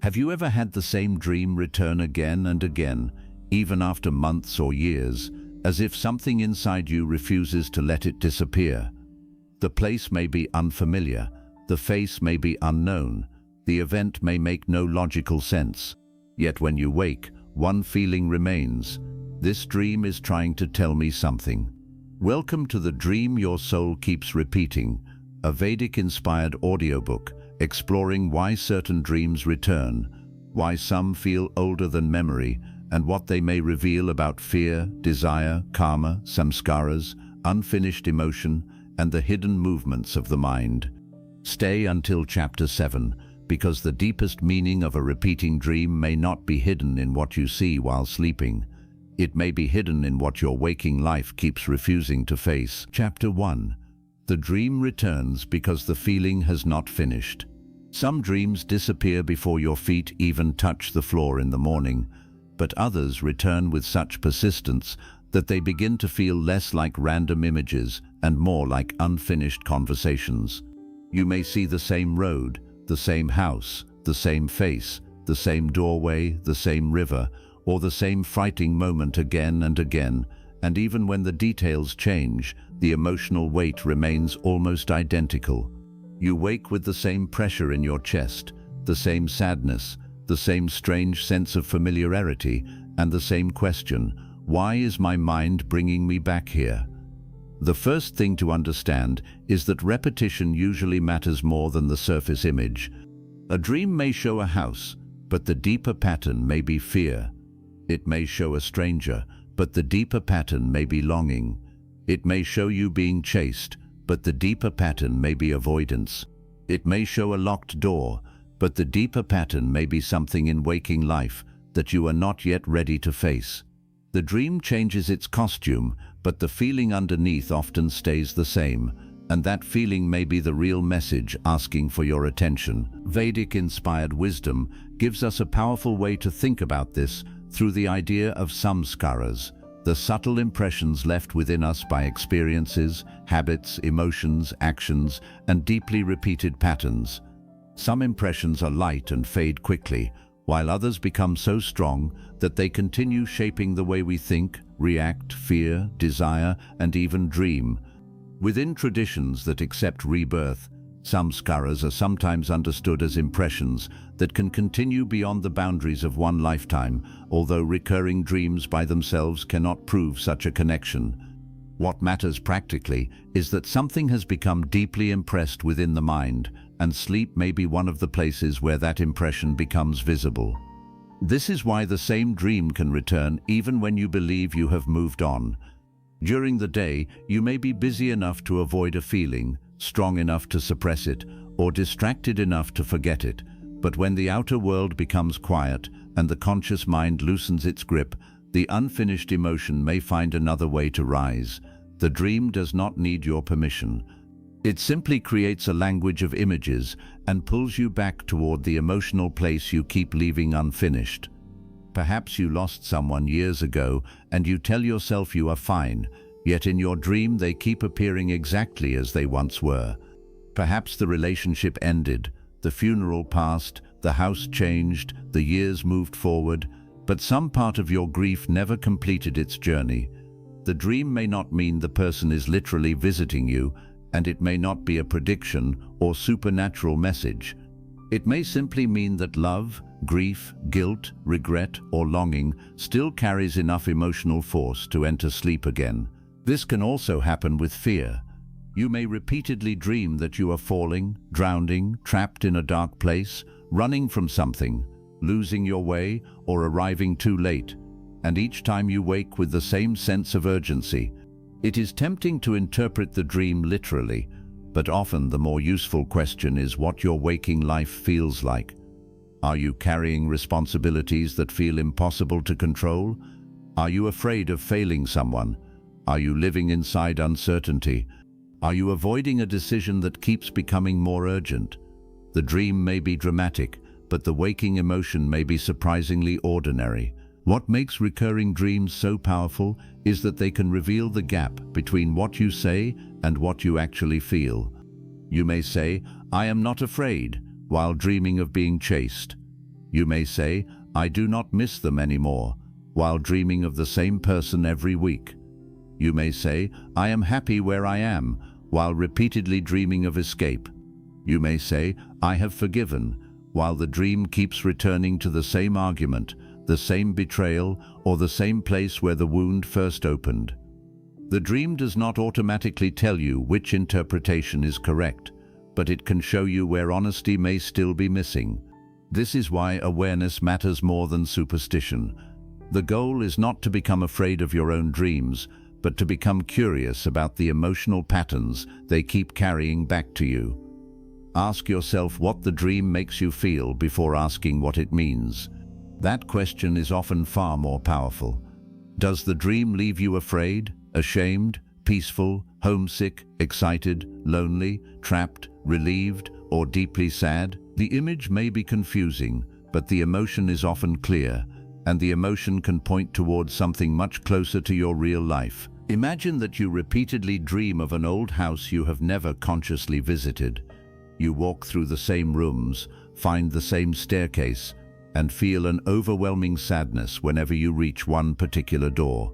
Have you ever had the same dream return again and again, even after months or years, as if something inside you refuses to let it disappear? The place may be unfamiliar, the face may be unknown, the event may make no logical sense. Yet when you wake, one feeling remains. This dream is trying to tell me something. Welcome to The Dream Your Soul Keeps Repeating, a Vedic-inspired audiobook exploring why certain dreams return, why some feel older than memory, and what they may reveal about fear, desire, karma, samskaras, unfinished emotion, and the hidden movements of the mind. Stay until Chapter 7, because the deepest meaning of a repeating dream may not be hidden in what you see while sleeping. It may be hidden in what your waking life keeps refusing to face. Chapter 1. The dream returns because the feeling has not finished. Some dreams disappear before your feet even touch the floor in the morning, but others return with such persistence that they begin to feel less like random images and more like unfinished conversations. You may see the same road, the same house, the same face, the same doorway, the same river, or the same frightening moment again and again, and even when the details change, the emotional weight remains almost identical. You wake with the same pressure in your chest, the same sadness, the same strange sense of familiarity, and the same question, why is my mind bringing me back here? The first thing to understand is that repetition usually matters more than the surface image. A dream may show a house, but the deeper pattern may be fear. It may show a stranger, but the deeper pattern may be longing. It may show you being chased, but the deeper pattern may be avoidance. It may show a locked door, but the deeper pattern may be something in waking life that you are not yet ready to face. The dream changes its costume, but the feeling underneath often stays the same, and that feeling may be the real message asking for your attention. Vedic-inspired wisdom gives us a powerful way to think about this through the idea of samskaras, the subtle impressions left within us by experiences, habits, emotions, actions, and deeply repeated patterns. Some impressions are light and fade quickly, while others become so strong that they continue shaping the way we think, react, fear, desire, and even dream. Within traditions that accept rebirth, samskaras are sometimes understood as impressions that can continue beyond the boundaries of one lifetime, although recurring dreams by themselves cannot prove such a connection. What matters practically is that something has become deeply impressed within the mind, and sleep may be one of the places where that impression becomes visible. This is why the same dream can return even when you believe you have moved on. During the day, you may be busy enough to avoid a feeling, strong enough to suppress it, or distracted enough to forget it. But when the outer world becomes quiet and the conscious mind loosens its grip, the unfinished emotion may find another way to rise. The dream does not need your permission. It simply creates a language of images and pulls you back toward the emotional place you keep leaving unfinished. Perhaps you lost someone years ago and you tell yourself you are fine, yet in your dream they keep appearing exactly as they once were. Perhaps the relationship ended, the funeral passed, the house changed, the years moved forward, but some part of your grief never completed its journey. The dream may not mean the person is literally visiting you, and it may not be a prediction or supernatural message. It may simply mean that love, grief, guilt, regret, or longing still carries enough emotional force to enter sleep again. This can also happen with fear. You may repeatedly dream that you are falling, drowning, trapped in a dark place, running from something, losing your way, or arriving too late, and each time you wake with the same sense of urgency. It is tempting to interpret the dream literally, but often the more useful question is what your waking life feels like. Are you carrying responsibilities that feel impossible to control? Are you afraid of failing someone? Are you living inside uncertainty? Are you avoiding a decision that keeps becoming more urgent? The dream may be dramatic, but the waking emotion may be surprisingly ordinary. What makes recurring dreams so powerful is that they can reveal the gap between what you say and what you actually feel. You may say, "I am not afraid," while dreaming of being chased. You may say, "I do not miss them anymore," while dreaming of the same person every week. You may say, "I am happy where I am," while repeatedly dreaming of escape. You may say, "I have forgiven," while the dream keeps returning to the same argument, the same betrayal, or the same place where the wound first opened. The dream does not automatically tell you which interpretation is correct, but it can show you where honesty may still be missing. This is why awareness matters more than superstition. The goal is not to become afraid of your own dreams, but to become curious about the emotional patterns they keep carrying back to you. Ask yourself what the dream makes you feel before asking what it means. That question is often far more powerful. Does the dream leave you afraid, ashamed, peaceful, homesick, excited, lonely, trapped, relieved, or deeply sad? The image may be confusing, but the emotion is often clear, and the emotion can point towards something much closer to your real life. Imagine that you repeatedly dream of an old house you have never consciously visited. You walk through the same rooms, find the same staircase, and feel an overwhelming sadness whenever you reach one particular door.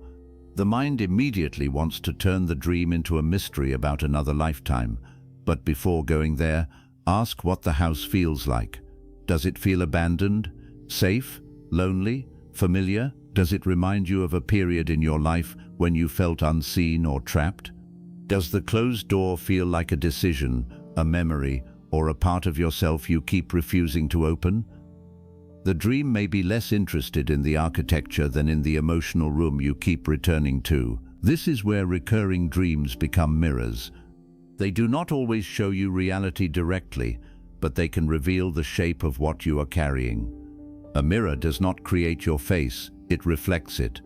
The mind immediately wants to turn the dream into a mystery about another lifetime, but before going there, ask what the house feels like. Does it feel abandoned, safe, lonely, familiar? Does it remind you of a period in your life when you felt unseen or trapped? Does the closed door feel like a decision, a memory, or a part of yourself you keep refusing to open? The dream may be less interested in the architecture than in the emotional room you keep returning to. This is where recurring dreams become mirrors. They do not always show you reality directly, but they can reveal the shape of what you are carrying. A mirror does not create your face, it reflects it.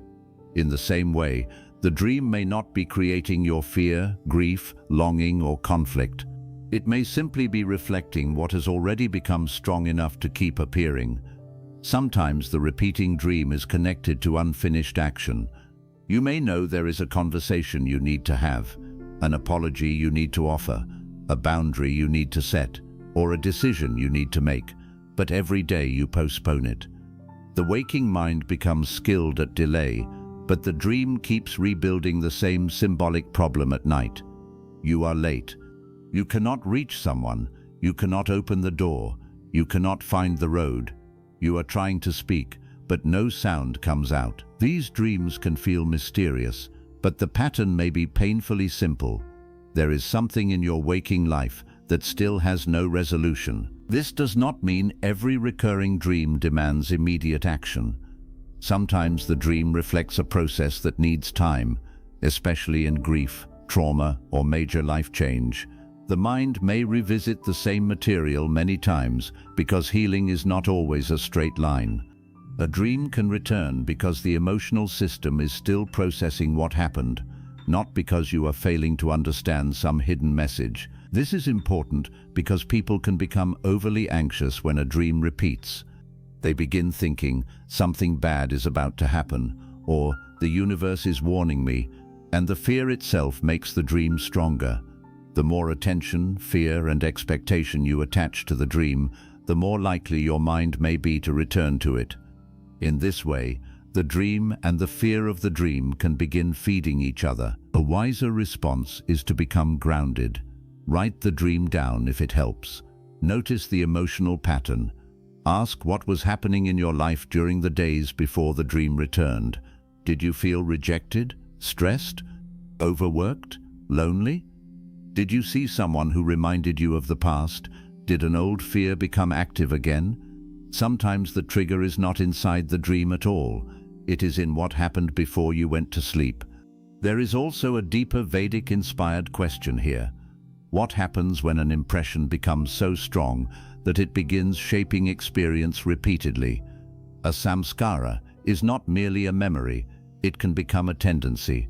In the same way, the dream may not be creating your fear, grief, longing, or conflict. It may simply be reflecting what has already become strong enough to keep appearing. Sometimes the repeating dream is connected to unfinished action. You may know there is a conversation you need to have, an apology you need to offer, a boundary you need to set, or a decision you need to make, but every day you postpone it. The waking mind becomes skilled at delay, but the dream keeps rebuilding the same symbolic problem at night. You are late. You cannot reach someone. You cannot open the door. You cannot find the road. You are trying to speak, but no sound comes out. These dreams can feel mysterious, but the pattern may be painfully simple. There is something in your waking life that still has no resolution. This does not mean every recurring dream demands immediate action. Sometimes the dream reflects a process that needs time, especially in grief, trauma, or major life change. The mind may revisit the same material many times because healing is not always a straight line. A dream can return because the emotional system is still processing what happened, not because you are failing to understand some hidden message. This is important because people can become overly anxious when a dream repeats. They begin thinking, something bad is about to happen, or the universe is warning me, and the fear itself makes the dream stronger. The more attention, fear, and expectation you attach to the dream, the more likely your mind may be to return to it. In this way, the dream and the fear of the dream can begin feeding each other. A wiser response is to become grounded. Write the dream down if it helps. Notice the emotional pattern. Ask what was happening in your life during the days before the dream returned. Did you feel rejected, stressed, overworked, lonely? Did you see someone who reminded you of the past? Did an old fear become active again? Sometimes the trigger is not inside the dream at all. It is in what happened before you went to sleep. There is also a deeper Vedic-inspired question here. What happens when an impression becomes so strong that it begins shaping experience repeatedly? A samskara is not merely a memory, it can become a tendency.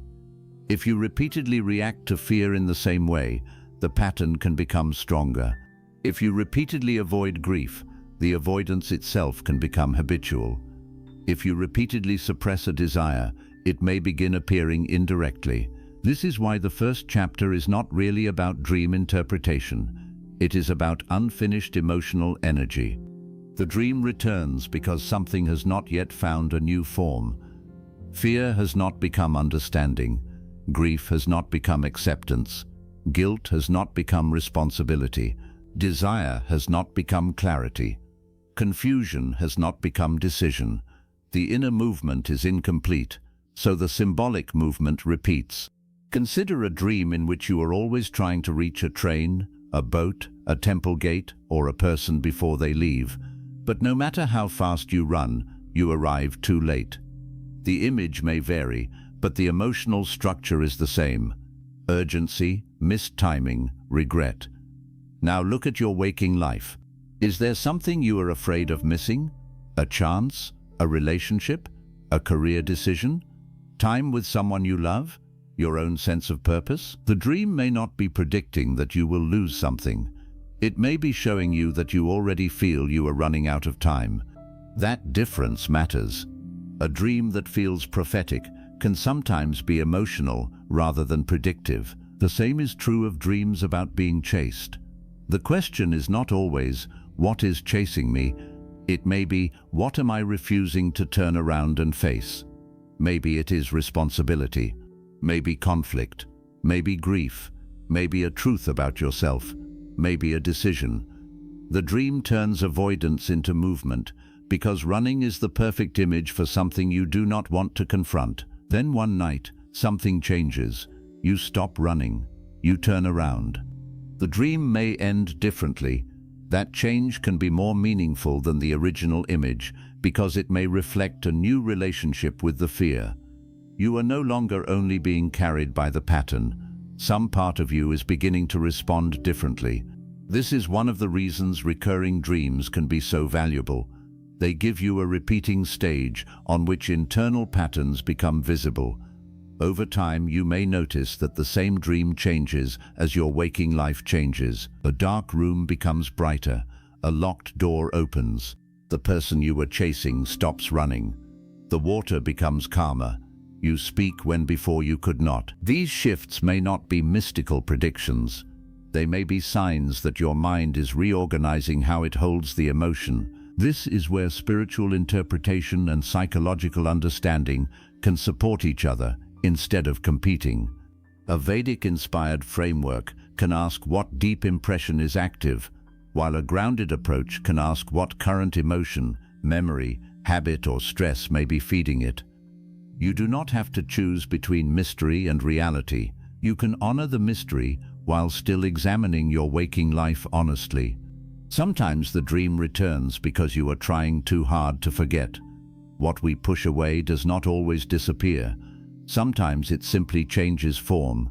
If you repeatedly react to fear in the same way, the pattern can become stronger. If you repeatedly avoid grief, the avoidance itself can become habitual. If you repeatedly suppress a desire, it may begin appearing indirectly. This is why the first chapter is not really about dream interpretation. It is about unfinished emotional energy. The dream returns because something has not yet found a new form. Fear has not become understanding. Grief has not become acceptance. Guilt has not become responsibility. Desire has not become clarity. Confusion has not become decision. The inner movement is incomplete, so the symbolic movement repeats. Consider a dream in which you are always trying to reach a train, a boat, a temple gate, or a person before they leave. But no matter how fast you run, you arrive too late. The image may vary, but the emotional structure is the same. Urgency, missed timing, regret. Now look at your waking life. Is there something you are afraid of missing? A chance? A relationship? A career decision? Time with someone you love? Your own sense of purpose? The dream may not be predicting that you will lose something. It may be showing you that you already feel you are running out of time. That difference matters. A dream that feels prophetic can sometimes be emotional rather than predictive. The same is true of dreams about being chased. The question is not always, what is chasing me? It may be, what am I refusing to turn around and face? Maybe it is responsibility, maybe conflict, maybe grief, maybe a truth about yourself, maybe a decision. The dream turns avoidance into movement, because running is the perfect image for something you do not want to confront. Then one night, something changes. You stop running. You turn around. The dream may end differently. That change can be more meaningful than the original image because it may reflect a new relationship with the fear. You are no longer only being carried by the pattern. Some part of you is beginning to respond differently. This is one of the reasons recurring dreams can be so valuable. They give you a repeating stage on which internal patterns become visible. Over time, you may notice that the same dream changes as your waking life changes. A dark room becomes brighter. A locked door opens. The person you were chasing stops running. The water becomes calmer. You speak when before you could not. These shifts may not be mystical predictions. They may be signs that your mind is reorganizing how it holds the emotion. This is where spiritual interpretation and psychological understanding can support each other instead of competing. A Vedic-inspired framework can ask what deep impression is active, while a grounded approach can ask what current emotion, memory, habit, or stress may be feeding it. You do not have to choose between mystery and reality. You can honor the mystery while still examining your waking life honestly. Sometimes the dream returns because you are trying too hard to forget. What we push away does not always disappear. Sometimes it simply changes form.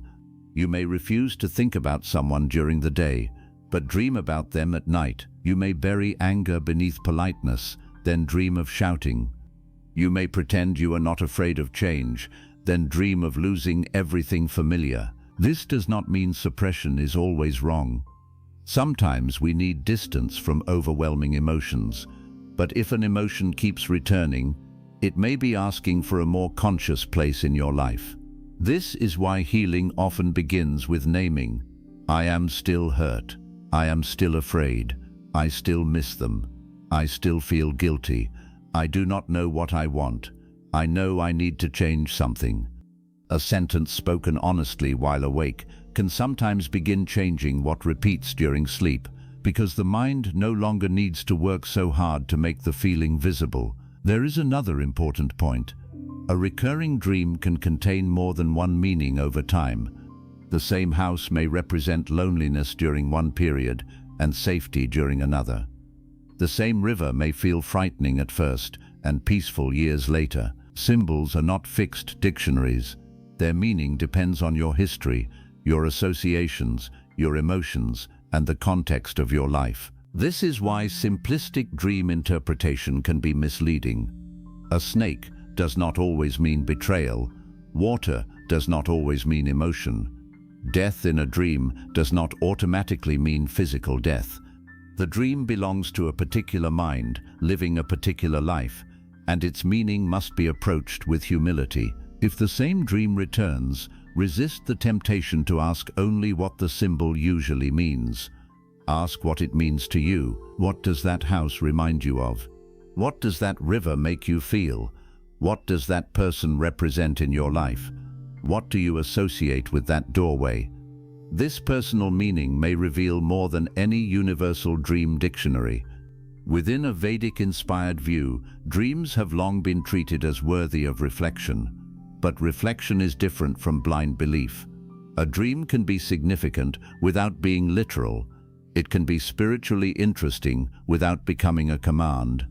You may refuse to think about someone during the day, but dream about them at night. You may bury anger beneath politeness, then dream of shouting. You may pretend you are not afraid of change, then dream of losing everything familiar. This does not mean suppression is always wrong. Sometimes we need distance from overwhelming emotions, but if an emotion keeps returning, it may be asking for a more conscious place in your life. This is why healing often begins with naming. I am still hurt. I am still afraid. I still miss them. I still feel guilty. I do not know what I want. I know I need to change something. A sentence spoken honestly while awake can sometimes begin changing what repeats during sleep, because the mind no longer needs to work so hard to make the feeling visible. There is another important point. A recurring dream can contain more than one meaning over time. The same house may represent loneliness during one period and safety during another. The same river may feel frightening at first and peaceful years later. Symbols are not fixed dictionaries. Their meaning depends on your history, your associations, your emotions, and the context of your life. This is why simplistic dream interpretation can be misleading. A snake does not always mean betrayal. Water does not always mean emotion. Death in a dream does not automatically mean physical death. The dream belongs to a particular mind, living a particular life, and its meaning must be approached with humility. If the same dream returns, resist the temptation to ask only what the symbol usually means. Ask what it means to you. What does that house remind you of? What does that river make you feel? What does that person represent in your life? What do you associate with that doorway? This personal meaning may reveal more than any universal dream dictionary. Within a Vedic-inspired view, dreams have long been treated as worthy of reflection. But reflection is different from blind belief. A dream can be significant without being literal. It can be spiritually interesting without becoming a command.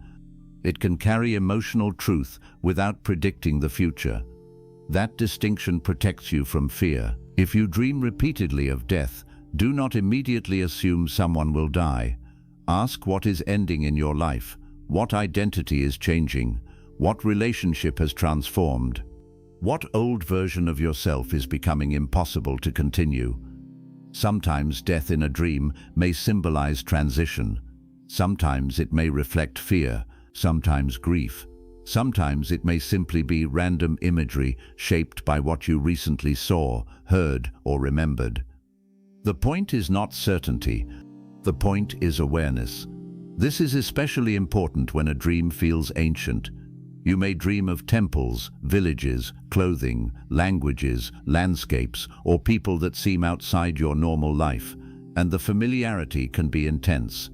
It can carry emotional truth without predicting the future. That distinction protects you from fear. If you dream repeatedly of death, do not immediately assume someone will die. Ask what is ending in your life, what identity is changing, what relationship has transformed, what old version of yourself is becoming impossible to continue. Sometimes death in a dream may symbolize transition. Sometimes it may reflect fear, sometimes grief. Sometimes it may simply be random imagery shaped by what you recently saw, heard, or remembered. The point is not certainty. The point is awareness. This is especially important when a dream feels ancient. You may dream of temples, villages, clothing, languages, landscapes, or people that seem outside your normal life, and the familiarity can be intense.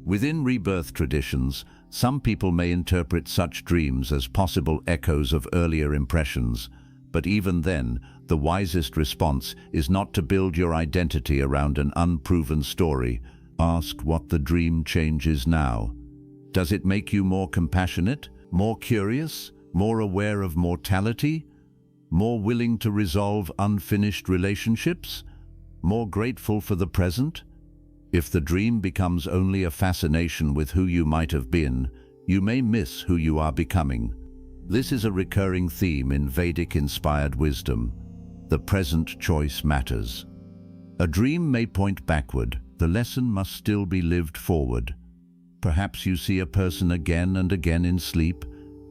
Within rebirth traditions, some people may interpret such dreams as possible echoes of earlier impressions, but even then, the wisest response is not to build your identity around an unproven story. Ask what the dream changes now. Does it make you more compassionate, more curious, more aware of mortality, more willing to resolve unfinished relationships, more grateful for the present? If the dream becomes only a fascination with who you might have been, you may miss who you are becoming. This is a recurring theme in Vedic-inspired wisdom. The present choice matters. A dream may point backward. The lesson must still be lived forward. Perhaps you see a person again and again in sleep,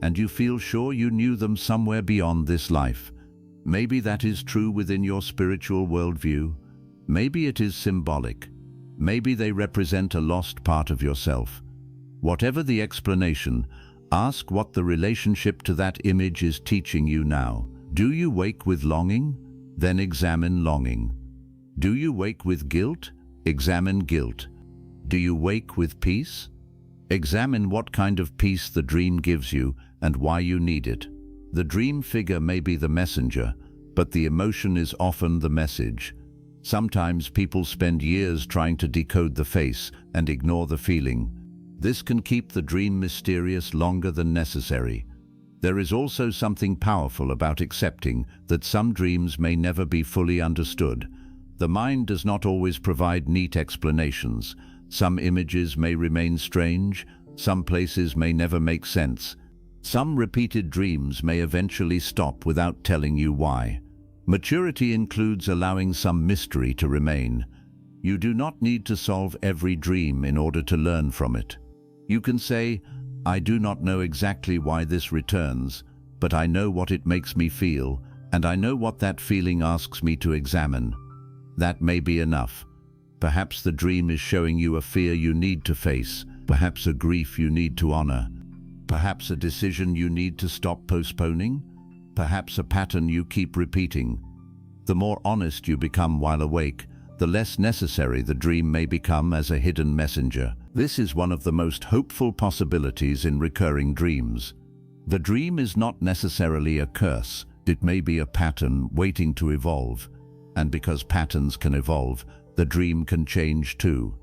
and you feel sure you knew them somewhere beyond this life. Maybe that is true within your spiritual worldview. Maybe it is symbolic. Maybe they represent a lost part of yourself. Whatever the explanation, ask what the relationship to that image is teaching you now. Do you wake with longing? Then examine longing. Do you wake with guilt? Examine guilt. Do you wake with peace? Examine what kind of peace the dream gives you and why you need it. The dream figure may be the messenger, but the emotion is often the message. Sometimes people spend years trying to decode the face and ignore the feeling. This can keep the dream mysterious longer than necessary. There is also something powerful about accepting that some dreams may never be fully understood. The mind does not always provide neat explanations. Some images may remain strange, some places may never make sense. Some repeated dreams may eventually stop without telling you why. Maturity includes allowing some mystery to remain. You do not need to solve every dream in order to learn from it. You can say, I do not know exactly why this returns, but I know what it makes me feel, and I know what that feeling asks me to examine. That may be enough. Perhaps the dream is showing you a fear you need to face, perhaps a grief you need to honor, perhaps a decision you need to stop postponing, perhaps a pattern you keep repeating. The more honest you become while awake, the less necessary the dream may become as a hidden messenger. This is one of the most hopeful possibilities in recurring dreams. The dream is not necessarily a curse. It may be a pattern waiting to evolve. And because patterns can evolve, the dream can change too.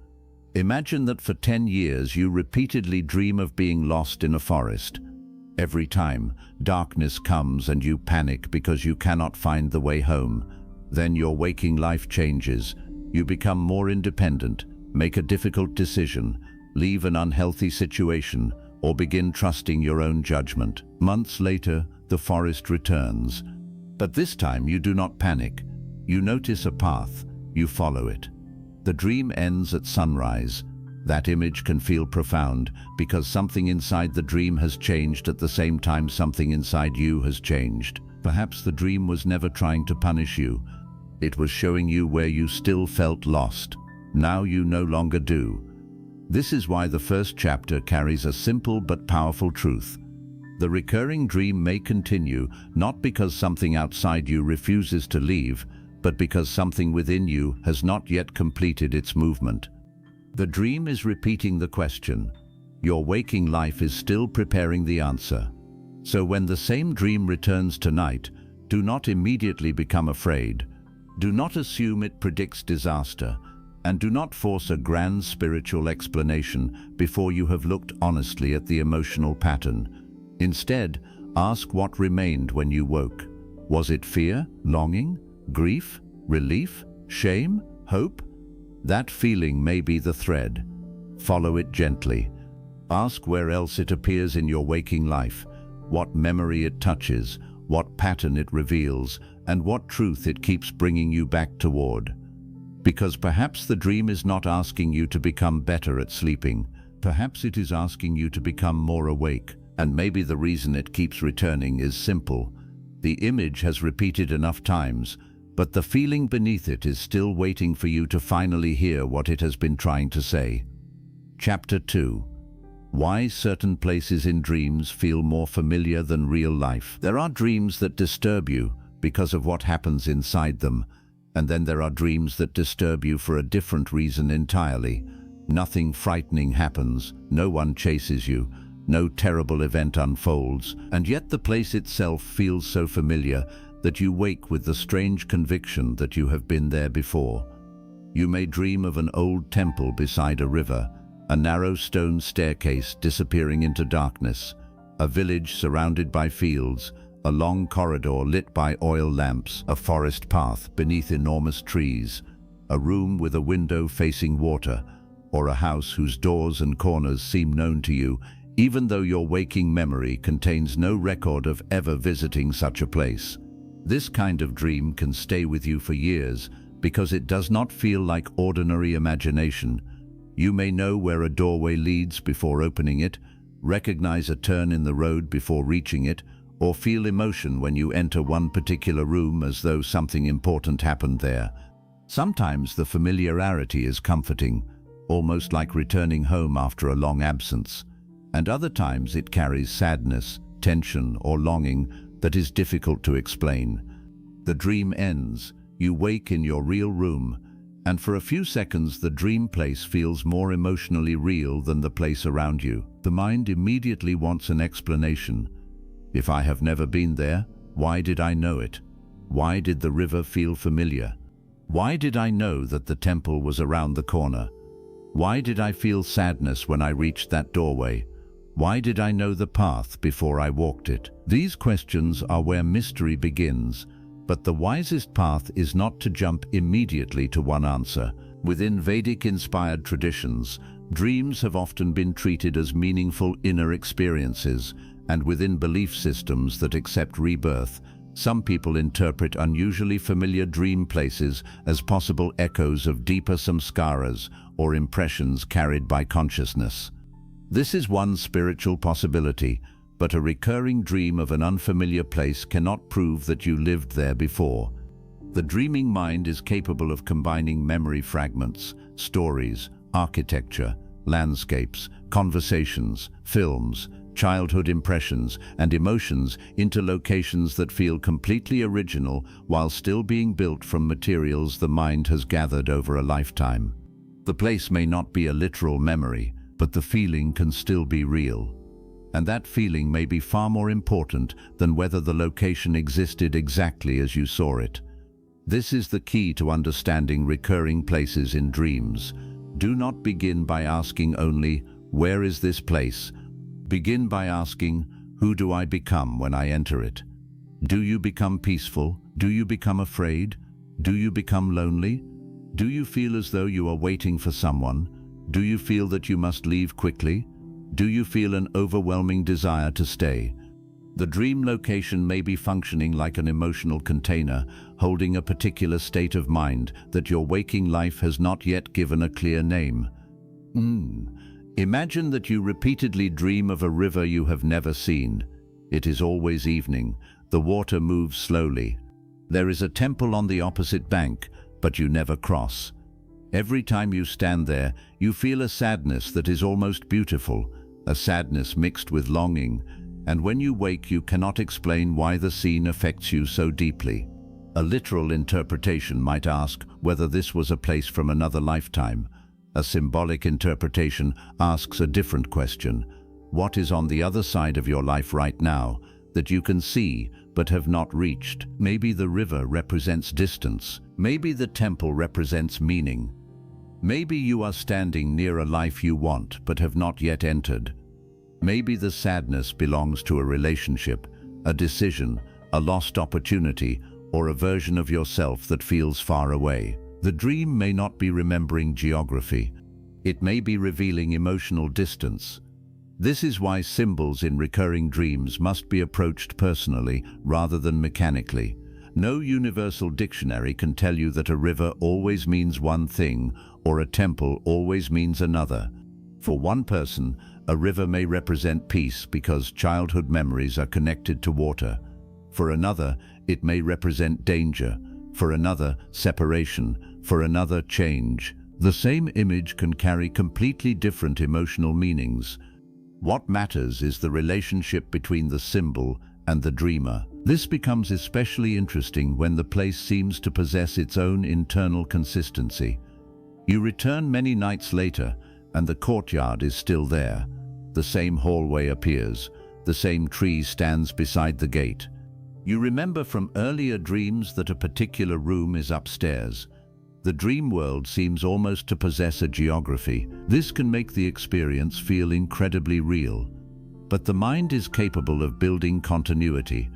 Imagine that for 10 years you repeatedly dream of being lost in a forest. Every time, darkness comes and you panic because you cannot find the way home. Then your waking life changes. You become more independent, make a difficult decision, leave an unhealthy situation, or begin trusting your own judgment. Months later, the forest returns. But this time you do not panic. You notice a path, you follow it. The dream ends at sunrise. That image can feel profound because something inside the dream has changed at the same time something inside you has changed. Perhaps the dream was never trying to punish you. It was showing you where you still felt lost. Now you no longer do. This is why the first chapter carries a simple but powerful truth. The recurring dream may continue, not because something outside you refuses to leave, but because something within you has not yet completed its movement. The dream is repeating the question. Your waking life is still preparing the answer. So when the same dream returns tonight, do not immediately become afraid. Do not assume it predicts disaster, and do not force a grand spiritual explanation before you have looked honestly at the emotional pattern. Instead, ask what remained when you woke. Was it fear, longing, grief, relief, shame, hope? That feeling may be the thread. Follow it gently. Ask where else it appears in your waking life, what memory it touches, what pattern it reveals, and what truth it keeps bringing you back toward. Because perhaps the dream is not asking you to become better at sleeping. Perhaps it is asking you to become more awake. And maybe the reason it keeps returning is simple. The image has repeated enough times, but the feeling beneath it is still waiting for you to finally hear what it has been trying to say. Chapter 2. Why certain places in dreams feel more familiar than real life. There are dreams that disturb you because of what happens inside them, and then there are dreams that disturb you for a different reason entirely. Nothing frightening happens, no one chases you, no terrible event unfolds, and yet the place itself feels so familiar that you wake with the strange conviction that you have been there before. You may dream of an old temple beside a river, a narrow stone staircase disappearing into darkness, a village surrounded by fields, a long corridor lit by oil lamps, a forest path beneath enormous trees, a room with a window facing water, or a house whose doors and corners seem known to you, even though your waking memory contains no record of ever visiting such a place. This kind of dream can stay with you for years because it does not feel like ordinary imagination. You may know where a doorway leads before opening it, recognize a turn in the road before reaching it, or feel emotion when you enter one particular room as though something important happened there. Sometimes the familiarity is comforting, almost like returning home after a long absence. And other times it carries sadness, tension, or longing that is difficult to explain. The dream ends, you wake in your real room, and for a few seconds the dream place feels more emotionally real than the place around you. The mind immediately wants an explanation. If I have never been there, why did I know it? Why did the river feel familiar? Why did I know that the temple was around the corner? Why did I feel sadness when I reached that doorway? Why did I know the path before I walked it? These questions are where mystery begins, but the wisest path is not to jump immediately to one answer. Within Vedic-inspired traditions, dreams have often been treated as meaningful inner experiences, and within belief systems that accept rebirth, some people interpret unusually familiar dream places as possible echoes of deeper samskaras or impressions carried by consciousness. This is one spiritual possibility, but a recurring dream of an unfamiliar place cannot prove that you lived there before. The dreaming mind is capable of combining memory fragments, stories, architecture, landscapes, conversations, films, childhood impressions, and emotions into locations that feel completely original while still being built from materials the mind has gathered over a lifetime. The place may not be a literal memory, but the feeling can still be real. And that feeling may be far more important than whether the location existed exactly as you saw it. This is the key to understanding recurring places in dreams. Do not begin by asking only, "Where is this place?" Begin by asking, "Who do I become when I enter it?" Do you become peaceful? Do you become afraid? Do you become lonely? Do you feel as though you are waiting for someone? Do you feel that you must leave quickly? Do you feel an overwhelming desire to stay? The dream location may be functioning like an emotional container, holding a particular state of mind that your waking life has not yet given a clear name. Imagine that you repeatedly dream of a river you have never seen. It is always evening. The water moves slowly. There is a temple on the opposite bank, but you never cross. Every time you stand there, you feel a sadness that is almost beautiful, a sadness mixed with longing, and when you wake you cannot explain why the scene affects you so deeply. A literal interpretation might ask whether this was a place from another lifetime. A symbolic interpretation asks a different question. What is on the other side of your life right now that you can see but have not reached? Maybe the river represents distance. Maybe the temple represents meaning. Maybe you are standing near a life you want but have not yet entered. Maybe the sadness belongs to a relationship, a decision, a lost opportunity, or a version of yourself that feels far away. The dream may not be remembering geography. It may be revealing emotional distance. This is why symbols in recurring dreams must be approached personally rather than mechanically. No universal dictionary can tell you that a river always means one thing or a temple always means another. For one person, a river may represent peace because childhood memories are connected to water. For another, it may represent danger. For another, separation. For another, change. The same image can carry completely different emotional meanings. What matters is the relationship between the symbol and the dreamer. This becomes especially interesting when the place seems to possess its own internal consistency. You return many nights later, and the courtyard is still there. The same hallway appears. The same tree stands beside the gate. You remember from earlier dreams that a particular room is upstairs. The dream world seems almost to possess a geography. This can make the experience feel incredibly real. But the mind is capable of building continuity.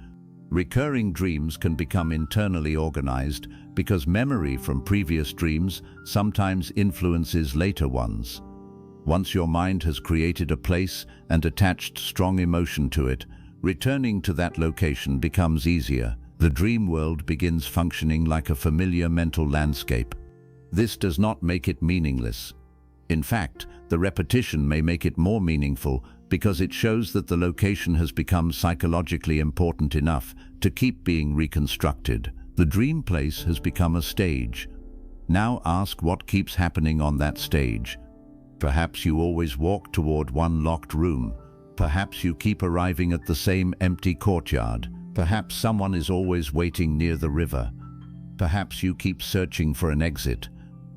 Recurring dreams can become internally organized because memory from previous dreams sometimes influences later ones. Once your mind has created a place and attached strong emotion to it, returning to that location becomes easier. The dream world begins functioning like a familiar mental landscape. This does not make it meaningless. In fact, the repetition may make it more meaningful because it shows that the location has become psychologically important enough to keep being reconstructed. The dream place has become a stage. Now ask what keeps happening on that stage. Perhaps you always walk toward one locked room. Perhaps you keep arriving at the same empty courtyard. Perhaps someone is always waiting near the river. Perhaps you keep searching for an exit.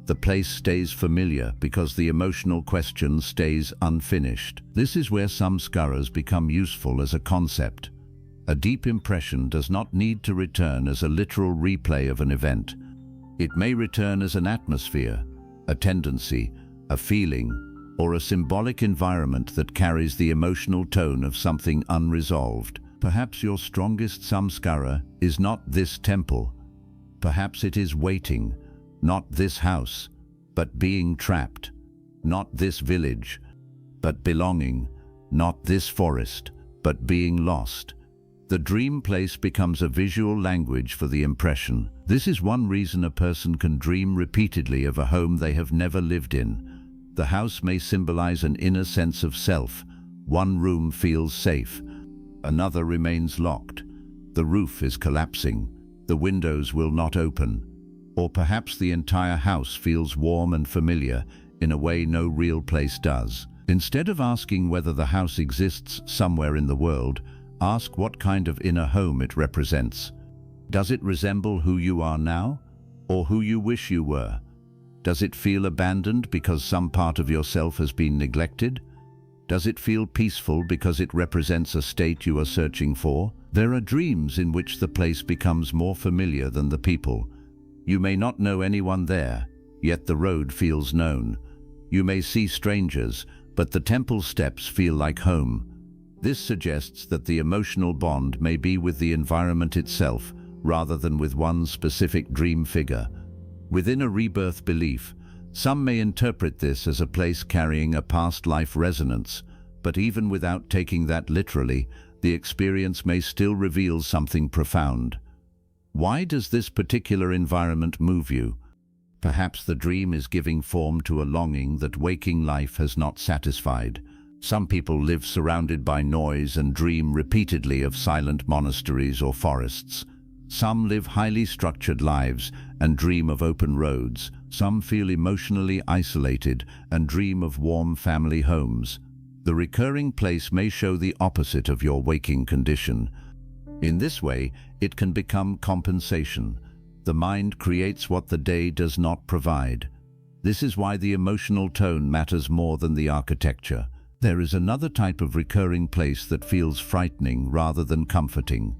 The place stays familiar because the emotional question stays unfinished. This is where samskaras become useful as a concept. A deep impression does not need to return as a literal replay of an event. It may return as an atmosphere, a tendency, a feeling, or a symbolic environment that carries the emotional tone of something unresolved. Perhaps your strongest samskara is not this temple. Perhaps it is waiting. Not this house, but being trapped. Not this village, but belonging. Not this forest, but being lost. The dream place becomes a visual language for the impression. This is one reason a person can dream repeatedly of a home they have never lived in. The house may symbolize an inner sense of self. One room feels safe. Another remains locked. The roof is collapsing. The windows will not open. Or perhaps the entire house feels warm and familiar in a way no real place does. Instead of asking whether the house exists somewhere in the world, ask what kind of inner home it represents. Does it resemble who you are now, or who you wish you were? Does it feel abandoned because some part of yourself has been neglected? Does it feel peaceful because it represents a state you are searching for? There are dreams in which the place becomes more familiar than the people. You may not know anyone there, yet the road feels known. You may see strangers, but the temple steps feel like home. This suggests that the emotional bond may be with the environment itself, rather than with one specific dream figure. Within a rebirth belief, some may interpret this as a place carrying a past life resonance, but even without taking that literally, the experience may still reveal something profound. Why does this particular environment move you? Perhaps the dream is giving form to a longing that waking life has not satisfied. Some people live surrounded by noise and dream repeatedly of silent monasteries or forests. Some live highly structured lives and dream of open roads. Some feel emotionally isolated and dream of warm family homes. The recurring place may show the opposite of your waking condition. In this way, it can become compensation. The mind creates what the day does not provide. This is why the emotional tone matters more than the architecture. There is another type of recurring place that feels frightening rather than comforting.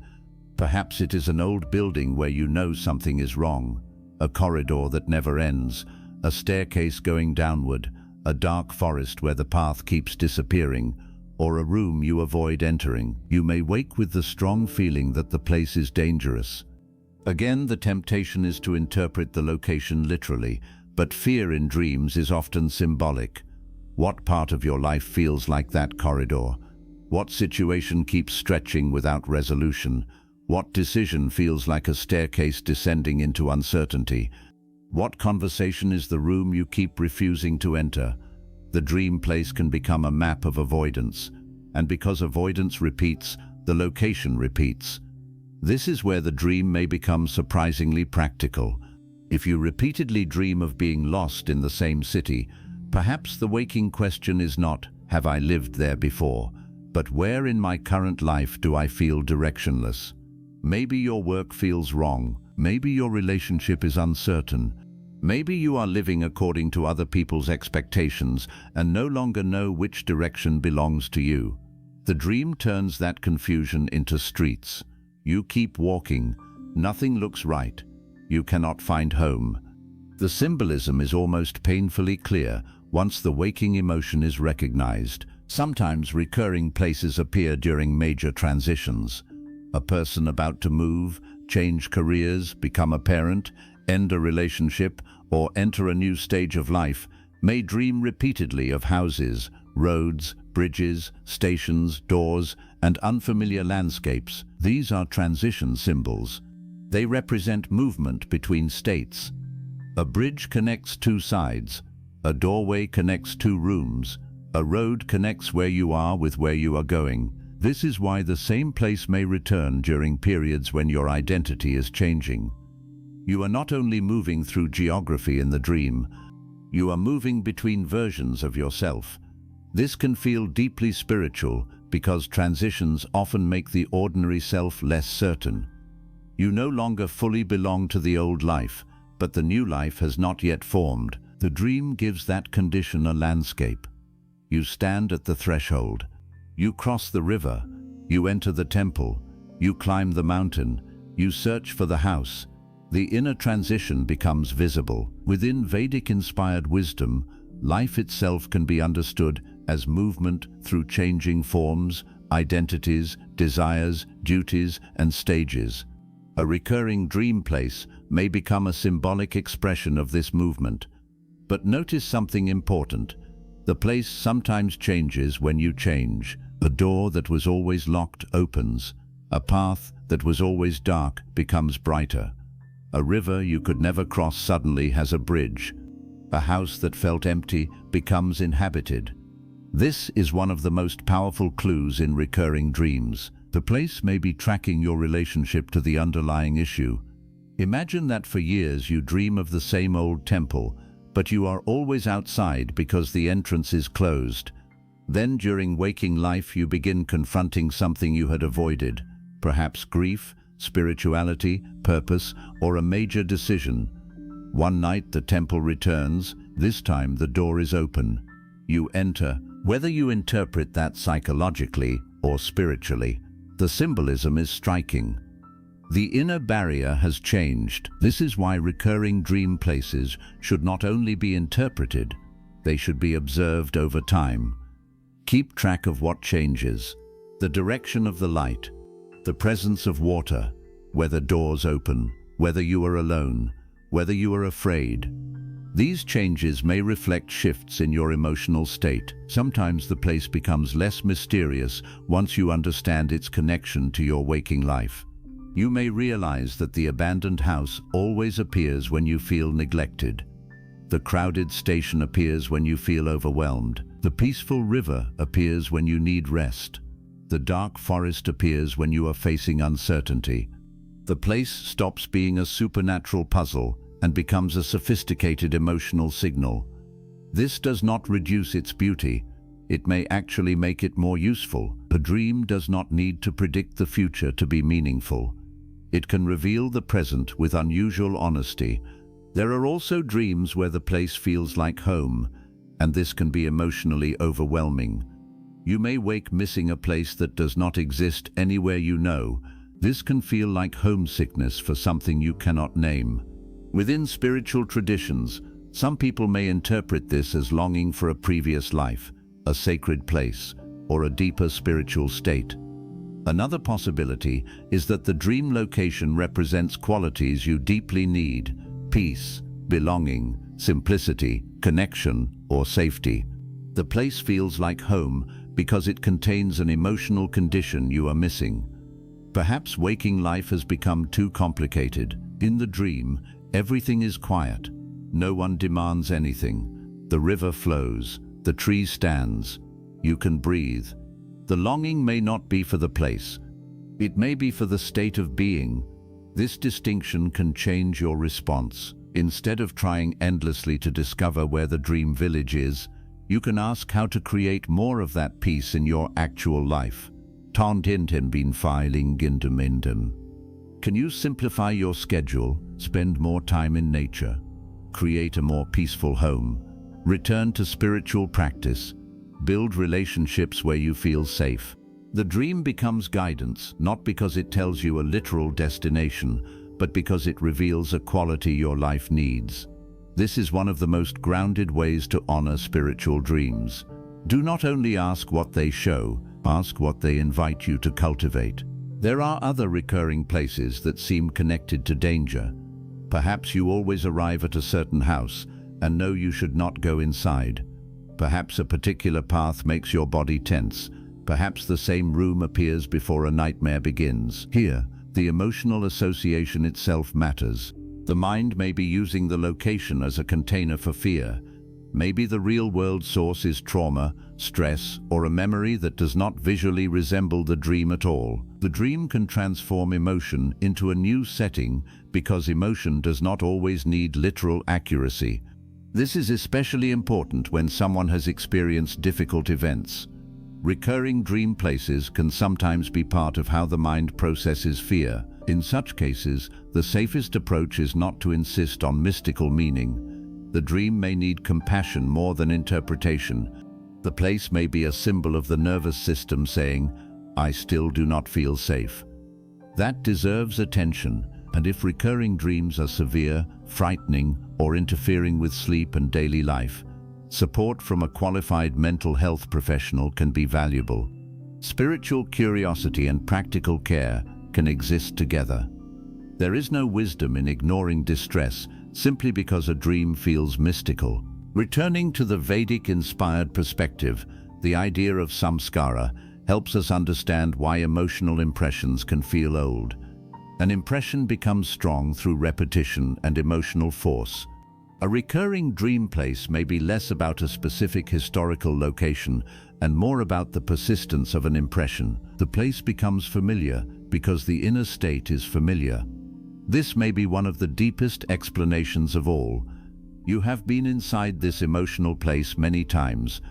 Perhaps it is an old building where you know something is wrong, a corridor that never ends, a staircase going downward, a dark forest where the path keeps disappearing, or a room you avoid entering. You may wake with the strong feeling that the place is dangerous. Again, the temptation is to interpret the location literally, but fear in dreams is often symbolic. What part of your life feels like that corridor? What situation keeps stretching without resolution? What decision feels like a staircase descending into uncertainty? What conversation is the room you keep refusing to enter? The dream place can become a map of avoidance, and because avoidance repeats, the location repeats. This is where the dream may become surprisingly practical. If you repeatedly dream of being lost in the same city, perhaps the waking question is not, "Have I lived there before?" but "Where in my current life do I feel directionless?" Maybe your work feels wrong. Maybe your relationship is uncertain. Maybe you are living according to other people's expectations and no longer know which direction belongs to you. The dream turns that confusion into streets. You keep walking. Nothing looks right. You cannot find home. The symbolism is almost painfully clear once the waking emotion is recognized. Sometimes recurring places appear during major transitions. A person about to move, change careers, become a parent, end a relationship, or enter a new stage of life may dream repeatedly of houses, roads, bridges, stations, doors, and unfamiliar landscapes. These are transition symbols. They represent movement between states. A bridge connects two sides. A doorway connects two rooms. A road connects where you are with where you are going. This is why the same place may return during periods when your identity is changing. You are not only moving through geography in the dream, you are moving between versions of yourself. This can feel deeply spiritual because transitions often make the ordinary self less certain. You no longer fully belong to the old life, but the new life has not yet formed. The dream gives that condition a landscape. You stand at the threshold. You cross the river, you enter the temple, you climb the mountain, you search for the house. The inner transition becomes visible. Within Vedic-inspired wisdom, life itself can be understood as movement through changing forms, identities, desires, duties, and stages. A recurring dream place may become a symbolic expression of this movement. But notice something important. The place sometimes changes when you change. A door that was always locked opens. A path that was always dark becomes brighter. A river you could never cross suddenly has a bridge. A house that felt empty becomes inhabited. This is one of the most powerful clues in recurring dreams. The place may be tracking your relationship to the underlying issue. Imagine that for years you dream of the same old temple, but you are always outside because the entrance is closed. Then during waking life you begin confronting something you had avoided, perhaps grief, spirituality, purpose, or a major decision. One night the temple returns. This time the door is open. You enter. Whether you interpret that psychologically or spiritually, the symbolism is striking. The inner barrier has changed. This is why recurring dream places should not only be interpreted, they should be observed over time. Keep track of what changes. The direction of the light, the presence of water, whether doors open, whether you are alone, whether you are afraid. These changes may reflect shifts in your emotional state. Sometimes the place becomes less mysterious once you understand its connection to your waking life. You may realize that the abandoned house always appears when you feel neglected. The crowded station appears when you feel overwhelmed. The peaceful river appears when you need rest. The dark forest appears when you are facing uncertainty. The place stops being a supernatural puzzle and becomes a sophisticated emotional signal. This does not reduce its beauty. It may actually make it more useful. A dream does not need to predict the future to be meaningful. It can reveal the present with unusual honesty. There are also dreams where the place feels like home, and this can be emotionally overwhelming. You may wake missing a place that does not exist anywhere you know. This can feel like homesickness for something you cannot name. Within spiritual traditions, some people may interpret this as longing for a previous life, a sacred place, or a deeper spiritual state. Another possibility is that the dream location represents qualities you deeply need: peace, belonging, simplicity, connection, or safety. The place feels like home because it contains an emotional condition you are missing. Perhaps waking life has become too complicated. In the dream, everything is quiet. No one demands anything. The river flows. The tree stands. You can breathe. The longing may not be for the place. It may be for the state of being. This distinction can change your response. Instead of trying endlessly to discover where the dream village is, you can ask how to create more of that peace in your actual life. Can you simplify your schedule, spend more time in nature, create a more peaceful home, return to spiritual practice, build relationships where you feel safe? The dream becomes guidance, not because it tells you a literal destination, but because it reveals a quality your life needs. This is one of the most grounded ways to honor spiritual dreams. Do not only ask what they show, ask what they invite you to cultivate. There are other recurring places that seem connected to danger. Perhaps you always arrive at a certain house and know you should not go inside. Perhaps a particular path makes your body tense. Perhaps the same room appears before a nightmare begins. Here, the emotional association itself matters. The mind may be using the location as a container for fear. Maybe the real-world source is trauma, stress, or a memory that does not visually resemble the dream at all. The dream can transform emotion into a new setting because emotion does not always need literal accuracy. This is especially important when someone has experienced difficult events. Recurring dream places can sometimes be part of how the mind processes fear. In such cases, the safest approach is not to insist on mystical meaning. The dream may need compassion more than interpretation. The place may be a symbol of the nervous system saying, "I still do not feel safe." That deserves attention, and if recurring dreams are severe, frightening, or interfering with sleep and daily life, support from a qualified mental health professional can be valuable. Spiritual curiosity and practical care can exist together. There is no wisdom in ignoring distress simply because a dream feels mystical. Returning to the Vedic-inspired perspective, the idea of samskara helps us understand why emotional impressions can feel old. An impression becomes strong through repetition and emotional force. A recurring dream place may be less about a specific historical location and more about the persistence of an impression. The place becomes familiar because the inner state is familiar. This may be one of the deepest explanations of all. You have been inside this emotional place many times.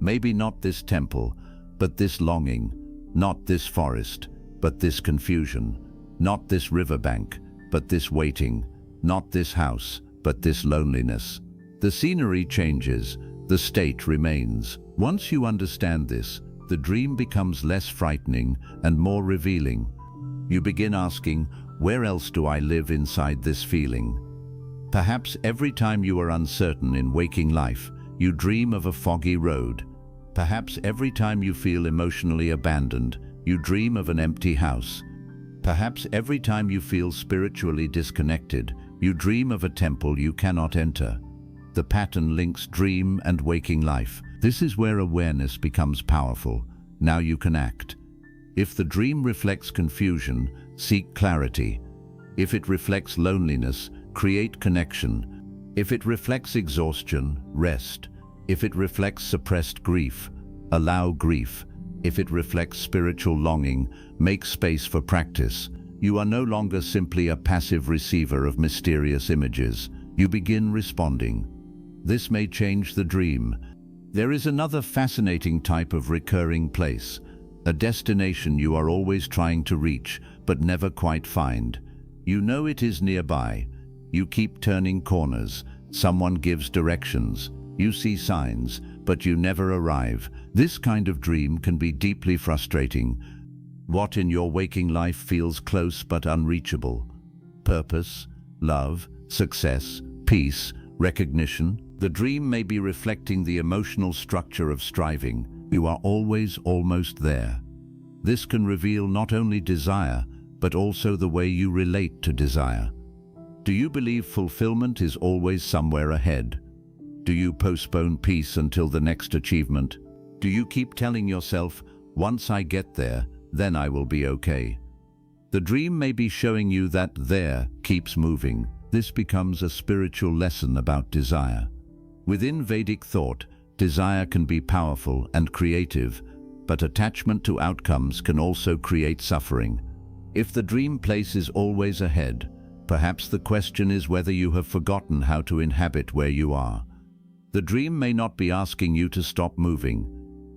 Maybe not this temple, but this longing. Not this forest, but this confusion. Not this riverbank, but this waiting. Not this house, but this loneliness. The scenery changes, the state remains. Once you understand this, the dream becomes less frightening and more revealing. You begin asking, where else do I live inside this feeling? Perhaps every time you are uncertain in waking life, you dream of a foggy road. Perhaps every time you feel emotionally abandoned, you dream of an empty house. Perhaps every time you feel spiritually disconnected, you dream of a temple you cannot enter. The pattern links dream and waking life. This is where awareness becomes powerful. Now you can act. If the dream reflects confusion, seek clarity. If it reflects loneliness, create connection. If it reflects exhaustion, rest. If it reflects suppressed grief, allow grief. If it reflects spiritual longing, make space for practice. you are no longer simply a passive receiver of mysterious images. You begin responding. This may change the dream. There is another fascinating type of recurring place, a destination you are always trying to reach but never quite find. You know it is nearby. You keep turning corners. Someone gives directions. You see signs, but you never arrive. This kind of dream can be deeply frustrating. What in your waking life feels close but unreachable? Purpose, love, success, peace, recognition. The dream may be reflecting the emotional structure of striving. You are always almost there. This can reveal not only desire, but also the way you relate to desire. Do you believe fulfillment is always somewhere ahead? Do you postpone peace until the next achievement? Do you keep telling yourself, once I get there, then I will be okay? The dream may be showing you that there keeps moving. This becomes a spiritual lesson about desire. Within Vedic thought, desire can be powerful and creative, but attachment to outcomes can also create suffering. If the dream place is always ahead, perhaps the question is whether you have forgotten how to inhabit where you are. The dream may not be asking you to stop moving.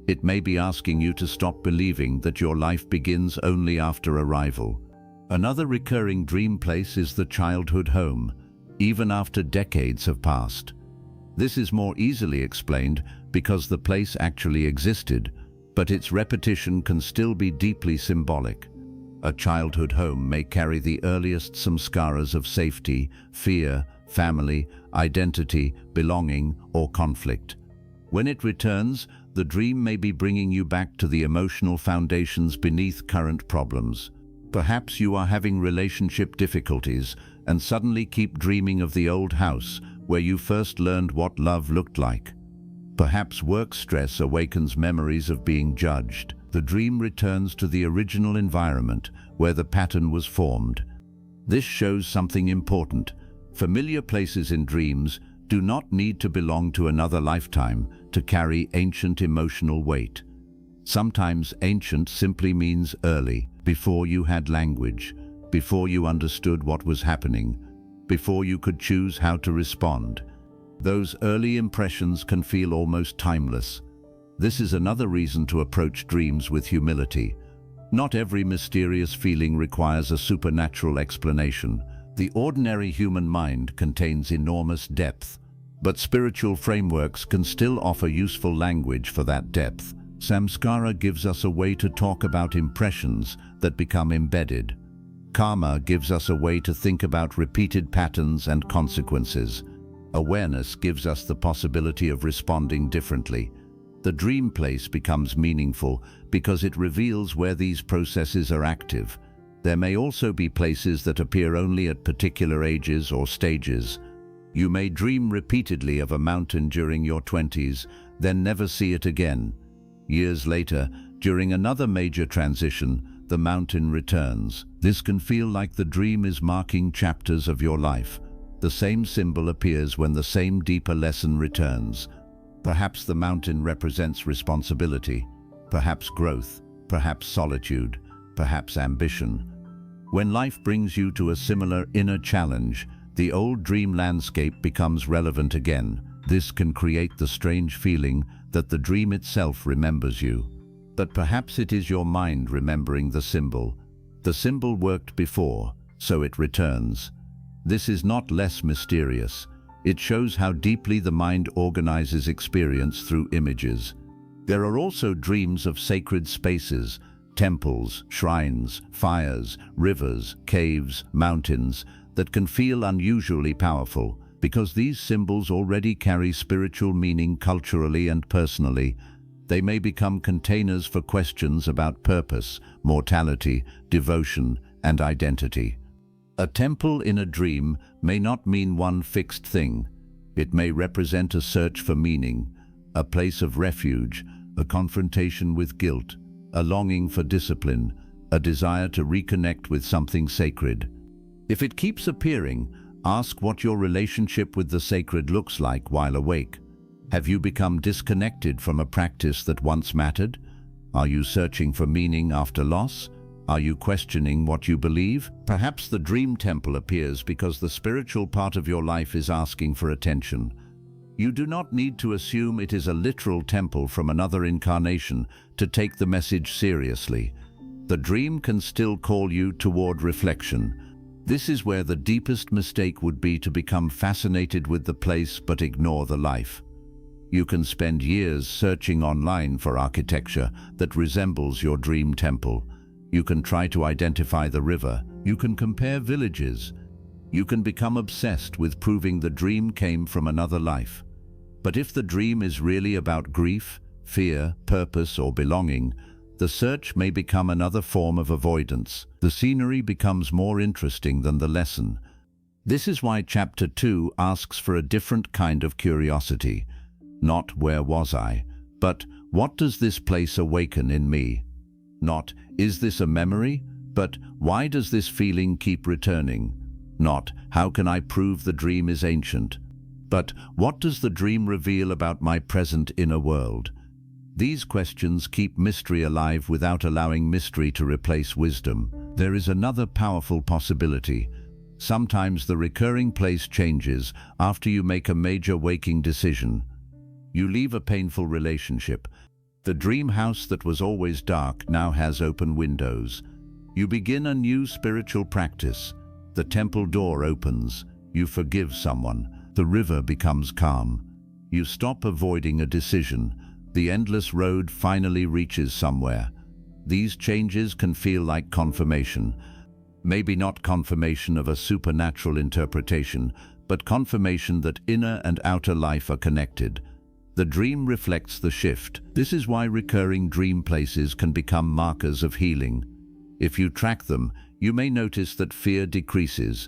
It may be asking you to stop believing that your life begins only after arrival. Another recurring dream place is the childhood home, even after decades have passed. This is more easily explained because the place actually existed, but its repetition can still be deeply symbolic. A childhood home may carry the earliest samskaras of safety, fear, family, identity, belonging, or conflict. When it returns, the dream may be bringing you back to the emotional foundations beneath current problems. Perhaps you are having relationship difficulties and suddenly keep dreaming of the old house where you first learned what love looked like. Perhaps work stress awakens memories of being judged. The dream returns to the original environment where the pattern was formed. This shows something important. Familiar places in dreams do not need to belong to another lifetime to carry ancient emotional weight. Sometimes ancient simply means early, before you had language, before you understood what was happening, before you could choose how to respond. Those early impressions can feel almost timeless. This is another reason to approach dreams with humility. Not every mysterious feeling requires a supernatural explanation. The ordinary human mind contains enormous depth, but spiritual frameworks can still offer useful language for that depth. Samskara gives us a way to talk about impressions that become embedded. Karma gives us a way to think about repeated patterns and consequences. Awareness gives us the possibility of responding differently. The dream place becomes meaningful because it reveals where these processes are active. There may also be places that appear only at particular ages or stages. You may dream repeatedly of a mountain during your 20s, then never see it again. Years later, during another major transition, the mountain returns. This can feel like the dream is marking chapters of your life. The same symbol appears when the same deeper lesson returns. Perhaps the mountain represents responsibility, perhaps growth, perhaps solitude, perhaps ambition. When life brings you to a similar inner challenge, the old dream landscape becomes relevant again. This can create the strange feeling that the dream itself remembers you. But perhaps it is your mind remembering the symbol. The symbol worked before, so it returns. This is not less mysterious. It shows how deeply the mind organizes experience through images. There are also dreams of sacred spaces, temples, shrines, fires, rivers, caves, mountains, that can feel unusually powerful, because these symbols already carry spiritual meaning culturally and personally. They may become containers for questions about purpose, mortality, devotion, and identity. A temple in a dream may not mean one fixed thing. It may represent a search for meaning, a place of refuge, a confrontation with guilt, a longing for discipline, a desire to reconnect with something sacred. If it keeps appearing, ask what your relationship with the sacred looks like while awake. Have you become disconnected from a practice that once mattered? Are you searching for meaning after loss? Are you questioning what you believe? Perhaps the dream temple appears because the spiritual part of your life is asking for attention. You do not need to assume it is a literal temple from another incarnation to take the message seriously. The dream can still call you toward reflection. This is where the deepest mistake would be to become fascinated with the place but ignore the life. You can spend years searching online for architecture that resembles your dream temple. You can try to identify the river. You can compare villages. You can become obsessed with proving the dream came from another life. But if the dream is really about grief, fear, purpose, or belonging, the search may become another form of avoidance. The scenery becomes more interesting than the lesson. This is why Chapter 2 asks for a different kind of curiosity. Not where was I, but what does this place awaken in me? Not is this a memory, but why does this feeling keep returning? Not how can I prove the dream is ancient, but what does the dream reveal about my present inner world? These questions keep mystery alive without allowing mystery to replace wisdom. There is another powerful possibility. Sometimes the recurring place changes after you make a major waking decision. You leave a painful relationship. The dream house that was always dark now has open windows. You begin a new spiritual practice. The temple door opens. You forgive someone. The river becomes calm. You stop avoiding a decision. The endless road finally reaches somewhere. These changes can feel like confirmation. Maybe not confirmation of a supernatural interpretation, but confirmation that inner and outer life are connected. The dream reflects the shift. This is why recurring dream places can become markers of healing. If you track them, you may notice that fear decreases.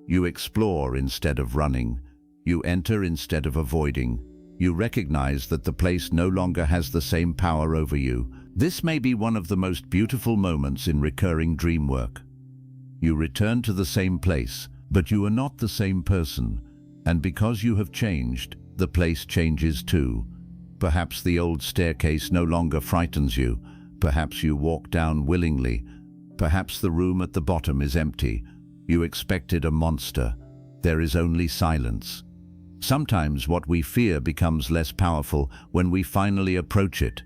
You explore instead of running. You enter instead of avoiding. You recognize that the place no longer has the same power over you. This may be one of the most beautiful moments in recurring dream work. You return to the same place, but you are not the same person. And because you have changed, the place changes too. Perhaps the old staircase no longer frightens you. Perhaps you walk down willingly. Perhaps the room at the bottom is empty. You expected a monster. There is only silence. Sometimes what we fear becomes less powerful when we finally approach it.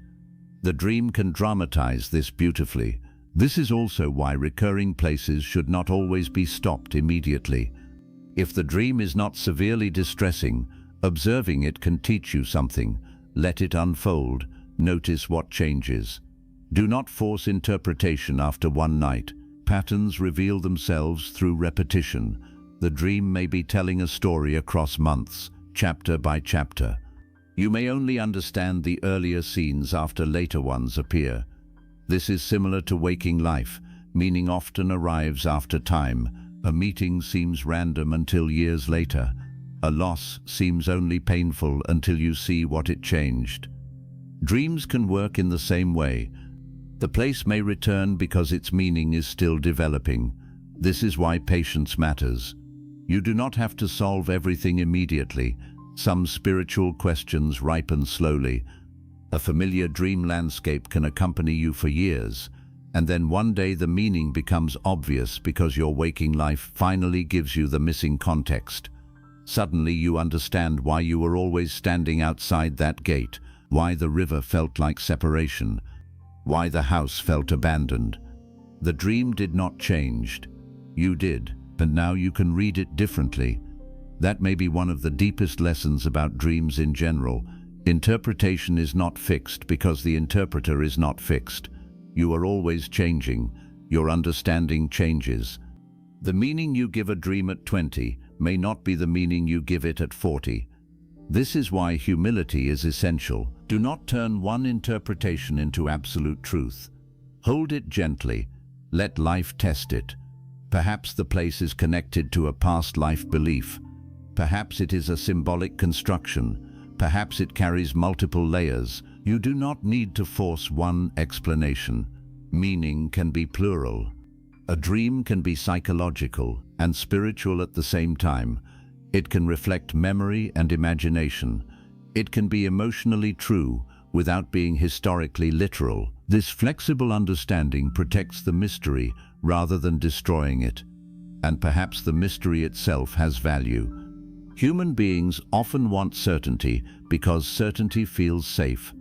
The dream can dramatize this beautifully. This is also why recurring places should not always be stopped immediately. If the dream is not severely distressing, observing it can teach you something. Let it unfold. Notice what changes. Do not force interpretation after one night. Patterns reveal themselves through repetition. The dream may be telling a story across months, chapter by chapter. You may only understand the earlier scenes after later ones appear. This is similar to waking life. Meaning often arrives after time. A meeting seems random until years later. A loss seems only painful until you see what it changed. Dreams can work in the same way. The place may return because its meaning is still developing. This is why patience matters. You do not have to solve everything immediately. Some spiritual questions ripen slowly. A familiar dream landscape can accompany you for years, and then one day the meaning becomes obvious because your waking life finally gives you the missing context. Suddenly you understand why you were always standing outside that gate, why the river felt like separation, why the house felt abandoned. The dream did not change. You did. And now you can read it differently. That may be one of the deepest lessons about dreams in general. Interpretation is not fixed because the interpreter is not fixed. You are always changing. Your understanding changes. The meaning you give a dream at 20 may not be the meaning you give it at 40. This is why humility is essential. Do not turn one interpretation into absolute truth. Hold it gently. Let life test it. Perhaps the place is connected to a past life belief. Perhaps it is a symbolic construction. Perhaps it carries multiple layers. You do not need to force one explanation. Meaning can be plural. A dream can be psychological and spiritual at the same time. It can reflect memory and imagination. It can be emotionally true without being historically literal. This flexible understanding protects the mystery rather than destroying it. And perhaps the mystery itself has value. Human beings often want certainty because certainty feels safe.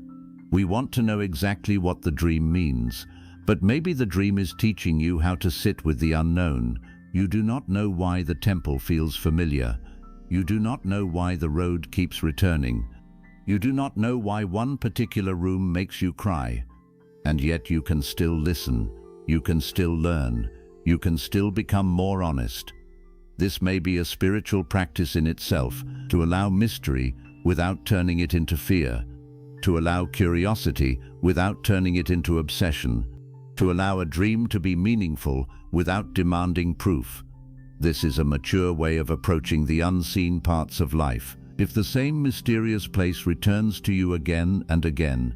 We want to know exactly what the dream means, but maybe the dream is teaching you how to sit with the unknown. You do not know why the temple feels familiar. You do not know why the road keeps returning. You do not know why one particular room makes you cry. And yet you can still listen. You can still learn. You can still become more honest. This may be a spiritual practice in itself, to allow mystery without turning it into fear, to allow curiosity without turning it into obsession, to allow a dream to be meaningful without demanding proof. This is a mature way of approaching the unseen parts of life. If the same mysterious place returns to you again and again,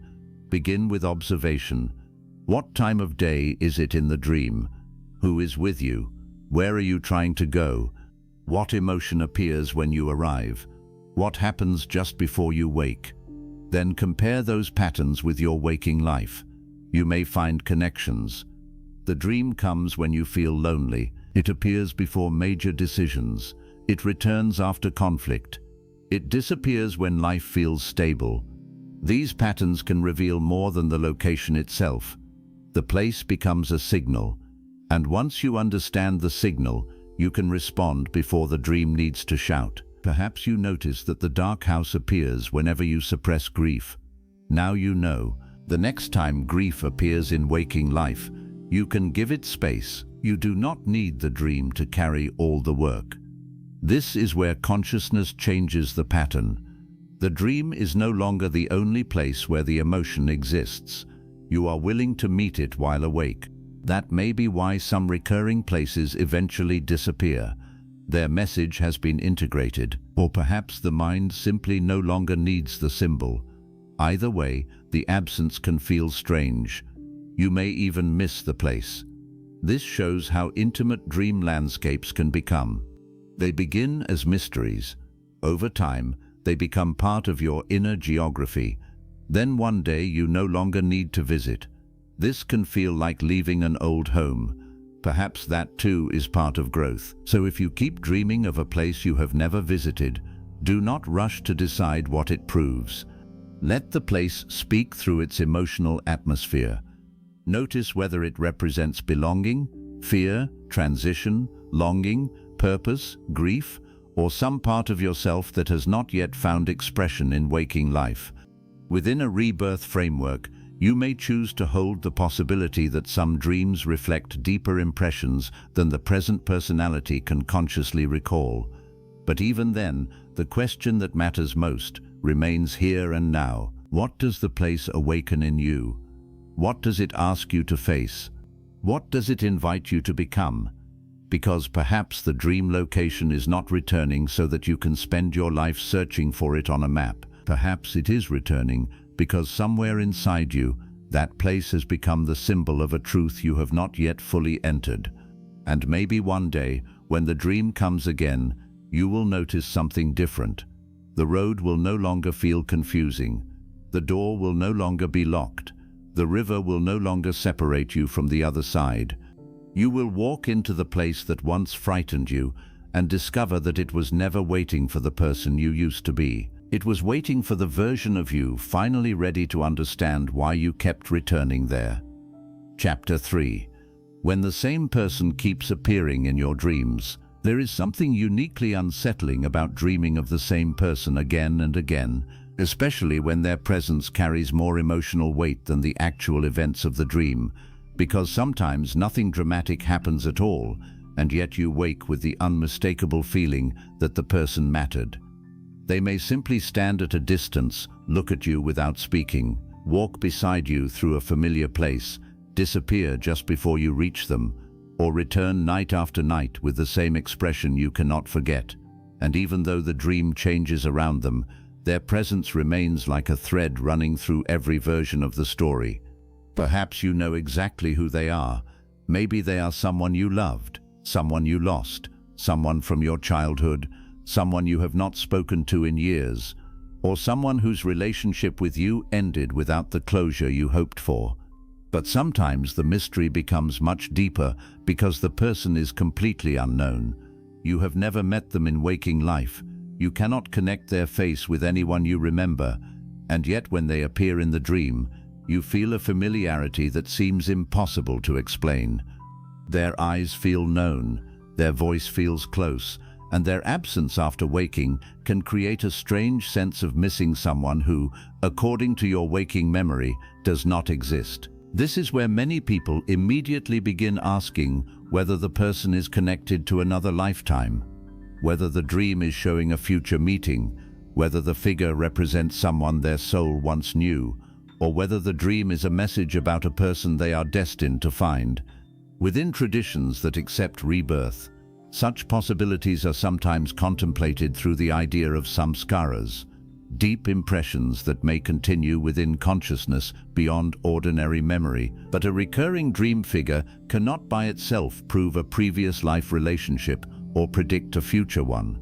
begin with observation. What time of day is it in the dream? Who is with you? Where are you trying to go? What emotion appears when you arrive? What happens just before you wake? Then compare those patterns with your waking life. You may find connections. The dream comes when you feel lonely. It appears before major decisions. It returns after conflict. It disappears when life feels stable. These patterns can reveal more than the location itself. The place becomes a signal, and once you understand the signal, you can respond before the dream needs to shout. Perhaps you notice that the dark house appears whenever you suppress grief. Now you know, the next time grief appears in waking life, you can give it space. You do not need the dream to carry all the work. This is where consciousness changes the pattern. The dream is no longer the only place where the emotion exists. You are willing to meet it while awake. That may be why some recurring places eventually disappear. Their message has been integrated, or perhaps the mind simply no longer needs the symbol. Either way, the absence can feel strange. You may even miss the place. This shows how intimate dream landscapes can become. They begin as mysteries. Over time, they become part of your inner geography. Then one day you no longer need to visit. This can feel like leaving an old home. Perhaps that too is part of growth. So if you keep dreaming of a place you have never visited, do not rush to decide what it proves. Let the place speak through its emotional atmosphere. Notice whether it represents belonging, fear, transition, longing, purpose, grief, or some part of yourself that has not yet found expression in waking life. Within a rebirth framework, you may choose to hold the possibility that some dreams reflect deeper impressions than the present personality can consciously recall. But even then, the question that matters most remains here and now. What does the place awaken in you? What does it ask you to face? What does it invite you to become? Because perhaps the dream location is not returning so that you can spend your life searching for it on a map. Perhaps it is returning because somewhere inside you, that place has become the symbol of a truth you have not yet fully entered. And maybe one day, when the dream comes again, you will notice something different. The road will no longer feel confusing. The door will no longer be locked. The river will no longer separate you from the other side. You will walk into the place that once frightened you and discover that it was never waiting for the person you used to be. It was waiting for the version of you finally ready to understand why you kept returning there. Chapter 3. When the same person keeps appearing in your dreams, there is something uniquely unsettling about dreaming of the same person again and again, especially when their presence carries more emotional weight than the actual events of the dream, because sometimes nothing dramatic happens at all, and yet you wake with the unmistakable feeling that the person mattered. They may simply stand at a distance, look at you without speaking, walk beside you through a familiar place, disappear just before you reach them, or return night after night with the same expression you cannot forget. And even though the dream changes around them, their presence remains like a thread running through every version of the story. Perhaps you know exactly who they are. Maybe they are someone you loved, someone you lost, someone from your childhood, someone you have not spoken to in years, or someone whose relationship with you ended without the closure you hoped for. But sometimes the mystery becomes much deeper because the person is completely unknown. You have never met them in waking life. You cannot connect their face with anyone you remember, and yet when they appear in the dream, you feel a familiarity that seems impossible to explain. Their eyes feel known, their voice feels close, and their absence after waking can create a strange sense of missing someone who, according to your waking memory, does not exist. This is where many people immediately begin asking whether the person is connected to another lifetime, whether the dream is showing a future meeting, whether the figure represents someone their soul once knew, or whether the dream is a message about a person they are destined to find. Within traditions that accept rebirth, such possibilities are sometimes contemplated through the idea of samskaras, deep impressions that may continue within consciousness beyond ordinary memory. But a recurring dream figure cannot by itself prove a previous life relationship or predict a future one.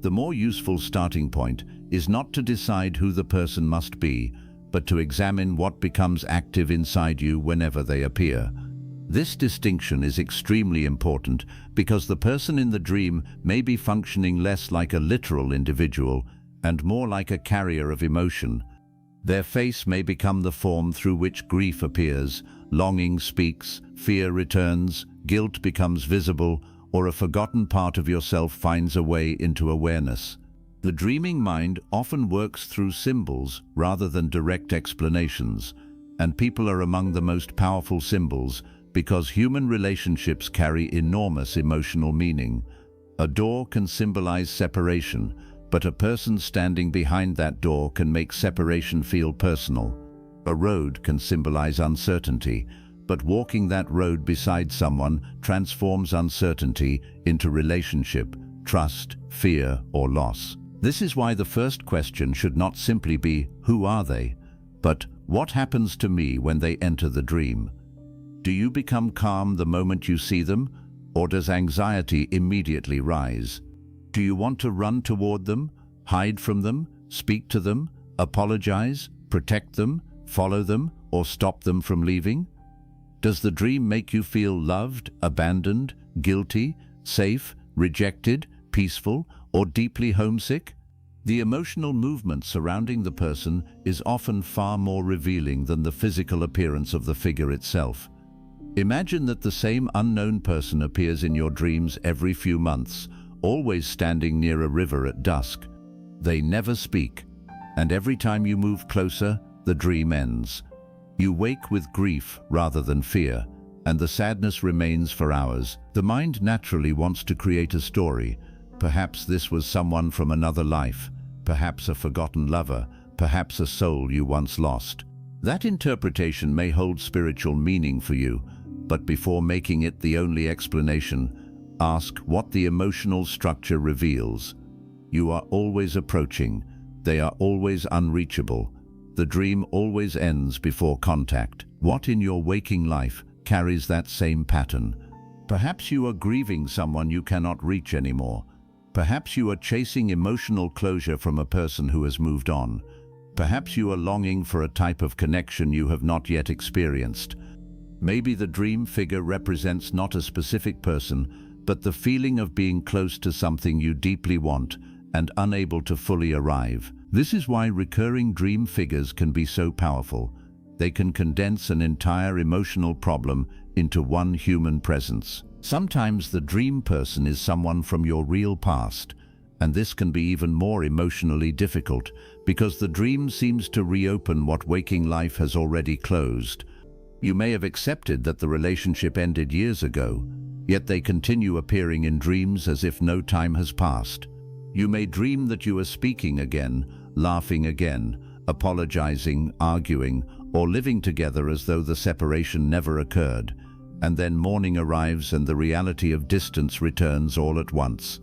The more useful starting point is not to decide who the person must be, but to examine what becomes active inside you whenever they appear. This distinction is extremely important because the person in the dream may be functioning less like a literal individual and more like a carrier of emotion. Their face may become the form through which grief appears, longing speaks, fear returns, guilt becomes visible, or a forgotten part of yourself finds a way into awareness. The dreaming mind often works through symbols rather than direct explanations, and people are among the most powerful symbols because human relationships carry enormous emotional meaning. A door can symbolize separation, but a person standing behind that door can make separation feel personal. A road can symbolize uncertainty, but walking that road beside someone transforms uncertainty into relationship, trust, fear, or loss. This is why the first question should not simply be, "Who are they?" but "What happens to me when they enter the dream?" Do you become calm the moment you see them, or does anxiety immediately rise? Do you want to run toward them, hide from them, speak to them, apologize, protect them, follow them, or stop them from leaving? Does the dream make you feel loved, abandoned, guilty, safe, rejected, peaceful, or deeply homesick? The emotional movement surrounding the person is often far more revealing than the physical appearance of the figure itself. Imagine that the same unknown person appears in your dreams every few months, always standing near a river at dusk. They never speak, and every time you move closer, the dream ends. You wake with grief rather than fear, and the sadness remains for hours. The mind naturally wants to create a story. Perhaps this was someone from another life, perhaps a forgotten lover, perhaps a soul you once lost. That interpretation may hold spiritual meaning for you, but before making it the only explanation, ask what the emotional structure reveals. You are always approaching. They are always unreachable. The dream always ends before contact. What in your waking life carries that same pattern? Perhaps you are grieving someone you cannot reach anymore. Perhaps you are chasing emotional closure from a person who has moved on. Perhaps you are longing for a type of connection you have not yet experienced. Maybe the dream figure represents not a specific person, but the feeling of being close to something you deeply want and unable to fully arrive. This is why recurring dream figures can be so powerful. They can condense an entire emotional problem into one human presence. Sometimes the dream person is someone from your real past, and this can be even more emotionally difficult because the dream seems to reopen what waking life has already closed. You may have accepted that the relationship ended years ago, yet they continue appearing in dreams as if no time has passed. You may dream that you are speaking again, laughing again, apologizing, arguing, or living together as though the separation never occurred, and then morning arrives and the reality of distance returns all at once.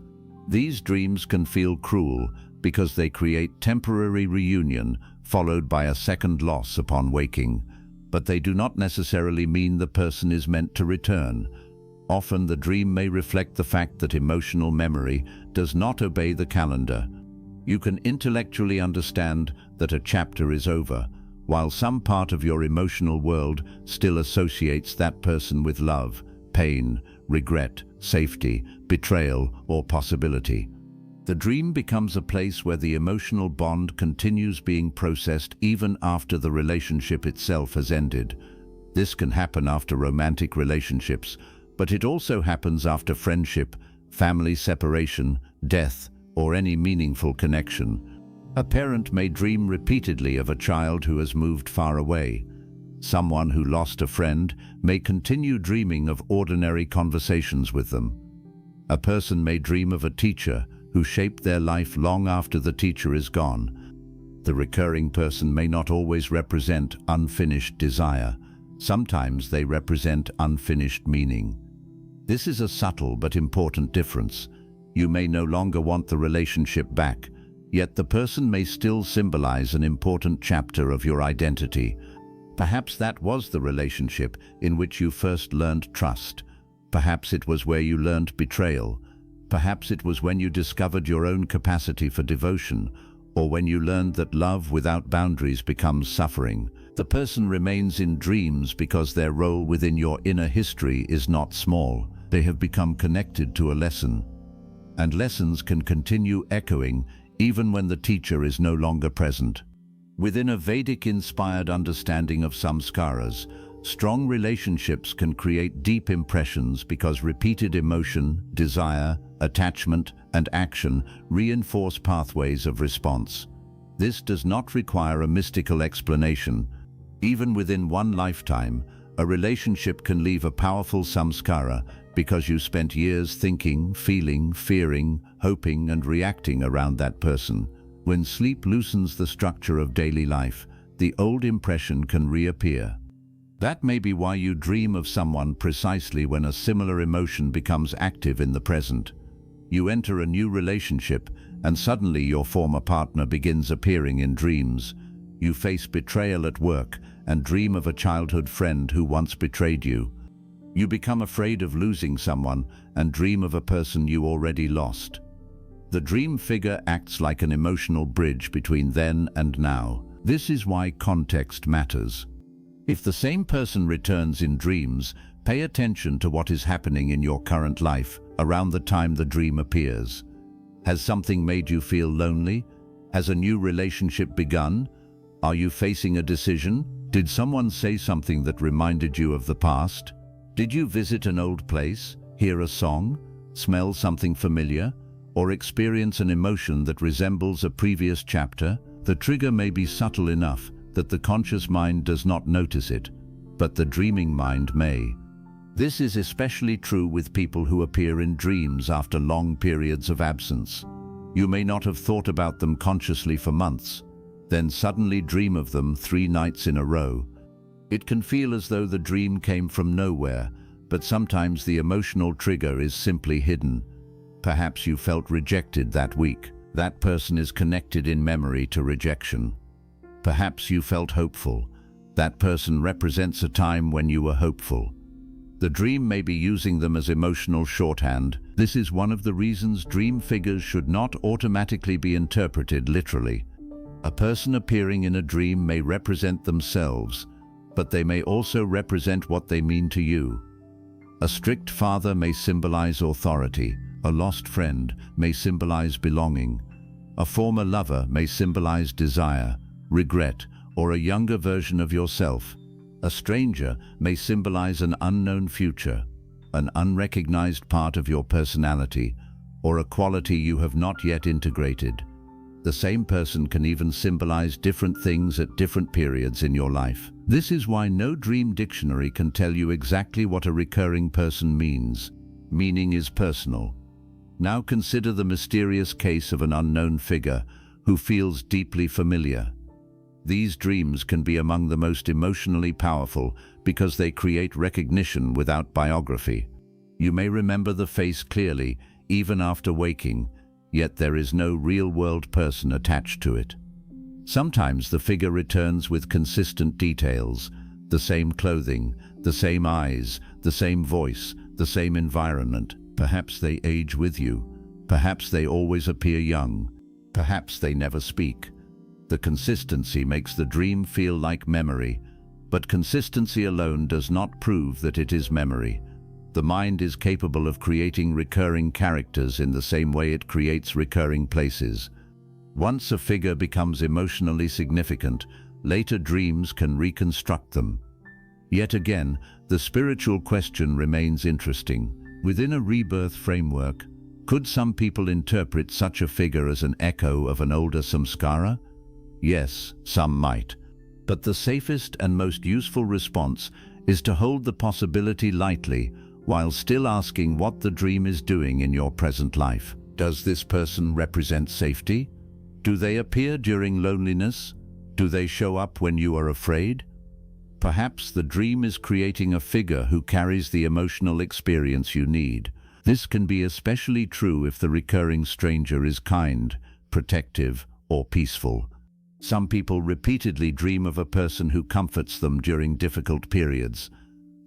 These dreams can feel cruel because they create temporary reunion followed by a second loss upon waking, but they do not necessarily mean the person is meant to return. Often the dream may reflect the fact that emotional memory does not obey the calendar. You can intellectually understand that a chapter is over, while some part of your emotional world still associates that person with love, pain, regret, safety, betrayal, or possibility. The dream becomes a place where the emotional bond continues being processed even after the relationship itself has ended. This can happen after romantic relationships, but it also happens after friendship, family separation, death, or any meaningful connection. A parent may dream repeatedly of a child who has moved far away. Someone who lost a friend may continue dreaming of ordinary conversations with them. A person may dream of a teacher who shaped their life long after the teacher is gone. The recurring person may not always represent unfinished desire. Sometimes they represent unfinished meaning. This is a subtle but important difference. You may no longer want the relationship back, yet the person may still symbolize an important chapter of your identity. Perhaps that was the relationship in which you first learned trust. Perhaps it was where you learned betrayal. Perhaps it was when you discovered your own capacity for devotion, or when you learned that love without boundaries becomes suffering. The person remains in dreams because their role within your inner history is not small. They have become connected to a lesson. And lessons can continue echoing even when the teacher is no longer present. Within a Vedic-inspired understanding of samskaras, strong relationships can create deep impressions because repeated emotion, desire, attachment, and action reinforce pathways of response. This does not require a mystical explanation. Even within one lifetime, a relationship can leave a powerful samskara because you spent years thinking, feeling, fearing, hoping, and reacting around that person. When sleep loosens the structure of daily life, the old impression can reappear. That may be why you dream of someone precisely when a similar emotion becomes active in the present. You enter a new relationship, and suddenly your former partner begins appearing in dreams. You face betrayal at work and dream of a childhood friend who once betrayed you. You become afraid of losing someone and dream of a person you already lost. The dream figure acts like an emotional bridge between then and now. This is why context matters. If the same person returns in dreams, pay attention to what is happening in your current life around the time the dream appears. Has something made you feel lonely? Has a new relationship begun? Are you facing a decision? Did someone say something that reminded you of the past? Did you visit an old place, hear a song, smell something familiar, or experience an emotion that resembles a previous chapter? The trigger may be subtle enough that the conscious mind does not notice it, but the dreaming mind may. This is especially true with people who appear in dreams after long periods of absence. You may not have thought about them consciously for months, then suddenly dream of them 3 nights in a row. It can feel as though the dream came from nowhere, but sometimes the emotional trigger is simply hidden. Perhaps you felt rejected that week. That person is connected in memory to rejection. Perhaps you felt hopeful. That person represents a time when you were hopeful. The dream may be using them as emotional shorthand. This is one of the reasons dream figures should not automatically be interpreted literally. A person appearing in a dream may represent themselves, but they may also represent what they mean to you. A strict father may symbolize authority. A lost friend may symbolize belonging. A former lover may symbolize desire, regret, or a younger version of yourself. A stranger may symbolize an unknown future, an unrecognized part of your personality, or a quality you have not yet integrated. The same person can even symbolize different things at different periods in your life. This is why no dream dictionary can tell you exactly what a recurring person means. Meaning is personal. Now consider the mysterious case of an unknown figure who feels deeply familiar. These dreams can be among the most emotionally powerful because they create recognition without biography. You may remember the face clearly, even after waking, yet there is no real-world person attached to it. Sometimes the figure returns with consistent details, the same clothing, the same eyes, the same voice, the same environment. Perhaps they age with you. Perhaps they always appear young. Perhaps they never speak. The consistency makes the dream feel like memory, but consistency alone does not prove that it is memory. The mind is capable of creating recurring characters in the same way it creates recurring places. Once a figure becomes emotionally significant, later dreams can reconstruct them. Yet again, the spiritual question remains interesting. Within a rebirth framework, could some people interpret such a figure as an echo of an older samskara? Yes, some might. But the safest and most useful response is to hold the possibility lightly while still asking what the dream is doing in your present life. Does this person represent safety? Do they appear during loneliness? Do they show up when you are afraid? Perhaps the dream is creating a figure who carries the emotional experience you need. This can be especially true if the recurring stranger is kind, protective, or peaceful. Some people repeatedly dream of a person who comforts them during difficult periods.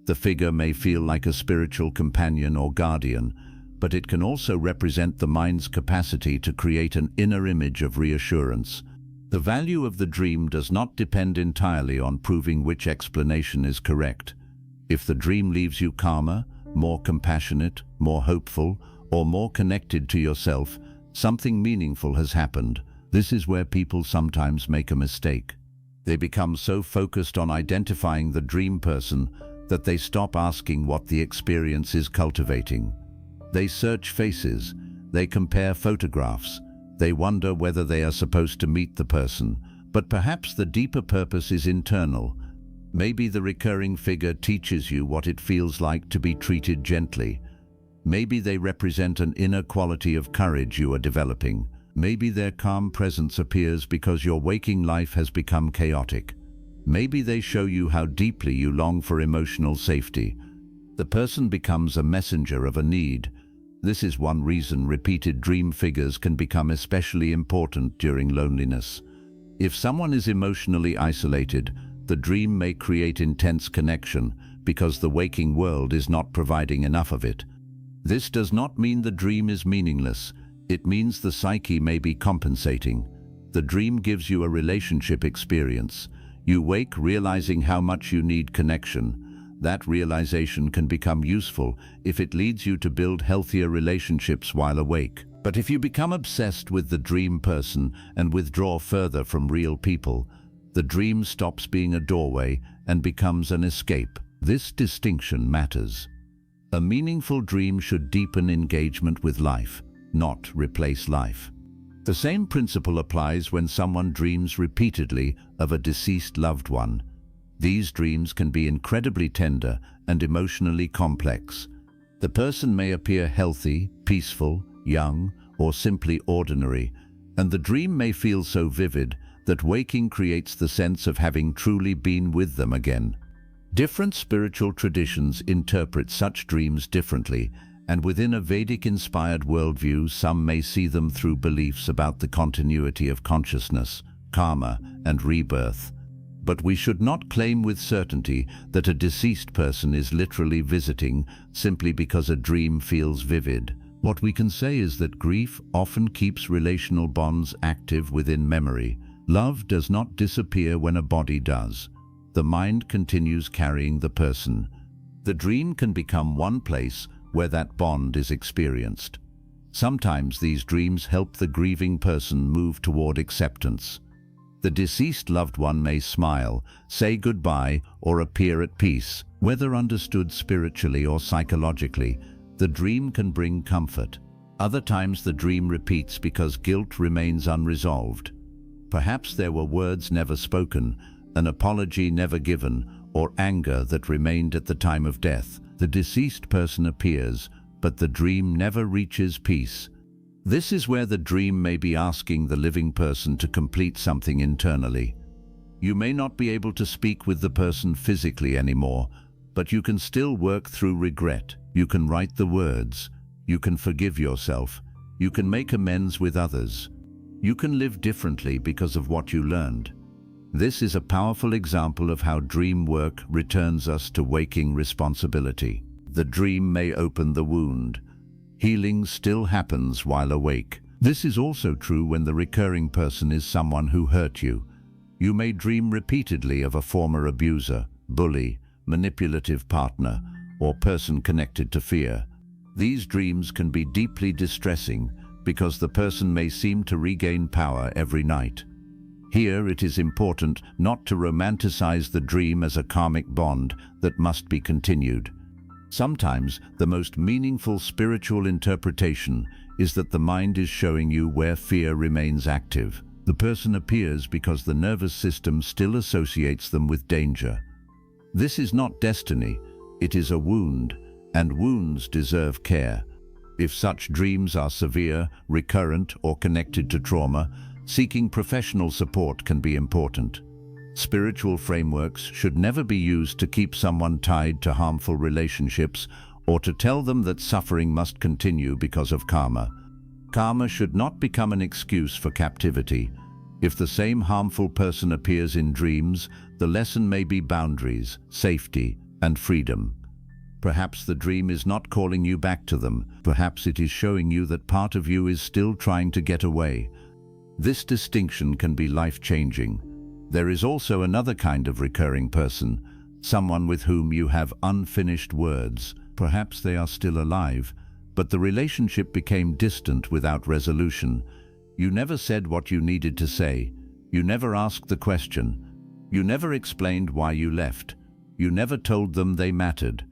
The figure may feel like a spiritual companion or guardian, but it can also represent the mind's capacity to create an inner image of reassurance. The value of the dream does not depend entirely on proving which explanation is correct. If the dream leaves you calmer, more compassionate, more hopeful, or more connected to yourself, something meaningful has happened. This is where people sometimes make a mistake. They become so focused on identifying the dream person that they stop asking what the experience is cultivating. They search faces, they compare photographs, they wonder whether they are supposed to meet the person, but perhaps the deeper purpose is internal. Maybe the recurring figure teaches you what it feels like to be treated gently. Maybe they represent an inner quality of courage you are developing. Maybe their calm presence appears because your waking life has become chaotic. Maybe they show you how deeply you long for emotional safety. The person becomes a messenger of a need. This is one reason repeated dream figures can become especially important during loneliness. If someone is emotionally isolated, the dream may create intense connection because the waking world is not providing enough of it. This does not mean the dream is meaningless. It means the psyche may be compensating. The dream gives you a relationship experience. You wake realizing how much you need connection. That realization can become useful if it leads you to build healthier relationships while awake. But if you become obsessed with the dream person and withdraw further from real people, the dream stops being a doorway and becomes an escape. This distinction matters. A meaningful dream should deepen engagement with life, not replace life. The same principle applies when someone dreams repeatedly of a deceased loved one. These dreams can be incredibly tender and emotionally complex. The person may appear healthy, peaceful, young, or simply ordinary, and the dream may feel so vivid that waking creates the sense of having truly been with them again. Different spiritual traditions interpret such dreams differently, and within a Vedic-inspired worldview, some may see them through beliefs about the continuity of consciousness, karma, and rebirth. But we should not claim with certainty that a deceased person is literally visiting simply because a dream feels vivid. What we can say is that grief often keeps relational bonds active within memory. Love does not disappear when a body does. The mind continues carrying the person. The dream can become one place where that bond is experienced. Sometimes these dreams help the grieving person move toward acceptance. The deceased loved one may smile, say goodbye, or appear at peace. Whether understood spiritually or psychologically, the dream can bring comfort. Other times the dream repeats because guilt remains unresolved. Perhaps there were words never spoken, an apology never given, or anger that remained at the time of death. The deceased person appears, but the dream never reaches peace. This is where the dream may be asking the living person to complete something internally. You may not be able to speak with the person physically anymore, but you can still work through regret. You can write the words. You can forgive yourself. You can make amends with others. You can live differently because of what you learned. This is a powerful example of how dream work returns us to waking responsibility. The dream may open the wound. Healing still happens while awake. This is also true when the recurring person is someone who hurt you. You may dream repeatedly of a former abuser, bully, manipulative partner, or person connected to fear. These dreams can be deeply distressing because the person may seem to regain power every night. Here it is important not to romanticize the dream as a karmic bond that must be continued. Sometimes the most meaningful spiritual interpretation is that the mind is showing you where fear remains active. The person appears because the nervous system still associates them with danger. This is not destiny, it is a wound, and wounds deserve care. If such dreams are severe, recurrent, or connected to trauma, seeking professional support can be important. Spiritual frameworks should never be used to keep someone tied to harmful relationships or to tell them that suffering must continue because of karma. Karma should not become an excuse for captivity. If the same harmful person appears in dreams, the lesson may be boundaries, safety, and freedom. Perhaps the dream is not calling you back to them. Perhaps it is showing you that part of you is still trying to get away. This distinction can be life-changing. There is also another kind of recurring person, someone with whom you have unfinished words. Perhaps they are still alive, but the relationship became distant without resolution. You never said what you needed to say. You never asked the question. You never explained why you left. You never told them they mattered.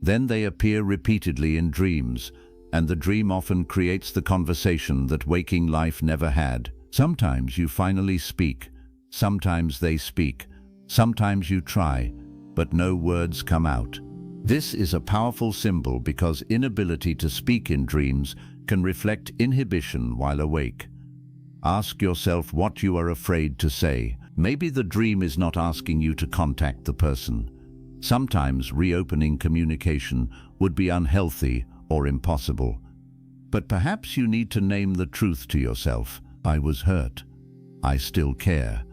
Then they appear repeatedly in dreams, and the dream often creates the conversation that waking life never had. Sometimes you finally speak, sometimes they speak, sometimes you try, but no words come out. This is a powerful symbol because inability to speak in dreams can reflect inhibition while awake. Ask yourself what you are afraid to say. Maybe the dream is not asking you to contact the person. Sometimes reopening communication would be unhealthy or impossible. But perhaps you need to name the truth to yourself. I was hurt. I still care.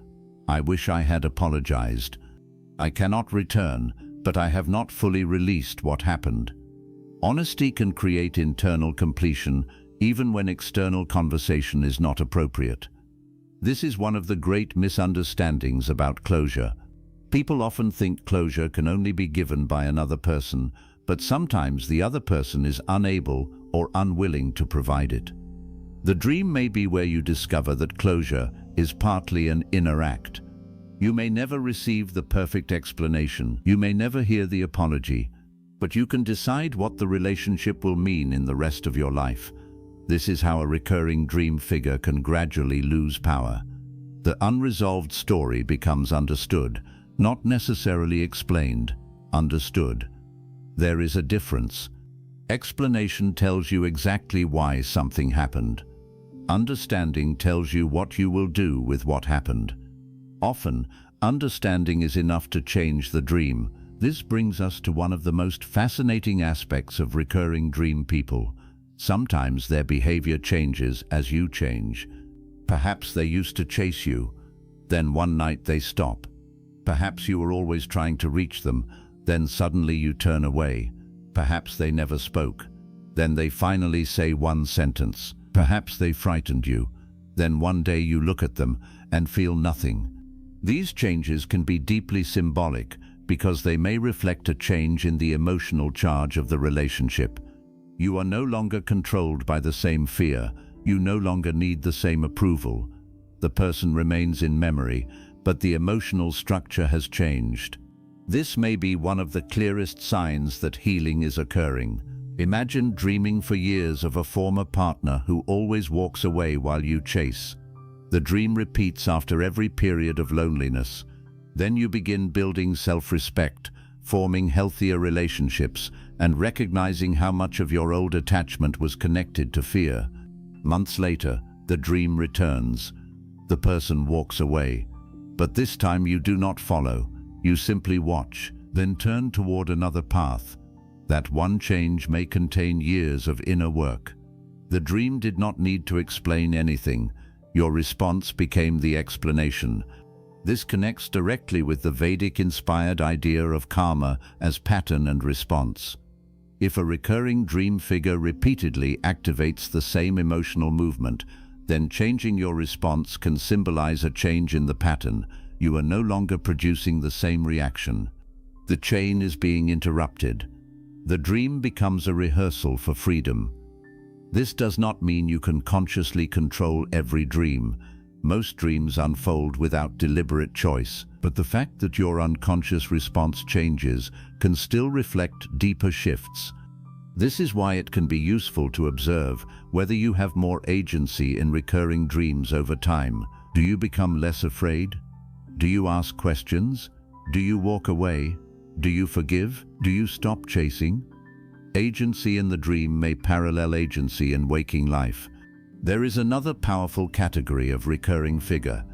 I wish I had apologized. I cannot return, but I have not fully released what happened. Honesty can create internal completion even when external conversation is not appropriate. This is one of the great misunderstandings about closure. People often think closure can only be given by another person, but sometimes the other person is unable or unwilling to provide it. The dream may be where you discover that closure is partly an inner act. You may never receive the perfect explanation. You may never hear the apology, but you can decide what the relationship will mean in the rest of your life. This is how a recurring dream figure can gradually lose power. The unresolved story becomes understood, not necessarily explained, understood. There is a difference. Explanation tells you exactly why something happened. Understanding tells you what you will do with what happened. Often, understanding is enough to change the dream. This brings us to one of the most fascinating aspects of recurring dream people. Sometimes their behavior changes as you change. Perhaps they used to chase you, then one night they stop. Perhaps you were always trying to reach them, then suddenly you turn away. Perhaps they never spoke, then they finally say one sentence. Perhaps they frightened you, then one day you look at them and feel nothing. These changes can be deeply symbolic because they may reflect a change in the emotional charge of the relationship. You are no longer controlled by the same fear. You no longer need the same approval. The person remains in memory, but the emotional structure has changed. This may be one of the clearest signs that healing is occurring. Imagine dreaming for years of a former partner who always walks away while you chase. The dream repeats after every period of loneliness. Then you begin building self-respect, forming healthier relationships, and recognizing how much of your old attachment was connected to fear. Months later, the dream returns. The person walks away. But this time you do not follow. You simply watch, then turn toward another path. That one change may contain years of inner work. The dream did not need to explain anything. Your response became the explanation. This connects directly with the Vedic-inspired idea of karma as pattern and response. If a recurring dream figure repeatedly activates the same emotional movement, then changing your response can symbolize a change in the pattern. You are no longer producing the same reaction. The chain is being interrupted. The dream becomes a rehearsal for freedom. This does not mean you can consciously control every dream. Most dreams unfold without deliberate choice, but the fact that your unconscious response changes can still reflect deeper shifts. This is why it can be useful to observe whether you have more agency in recurring dreams over time. Do you become less afraid? Do you ask questions? Do you walk away? Do you forgive? Do you stop chasing? Agency in the dream may parallel agency in waking life. There is another powerful category of recurring figure,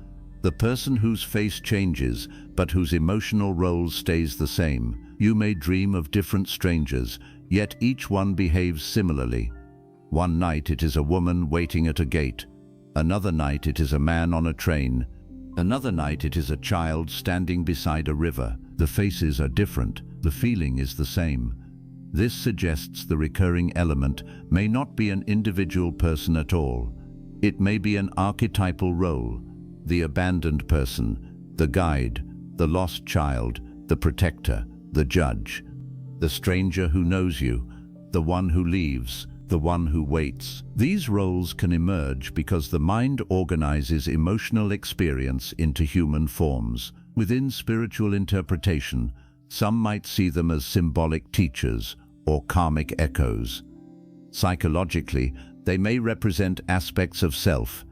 the person whose face changes but whose emotional role stays the same. You may dream of different strangers, yet each one behaves similarly. One night it is a woman waiting at a gate. Another night it is a man on a train. Another night it is a child standing beside a river. The faces are different, the feeling is the same. This suggests the recurring element may not be an individual person at all. It may be an archetypal role: the abandoned person, the guide, the lost child, the protector, the judge, the stranger who knows you, the one who leaves, the one who waits. These roles can emerge because the mind organizes emotional experience into human forms. Within spiritual interpretation, some might see them as symbolic teachers or karmic echoes. Psychologically, they may represent aspects of self.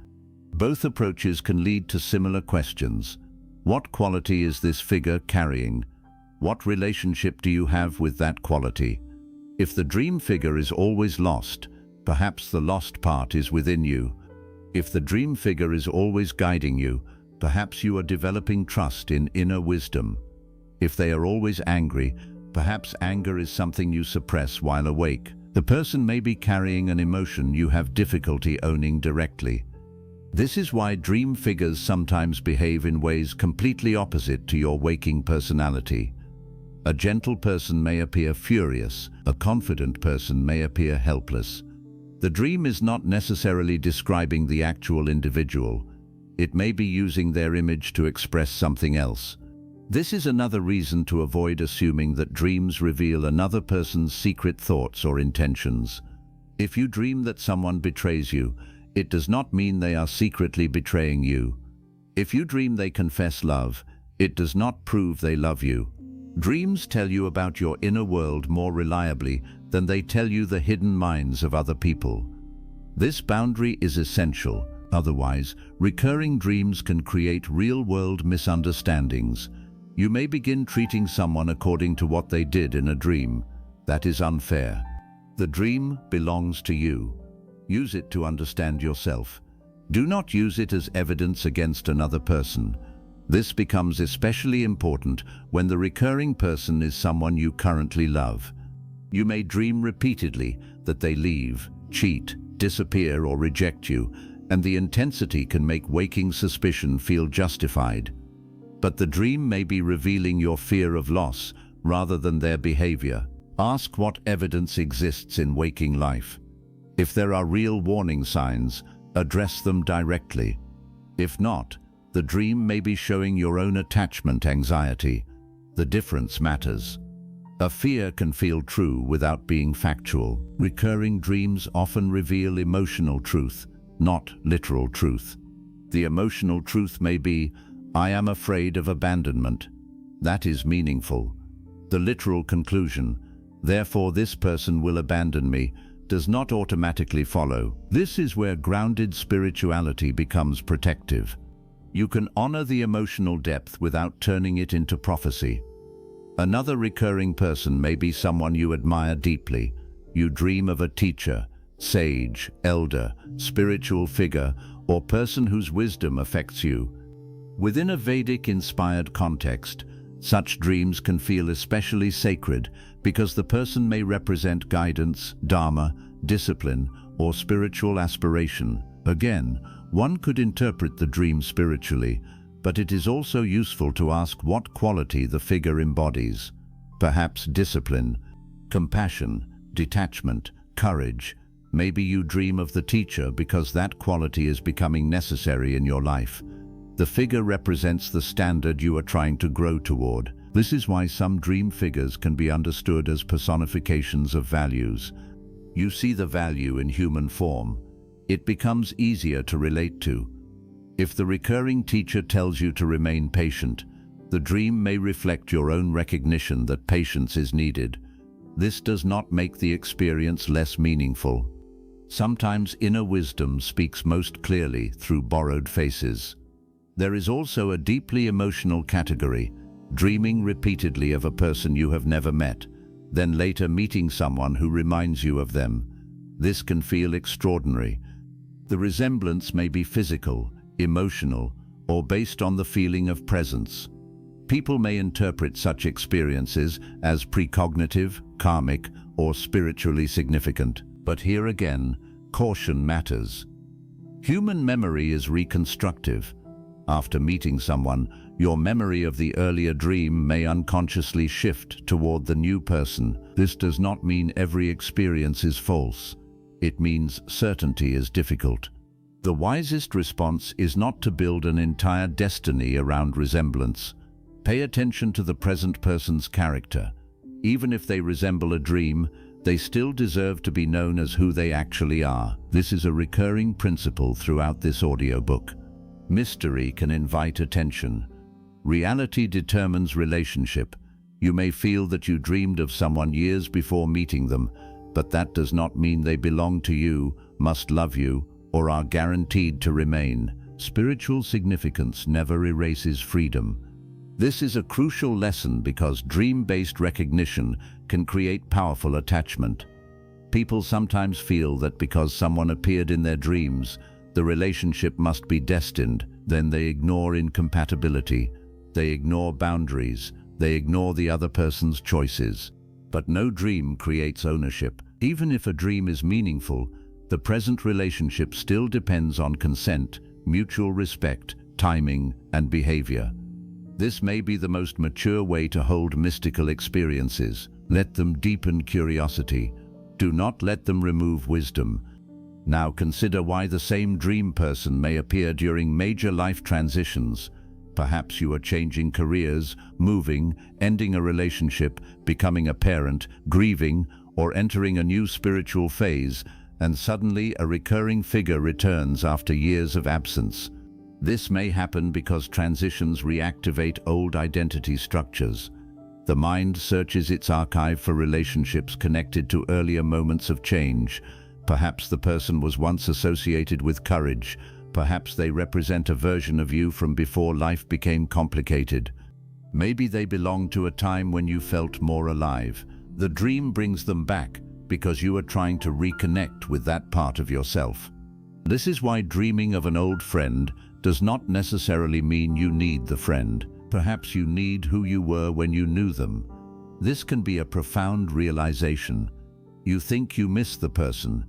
Both approaches can lead to similar questions. What quality is this figure carrying? What relationship do you have with that quality? If the dream figure is always lost, perhaps the lost part is within you. If the dream figure is always guiding you, perhaps you are developing trust in inner wisdom. If they are always angry, perhaps anger is something you suppress while awake. The person may be carrying an emotion you have difficulty owning directly. This is why dream figures sometimes behave in ways completely opposite to your waking personality. A gentle person may appear furious, a confident person may appear helpless. The dream is not necessarily describing the actual individual. It may be using their image to express something else. This is another reason to avoid assuming that dreams reveal another person's secret thoughts or intentions. If you dream that someone betrays you, it does not mean they are secretly betraying you. If you dream they confess love, it does not prove they love you. Dreams tell you about your inner world more reliably than they tell you the hidden minds of other people. This boundary is essential. Otherwise, recurring dreams can create real-world misunderstandings. You may begin treating someone according to what they did in a dream. That is unfair. The dream belongs to you. Use it to understand yourself. Do not use it as evidence against another person. This becomes especially important when the recurring person is someone you currently love. You may dream repeatedly that they leave, cheat, disappear, or reject you, and the intensity can make waking suspicion feel justified. But the dream may be revealing your fear of loss rather than their behavior. Ask what evidence exists in waking life. If there are real warning signs, address them directly. If not, the dream may be showing your own attachment anxiety. The difference matters. A fear can feel true without being factual. Recurring dreams often reveal emotional truth, not literal truth. The emotional truth may be, "I am afraid of abandonment." That is meaningful. The literal conclusion, "Therefore this person will abandon me," does not automatically follow. This is where grounded spirituality becomes protective. You can honor the emotional depth without turning it into prophecy. Another recurring person may be someone you admire deeply. You dream of a teacher, sage, elder, spiritual figure, or person whose wisdom affects you. Within a Vedic-inspired context, such dreams can feel especially sacred because the person may represent guidance, dharma, discipline, or spiritual aspiration. Again, one could interpret the dream spiritually, but it is also useful to ask what quality the figure embodies. Perhaps discipline, compassion, detachment, courage. Maybe you dream of the teacher because that quality is becoming necessary in your life. The figure represents the standard you are trying to grow toward. This is why some dream figures can be understood as personifications of values. You see the value in human form. It becomes easier to relate to. If the recurring teacher tells you to remain patient, the dream may reflect your own recognition that patience is needed. This does not make the experience less meaningful. Sometimes inner wisdom speaks most clearly through borrowed faces. There is also a deeply emotional category, dreaming repeatedly of a person you have never met, then later meeting someone who reminds you of them. This can feel extraordinary. The resemblance may be physical, emotional, or based on the feeling of presence. People may interpret such experiences as precognitive, karmic, or spiritually significant. But here again, caution matters. Human memory is reconstructive. After meeting someone, your memory of the earlier dream may unconsciously shift toward the new person. This does not mean every experience is false. It means certainty is difficult. The wisest response is not to build an entire destiny around resemblance. Pay attention to the present person's character. Even if they resemble a dream, they still deserve to be known as who they actually are. This is a recurring principle throughout this audiobook. Mystery can invite attention. Reality determines relationship. You may feel that you dreamed of someone years before meeting them, but that does not mean they belong to you, must love you, or are guaranteed to remain. Spiritual significance never erases freedom. This is a crucial lesson because dream-based recognition can create powerful attachment. People sometimes feel that because someone appeared in their dreams, the relationship must be destined. Then they ignore incompatibility, they ignore boundaries, they ignore the other person's choices. But no dream creates ownership. Even if a dream is meaningful, the present relationship still depends on consent, mutual respect, timing, and behavior. This may be the most mature way to hold mystical experiences. Let them deepen curiosity. Do not let them remove wisdom. Now consider why the same dream person may appear during major life transitions. Perhaps you are changing careers, moving, ending a relationship, becoming a parent, grieving, or entering a new spiritual phase, and suddenly a recurring figure returns after years of absence. This may happen because transitions reactivate old identity structures. The mind searches its archive for relationships connected to earlier moments of change. Perhaps the person was once associated with courage. Perhaps they represent a version of you from before life became complicated. Maybe they belong to a time when you felt more alive. The dream brings them back because you are trying to reconnect with that part of yourself. This is why dreaming of an old friend does not necessarily mean you need the friend. Perhaps you need who you were when you knew them. This can be a profound realization. You think you miss the person.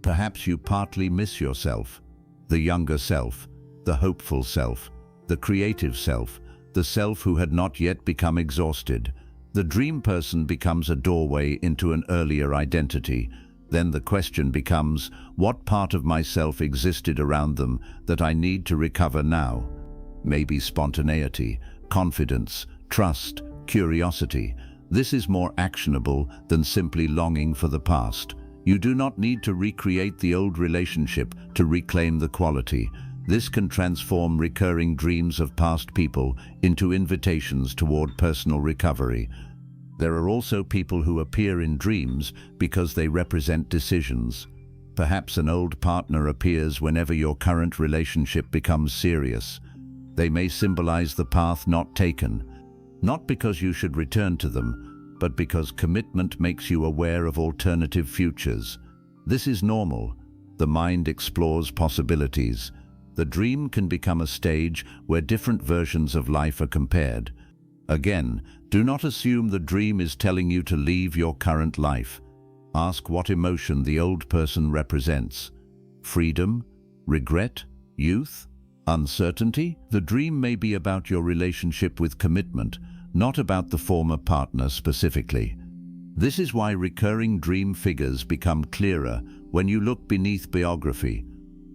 Perhaps you partly miss yourself. The younger self, the hopeful self, the creative self, the self who had not yet become exhausted. The dream person becomes a doorway into an earlier identity. Then the question becomes, what part of myself existed around them that I need to recover now? Maybe spontaneity, confidence, trust, curiosity. This is more actionable than simply longing for the past. You do not need to recreate the old relationship to reclaim the quality. This can transform recurring dreams of past people into invitations toward personal recovery. There are also people who appear in dreams because they represent decisions. Perhaps an old partner appears whenever your current relationship becomes serious. They may symbolize the path not taken, not because you should return to them, but because commitment makes you aware of alternative futures. This is normal. The mind explores possibilities. The dream can become a stage where different versions of life are compared. Again, do not assume the dream is telling you to leave your current life. Ask what emotion the old person represents. Freedom? Regret? Youth? Uncertainty? The dream may be about your relationship with commitment, not about the former partner specifically. This is why recurring dream figures become clearer when you look beneath biography.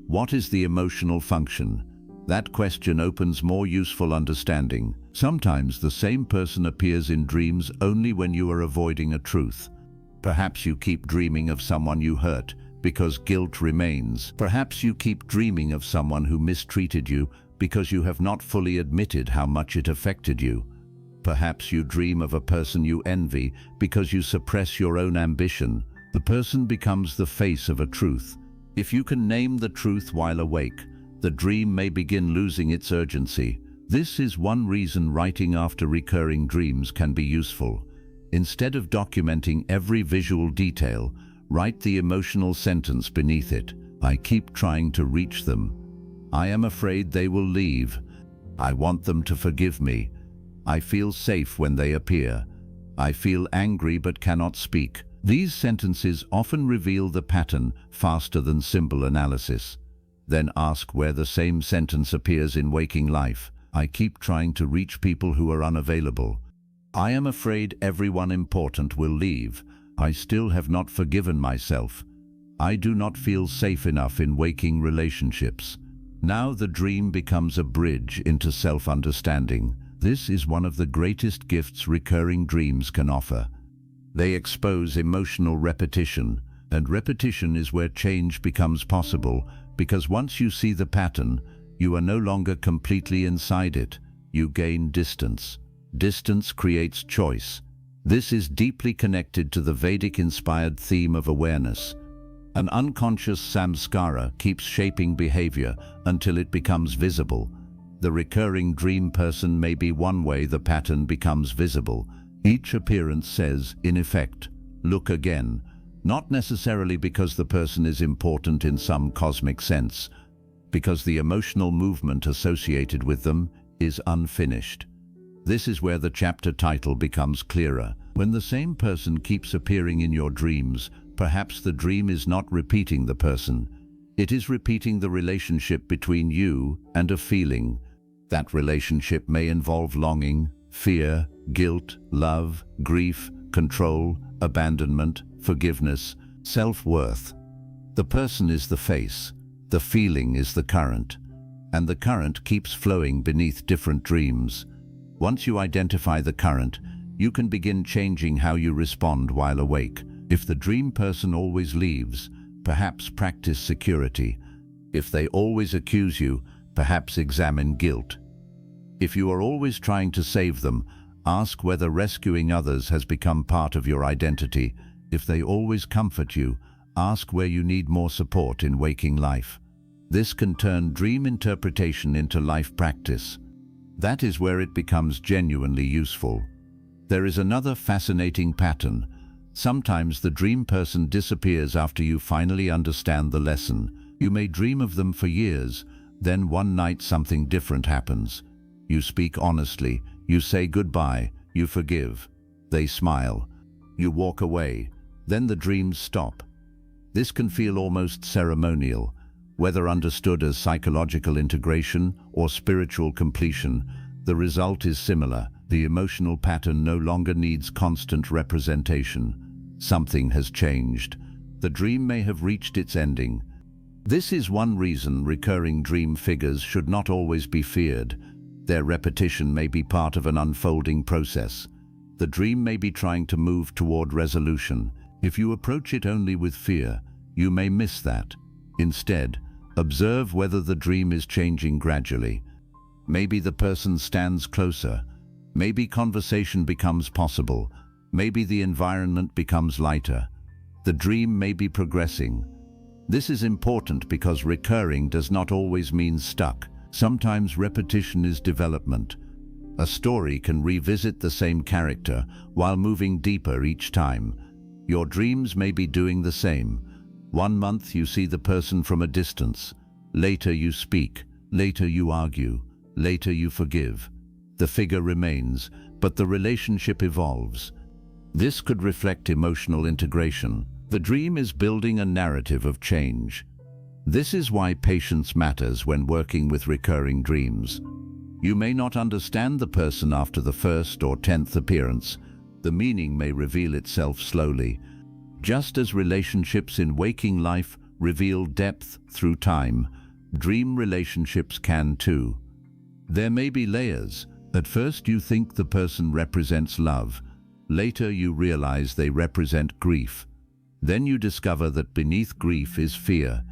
What is the emotional function? That question opens more useful understanding. Sometimes the same person appears in dreams only when you are avoiding a truth. Perhaps you keep dreaming of someone you hurt because guilt remains. Perhaps you keep dreaming of someone who mistreated you because you have not fully admitted how much it affected you. Perhaps you dream of a person you envy because you suppress your own ambition. The person becomes the face of a truth. If you can name the truth while awake, the dream may begin losing its urgency. This is one reason writing after recurring dreams can be useful. Instead of documenting every visual detail, write the emotional sentence beneath it. I keep trying to reach them. I am afraid they will leave. I want them to forgive me. I feel safe when they appear. I feel angry but cannot speak. These sentences often reveal the pattern faster than symbol analysis. Then ask where the same sentence appears in waking life. I keep trying to reach people who are unavailable. I am afraid everyone important will leave. I still have not forgiven myself. I do not feel safe enough in waking relationships. Now the dream becomes a bridge into self-understanding. This is one of the greatest gifts recurring dreams can offer. They expose emotional repetition, and repetition is where change becomes possible, because once you see the pattern, you are no longer completely inside it. You gain distance. Distance creates choice. This is deeply connected to the Vedic-inspired theme of awareness. An unconscious samskara keeps shaping behavior until it becomes visible. The recurring dream person may be one way the pattern becomes visible. Each appearance says, in effect, look again, not necessarily because the person is important in some cosmic sense, because the emotional movement associated with them is unfinished. This is where the chapter title becomes clearer. When the same person keeps appearing in your dreams, perhaps the dream is not repeating the person. It is repeating the relationship between you and a feeling. That relationship may involve longing, fear, guilt, love, grief, control, abandonment, forgiveness, self-worth. The person is the face, the feeling is the current, and the current keeps flowing beneath different dreams. Once you identify the current, you can begin changing how you respond while awake. If the dream person always leaves, perhaps practice security. If they always accuse you, perhaps examine guilt. If you are always trying to save them, ask whether rescuing others has become part of your identity. If they always comfort you, ask where you need more support in waking life. This can turn dream interpretation into life practice. That is where it becomes genuinely useful. There is another fascinating pattern. Sometimes the dream person disappears after you finally understand the lesson. You may dream of them for years, then one night something different happens. You speak honestly, you say goodbye, you forgive. They smile. You walk away. Then the dreams stop. This can feel almost ceremonial. Whether understood as psychological integration or spiritual completion, the result is similar. The emotional pattern no longer needs constant representation. Something has changed. The dream may have reached its ending. This is one reason recurring dream figures should not always be feared. Their repetition may be part of an unfolding process. The dream may be trying to move toward resolution. If you approach it only with fear, you may miss that. Instead, observe whether the dream is changing gradually. Maybe the person stands closer. Maybe conversation becomes possible. Maybe the environment becomes lighter. The dream may be progressing. This is important because recurring does not always mean stuck. Sometimes repetition is development. A story can revisit the same character while moving deeper each time. Your dreams may be doing the same. One month you see the person from a distance. Later you speak. Later you argue. Later you forgive. The figure remains, but the relationship evolves. This could reflect emotional integration. The dream is building a narrative of change. This is why patience matters when working with recurring dreams. You may not understand the person after the first or 10th appearance, The meaning may reveal itself slowly, just as relationships in waking life reveal depth through time. Dream relationships can too. There may be layers. At first you think the person represents love. Later you realize they represent grief. Then you discover that beneath grief is fear.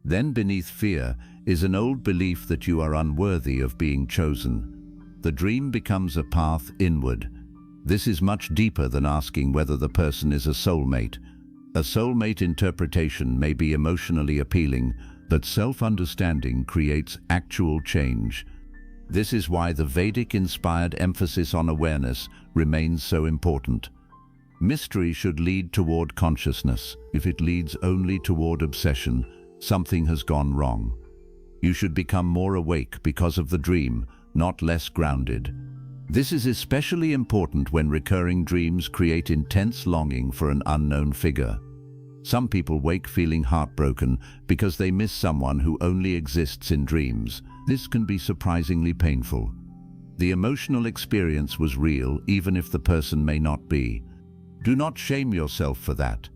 Then beneath fear is an old belief that you are unworthy of being chosen. The dream becomes a path inward. This is much deeper than asking whether the person is a soulmate. A soulmate interpretation may be emotionally appealing, but self-understanding creates actual change. This is why the Vedic-inspired emphasis on awareness remains so important. Mystery should lead toward consciousness. If it leads only toward obsession, something has gone wrong. You should become more awake because of the dream, not less grounded. This is especially important when recurring dreams create intense longing for an unknown figure. Some people wake feeling heartbroken because they miss someone who only exists in dreams. This can be surprisingly painful. The emotional experience was real, even if the person may not be. Do not shame yourself for that.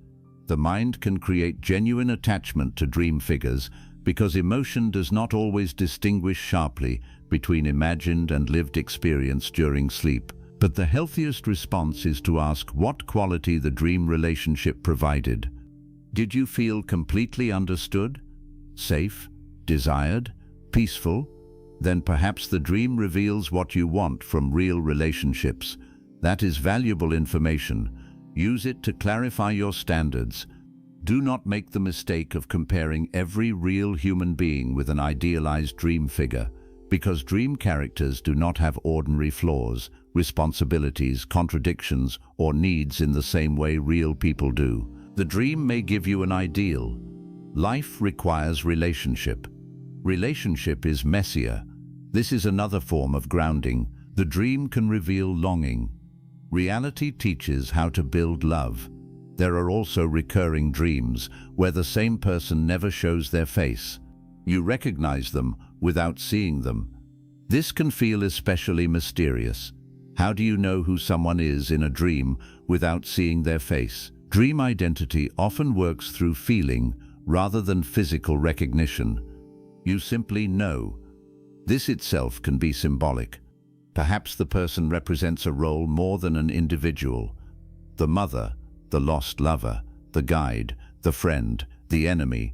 The mind can create genuine attachment to dream figures because emotion does not always distinguish sharply between imagined and lived experience during sleep. But the healthiest response is to ask what quality the dream relationship provided. Did you feel completely understood, safe, desired, peaceful? Then perhaps the dream reveals what you want from real relationships. That is valuable information. Use it to clarify your standards. Do not make the mistake of comparing every real human being with an idealized dream figure, because dream characters do not have ordinary flaws, responsibilities, contradictions, or needs in the same way real people do. The dream may give you an ideal. Life requires relationship. Relationship is messier. This is another form of grounding. The dream can reveal longing. Reality teaches how to build love. There are also recurring dreams where the same person never shows their face. You recognize them without seeing them. This can feel especially mysterious. How do you know who someone is in a dream without seeing their face? Dream identity often works through feeling rather than physical recognition. You simply know. This itself can be symbolic. Perhaps the person represents a role more than an individual. The mother, the lost lover, the guide, the friend, the enemy.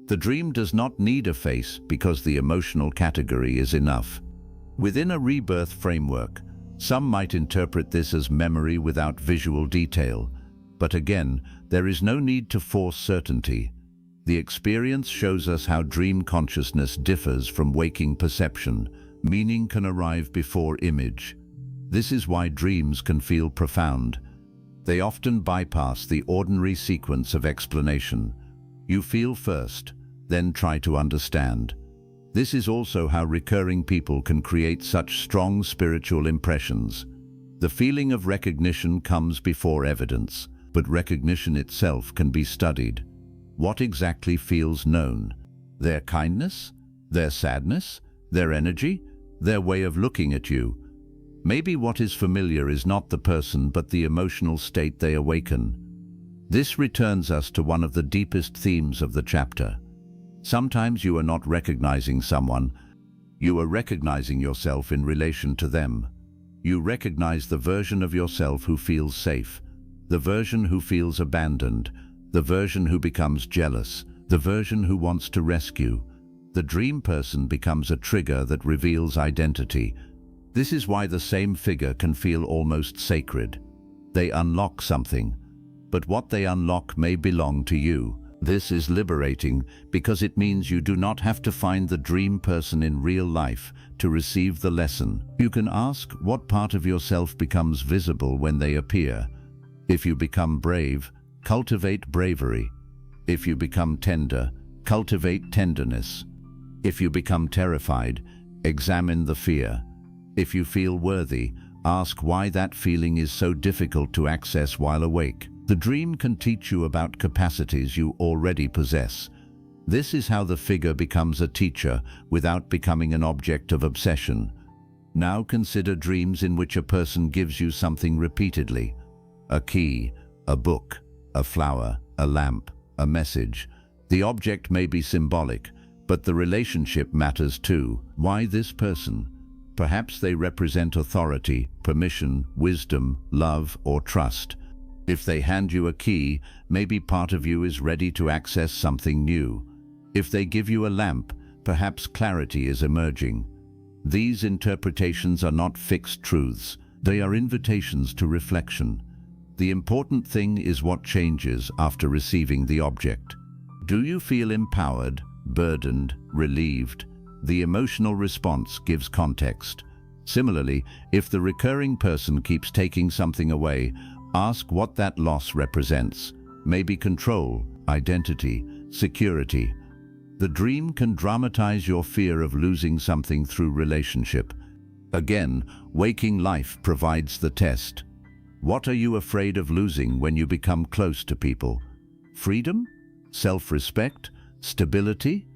The dream does not need a face because the emotional category is enough. Within a rebirth framework, some might interpret this as memory without visual detail. But again, there is no need to force certainty. The experience shows us how dream consciousness differs from waking perception. Meaning can arrive before image. This is why dreams can feel profound. They often bypass the ordinary sequence of explanation. You feel first, then try to understand. This is also how recurring people can create such strong spiritual impressions. The feeling of recognition comes before evidence, but recognition itself can be studied. What exactly feels known? Their kindness? Their sadness? Their energy? Their way of looking at you? Maybe what is familiar is not the person but the emotional state they awaken. This returns us to one of the deepest themes of the chapter. Sometimes you are not recognizing someone, you are recognizing yourself in relation to them. You recognize the version of yourself who feels safe, the version who feels abandoned, the version who becomes jealous, the version who wants to rescue. The dream person becomes a trigger that reveals identity. This is why the same figure can feel almost sacred. They unlock something, but what they unlock may belong to you. This is liberating because it means you do not have to find the dream person in real life to receive the lesson. You can ask what part of yourself becomes visible when they appear. If you become brave, cultivate bravery. If you become tender, cultivate tenderness. If you become terrified, examine the fear. If you feel worthy, ask why that feeling is so difficult to access while awake. The dream can teach you about capacities you already possess. This is how the figure becomes a teacher without becoming an object of obsession. Now consider dreams in which a person gives you something repeatedly: a key, a book, a flower, a lamp, a message. The object may be symbolic, but the relationship matters too. Why this person? Perhaps they represent authority, permission, wisdom, love, or trust. If they hand you a key, maybe part of you is ready to access something new. If they give you a lamp, perhaps clarity is emerging. These interpretations are not fixed truths. They are invitations to reflection. The important thing is what changes after receiving the object. Do you feel empowered, burdened, relieved? The emotional response gives context. Similarly, if the recurring person keeps taking something away, ask what that loss represents. Maybe control, identity, security. The dream can dramatize your fear of losing something through relationship. Again, waking life provides the test. What are you afraid of losing when you become close to people? Freedom? Self-respect? Stability?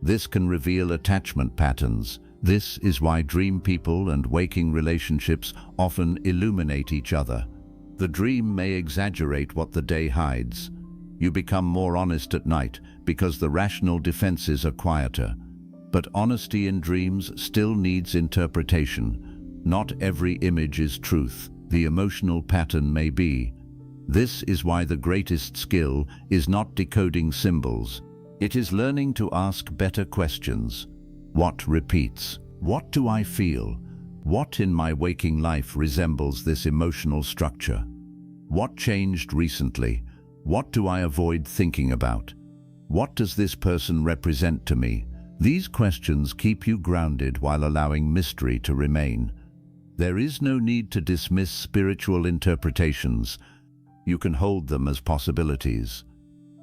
This can reveal attachment patterns. This is why dream people and waking relationships often illuminate each other. The dream may exaggerate what the day hides. You become more honest at night because the rational defenses are quieter. But honesty in dreams still needs interpretation. Not every image is truth. The emotional pattern may be. This is why the greatest skill is not decoding symbols. It is learning to ask better questions. What repeats? What do I feel? What in my waking life resembles this emotional structure? What changed recently? What do I avoid thinking about? What does this person represent to me? These questions keep you grounded while allowing mystery to remain. There is no need to dismiss spiritual interpretations. You can hold them as possibilities.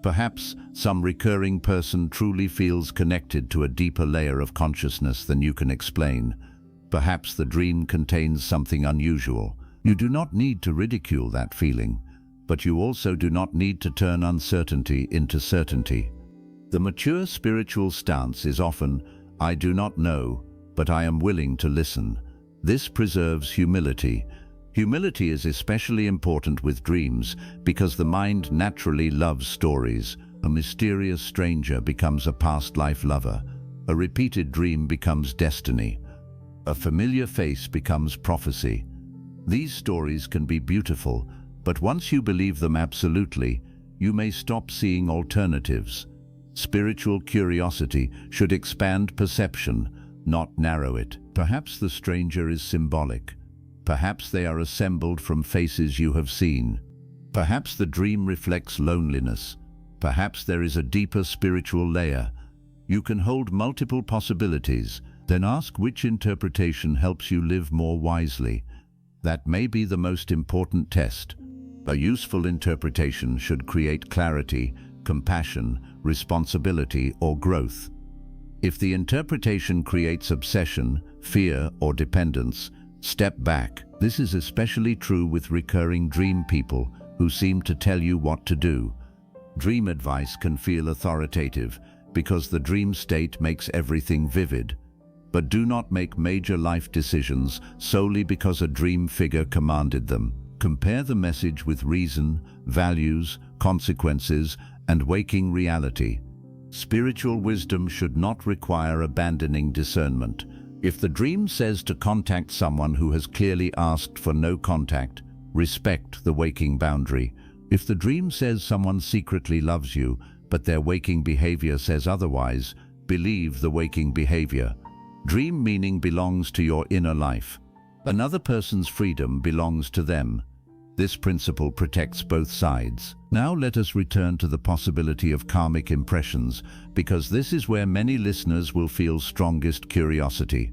Perhaps some recurring person truly feels connected to a deeper layer of consciousness than you can explain. Perhaps the dream contains something unusual. You do not need to ridicule that feeling, but you also do not need to turn uncertainty into certainty. The mature spiritual stance is often, I do not know, but I am willing to listen. This preserves humility. Humility is especially important with dreams because the mind naturally loves stories. A mysterious stranger becomes a past life lover. A repeated dream becomes destiny. A familiar face becomes prophecy. These stories can be beautiful, but once you believe them absolutely, you may stop seeing alternatives. Spiritual curiosity should expand perception, not narrow it. Perhaps the stranger is symbolic. Perhaps they are assembled from faces you have seen. Perhaps the dream reflects loneliness. Perhaps there is a deeper spiritual layer. You can hold multiple possibilities, then ask which interpretation helps you live more wisely. That may be the most important test. A useful interpretation should create clarity, compassion, responsibility, or growth. If the interpretation creates obsession, fear, or dependence, step back. This is especially true with recurring dream people who seem to tell you what to do. Dream advice can feel authoritative because the dream state makes everything vivid. But do not make major life decisions solely because a dream figure commanded them. Compare the message with reason, values, consequences, and waking reality. Spiritual wisdom should not require abandoning discernment. If the dream says to contact someone who has clearly asked for no contact, respect the waking boundary. If the dream says someone secretly loves you, but their waking behavior says otherwise, believe the waking behavior. Dream meaning belongs to your inner life. Another person's freedom belongs to them. This principle protects both sides. Now let us return to the possibility of karmic impressions, because this is where many listeners will feel strongest curiosity.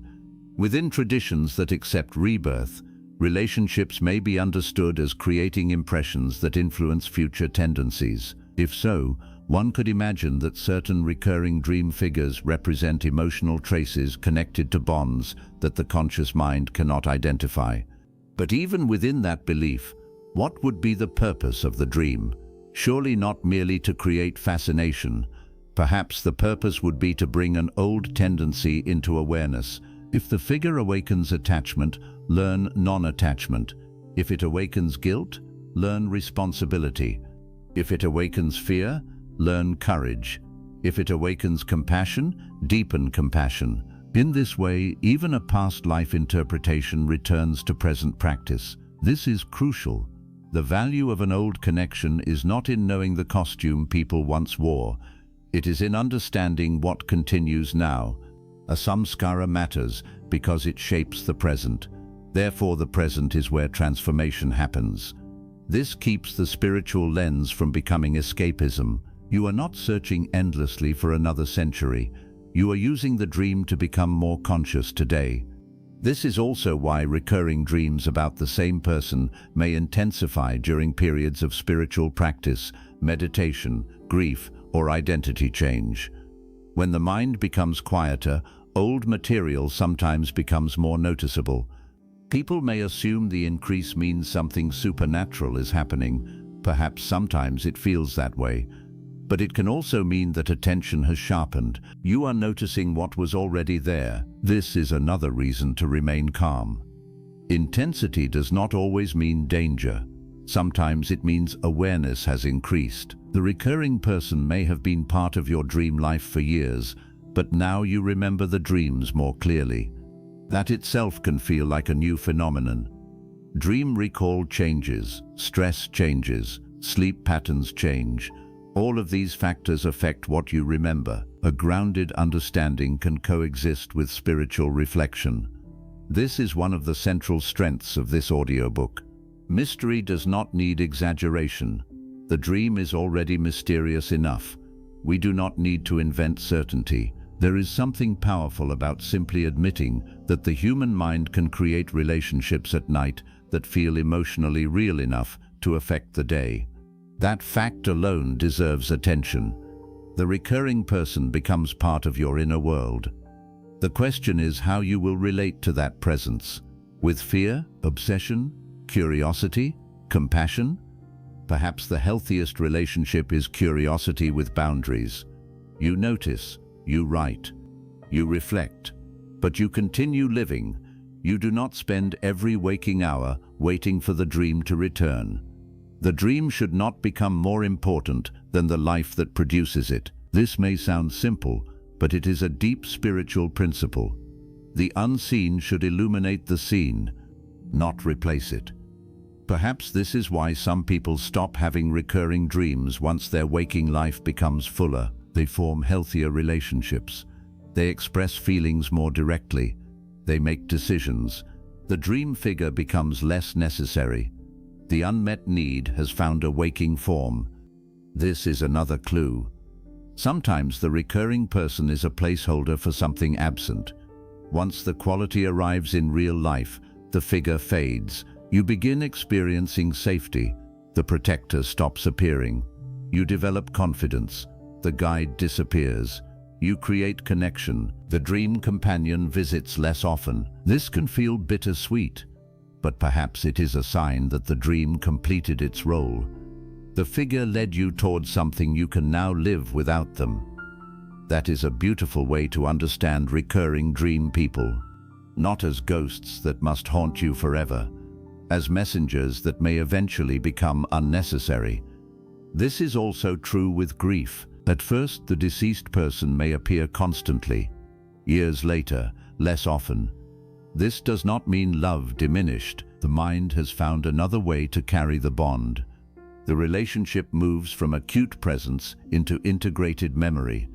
Within traditions that accept rebirth, relationships may be understood as creating impressions that influence future tendencies. If so, one could imagine that certain recurring dream figures represent emotional traces connected to bonds that the conscious mind cannot identify. But even within that belief, what would be the purpose of the dream? Surely not merely to create fascination. Perhaps the purpose would be to bring an old tendency into awareness, If the figure awakens attachment, learn non-attachment. If it awakens guilt, learn responsibility. If it awakens fear, learn courage. If it awakens compassion, deepen compassion. In this way, even a past life interpretation returns to present practice. This is crucial. The value of an old connection is not in knowing the costume people once wore. It is in understanding what continues now. A samskara matters because it shapes the present. Therefore, the present is where transformation happens. This keeps the spiritual lens from becoming escapism. You are not searching endlessly for another century. You are using the dream to become more conscious today. This is also why recurring dreams about the same person may intensify during periods of spiritual practice, meditation, grief, or identity change. When the mind becomes quieter, old material sometimes becomes more noticeable. People may assume the increase means something supernatural is happening. Perhaps sometimes it feels that way. But it can also mean that attention has sharpened. You are noticing what was already there. This is another reason to remain calm. Intensity does not always mean danger. Sometimes it means awareness has increased. The recurring person may have been part of your dream life for years, but now you remember the dreams more clearly. That itself can feel like a new phenomenon. Dream recall changes, stress changes, sleep patterns change. All of these factors affect what you remember. A grounded understanding can coexist with spiritual reflection. This is one of the central strengths of this audiobook. Mystery does not need exaggeration. The dream is already mysterious enough. We do not need to invent certainty. There is something powerful about simply admitting that the human mind can create relationships at night that feel emotionally real enough to affect the day. That fact alone deserves attention. The recurring person becomes part of your inner world. The question is how you will relate to that presence. With fear, obsession, curiosity, compassion? Perhaps the healthiest relationship is curiosity with boundaries. You notice, you write, you reflect, but you continue living. You do not spend every waking hour waiting for the dream to return. The dream should not become more important than the life that produces it. This may sound simple, but it is a deep spiritual principle. The unseen should illuminate the seen, not replace it. Perhaps this is why some people stop having recurring dreams once their waking life becomes fuller. They form healthier relationships. They express feelings more directly. They make decisions. The dream figure becomes less necessary. The unmet need has found a waking form. This is another clue. Sometimes the recurring person is a placeholder for something absent. Once the quality arrives in real life, the figure fades. You begin experiencing safety. The protector stops appearing. You develop confidence. The guide disappears. You create connection. The dream companion visits less often. This can feel bittersweet, but perhaps it is a sign that the dream completed its role. The figure led you towards something you can now live without them. That is a beautiful way to understand recurring dream people. Not as ghosts that must haunt you forever, as messengers that may eventually become unnecessary. This is also true with grief. At first, the deceased person may appear constantly. Years later, less often. This does not mean love diminished. The mind has found another way to carry the bond. The relationship moves from acute presence into integrated memory.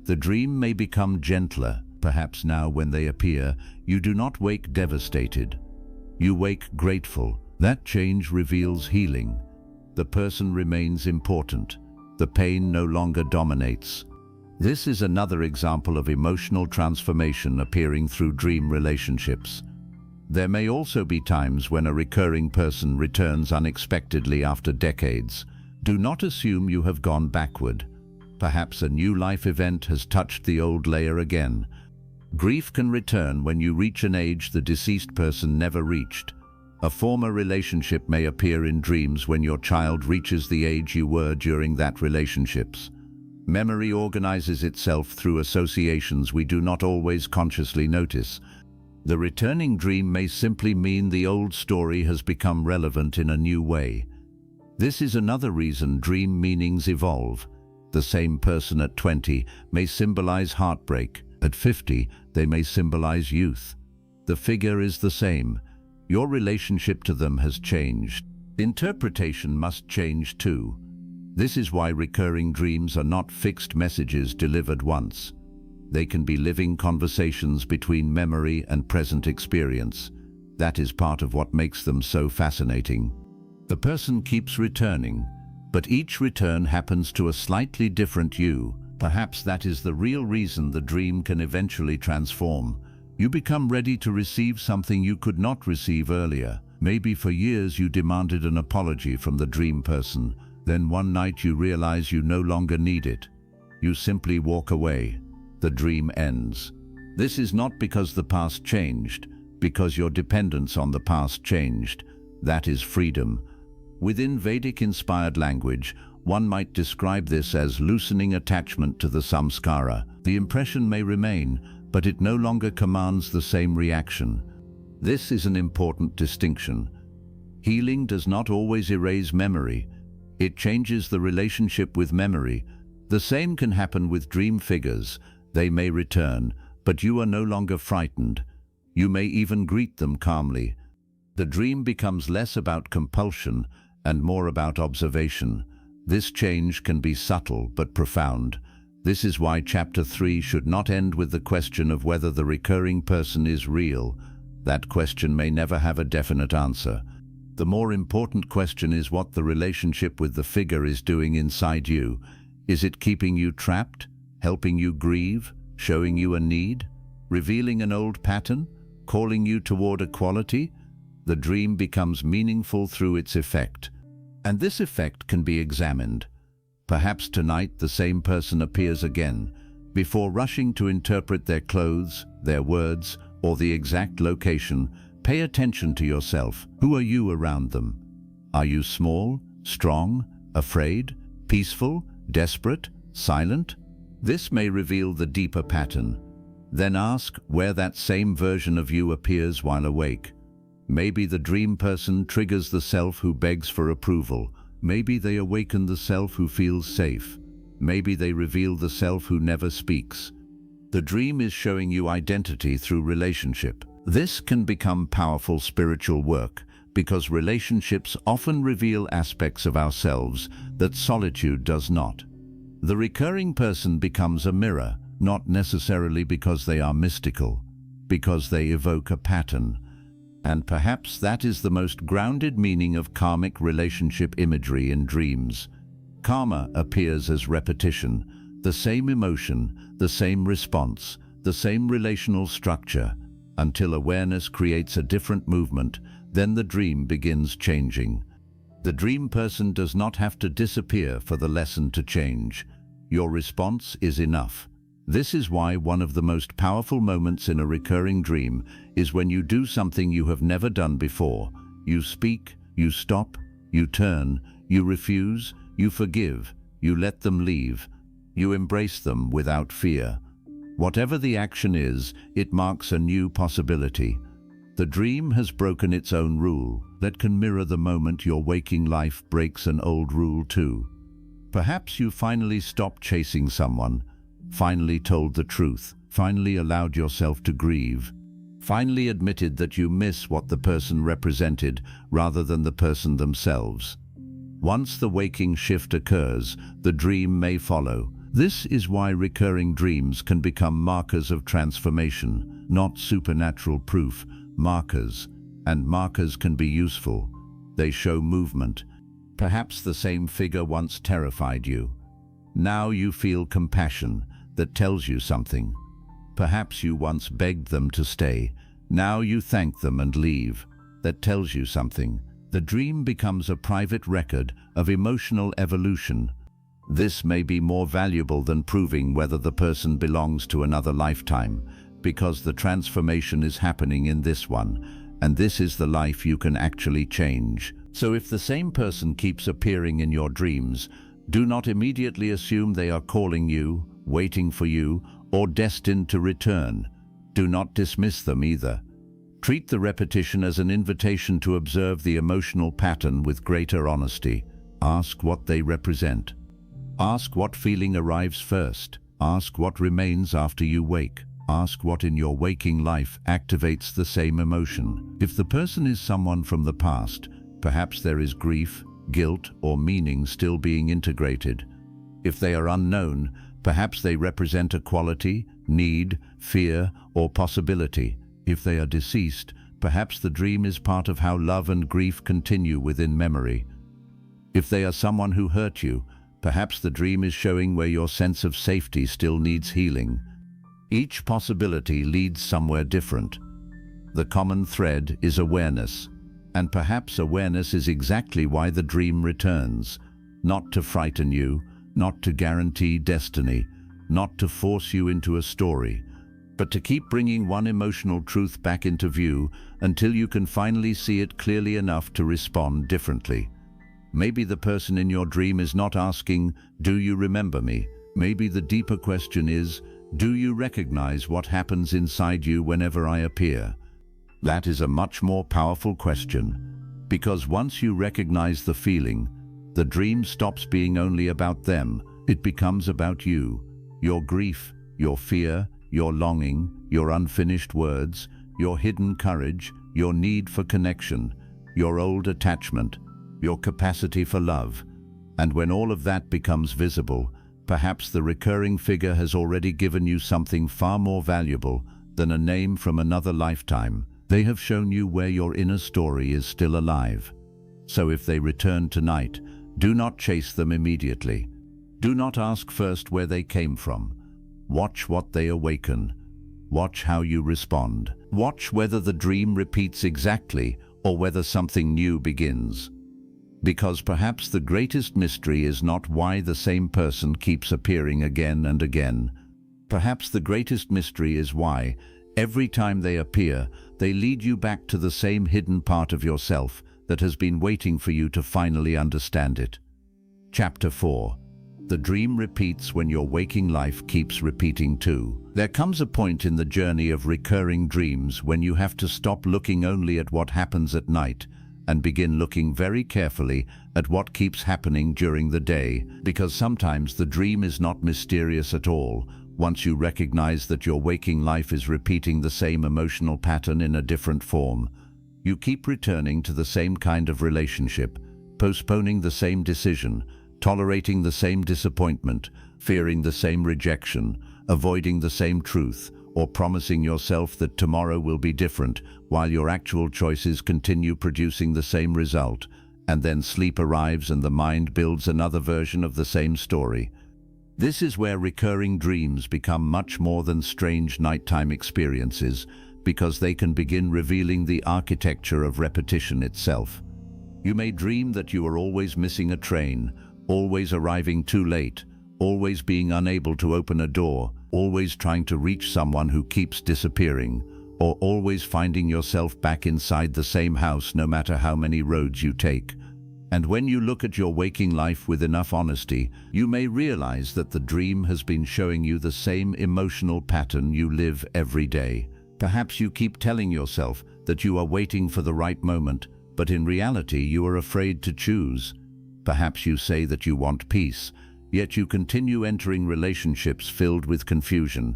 The dream may become gentler. Perhaps now when they appear, you do not wake devastated. You wake grateful. That change reveals healing. The person remains important. The pain no longer dominates. This is another example of emotional transformation appearing through dream relationships. There may also be times when a recurring person returns unexpectedly after decades. Do not assume you have gone backward. Perhaps a new life event has touched the old layer again. Grief can return when you reach an age the deceased person never reached. A former relationship may appear in dreams when your child reaches the age you were during that relationships. Memory organizes itself through associations we do not always consciously notice. The returning dream may simply mean the old story has become relevant in a new way. This is another reason dream meanings evolve. The same person at 20 may symbolize heartbreak. At 50, they may symbolize youth. The figure is the same. Your relationship to them has changed. Interpretation must change too. This is why recurring dreams are not fixed messages delivered once. They can be living conversations between memory and present experience. That is part of what makes them so fascinating. The person keeps returning, but each return happens to a slightly different you. Perhaps that is the real reason the dream can eventually transform. You become ready to receive something you could not receive earlier. Maybe for years you demanded an apology from the dream person. Then one night you realize you no longer need it. You simply walk away. The dream ends. This is not because the past changed, because your dependence on the past changed. That is freedom. Within Vedic-inspired language, one might describe this as loosening attachment to the samskara. The impression may remain, but it no longer commands the same reaction. This is an important distinction. Healing does not always erase memory. It changes the relationship with memory. The same can happen with dream figures. They may return, but you are no longer frightened. You may even greet them calmly. The dream becomes less about compulsion and more about observation. This change can be subtle but profound. This is why Chapter 3 should not end with the question of whether the recurring person is real. That question may never have a definite answer. The more important question is what the relationship with the figure is doing inside you. Is it keeping you trapped? Helping you grieve? Showing you a need? Revealing an old pattern? Calling you toward equality? The dream becomes meaningful through its effect. And this effect can be examined. Perhaps tonight the same person appears again. Before rushing to interpret their clothes, their words, or the exact location, pay attention to yourself. Who are you around them? Are you small, strong, afraid, peaceful, desperate, silent? This may reveal the deeper pattern. Then ask where that same version of you appears while awake. Maybe the dream person triggers the self who begs for approval. Maybe they awaken the self who feels safe. Maybe they reveal the self who never speaks. The dream is showing you identity through relationship. This can become powerful spiritual work because relationships often reveal aspects of ourselves that solitude does not. The recurring person becomes a mirror, not necessarily because they are mystical, because they evoke a pattern. And perhaps that is the most grounded meaning of karmic relationship imagery in dreams. Karma appears as repetition, the same emotion, the same response, the same relational structure, until awareness creates a different movement. Then the dream begins changing. The dream person does not have to disappear for the lesson to change. Your response is enough. This is why one of the most powerful moments in a recurring dream is when you do something you have never done before. You speak, you stop, you turn, you refuse, you forgive, you let them leave. You embrace them without fear. Whatever the action is, it marks a new possibility. The dream has broken its own rule that can mirror the moment your waking life breaks an old rule too. Perhaps you finally stopped chasing someone, finally told the truth, finally allowed yourself to grieve, finally admitted that you miss what the person represented rather than the person themselves. Once the waking shift occurs, the dream may follow. This is why recurring dreams can become markers of transformation, not supernatural proof, markers. And markers can be useful. They show movement. Perhaps the same figure once terrified you. Now you feel compassion that tells you something. Perhaps you once begged them to stay. Now you thank them and leave. That tells you something. The dream becomes a private record of emotional evolution. This may be more valuable than proving whether the person belongs to another lifetime, because the transformation is happening in this one, and this is the life you can actually change. So if the same person keeps appearing in your dreams, do not immediately assume they are calling you, waiting for you, or destined to return. Do not dismiss them either. Treat the repetition as an invitation to observe the emotional pattern with greater honesty. Ask what they represent. Ask what feeling arrives first. Ask what remains after you wake. Ask what in your waking life activates the same emotion. If the person is someone from the past, perhaps there is grief, guilt, or meaning still being integrated. If they are unknown, perhaps they represent a quality, need, fear, or possibility. If they are deceased, perhaps the dream is part of how love and grief continue within memory. If they are someone who hurt you, perhaps the dream is showing where your sense of safety still needs healing. Each possibility leads somewhere different. The common thread is awareness, and perhaps awareness is exactly why the dream returns. Not to frighten you, not to guarantee destiny, not to force you into a story, but to keep bringing one emotional truth back into view until you can finally see it clearly enough to respond differently. Maybe the person in your dream is not asking, "Do you remember me?" Maybe the deeper question is, "Do you recognize what happens inside you whenever I appear?" That is a much more powerful question, because once you recognize the feeling, the dream stops being only about them. It becomes about you, your grief, your fear, your longing, your unfinished words, your hidden courage, your need for connection, your old attachment, your capacity for love. And when all of that becomes visible, perhaps the recurring figure has already given you something far more valuable than a name from another lifetime. They have shown you where your inner story is still alive. So if they return tonight, do not chase them immediately. Do not ask first where they came from. Watch what they awaken. Watch how you respond. Watch whether the dream repeats exactly or whether something new begins. Because perhaps the greatest mystery is not why the same person keeps appearing again and again. Perhaps the greatest mystery is why, every time they appear, they lead you back to the same hidden part of yourself that has been waiting for you to finally understand it. Chapter 4. The dream repeats when your waking life keeps repeating too. There comes a point in the journey of recurring dreams when you have to stop looking only at what happens at night and begin looking very carefully at what keeps happening during the day, because sometimes the dream is not mysterious at all. Once you recognize that your waking life is repeating the same emotional pattern in a different form, you keep returning to the same kind of relationship, postponing the same decision, tolerating the same disappointment, fearing the same rejection, avoiding the same truth, or promising yourself that tomorrow will be different, while your actual choices continue producing the same result, and then sleep arrives and the mind builds another version of the same story. This is where recurring dreams become much more than strange nighttime experiences, because they can begin revealing the architecture of repetition itself. You may dream that you are always missing a train, always arriving too late, always being unable to open a door, always trying to reach someone who keeps disappearing, or always finding yourself back inside the same house no matter how many roads you take. And when you look at your waking life with enough honesty, you may realize that the dream has been showing you the same emotional pattern you live every day. Perhaps you keep telling yourself that you are waiting for the right moment, but in reality you are afraid to choose. Perhaps you say that you want peace, yet you continue entering relationships filled with confusion.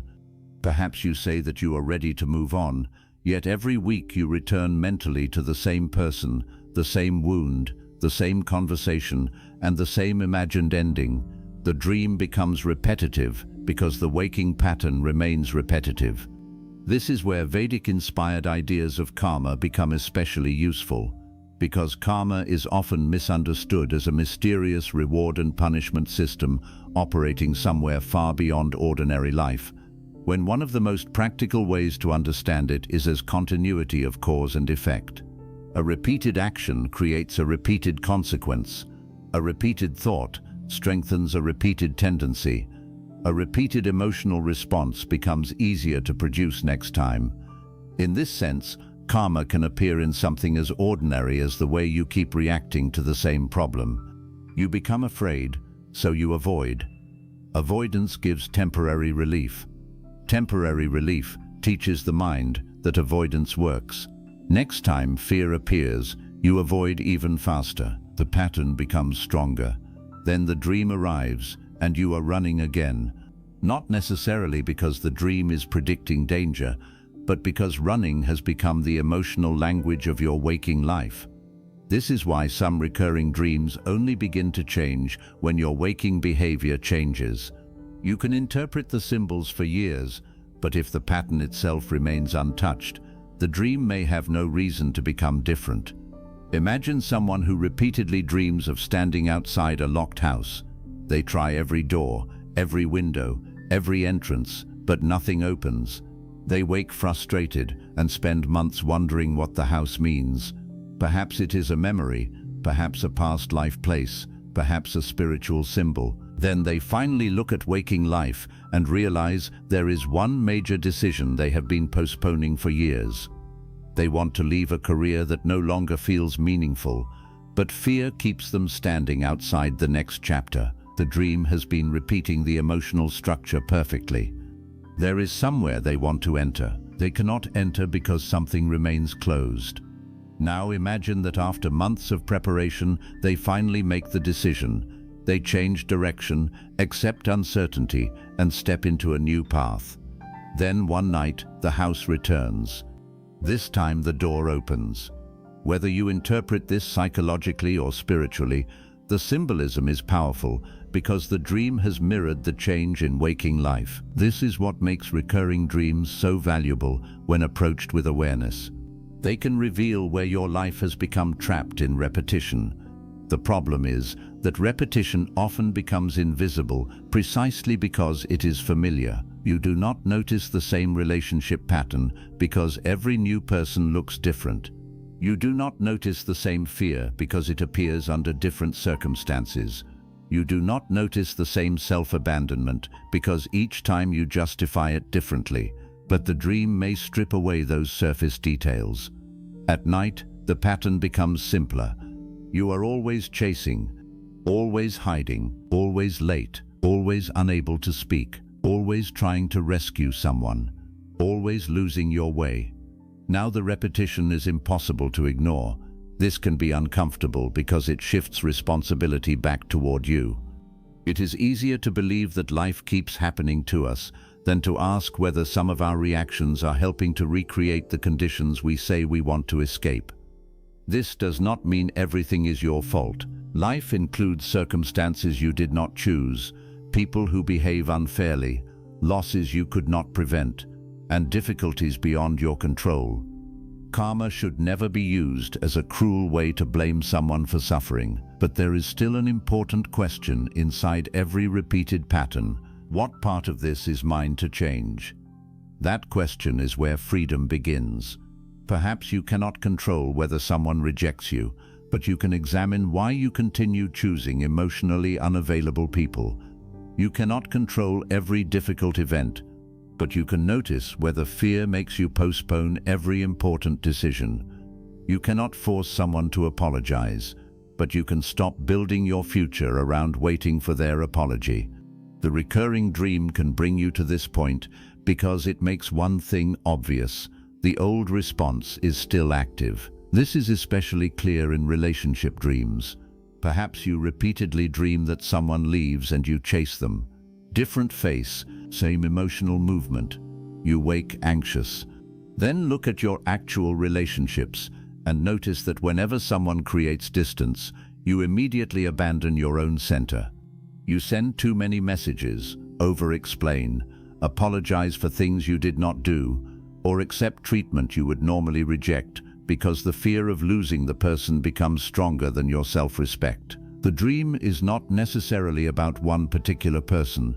Perhaps you say that you are ready to move on, yet every week you return mentally to the same person, the same wound, the same conversation, and the same imagined ending. The dream becomes repetitive because the waking pattern remains repetitive. This is where Vedic-inspired ideas of karma become especially useful, because karma is often misunderstood as a mysterious reward and punishment system operating somewhere far beyond ordinary life, when one of the most practical ways to understand it is as continuity of cause and effect. A repeated action creates a repeated consequence. A repeated thought strengthens a repeated tendency. A repeated emotional response becomes easier to produce next time. In this sense, karma can appear in something as ordinary as the way you keep reacting to the same problem. You become afraid, so you avoid. Avoidance gives temporary relief. Temporary relief teaches the mind that avoidance works. Next time fear appears, you avoid even faster. The pattern becomes stronger. Then the dream arrives, and you are running again. Not necessarily because the dream is predicting danger, but because running has become the emotional language of your waking life. This is why some recurring dreams only begin to change when your waking behavior changes. You can interpret the symbols for years, but if the pattern itself remains untouched, the dream may have no reason to become different. Imagine someone who repeatedly dreams of standing outside a locked house. They try every door, every window, every entrance, but nothing opens. They wake frustrated and spend months wondering what the house means. Perhaps it is a memory, perhaps a past life place, perhaps a spiritual symbol. Then they finally look at waking life and realize there is one major decision they have been postponing for years. They want to leave a career that no longer feels meaningful, but fear keeps them standing outside the next chapter. The dream has been repeating the emotional structure perfectly. There is somewhere they want to enter. They cannot enter because something remains closed. Now imagine that after months of preparation, they finally make the decision. They change direction, accept uncertainty, and step into a new path. Then one night, the house returns. This time the door opens. Whether you interpret this psychologically or spiritually, the symbolism is powerful because the dream has mirrored the change in waking life. This is what makes recurring dreams so valuable when approached with awareness. They can reveal where your life has become trapped in repetition. The problem is that repetition often becomes invisible precisely because it is familiar. You do not notice the same relationship pattern because every new person looks different. You do not notice the same fear because it appears under different circumstances. You do not notice the same self-abandonment because each time you justify it differently. But the dream may strip away those surface details. At night, the pattern becomes simpler. You are always chasing, always hiding, always late, always unable to speak, always trying to rescue someone, always losing your way. Now the repetition is impossible to ignore. This can be uncomfortable because it shifts responsibility back toward you. It is easier to believe that life keeps happening to us than to ask whether some of our reactions are helping to recreate the conditions we say we want to escape. This does not mean everything is your fault. Life includes circumstances you did not choose, people who behave unfairly, losses you could not prevent, and difficulties beyond your control. Karma should never be used as a cruel way to blame someone for suffering, but there is still an important question inside every repeated pattern. What part of this is mine to change? That question is where freedom begins. Perhaps you cannot control whether someone rejects you, but you can examine why you continue choosing emotionally unavailable people. You cannot control every difficult event, but you can notice whether fear makes you postpone every important decision. You cannot force someone to apologize, but you can stop building your future around waiting for their apology. The recurring dream can bring you to this point because it makes one thing obvious: the old response is still active. This is especially clear in relationship dreams. Perhaps you repeatedly dream that someone leaves and you chase them. Different face, same emotional movement. You wake anxious. Then look at your actual relationships and notice that whenever someone creates distance, you immediately abandon your own center. You send too many messages, over-explain, apologize for things you did not do, or accept treatment you would normally reject because the fear of losing the person becomes stronger than your self-respect. The dream is not necessarily about one particular person.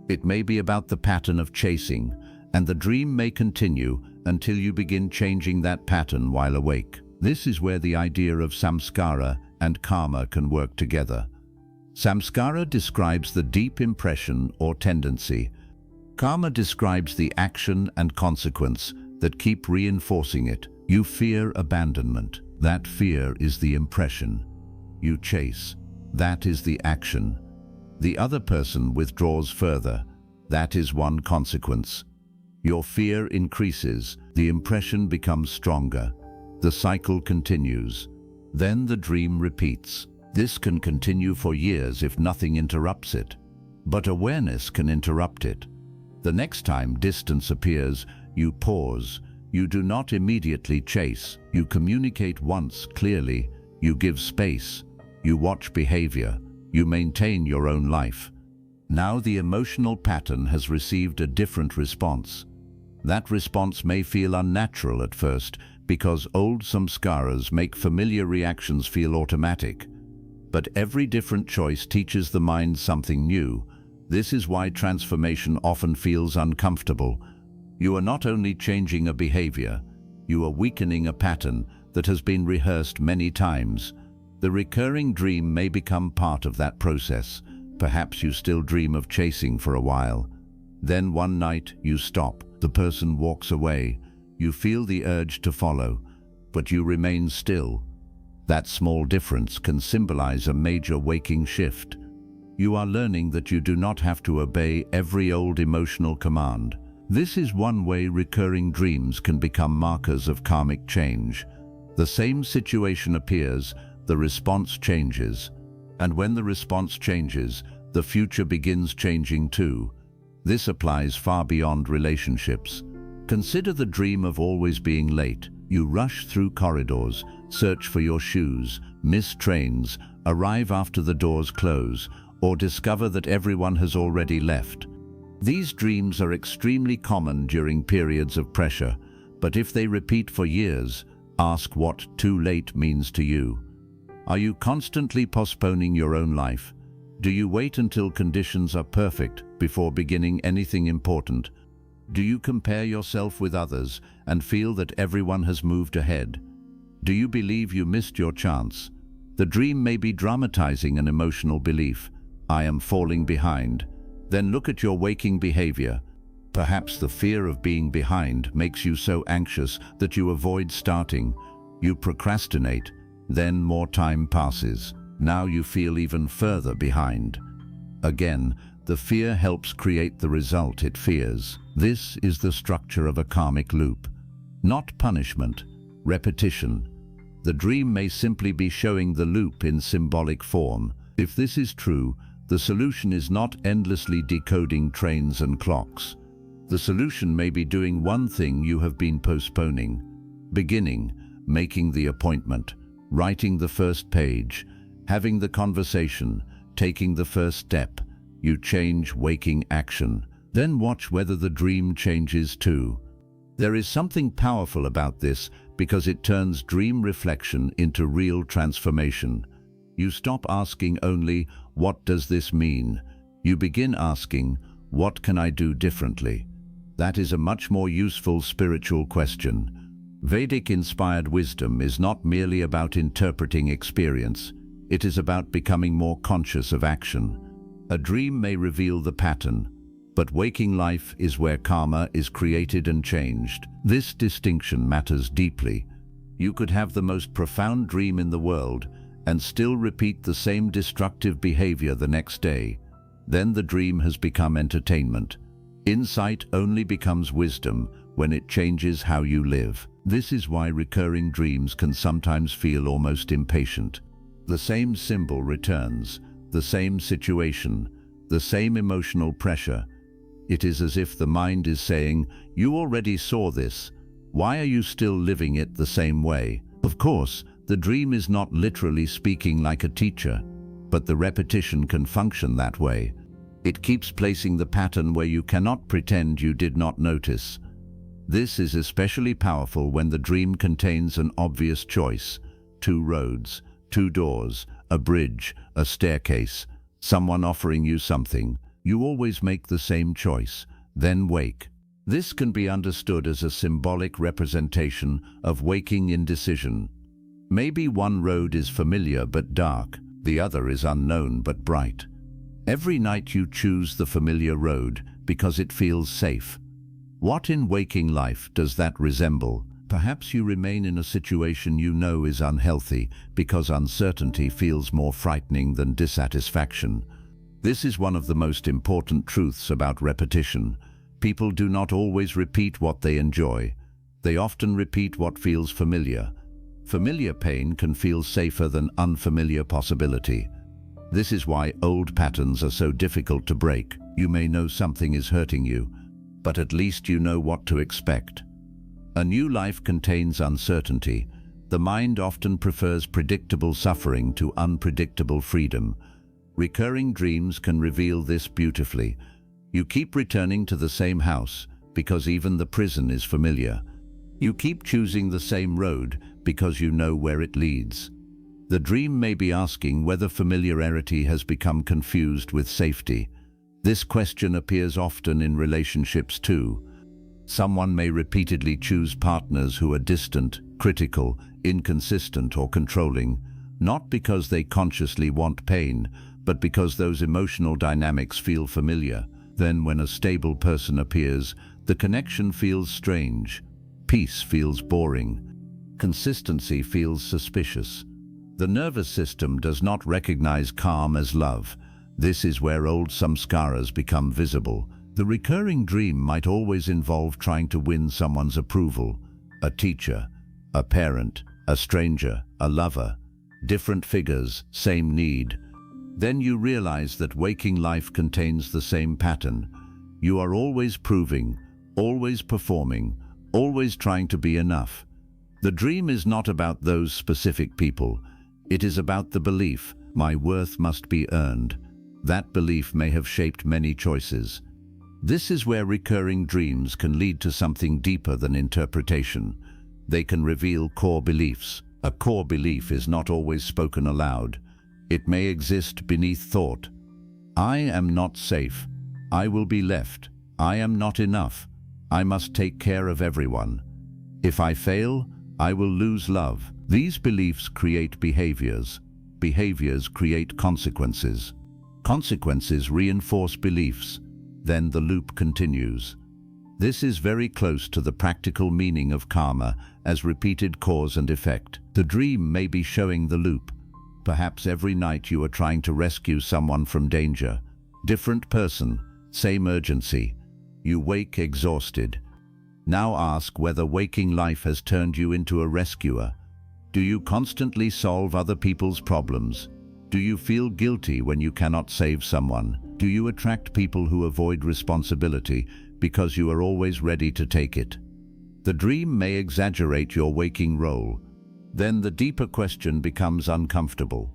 It may be about the pattern of chasing, and the dream may continue until you begin changing that pattern while awake. This is where the idea of samskara and karma can work together. Samskara describes the deep impression or tendency. Karma describes the action and consequence that keep reinforcing it. You fear abandonment. That fear is the impression. You chase. That is the action. The other person withdraws further. That is one consequence. Your fear increases, the impression becomes stronger. The cycle continues. Then the dream repeats. This can continue for years if nothing interrupts it. But awareness can interrupt it. The next time distance appears, you pause. You do not immediately chase. You communicate once clearly. You give space. You watch behavior. You maintain your own life. Now the emotional pattern has received a different response. That response may feel unnatural at first because old samskaras make familiar reactions feel automatic. But every different choice teaches the mind something new. This is why transformation often feels uncomfortable. You are not only changing a behavior, you are weakening a pattern that has been rehearsed many times. The recurring dream may become part of that process. Perhaps you still dream of chasing for a while. Then one night you stop. The person walks away. You feel the urge to follow, but you remain still. That small difference can symbolize a major waking shift. You are learning that you do not have to obey every old emotional command. This is one way recurring dreams can become markers of karmic change. The same situation appears, the response changes. And when the response changes, the future begins changing too. This applies far beyond relationships. Consider the dream of always being late. You rush through corridors, search for your shoes, miss trains, arrive after the doors close, or discover that everyone has already left. These dreams are extremely common during periods of pressure, but if they repeat for years, ask what too late means to you. Are you constantly postponing your own life? Do you wait until conditions are perfect before beginning anything important? Do you compare yourself with others and feel that everyone has moved ahead? Do you believe you missed your chance? The dream may be dramatizing an emotional belief. I am falling behind. Then look at your waking behavior. Perhaps the fear of being behind makes you so anxious that you avoid starting. You procrastinate. Then more time passes. Now you feel even further behind. Again, the fear helps create the result it fears. This is the structure of a karmic loop. Not punishment, repetition. The dream may simply be showing the loop in symbolic form. If this is true, the solution is not endlessly decoding trains and clocks. The solution may be doing one thing you have been postponing. Beginning, making the appointment, writing the first page, having the conversation, taking the first step. You change waking action. Then watch whether the dream changes too. There is something powerful about this because it turns dream reflection into real transformation. You stop asking only, "What does this mean?" You begin asking, "What can I do differently?" That is a much more useful spiritual question. Vedic-inspired wisdom is not merely about interpreting experience. It is about becoming more conscious of action. A dream may reveal the pattern, but waking life is where karma is created and changed. This distinction matters deeply. You could have the most profound dream in the world and still repeat the same destructive behavior the next day. Then the dream has become entertainment. Insight only becomes wisdom when it changes how you live. This is why recurring dreams can sometimes feel almost impatient. The same symbol returns, the same situation, the same emotional pressure. It is as if the mind is saying, "You already saw this. Why are you still living it the same way?" Of course, the dream is not literally speaking like a teacher, but the repetition can function that way. It keeps placing the pattern where you cannot pretend you did not notice. This is especially powerful when the dream contains an obvious choice: 2 roads, 2 doors, a bridge, a staircase, someone offering you something. You always make the same choice, then wake. This can be understood as a symbolic representation of waking indecision. Maybe one road is familiar but dark, the other is unknown but bright. Every night you choose the familiar road because it feels safe. What in waking life does that resemble? Perhaps you remain in a situation you know is unhealthy because uncertainty feels more frightening than dissatisfaction. This is one of the most important truths about repetition. People do not always repeat what they enjoy. They often repeat what feels familiar. Familiar pain can feel safer than unfamiliar possibility. This is why old patterns are so difficult to break. You may know something is hurting you, but at least you know what to expect. A new life contains uncertainty. The mind often prefers predictable suffering to unpredictable freedom. Recurring dreams can reveal this beautifully. You keep returning to the same house because even the prison is familiar. You keep choosing the same road because you know where it leads. The dream may be asking whether familiarity has become confused with safety. This question appears often in relationships too. Someone may repeatedly choose partners who are distant, critical, inconsistent, or controlling, not because they consciously want pain, but because those emotional dynamics feel familiar. Then when a stable person appears, the connection feels strange. Peace feels boring. Consistency feels suspicious. The nervous system does not recognize calm as love. This is where old samskaras become visible. The recurring dream might always involve trying to win someone's approval. A teacher, a parent, a stranger, a lover. Different figures, same need. Then you realize that waking life contains the same pattern. You are always proving, always performing, always trying to be enough. The dream is not about those specific people. It is about the belief, my worth must be earned. That belief may have shaped many choices. This is where recurring dreams can lead to something deeper than interpretation. They can reveal core beliefs. A core belief is not always spoken aloud. It may exist beneath thought. I am not safe. I will be left. I am not enough. I must take care of everyone. If I fail, I will lose love. These beliefs create behaviors. Behaviors create consequences. Consequences reinforce beliefs. Then the loop continues. This is very close to the practical meaning of karma as repeated cause and effect. The dream may be showing the loop. Perhaps every night you are trying to rescue someone from danger. Different person, same urgency. You wake exhausted. Now ask whether waking life has turned you into a rescuer. Do you constantly solve other people's problems? Do you feel guilty when you cannot save someone? Do you attract people who avoid responsibility because you are always ready to take it? The dream may exaggerate your waking role. Then the deeper question becomes uncomfortable.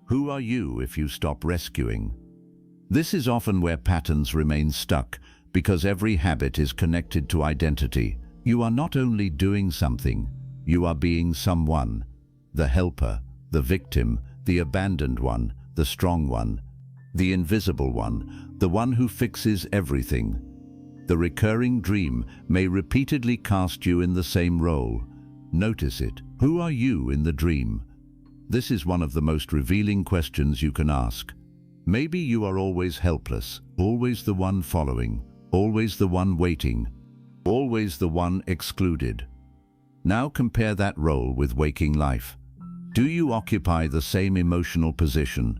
Who are you if you stop rescuing? This is often where patterns remain stuck, because every habit is connected to identity. You are not only doing something, you are being someone. The helper, the victim, the abandoned one, the strong one, the invisible one, the one who fixes everything. The recurring dream may repeatedly cast you in the same role. Notice it. Who are you in the dream? This is one of the most revealing questions you can ask. Maybe you are always helpless, always the one following, always the one waiting, always the one excluded. Now compare that role with waking life. Do you occupy the same emotional position?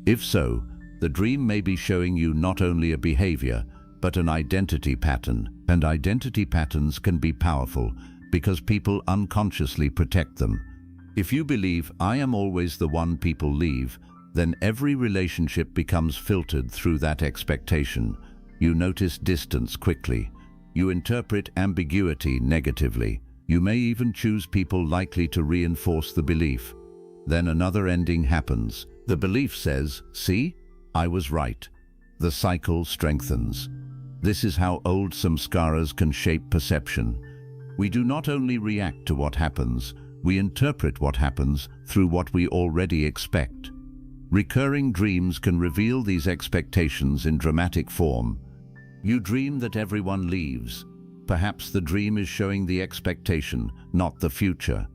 If so, the dream may be showing you not only a behavior, but an identity pattern. And identity patterns can be powerful because people unconsciously protect them. If you believe, I am always the one people leave, then every relationship becomes filtered through that expectation. You notice distance quickly. You interpret ambiguity negatively. You may even choose people likely to reinforce the belief. Then another ending happens. The belief says, see, I was right. The cycle strengthens. This is how old samskaras can shape perception. We do not only react to what happens, we interpret what happens through what we already expect. Recurring dreams can reveal these expectations in dramatic form. You dream that everyone leaves. Perhaps the dream is showing the expectation, not the future.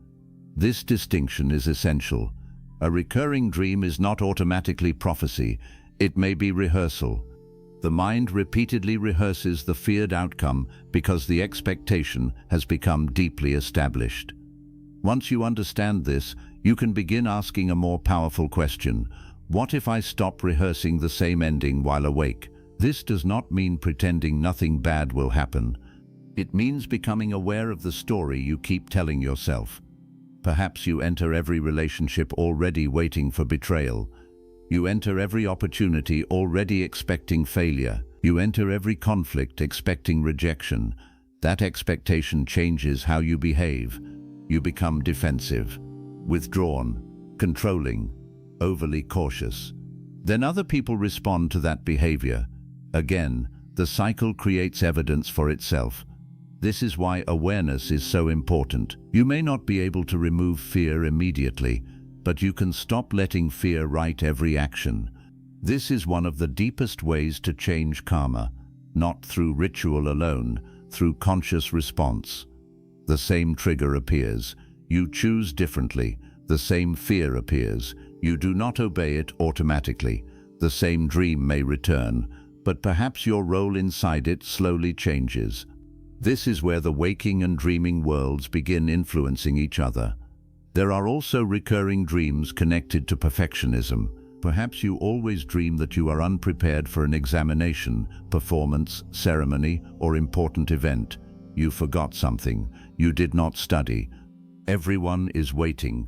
This distinction is essential. A recurring dream is not automatically prophecy. It may be rehearsal. The mind repeatedly rehearses the feared outcome because the expectation has become deeply established. Once you understand this, you can begin asking a more powerful question. What if I stop rehearsing the same ending while awake? This does not mean pretending nothing bad will happen. It means becoming aware of the story you keep telling yourself. Perhaps you enter every relationship already waiting for betrayal. You enter every opportunity already expecting failure. You enter every conflict expecting rejection. That expectation changes how you behave. You become defensive, withdrawn, controlling, overly cautious. Then other people respond to that behavior. Again, the cycle creates evidence for itself. This is why awareness is so important. You may not be able to remove fear immediately, but you can stop letting fear write every action. This is one of the deepest ways to change karma, not through ritual alone, through conscious response. The same trigger appears. You choose differently. The same fear appears. You do not obey it automatically. The same dream may return, but perhaps your role inside it slowly changes. This is where the waking and dreaming worlds begin influencing each other. There are also recurring dreams connected to perfectionism. Perhaps you always dream that you are unprepared for an examination, performance, ceremony, or important event. You forgot something. You did not study. Everyone is waiting.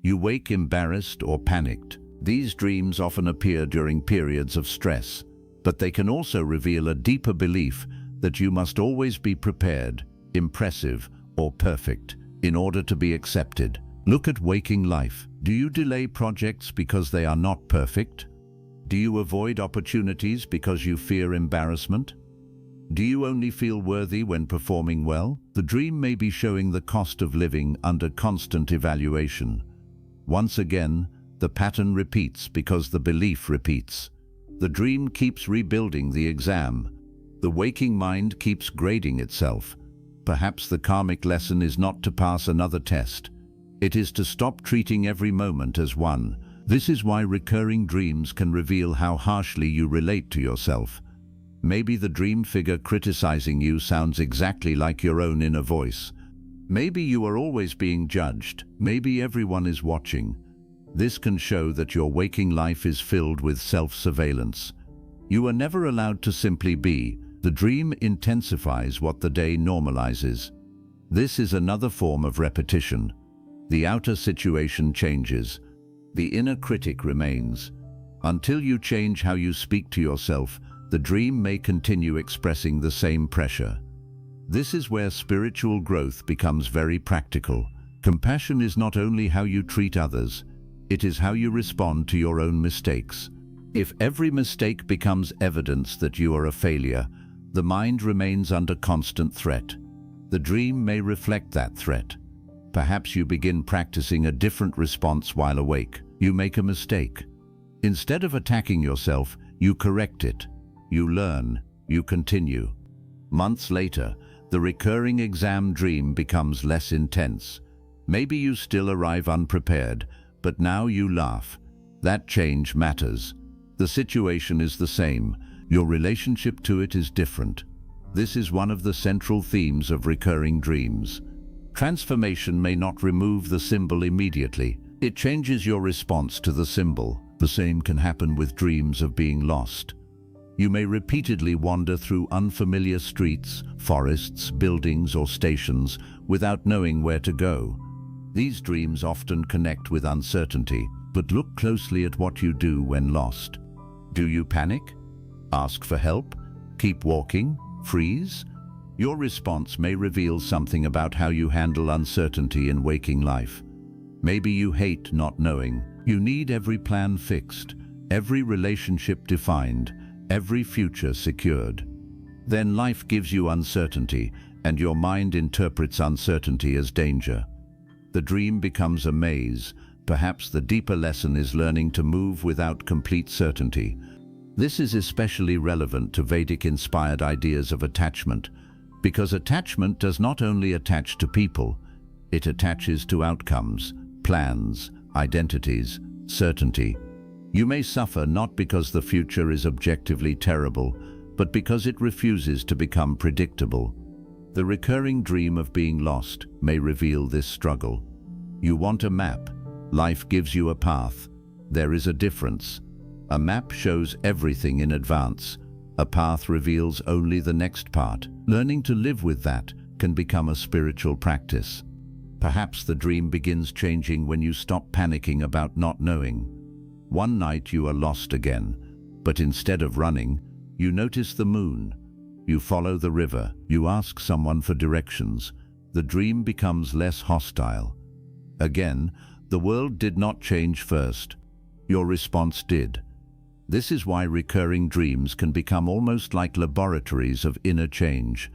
You wake embarrassed or panicked. These dreams often appear during periods of stress, but they can also reveal a deeper belief that you must always be prepared, impressive, or perfect in order to be accepted. Look at waking life. Do you delay projects because they are not perfect? Do you avoid opportunities because you fear embarrassment? Do you only feel worthy when performing well? The dream may be showing the cost of living under constant evaluation. Once again, the pattern repeats because the belief repeats. The dream keeps rebuilding the exam. The waking mind keeps grading itself. Perhaps the karmic lesson is not to pass another test. It is to stop treating every moment as one. This is why recurring dreams can reveal how harshly you relate to yourself. Maybe the dream figure criticizing you sounds exactly like your own inner voice. Maybe you are always being judged. Maybe everyone is watching. This can show that your waking life is filled with self-surveillance. You are never allowed to simply be. The dream intensifies what the day normalizes. This is another form of repetition. The outer situation changes. The inner critic remains. Until you change how you speak to yourself, the dream may continue expressing the same pressure. This is where spiritual growth becomes very practical. Compassion is not only how you treat others, it is how you respond to your own mistakes. If every mistake becomes evidence that you are a failure, the mind remains under constant threat. The dream may reflect that threat. Perhaps you begin practicing a different response while awake. You make a mistake. Instead of attacking yourself, you correct it. You learn. You continue. Months later, the recurring exam dream becomes less intense. Maybe you still arrive unprepared, but now you laugh. That change matters. The situation is the same. Your relationship to it is different. This is one of the central themes of recurring dreams. Transformation may not remove the symbol immediately. It changes your response to the symbol. The same can happen with dreams of being lost. You may repeatedly wander through unfamiliar streets, forests, buildings, or stations without knowing where to go. These dreams often connect with uncertainty, but look closely at what you do when lost. Do you panic? Ask for help? Keep walking? Freeze? Your response may reveal something about how you handle uncertainty in waking life. Maybe you hate not knowing. You need every plan fixed, every relationship defined, every future secured. Then life gives you uncertainty, and your mind interprets uncertainty as danger. The dream becomes a maze. Perhaps the deeper lesson is learning to move without complete certainty. This is especially relevant to Vedic-inspired ideas of attachment, because attachment does not only attach to people, it attaches to outcomes, plans, identities, certainty. You may suffer not because the future is objectively terrible, but because it refuses to become predictable. The recurring dream of being lost may reveal this struggle. You want a map. Life gives you a path. There is a difference. A map shows everything in advance. A path reveals only the next part. Learning to live with that can become a spiritual practice. Perhaps the dream begins changing when you stop panicking about not knowing. One night you are lost again, but instead of running, you notice the moon. You follow the river, you ask someone for directions. The dream becomes less hostile. Again, the world did not change first. Your response did. This is why recurring dreams can become almost like laboratories of inner change.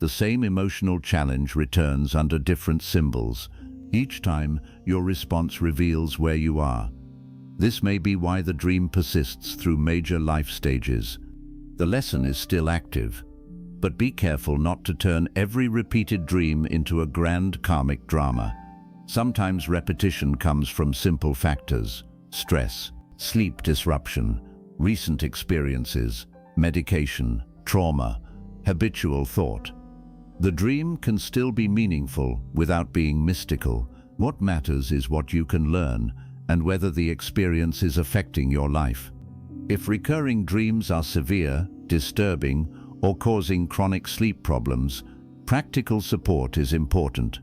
The same emotional challenge returns under different symbols. Each time, your response reveals where you are. This may be why the dream persists through major life stages. The lesson is still active, but be careful not to turn every repeated dream into a grand karmic drama. Sometimes repetition comes from simple factors: stress, sleep disruption, recent experiences, medication, trauma, habitual thought. The dream can still be meaningful without being mystical. What matters is what you can learn and whether the experience is affecting your life. If recurring dreams are severe, disturbing, or causing chronic sleep problems, practical support is important.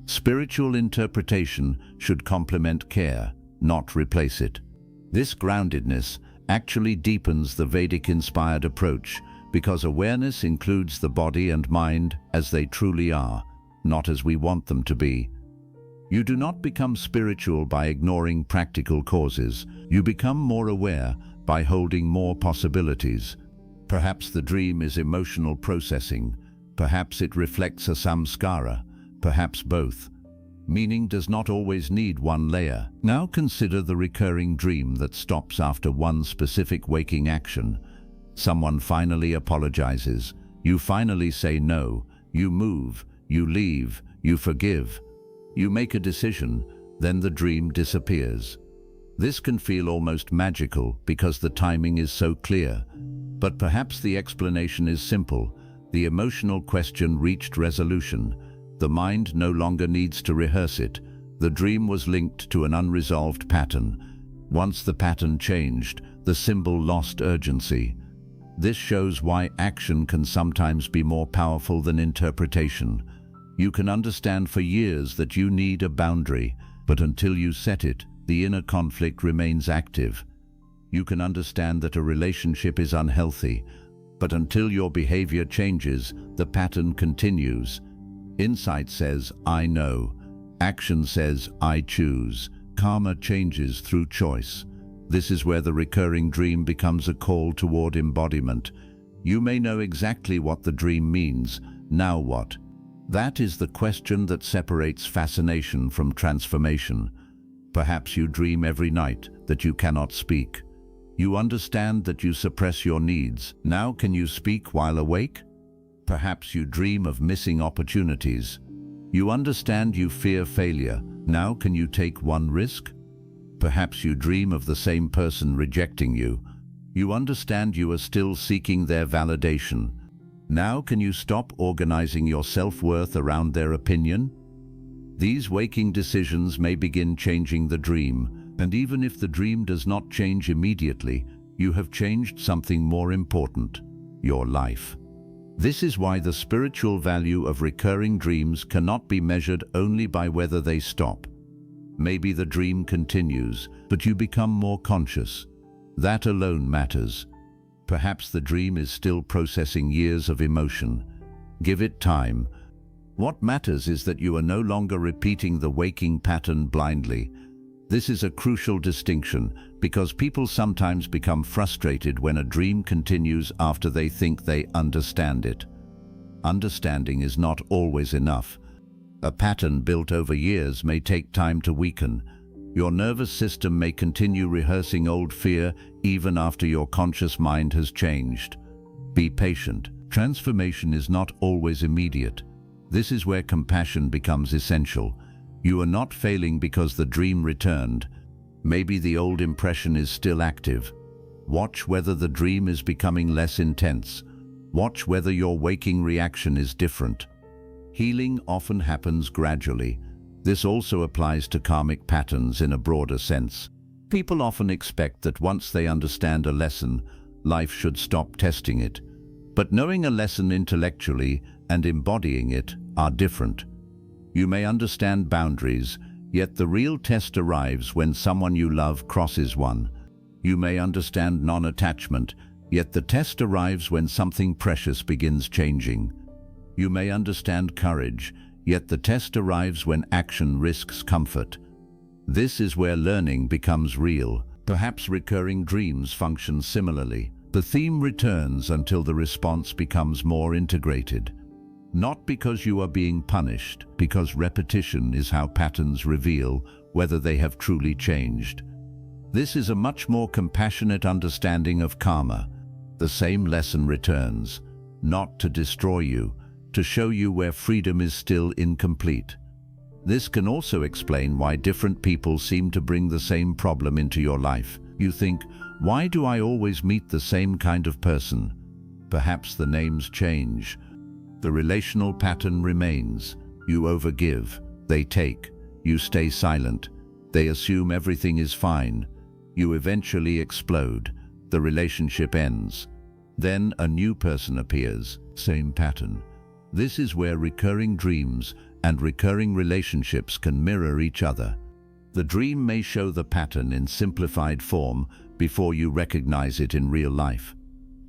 Spiritual interpretation should complement care, not replace it. This groundedness actually deepens the Vedic-inspired approach because awareness includes the body and mind as they truly are, not as we want them to be. You do not become spiritual by ignoring practical causes. You become more aware by holding more possibilities. Perhaps the dream is emotional processing. Perhaps it reflects a samskara. Perhaps both. Meaning does not always need one layer. Now consider the recurring dream that stops after one specific waking action. Someone finally apologizes. You finally say no. You move. You leave. You forgive. You make a decision. Then the dream disappears. This can feel almost magical because the timing is so clear. But perhaps the explanation is simple. The emotional question reached resolution. The mind no longer needs to rehearse it. The dream was linked to an unresolved pattern. Once the pattern changed, the symbol lost urgency. This shows why action can sometimes be more powerful than interpretation. You can understand for years that you need a boundary, but until you set it, the inner conflict remains active. You can understand that a relationship is unhealthy, but until your behavior changes, the pattern continues. Insight says, I know. Action says, I choose. Karma changes through choice. This is where the recurring dream becomes a call toward embodiment. You may know exactly what the dream means. Now what? That is the question that separates fascination from transformation. Perhaps you dream every night that you cannot speak. You understand that you suppress your needs. Now can you speak while awake? Perhaps you dream of missing opportunities. You understand you fear failure. Now can you take one risk? Perhaps you dream of the same person rejecting you. You understand you are still seeking their validation. Now can you stop organizing your self-worth around their opinion? These waking decisions may begin changing the dream, and even if the dream does not change immediately, you have changed something more important: your life. This is why the spiritual value of recurring dreams cannot be measured only by whether they stop. Maybe the dream continues, but you become more conscious. That alone matters. Perhaps the dream is still processing years of emotion. Give it time. What matters is that you are no longer repeating the waking pattern blindly. This is a crucial distinction because people sometimes become frustrated when a dream continues after they think they understand it. Understanding is not always enough. A pattern built over years may take time to weaken. Your nervous system may continue rehearsing old fear even after your conscious mind has changed. Be patient. Transformation is not always immediate. This is where compassion becomes essential. You are not failing because the dream returned. Maybe the old impression is still active. Watch whether the dream is becoming less intense. Watch whether your waking reaction is different. Healing often happens gradually. This also applies to karmic patterns in a broader sense. People often expect that once they understand a lesson, life should stop testing it. But knowing a lesson intellectually and embodying it are different. You may understand boundaries, yet the real test arrives when someone you love crosses one. You may understand non-attachment, yet the test arrives when something precious begins changing. You may understand courage, yet the test arrives when action risks comfort. This is where learning becomes real. Perhaps recurring dreams function similarly. The theme returns until the response becomes more integrated. Not because you are being punished, because repetition is how patterns reveal whether they have truly changed. This is a much more compassionate understanding of karma. The same lesson returns, not to destroy you, to show you where freedom is still incomplete. This can also explain why different people seem to bring the same problem into your life. You think, why do I always meet the same kind of person? Perhaps the names change. The relational pattern remains. You overgive, they take. You stay silent. They assume everything is fine. You eventually explode. The relationship ends. Then a new person appears, same pattern. This is where recurring dreams and recurring relationships can mirror each other. The dream may show the pattern in simplified form before you recognize it in real life.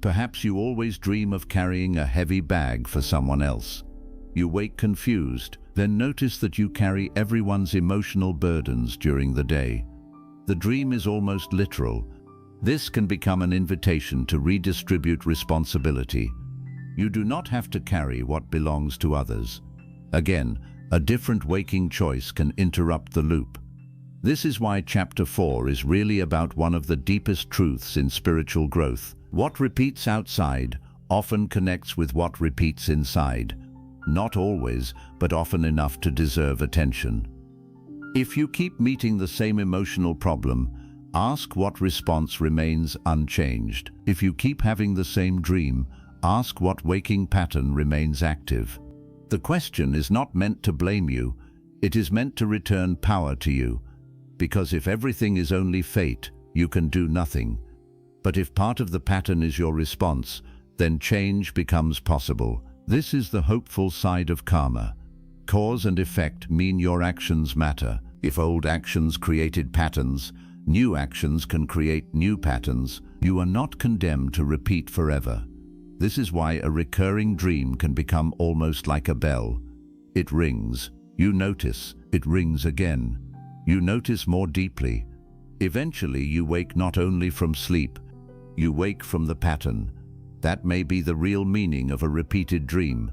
Perhaps you always dream of carrying a heavy bag for someone else. You wake confused, then notice that you carry everyone's emotional burdens during the day. The dream is almost literal. This can become an invitation to redistribute responsibility. You do not have to carry what belongs to others. Again, a different waking choice can interrupt the loop. This is why Chapter 4 is really about one of the deepest truths in spiritual growth. What repeats outside often connects with what repeats inside. Not always, but often enough to deserve attention. If you keep meeting the same emotional problem, ask what response remains unchanged. If you keep having the same dream, ask what waking pattern remains active. The question is not meant to blame you, it is meant to return power to you. Because if everything is only fate, you can do nothing. But if part of the pattern is your response, then change becomes possible. This is the hopeful side of karma. Cause and effect mean your actions matter. If old actions created patterns, new actions can create new patterns. You are not condemned to repeat forever. This is why a recurring dream can become almost like a bell. It rings. You notice. It rings again. You notice more deeply. Eventually you wake not only from sleep, you wake from the pattern. That may be the real meaning of a repeated dream.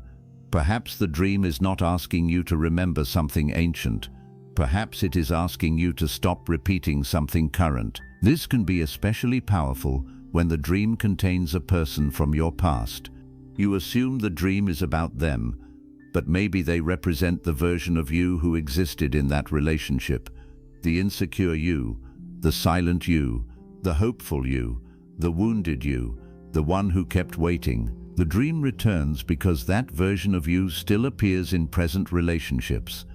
Perhaps the dream is not asking you to remember something ancient. Perhaps it is asking you to stop repeating something current. This can be especially powerful when the dream contains a person from your past. You assume the dream is about them, but maybe they represent the version of you who existed in that relationship. The insecure you, the silent you, the hopeful you, the wounded you, the one who kept waiting. The dream returns because that version of you still appears in present relationships.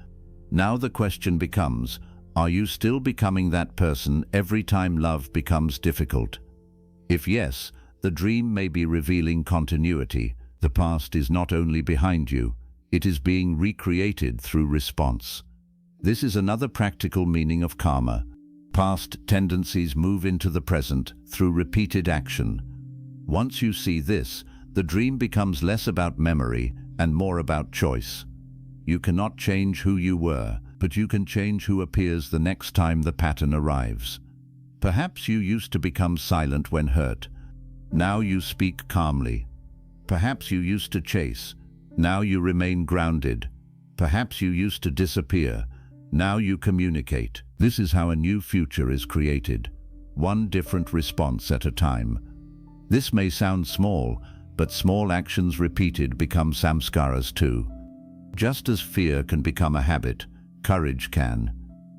Now the question becomes, are you still becoming that person every time love becomes difficult? If yes, the dream may be revealing continuity. The past is not only behind you, it is being recreated through response. This is another practical meaning of karma. Past tendencies move into the present through repeated action. Once you see this, the dream becomes less about memory and more about choice. You cannot change who you were, but you can change who appears the next time the pattern arrives. Perhaps you used to become silent when hurt. Now you speak calmly. Perhaps you used to chase. Now you remain grounded. Perhaps you used to disappear. Now you communicate. This is how a new future is created, one different response at a time. This may sound small, but small actions repeated become samskaras too. Just as fear can become a habit, courage can.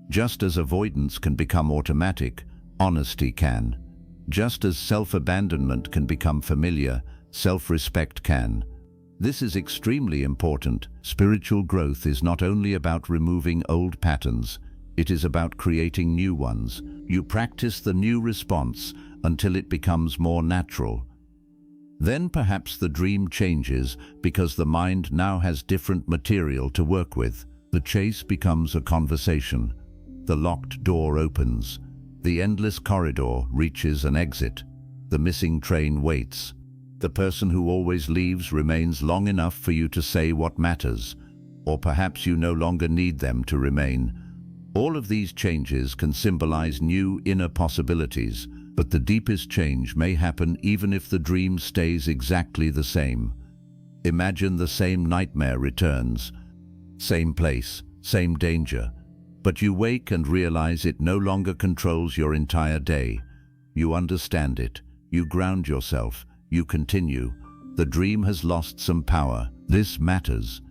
Just as avoidance can become automatic, honesty can. Just as self-abandonment can become familiar, self-respect can. This is extremely important. Spiritual growth is not only about removing old patterns, It is about creating new ones. You practice the new response until it becomes more natural. Then perhaps the dream changes because the mind now has different material to work with. The chase becomes a conversation. The locked door opens. The endless corridor reaches an exit. The missing train waits. The person who always leaves remains long enough for you to say what matters, or perhaps you no longer need them to remain. All of these changes can symbolize new inner possibilities, but the deepest change may happen even if the dream stays exactly the same. Imagine the same nightmare returns, same place, same danger, but you wake and realize it no longer controls your entire day. You understand it, you ground yourself, you continue. The dream has lost some power. This matters.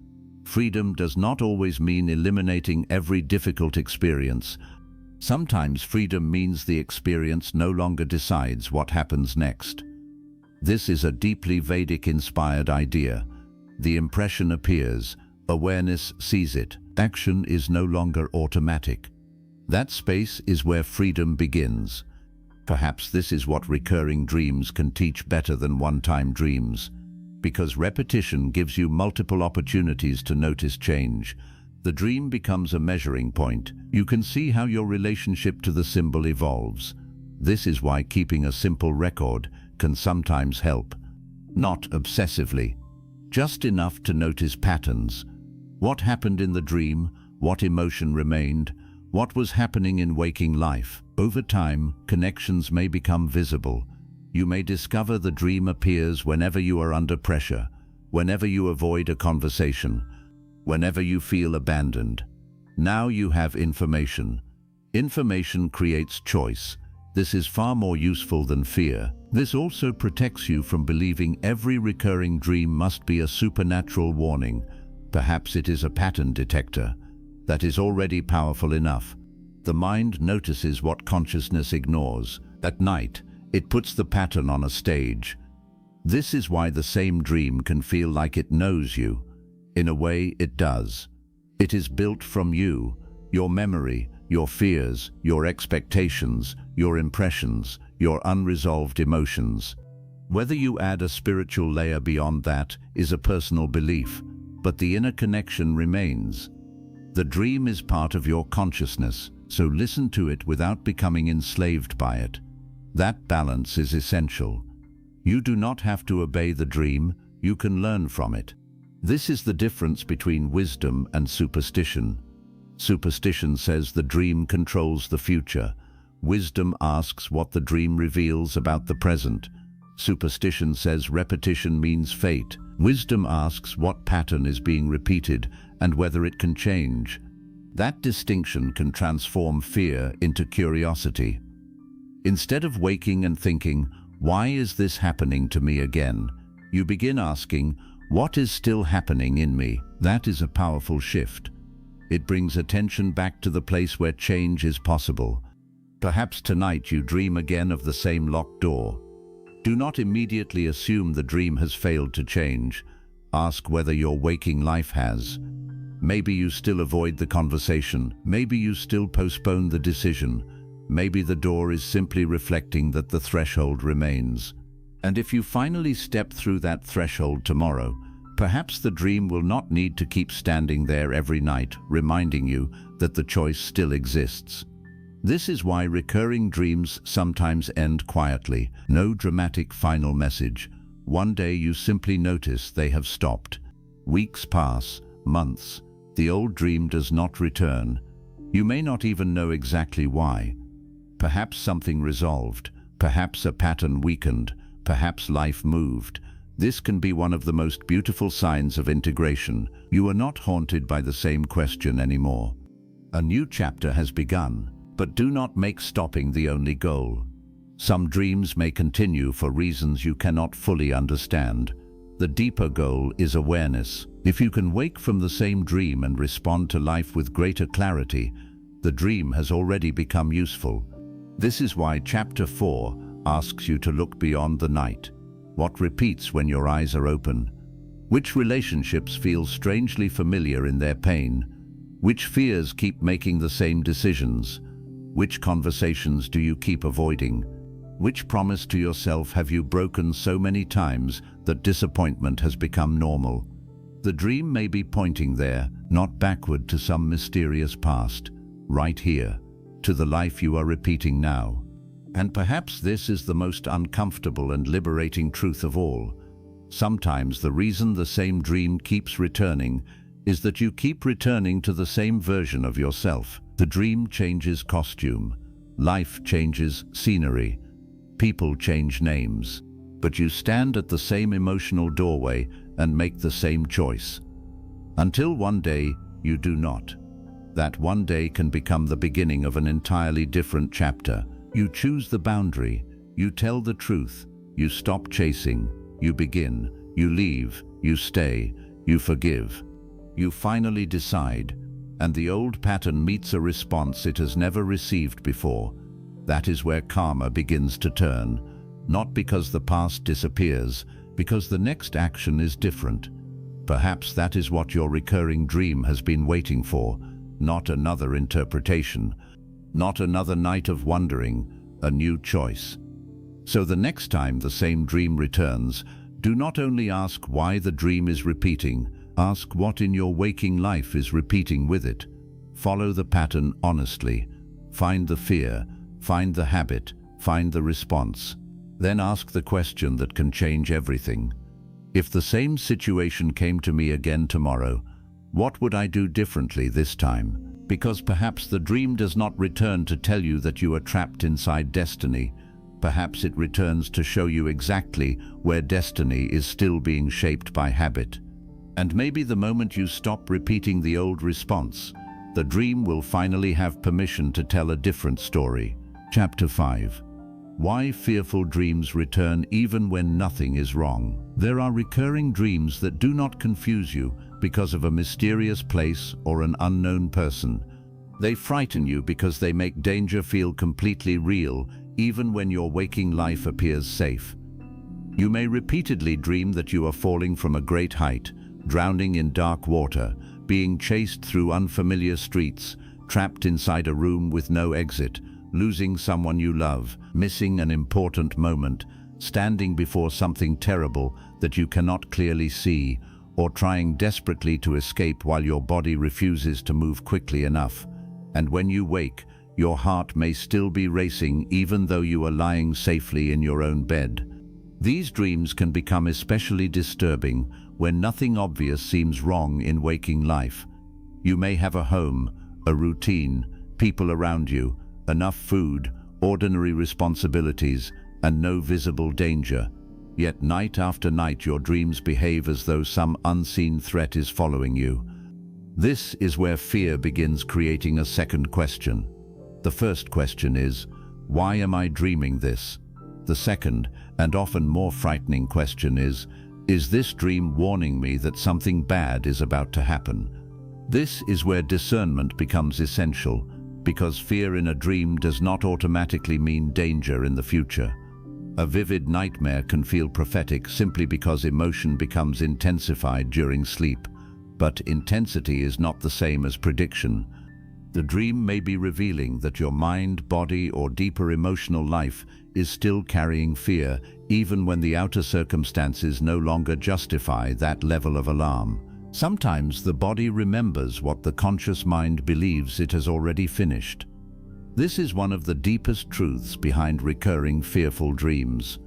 Freedom does not always mean eliminating every difficult experience. Sometimes freedom means the experience no longer decides what happens next. This is a deeply Vedic-inspired idea. The impression appears, awareness sees it, action is no longer automatic. That space is where freedom begins. Perhaps this is what recurring dreams can teach better than one-time dreams. Because repetition gives you multiple opportunities to notice change. The dream becomes a measuring point. You can see how your relationship to the symbol evolves. This is why keeping a simple record can sometimes help. Not obsessively, just enough to notice patterns. What happened in the dream? What emotion remained? What was happening in waking life? Over time, connections may become visible. You may discover the dream appears whenever you are under pressure, whenever you avoid a conversation, whenever you feel abandoned. Now you have information. Information creates choice. This is far more useful than fear. This also protects you from believing every recurring dream must be a supernatural warning. Perhaps it is a pattern detector. That is already powerful enough. The mind notices what consciousness ignores. At night, it puts the pattern on a stage. This is why the same dream can feel like it knows you. In a way, it does. It is built from you, your memory, your fears, your expectations, your impressions, your unresolved emotions. Whether you add a spiritual layer beyond that is a personal belief, but the inner connection remains. The dream is part of your consciousness, so listen to it without becoming enslaved by it. That balance is essential. You do not have to obey the dream, you can learn from it. This is the difference between wisdom and superstition. Superstition says the dream controls the future. Wisdom asks what the dream reveals about the present. Superstition says repetition means fate. Wisdom asks what pattern is being repeated and whether it can change. That distinction can transform fear into curiosity. Instead of waking and thinking, "Why is this happening to me again?" you begin asking, "What is still happening in me?" That is a powerful shift. It brings attention back to the place where change is possible. Perhaps tonight you dream again of the same locked door. Do not immediately assume the dream has failed to change. Ask whether your waking life has. Maybe you still avoid the conversation. Maybe you still postpone the decision. Maybe the door is simply reflecting that the threshold remains. And if you finally step through that threshold tomorrow, perhaps the dream will not need to keep standing there every night, reminding you that the choice still exists. This is why recurring dreams sometimes end quietly. No dramatic final message. One day you simply notice they have stopped. Weeks pass, months. The old dream does not return. You may not even know exactly why. Perhaps something resolved, perhaps a pattern weakened, perhaps life moved. This can be one of the most beautiful signs of integration. You are not haunted by the same question anymore. A new chapter has begun, but do not make stopping the only goal. Some dreams may continue for reasons you cannot fully understand. The deeper goal is awareness. If you can wake from the same dream and respond to life with greater clarity, the dream has already become useful. This is why Chapter 4 asks you to look beyond the night. What repeats when your eyes are open? Which relationships feel strangely familiar in their pain? Which fears keep making the same decisions? Which conversations do you keep avoiding? Which promise to yourself have you broken so many times that disappointment has become normal? The dream may be pointing there, not backward to some mysterious past, right here, to the life you are repeating now. And perhaps this is the most uncomfortable and liberating truth of all. Sometimes the reason the same dream keeps returning is that you keep returning to the same version of yourself. The dream changes costume, life changes scenery, people change names, but you stand at the same emotional doorway and make the same choice. Until one day you do not. That one day can become the beginning of an entirely different chapter. You choose the boundary, you tell the truth, you stop chasing, you begin, you leave, you stay, you forgive. You finally decide, and the old pattern meets a response it has never received before. That is where karma begins to turn, not because the past disappears, because the next action is different. Perhaps that is what your recurring dream has been waiting for, not another interpretation, not another night of wondering, a new choice. So the next time the same dream returns, do not only ask why the dream is repeating, ask what in your waking life is repeating with it. Follow the pattern honestly. Find the fear, find the habit, find the response. Then ask the question that can change everything. If the same situation came to me again tomorrow, what would I do differently this time? Because perhaps the dream does not return to tell you that you are trapped inside destiny. Perhaps it returns to show you exactly where destiny is still being shaped by habit. And maybe the moment you stop repeating the old response, the dream will finally have permission to tell a different story. Chapter 5. Why fearful dreams return even when nothing is wrong. There are recurring dreams that do not confuse you because of a mysterious place or an unknown person. They frighten you because they make danger feel completely real, even when your waking life appears safe. You may repeatedly dream that you are falling from a great height, drowning in dark water, being chased through unfamiliar streets, trapped inside a room with no exit, losing someone you love, missing an important moment, standing before something terrible that you cannot clearly see, or trying desperately to escape while your body refuses to move quickly enough. And when you wake, your heart may still be racing even though you are lying safely in your own bed. These dreams can become especially disturbing when nothing obvious seems wrong in waking life. You may have a home, a routine, people around you, enough food, ordinary responsibilities, and no visible danger. Yet night after night your dreams behave as though some unseen threat is following you. This is where fear begins creating a second question. The first question is, why am I dreaming this? The second, and often more frightening question is this dream warning me that something bad is about to happen? This is where discernment becomes essential, because fear in a dream does not automatically mean danger in the future. A vivid nightmare can feel prophetic simply because emotion becomes intensified during sleep. But intensity is not the same as prediction. The dream may be revealing that your mind, body, or deeper emotional life is still carrying fear, even when the outer circumstances no longer justify that level of alarm. Sometimes the body remembers what the conscious mind believes it has already finished. This is one of the deepest truths behind recurring fearful dreams.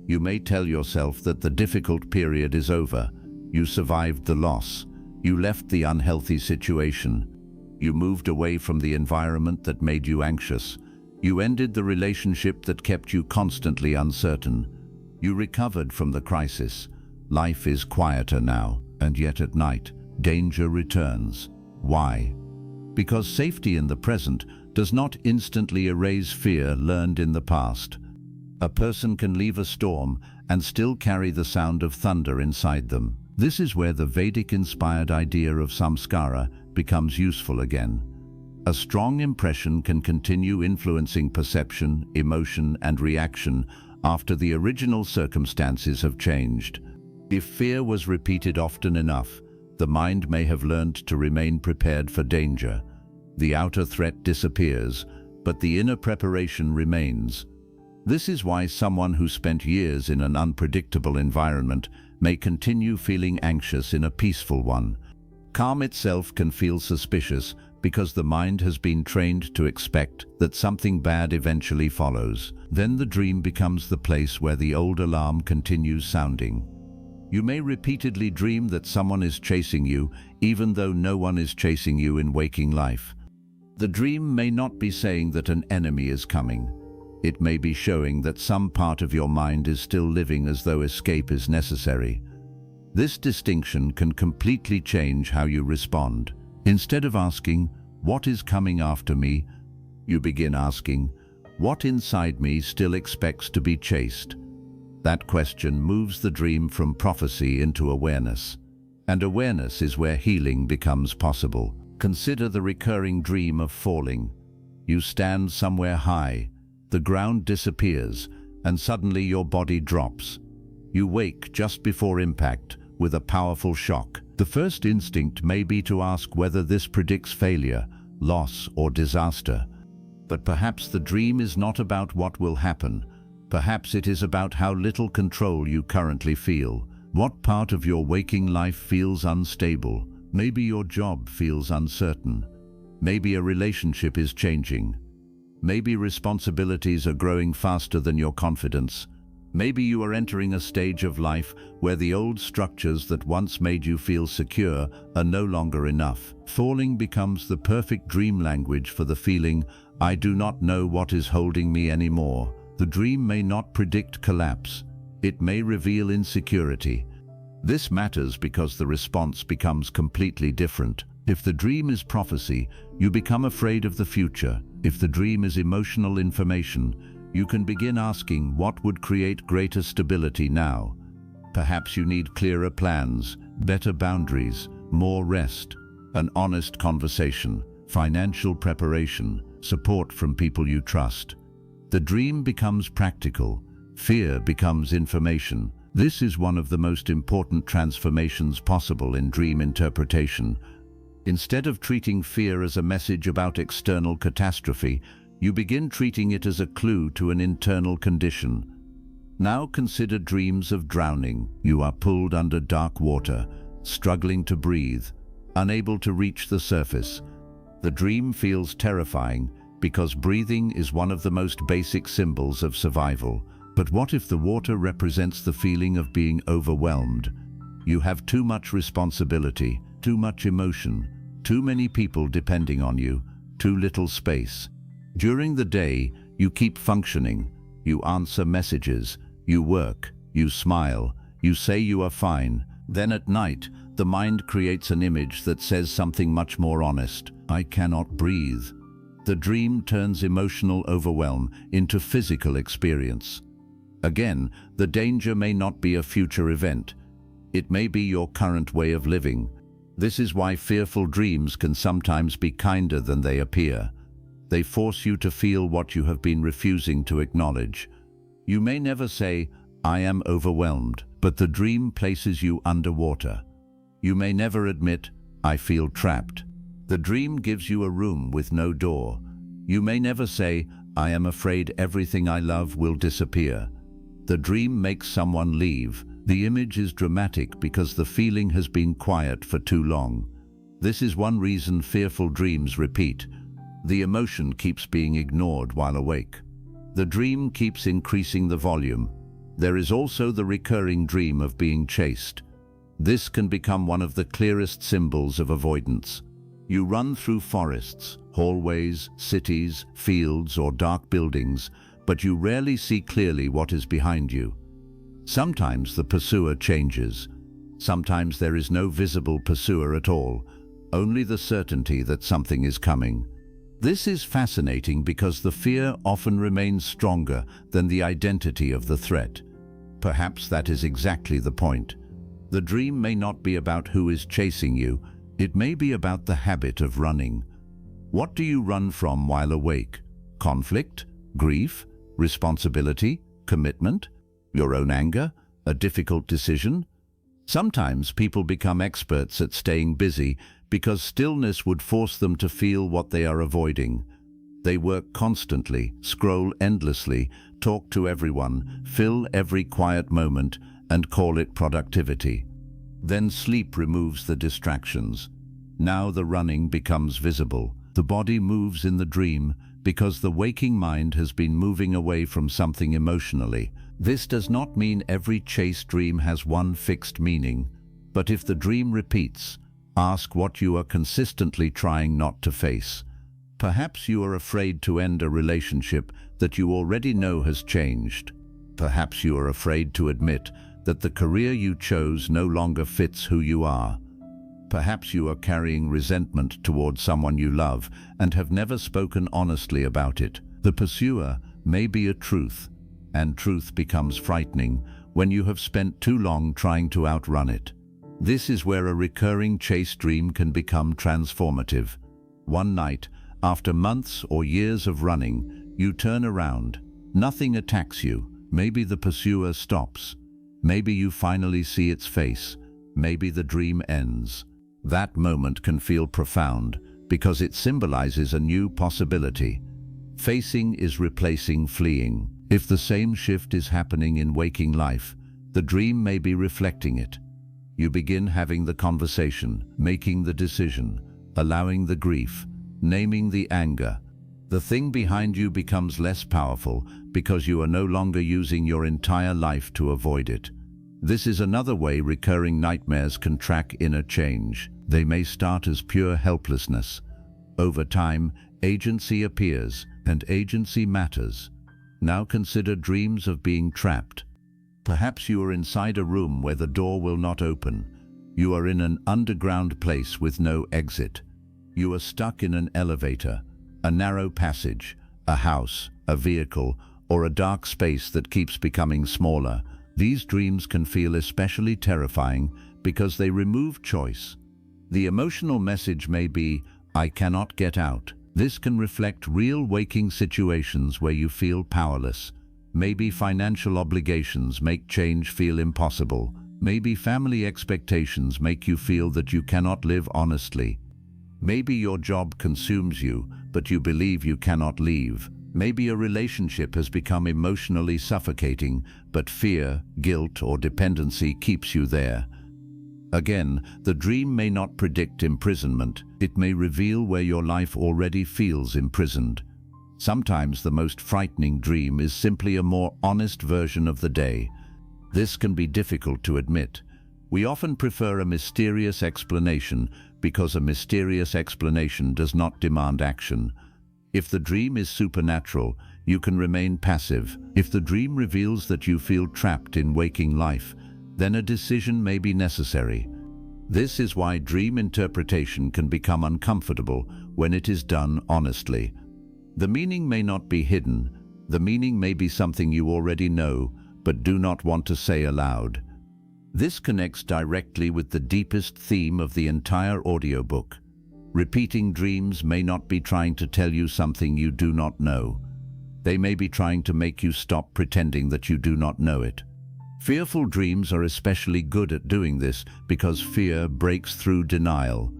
You may tell yourself that the difficult period is over. You survived the loss. You left the unhealthy situation. You moved away from the environment that made you anxious. You ended the relationship that kept you constantly uncertain. You recovered from the crisis. Life is quieter now, and yet at night, danger returns. Why? Because safety in the present does not instantly erase fear learned in the past. A person can leave a storm and still carry the sound of thunder inside them. This is where the Vedic-inspired idea of samskara becomes useful again. A strong impression can continue influencing perception, emotion, and reaction after the original circumstances have changed. If fear was repeated often enough, The mind may have learned to remain prepared for danger. The outer threat disappears, but the inner preparation remains. This is why someone who spent years in an unpredictable environment may continue feeling anxious in a peaceful one. Calm itself can feel suspicious because the mind has been trained to expect that something bad eventually follows. Then the dream becomes the place where the old alarm continues sounding. You may repeatedly dream that someone is chasing you, even though no one is chasing you in waking life. The dream may not be saying that an enemy is coming. It may be showing that some part of your mind is still living as though escape is necessary. This distinction can completely change how you respond. Instead of asking, "What is coming after me?" you begin asking, "What inside me still expects to be chased?" That question moves the dream from prophecy into awareness. And awareness is where healing becomes possible. Consider the recurring dream of falling. You stand somewhere high, the ground disappears, and suddenly your body drops. You wake just before impact, with a powerful shock. The first instinct may be to ask whether this predicts failure, loss, or disaster. But perhaps the dream is not about what will happen. Perhaps it is about how little control you currently feel. What part of your waking life feels unstable? Maybe your job feels uncertain. Maybe a relationship is changing. Maybe responsibilities are growing faster than your confidence. Maybe you are entering a stage of life where the old structures that once made you feel secure are no longer enough. Falling becomes the perfect dream language for the feeling, "I do not know what is holding me anymore." The dream may not predict collapse. It may reveal insecurity. This matters because the response becomes completely different. If the dream is prophecy, you become afraid of the future. If the dream is emotional information, you can begin asking what would create greater stability now. Perhaps you need clearer plans, better boundaries, more rest, an honest conversation, financial preparation, support from people you trust. The dream becomes practical. Fear becomes information. This is one of the most important transformations possible in dream interpretation. Instead of treating fear as a message about external catastrophe, you begin treating it as a clue to an internal condition. Now consider dreams of drowning. You are pulled under dark water, struggling to breathe, unable to reach the surface. The dream feels terrifying because breathing is one of the most basic symbols of survival. But what if the water represents the feeling of being overwhelmed? You have too much responsibility, too much emotion, too many people depending on you, too little space. During the day, you keep functioning. You answer messages, you work, you smile, you say you are fine. Then at night, the mind creates an image that says something much more honest. "I cannot breathe." The dream turns emotional overwhelm into physical experience. Again, the danger may not be a future event. It may be your current way of living. This is why fearful dreams can sometimes be kinder than they appear. They force you to feel what you have been refusing to acknowledge. You may never say, "I am overwhelmed," but the dream places you underwater. You may never admit, "I feel trapped." The dream gives you a room with no door. You may never say, "I am afraid everything I love will disappear." The dream makes someone leave. The image is dramatic because the feeling has been quiet for too long. This is one reason fearful dreams repeat. The emotion keeps being ignored while awake. The dream keeps increasing the volume. There is also the recurring dream of being chased. This can become one of the clearest symbols of avoidance. You run through forests, hallways, cities, fields, or dark buildings, but you rarely see clearly what is behind you. Sometimes the pursuer changes. Sometimes there is no visible pursuer at all, only the certainty that something is coming. This is fascinating because the fear often remains stronger than the identity of the threat. Perhaps that is exactly the point. The dream may not be about who is chasing you, it may be about the habit of running. What do you run from while awake? Conflict? Grief? Responsibility? Commitment? Your own anger? A difficult decision? Sometimes people become experts at staying busy because stillness would force them to feel what they are avoiding. They work constantly, scroll endlessly, talk to everyone, fill every quiet moment, and call it productivity. Then sleep removes the distractions. Now the running becomes visible. The body moves in the dream because the waking mind has been moving away from something emotionally. This does not mean every chase dream has one fixed meaning, but if the dream repeats, ask what you are consistently trying not to face. Perhaps you are afraid to end a relationship that you already know has changed. Perhaps you are afraid to admit that the career you chose no longer fits who you are. Perhaps you are carrying resentment towards someone you love and have never spoken honestly about it. The pursuer may be a truth, and truth becomes frightening when you have spent too long trying to outrun it. This is where a recurring chase dream can become transformative. One night, after months or years of running, you turn around. Nothing attacks you. Maybe the pursuer stops. Maybe you finally see its face. Maybe the dream ends. That moment can feel profound because it symbolizes a new possibility. Facing is replacing fleeing. If the same shift is happening in waking life, the dream may be reflecting it. You begin having the conversation, making the decision, allowing the grief, naming the anger. The thing behind you becomes less powerful because you are no longer using your entire life to avoid it. This is another way recurring nightmares can track inner change. They may start as pure helplessness. Over time, agency appears, and agency matters. Now consider dreams of being trapped. Perhaps you are inside a room where the door will not open. You are in an underground place with no exit. You are stuck in an elevator, a narrow passage, a house, a vehicle, or a dark space that keeps becoming smaller. These dreams can feel especially terrifying because they remove choice. The emotional message may be, "I cannot get out." This can reflect real waking situations where you feel powerless. Maybe financial obligations make change feel impossible. Maybe family expectations make you feel that you cannot live honestly. Maybe your job consumes you, but you believe you cannot leave. Maybe a relationship has become emotionally suffocating, but fear, guilt, or dependency keeps you there. Again, the dream may not predict imprisonment. It may reveal where your life already feels imprisoned. Sometimes the most frightening dream is simply a more honest version of the day. This can be difficult to admit. We often prefer a mysterious explanation because a mysterious explanation does not demand action. If the dream is supernatural, you can remain passive. If the dream reveals that you feel trapped in waking life, then a decision may be necessary. This is why dream interpretation can become uncomfortable when it is done honestly. The meaning may not be hidden. The meaning may be something you already know, but do not want to say aloud. This connects directly with the deepest theme of the entire audiobook. Repeating dreams may not be trying to tell you something you do not know. They may be trying to make you stop pretending that you do not know it. Fearful dreams are especially good at doing this because fear breaks through denial.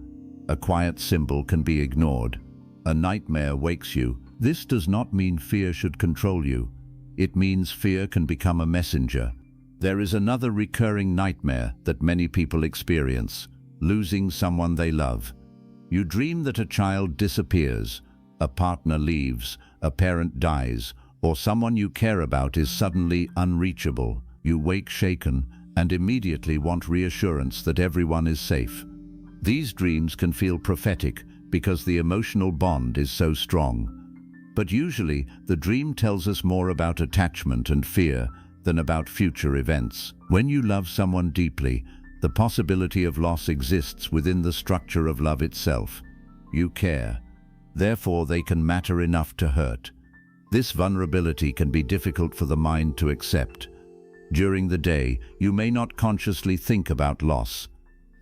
A quiet symbol can be ignored. A nightmare wakes you. This does not mean fear should control you. It means fear can become a messenger. There is another recurring nightmare that many people experience: losing someone they love. You dream that a child disappears, a partner leaves, a parent dies, or someone you care about is suddenly unreachable. You wake shaken and immediately want reassurance that everyone is safe. These dreams can feel prophetic because the emotional bond is so strong. But usually, the dream tells us more about attachment and fear than about future events. When you love someone deeply, the possibility of loss exists within the structure of love itself. You care. Therefore, they can matter enough to hurt. This vulnerability can be difficult for the mind to accept. During the day, you may not consciously think about loss.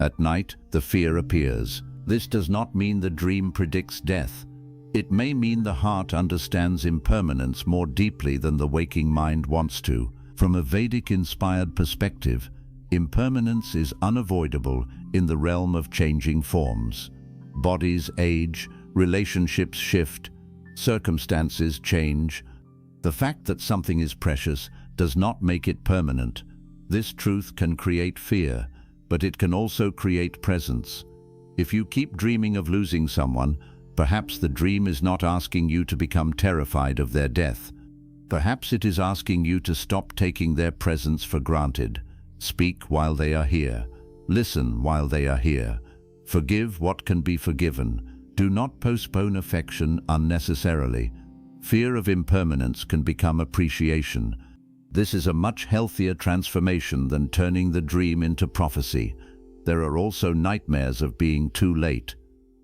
At night, the fear appears. This does not mean the dream predicts death. It may mean the heart understands impermanence more deeply than the waking mind wants to. From a Vedic-inspired perspective, Impermanence is unavoidable in the realm of changing forms. Bodies age, relationships shift, circumstances change. The fact that something is precious does not make it permanent. This truth can create fear, but it can also create presence. If you keep dreaming of losing someone, perhaps the dream is not asking you to become terrified of their death. Perhaps it is asking you to stop taking their presence for granted. Speak while they are here. Listen while they are here. Forgive what can be forgiven. Do not postpone affection unnecessarily. Fear of impermanence can become appreciation. This is a much healthier transformation than turning the dream into prophecy. There are also nightmares of being too late.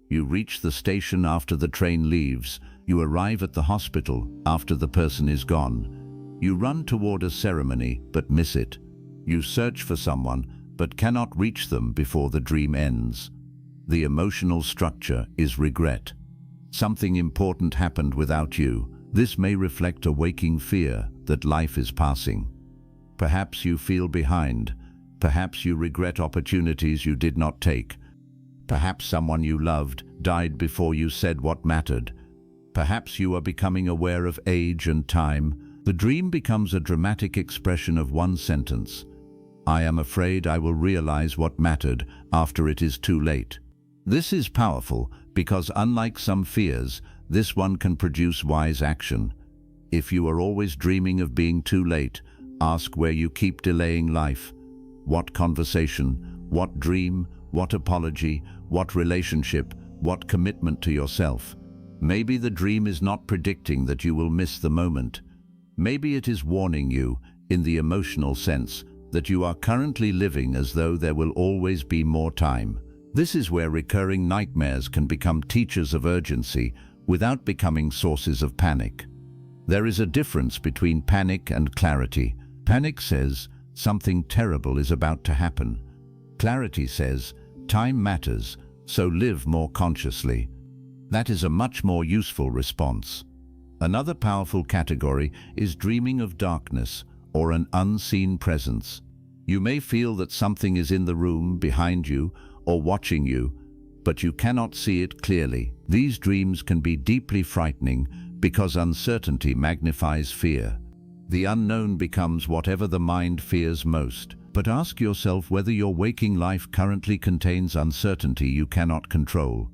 You reach the station after the train leaves. You arrive at the hospital after the person is gone. You run toward a ceremony but miss it. You search for someone but cannot reach them before the dream ends. The emotional structure is regret. Something important happened without you. This may reflect a waking fear that life is passing. Perhaps you feel behind. Perhaps you regret opportunities you did not take. Perhaps someone you loved died before you said what mattered. Perhaps you are becoming aware of age and time. The dream becomes a dramatic expression of one sentence. I am afraid I will realize what mattered after it is too late. This is powerful because, unlike some fears, this one can produce wise action. If you are always dreaming of being too late, ask where you keep delaying life. What conversation, what dream, what apology, what relationship, what commitment to yourself? Maybe the dream is not predicting that you will miss the moment. Maybe it is warning you, in the emotional sense, that you are currently living as though there will always be more time. This is where recurring nightmares can become teachers of urgency without becoming sources of panic. There is a difference between panic and clarity. Panic says, something terrible is about to happen. Clarity says, time matters, so live more consciously. That is a much more useful response. Another powerful category is dreaming of darkness or an unseen presence. You may feel that something is in the room, behind you, or watching you, but you cannot see it clearly. These dreams can be deeply frightening because uncertainty magnifies fear. The unknown becomes whatever the mind fears most. But ask yourself whether your waking life currently contains uncertainty you cannot control.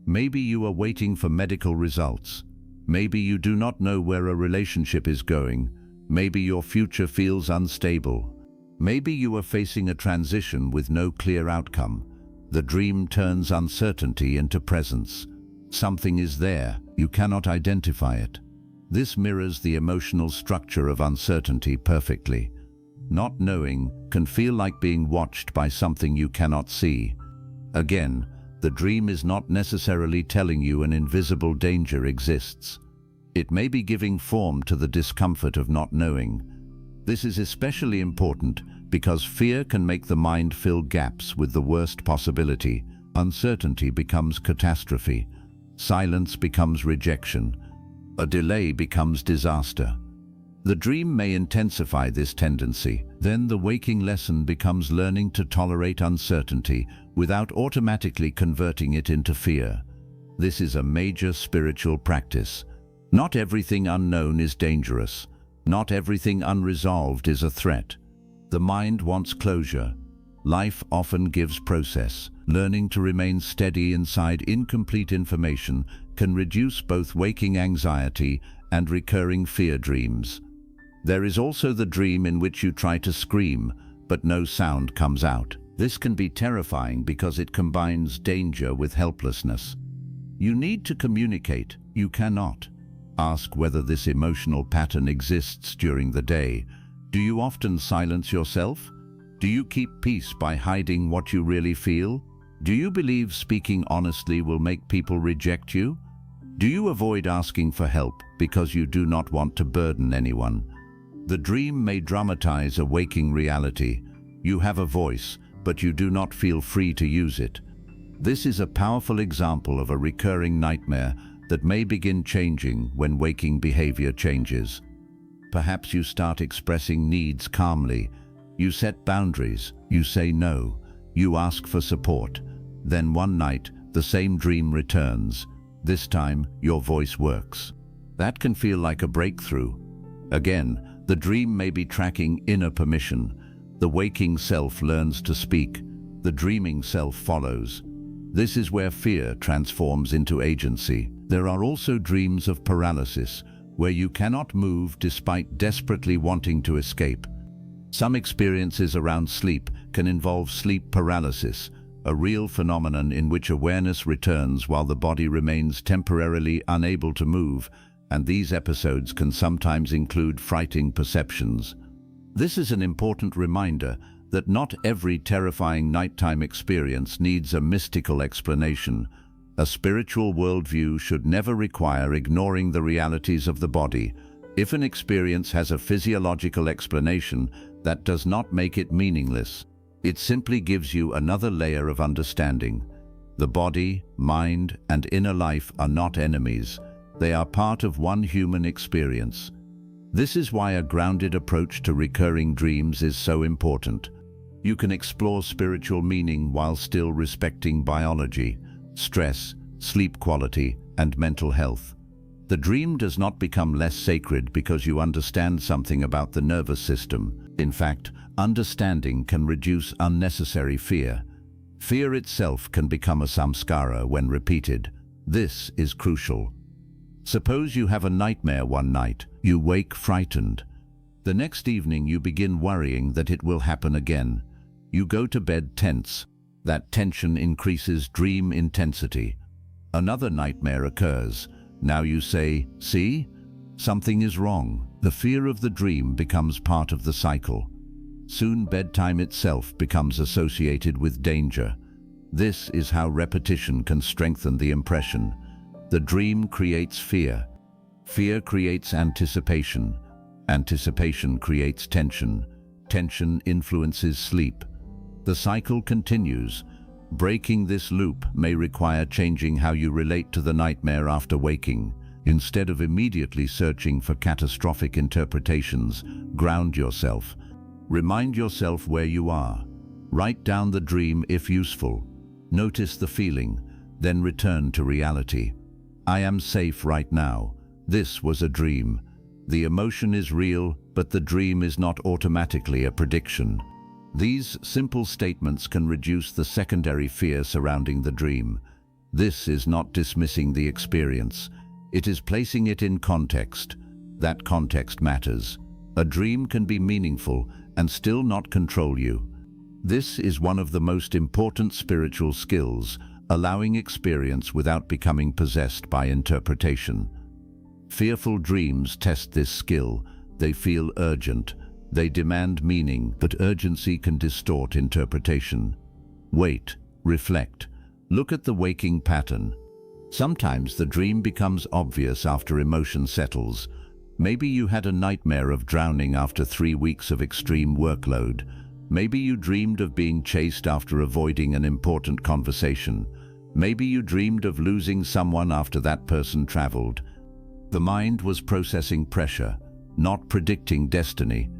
Maybe you are waiting for medical results. Maybe you do not know where a relationship is going. Maybe your future feels unstable. Maybe you are facing a transition with no clear outcome. The dream turns uncertainty into presence. Something is there, you cannot identify it. This mirrors the emotional structure of uncertainty perfectly. Not knowing can feel like being watched by something you cannot see. Again, the dream is not necessarily telling you an invisible danger exists. It may be giving form to the discomfort of not knowing. This is especially important because fear can make the mind fill gaps with the worst possibility. Uncertainty becomes catastrophe. Silence becomes rejection. A delay becomes disaster. The dream may intensify this tendency. Then the waking lesson becomes learning to tolerate uncertainty without automatically converting it into fear. This is a major spiritual practice. Not everything unknown is dangerous. Not everything unresolved is a threat. The mind wants closure. Life often gives process. Learning to remain steady inside incomplete information can reduce both waking anxiety and recurring fear dreams. There is also the dream in which you try to scream, but no sound comes out. This can be terrifying because it combines danger with helplessness. You need to communicate. You cannot. Ask whether this emotional pattern exists during the day. Do you often silence yourself? Do you keep peace by hiding what you really feel? Do you believe speaking honestly will make people reject you? Do you avoid asking for help because you do not want to burden anyone? The dream may dramatize a waking reality. You have a voice, but you do not feel free to use it. This is a powerful example of a recurring nightmare that may begin changing when waking behavior changes. Perhaps you start expressing needs calmly. You set boundaries, you say no, you ask for support. Then one night, the same dream returns. This time, your voice works. That can feel like a breakthrough. Again, the dream may be tracking inner permission. The waking self learns to speak. The dreaming self follows. This is where fear transforms into agency. There are also dreams of paralysis, where you cannot move despite desperately wanting to escape. Some experiences around sleep can involve sleep paralysis, a real phenomenon in which awareness returns while the body remains temporarily unable to move, and these episodes can sometimes include frightening perceptions. This is an important reminder that not every terrifying nighttime experience needs a mystical explanation. A spiritual worldview should never require ignoring the realities of the body. If an experience has a physiological explanation, that does not make it meaningless. It simply gives you another layer of understanding. The body, mind, and inner life are not enemies. They are part of one human experience. This is why a grounded approach to recurring dreams is so important. You can explore spiritual meaning while still respecting biology, stress, sleep quality, and mental health. The dream does not become less sacred because you understand something about the nervous system. In fact, understanding can reduce unnecessary fear. Fear itself can become a samskara when repeated. This is crucial. Suppose you have a nightmare one night. You wake frightened. The next evening you begin worrying that it will happen again. You go to bed tense. That tension increases dream intensity. Another nightmare occurs. Now you say, "See? Something is wrong." The fear of the dream becomes part of the cycle. Soon bedtime itself becomes associated with danger. This is how repetition can strengthen the impression. The dream creates fear. Fear creates anticipation. Anticipation creates tension. Tension influences sleep. The cycle continues. Breaking this loop may require changing how you relate to the nightmare after waking. Instead of immediately searching for catastrophic interpretations, ground yourself. Remind yourself where you are. Write down the dream if useful. Notice the feeling, then return to reality. I am safe right now. This was a dream. The emotion is real, but the dream is not automatically a prediction. These simple statements can reduce the secondary fear surrounding the dream. This is not dismissing the experience. It is placing it in context. That context matters. A dream can be meaningful and still not control you. This is one of the most important spiritual skills, allowing experience without becoming possessed by interpretation. Fearful dreams test this skill. They feel urgent. They demand meaning, but urgency can distort interpretation. Wait, reflect, look at the waking pattern. Sometimes the dream becomes obvious after emotion settles. Maybe you had a nightmare of drowning after 3 weeks of extreme workload. Maybe you dreamed of being chased after avoiding an important conversation. Maybe you dreamed of losing someone after that person traveled. The mind was processing pressure, not predicting destiny.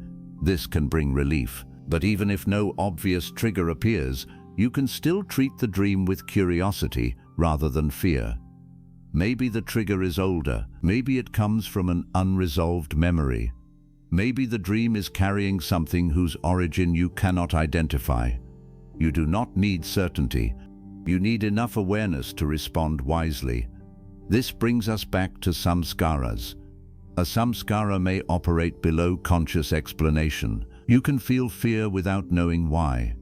This can bring relief. But even if no obvious trigger appears, you can still treat the dream with curiosity rather than fear. Maybe the trigger is older. Maybe it comes from an unresolved memory. Maybe the dream is carrying something whose origin you cannot identify. You do not need certainty. You need enough awareness to respond wisely. This brings us back to samskaras. A samskara may operate below conscious explanation. You can feel fear without knowing why.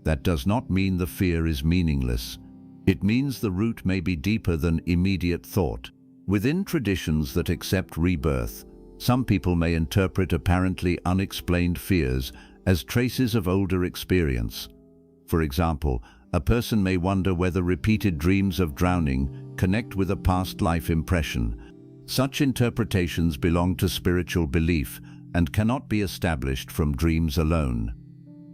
That does not mean the fear is meaningless. It means the root may be deeper than immediate thought. Within traditions that accept rebirth, some people may interpret apparently unexplained fears as traces of older experience. For example, a person may wonder whether repeated dreams of drowning connect with a past life impression. Such interpretations belong to spiritual belief and cannot be established from dreams alone.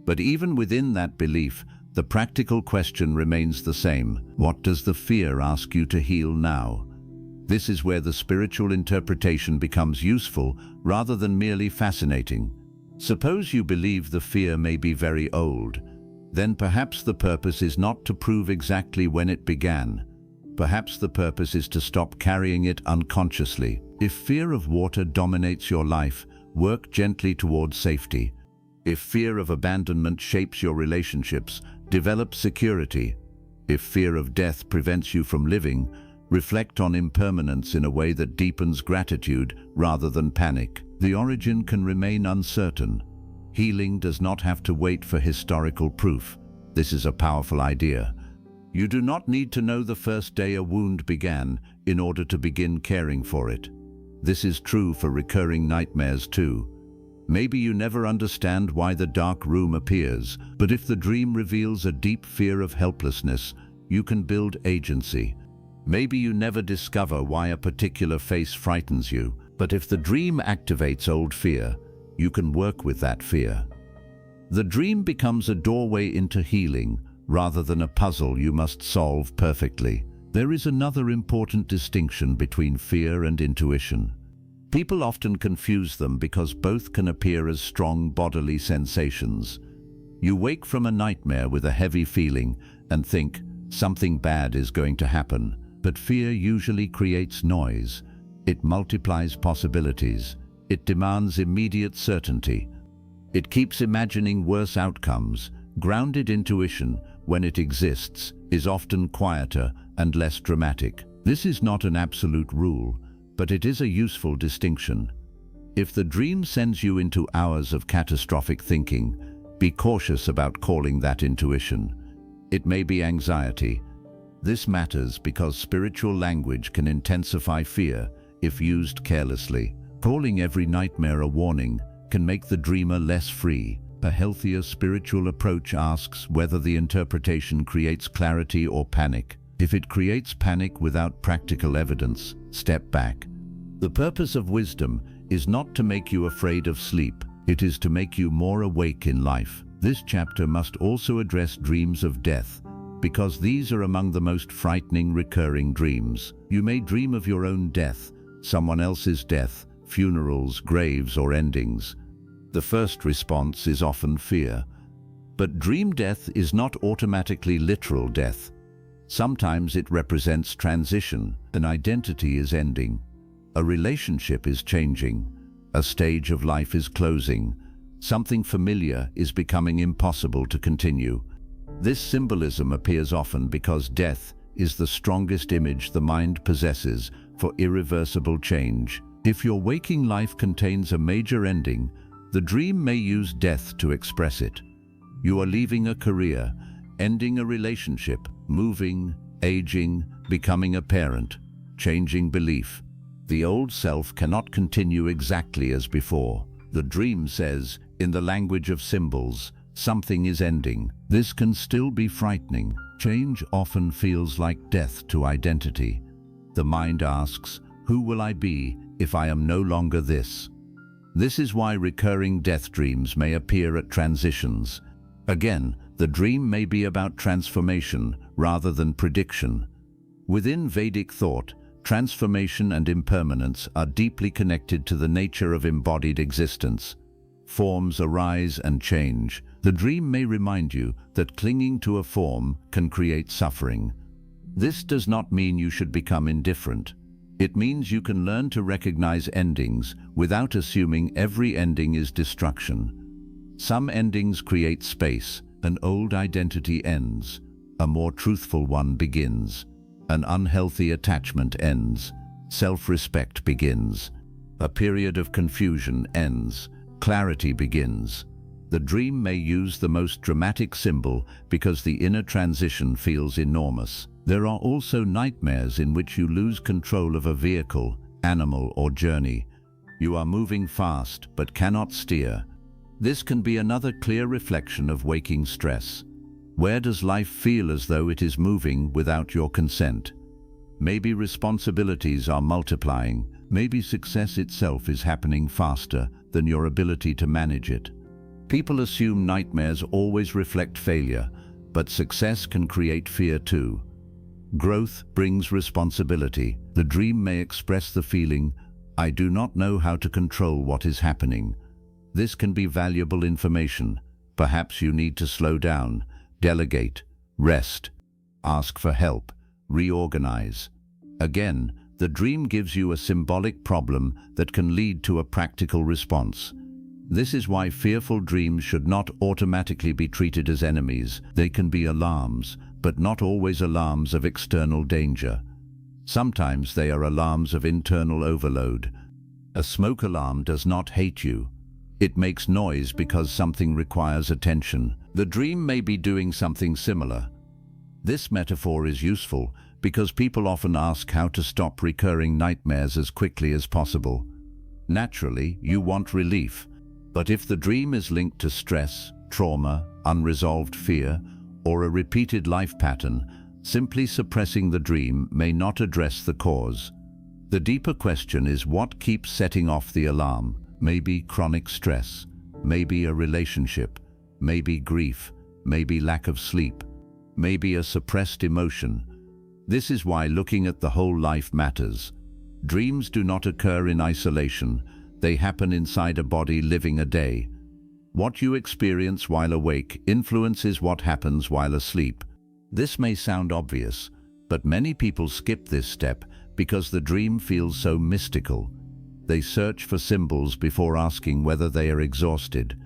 But even within that belief, the practical question remains the same. What does the fear ask you to heal now? This is where the spiritual interpretation becomes useful rather than merely fascinating. Suppose you believe the fear may be very old. Then perhaps the purpose is not to prove exactly when it began. Perhaps the purpose is to stop carrying it unconsciously. If fear of water dominates your life, work gently towards safety. If fear of abandonment shapes your relationships, develop security. If fear of death prevents you from living, reflect on impermanence in a way that deepens gratitude rather than panic. The origin can remain uncertain. Healing does not have to wait for historical proof. This is a powerful idea. You do not need to know the first day a wound began in order to begin caring for it. This is true for recurring nightmares too. Maybe you never understand why the dark room appears, but if the dream reveals a deep fear of helplessness, you can build agency. Maybe you never discover why a particular face frightens you, but if the dream activates old fear, you can work with that fear. The dream becomes a doorway into healing, rather than a puzzle you must solve perfectly. There is another important distinction between fear and intuition. People often confuse them because both can appear as strong bodily sensations. You wake from a nightmare with a heavy feeling and think something bad is going to happen, but fear usually creates noise. It multiplies possibilities. It demands immediate certainty. It keeps imagining worse outcomes. Grounded intuition, when it exists, is often quieter and less dramatic. This is not an absolute rule, but it is a useful distinction. If the dream sends you into hours of catastrophic thinking, be cautious about calling that intuition. It may be anxiety. This matters because spiritual language can intensify fear if used carelessly. Calling every nightmare a warning can make the dreamer less free. A healthier spiritual approach asks whether the interpretation creates clarity or panic. If it creates panic without practical evidence, step back. The purpose of wisdom is not to make you afraid of sleep. It is to make you more awake in life. This chapter must also address dreams of death, because these are among the most frightening recurring dreams. You may dream of your own death, someone else's death, funerals, graves, or endings. The first response is often fear. But dream death is not automatically literal death. Sometimes it represents transition. An identity is ending. A relationship is changing. A stage of life is closing. Something familiar is becoming impossible to continue. This symbolism appears often because death is the strongest image the mind possesses for irreversible change. If your waking life contains a major ending, the dream may use death to express it. You are leaving a career, ending a relationship, moving, aging, becoming a parent, changing belief. The old self cannot continue exactly as before. The dream says, in the language of symbols, something is ending. This can still be frightening. Change often feels like death to identity. The mind asks, who will I be if I am no longer this? This is why recurring death dreams may appear at transitions. Again, the dream may be about transformation rather than prediction. Within Vedic thought, transformation and impermanence are deeply connected to the nature of embodied existence. Forms arise and change. The dream may remind you that clinging to a form can create suffering. This does not mean you should become indifferent. It means you can learn to recognize endings without assuming every ending is destruction. Some endings create space. An old identity ends. A more truthful one begins. An unhealthy attachment ends. Self-respect begins. A period of confusion ends. Clarity begins. The dream may use the most dramatic symbol because the inner transition feels enormous. There are also nightmares in which you lose control of a vehicle, animal, or journey. You are moving fast but cannot steer. This can be another clear reflection of waking stress. Where does life feel as though it is moving without your consent? Maybe responsibilities are multiplying. Maybe success itself is happening faster than your ability to manage it. People assume nightmares always reflect failure, but success can create fear too. Growth brings responsibility. The dream may express the feeling, I do not know how to control what is happening. This can be valuable information. Perhaps you need to slow down, delegate, rest, ask for help, reorganize. Again, the dream gives you a symbolic problem that can lead to a practical response. This is why fearful dreams should not automatically be treated as enemies. They can be alarms, but not always alarms of external danger. Sometimes they are alarms of internal overload. A smoke alarm does not hate you. It makes noise because something requires attention. The dream may be doing something similar. This metaphor is useful because people often ask how to stop recurring nightmares as quickly as possible. Naturally, you want relief. But if the dream is linked to stress, trauma, unresolved fear, or a repeated life pattern, simply suppressing the dream may not address the cause. The deeper question is what keeps setting off the alarm. Maybe chronic stress, maybe a relationship, maybe grief, maybe lack of sleep, maybe a suppressed emotion. This is why looking at the whole life matters. Dreams do not occur in isolation. They happen inside a body living a day. What you experience while awake influences what happens while asleep. This may sound obvious, but many people skip this step because the dream feels so mystical. They search for symbols before asking whether they are exhausted.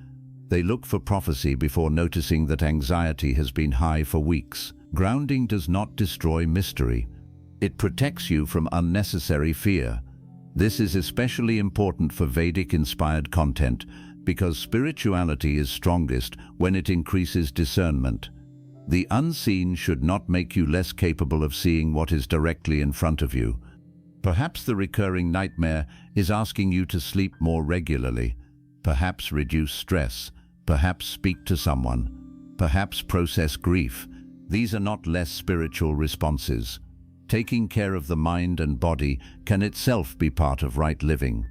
They look for prophecy before noticing that anxiety has been high for weeks. Grounding does not destroy mystery. It protects you from unnecessary fear. This is especially important for Vedic-inspired content because spirituality is strongest when it increases discernment. The unseen should not make you less capable of seeing what is directly in front of you. Perhaps the recurring nightmare is asking you to sleep more regularly, perhaps reduce stress, perhaps speak to someone, perhaps process grief. These are not less spiritual responses. Taking care of the mind and body can itself be part of right living.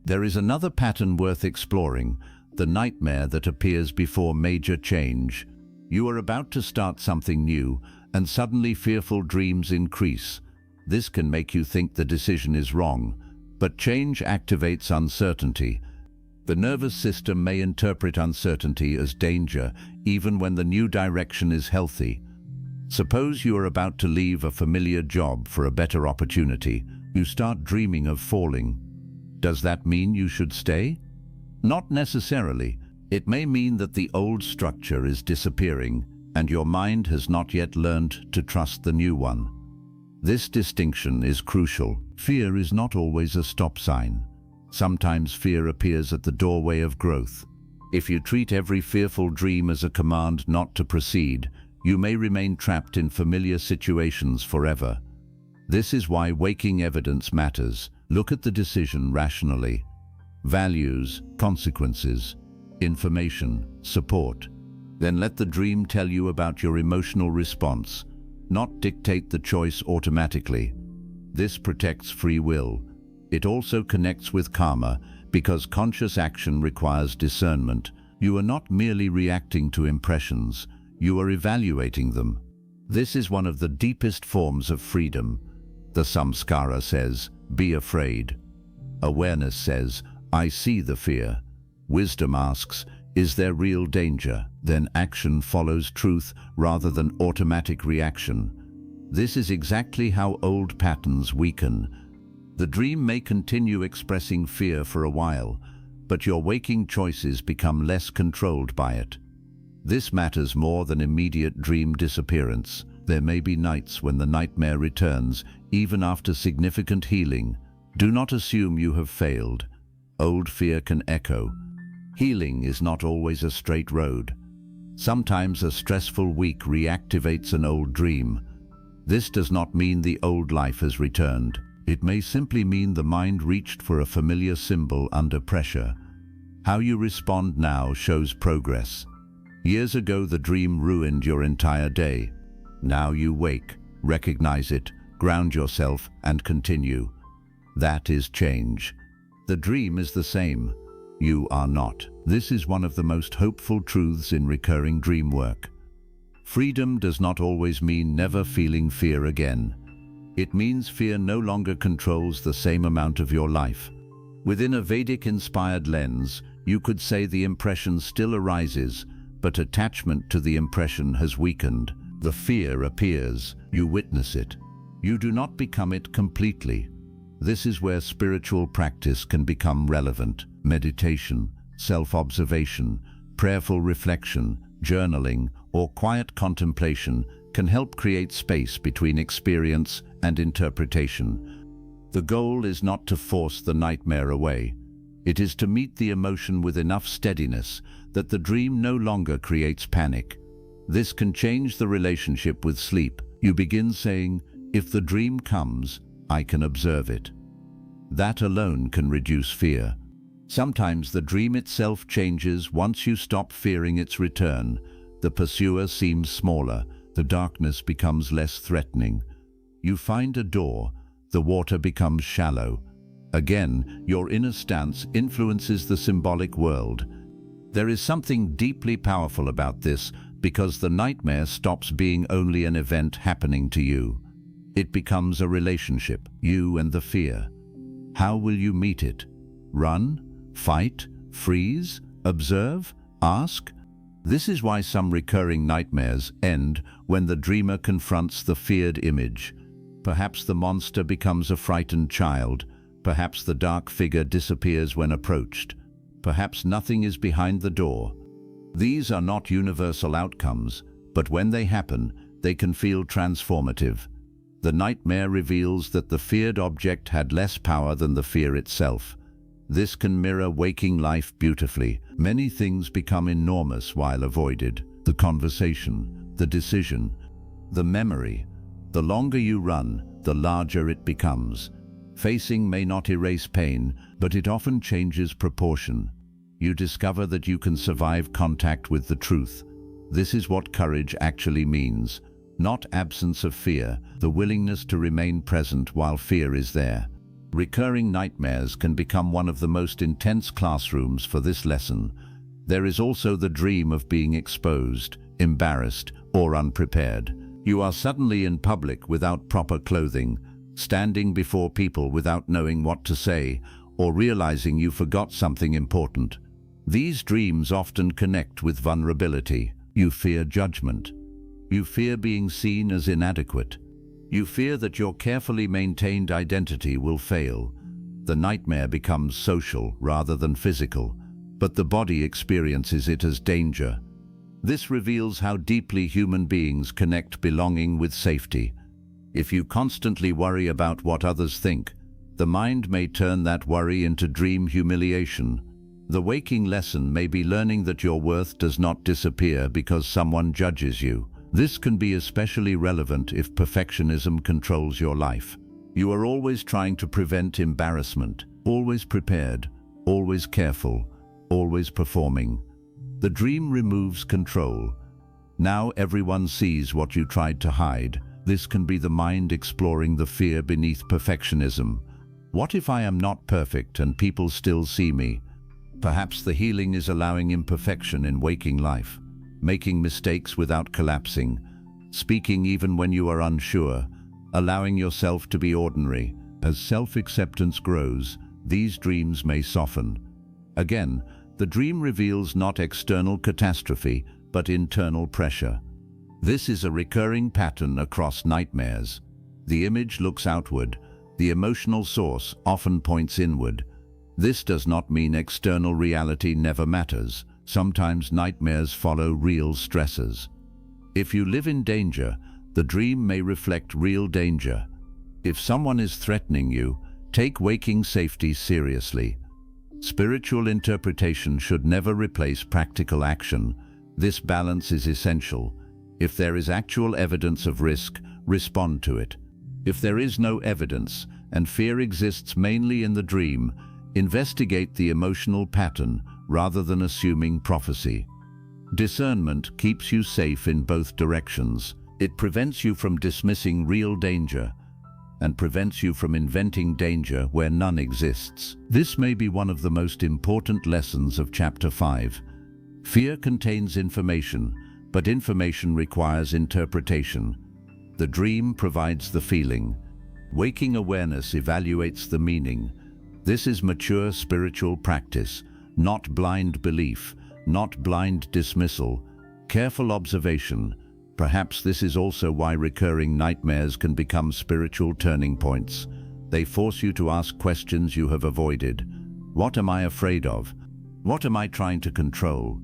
There is another pattern worth exploring, the nightmare that appears before major change. You are about to start something new, and suddenly fearful dreams increase. This can make you think the decision is wrong, but change activates uncertainty. The nervous system may interpret uncertainty as danger, even when the new direction is healthy. Suppose you are about to leave a familiar job for a better opportunity. You start dreaming of falling. Does that mean you should stay? Not necessarily. It may mean that the old structure is disappearing, and your mind has not yet learned to trust the new one. This distinction is crucial. Fear is not always a stop sign. Sometimes fear appears at the doorway of growth. If you treat every fearful dream as a command not to proceed, you may remain trapped in familiar situations forever. This is why waking evidence matters. Look at the decision rationally. Values, consequences, information, support. Then let the dream tell you about your emotional response, not dictate the choice automatically. This protects free will. It also connects with karma because conscious action requires discernment. You are not merely reacting to impressions, you are evaluating them. This is one of the deepest forms of freedom. The samskara says, be afraid. Awareness says, I see the fear. Wisdom asks, is there real danger? Then action follows truth rather than automatic reaction. This is exactly how old patterns weaken. The dream may continue expressing fear for a while, but your waking choices become less controlled by it. This matters more than immediate dream disappearance. There may be nights when the nightmare returns, even after significant healing. Do not assume you have failed. Old fear can echo. Healing is not always a straight road. Sometimes a stressful week reactivates an old dream. This does not mean the old life has returned. It may simply mean the mind reached for a familiar symbol under pressure. How you respond now shows progress. Years ago, the dream ruined your entire day. Now you wake, recognize it, ground yourself, and continue. That is change. The dream is the same. You are not. This is one of the most hopeful truths in recurring dream work. Freedom does not always mean never feeling fear again. It means fear no longer controls the same amount of your life. Within a Vedic-inspired lens, You could say the impression still arises, but attachment to the impression has weakened. The fear appears, you witness it. You do not become it completely. This is where spiritual practice can become relevant. Meditation, self-observation, prayerful reflection, journaling, or quiet contemplation can help create space between experience and interpretation. The goal is not to force the nightmare away. It is to meet the emotion with enough steadiness that the dream no longer creates panic. This can change the relationship with sleep. You begin saying, "If the dream comes, I can observe it." That alone can reduce fear. Sometimes the dream itself changes once you stop fearing its return. The pursuer seems smaller, the darkness becomes less threatening. You find a door, the water becomes shallow. Again, your inner stance influences the symbolic world. There is something deeply powerful about this because the nightmare stops being only an event happening to you. It becomes a relationship, you and the fear. How will you meet it? Run? Fight? Freeze? Observe? Ask? This is why some recurring nightmares end when the dreamer confronts the feared image. Perhaps the monster becomes a frightened child. Perhaps the dark figure disappears when approached. Perhaps nothing is behind the door. These are not universal outcomes, but when they happen, they can feel transformative. The nightmare reveals that the feared object had less power than the fear itself. This can mirror waking life beautifully. Many things become enormous while avoided. The conversation, the decision, the memory. The longer you run, the larger it becomes. Facing may not erase pain, but it often changes proportion. You discover that you can survive contact with the truth. This is what courage actually means. Not absence of fear, the willingness to remain present while fear is there. Recurring nightmares can become one of the most intense classrooms for this lesson. There is also the dream of being exposed, embarrassed, or unprepared. You are suddenly in public without proper clothing, standing before people without knowing what to say, or realizing you forgot something important. These dreams often connect with vulnerability. You fear judgment. You fear being seen as inadequate. You fear that your carefully maintained identity will fail. The nightmare becomes social rather than physical, but the body experiences it as danger. This reveals how deeply human beings connect belonging with safety. If you constantly worry about what others think, the mind may turn that worry into dream humiliation. The waking lesson may be learning that your worth does not disappear because someone judges you. This can be especially relevant if perfectionism controls your life. You are always trying to prevent embarrassment, always prepared, always careful, always performing. The dream removes control. Now everyone sees what you tried to hide. This can be the mind exploring the fear beneath perfectionism. What if I am not perfect and people still see me? Perhaps the healing is allowing imperfection in waking life, making mistakes without collapsing, speaking even when you are unsure, allowing yourself to be ordinary. As self-acceptance grows, these dreams may soften. Again, the dream reveals not external catastrophe, but internal pressure. This is a recurring pattern across nightmares. The image looks outward. The emotional source often points inward. This does not mean external reality never matters. Sometimes nightmares follow real stresses. If you live in danger, the dream may reflect real danger. If someone is threatening you, take waking safety seriously. Spiritual interpretation should never replace practical action. This balance is essential. If there is actual evidence of risk, respond to it. If there is no evidence, and fear exists mainly in the dream, investigate the emotional pattern rather than assuming prophecy. Discernment keeps you safe in both directions. It prevents you from dismissing real danger and prevents you from inventing danger where none exists. This may be one of the most important lessons of Chapter 5. Fear contains information, but information requires interpretation. The dream provides the feeling. Waking awareness evaluates the meaning. This is mature spiritual practice, not blind belief, not blind dismissal, careful observation. Perhaps this is also why recurring nightmares can become spiritual turning points. They force you to ask questions you have avoided. What am I afraid of? What am I trying to control?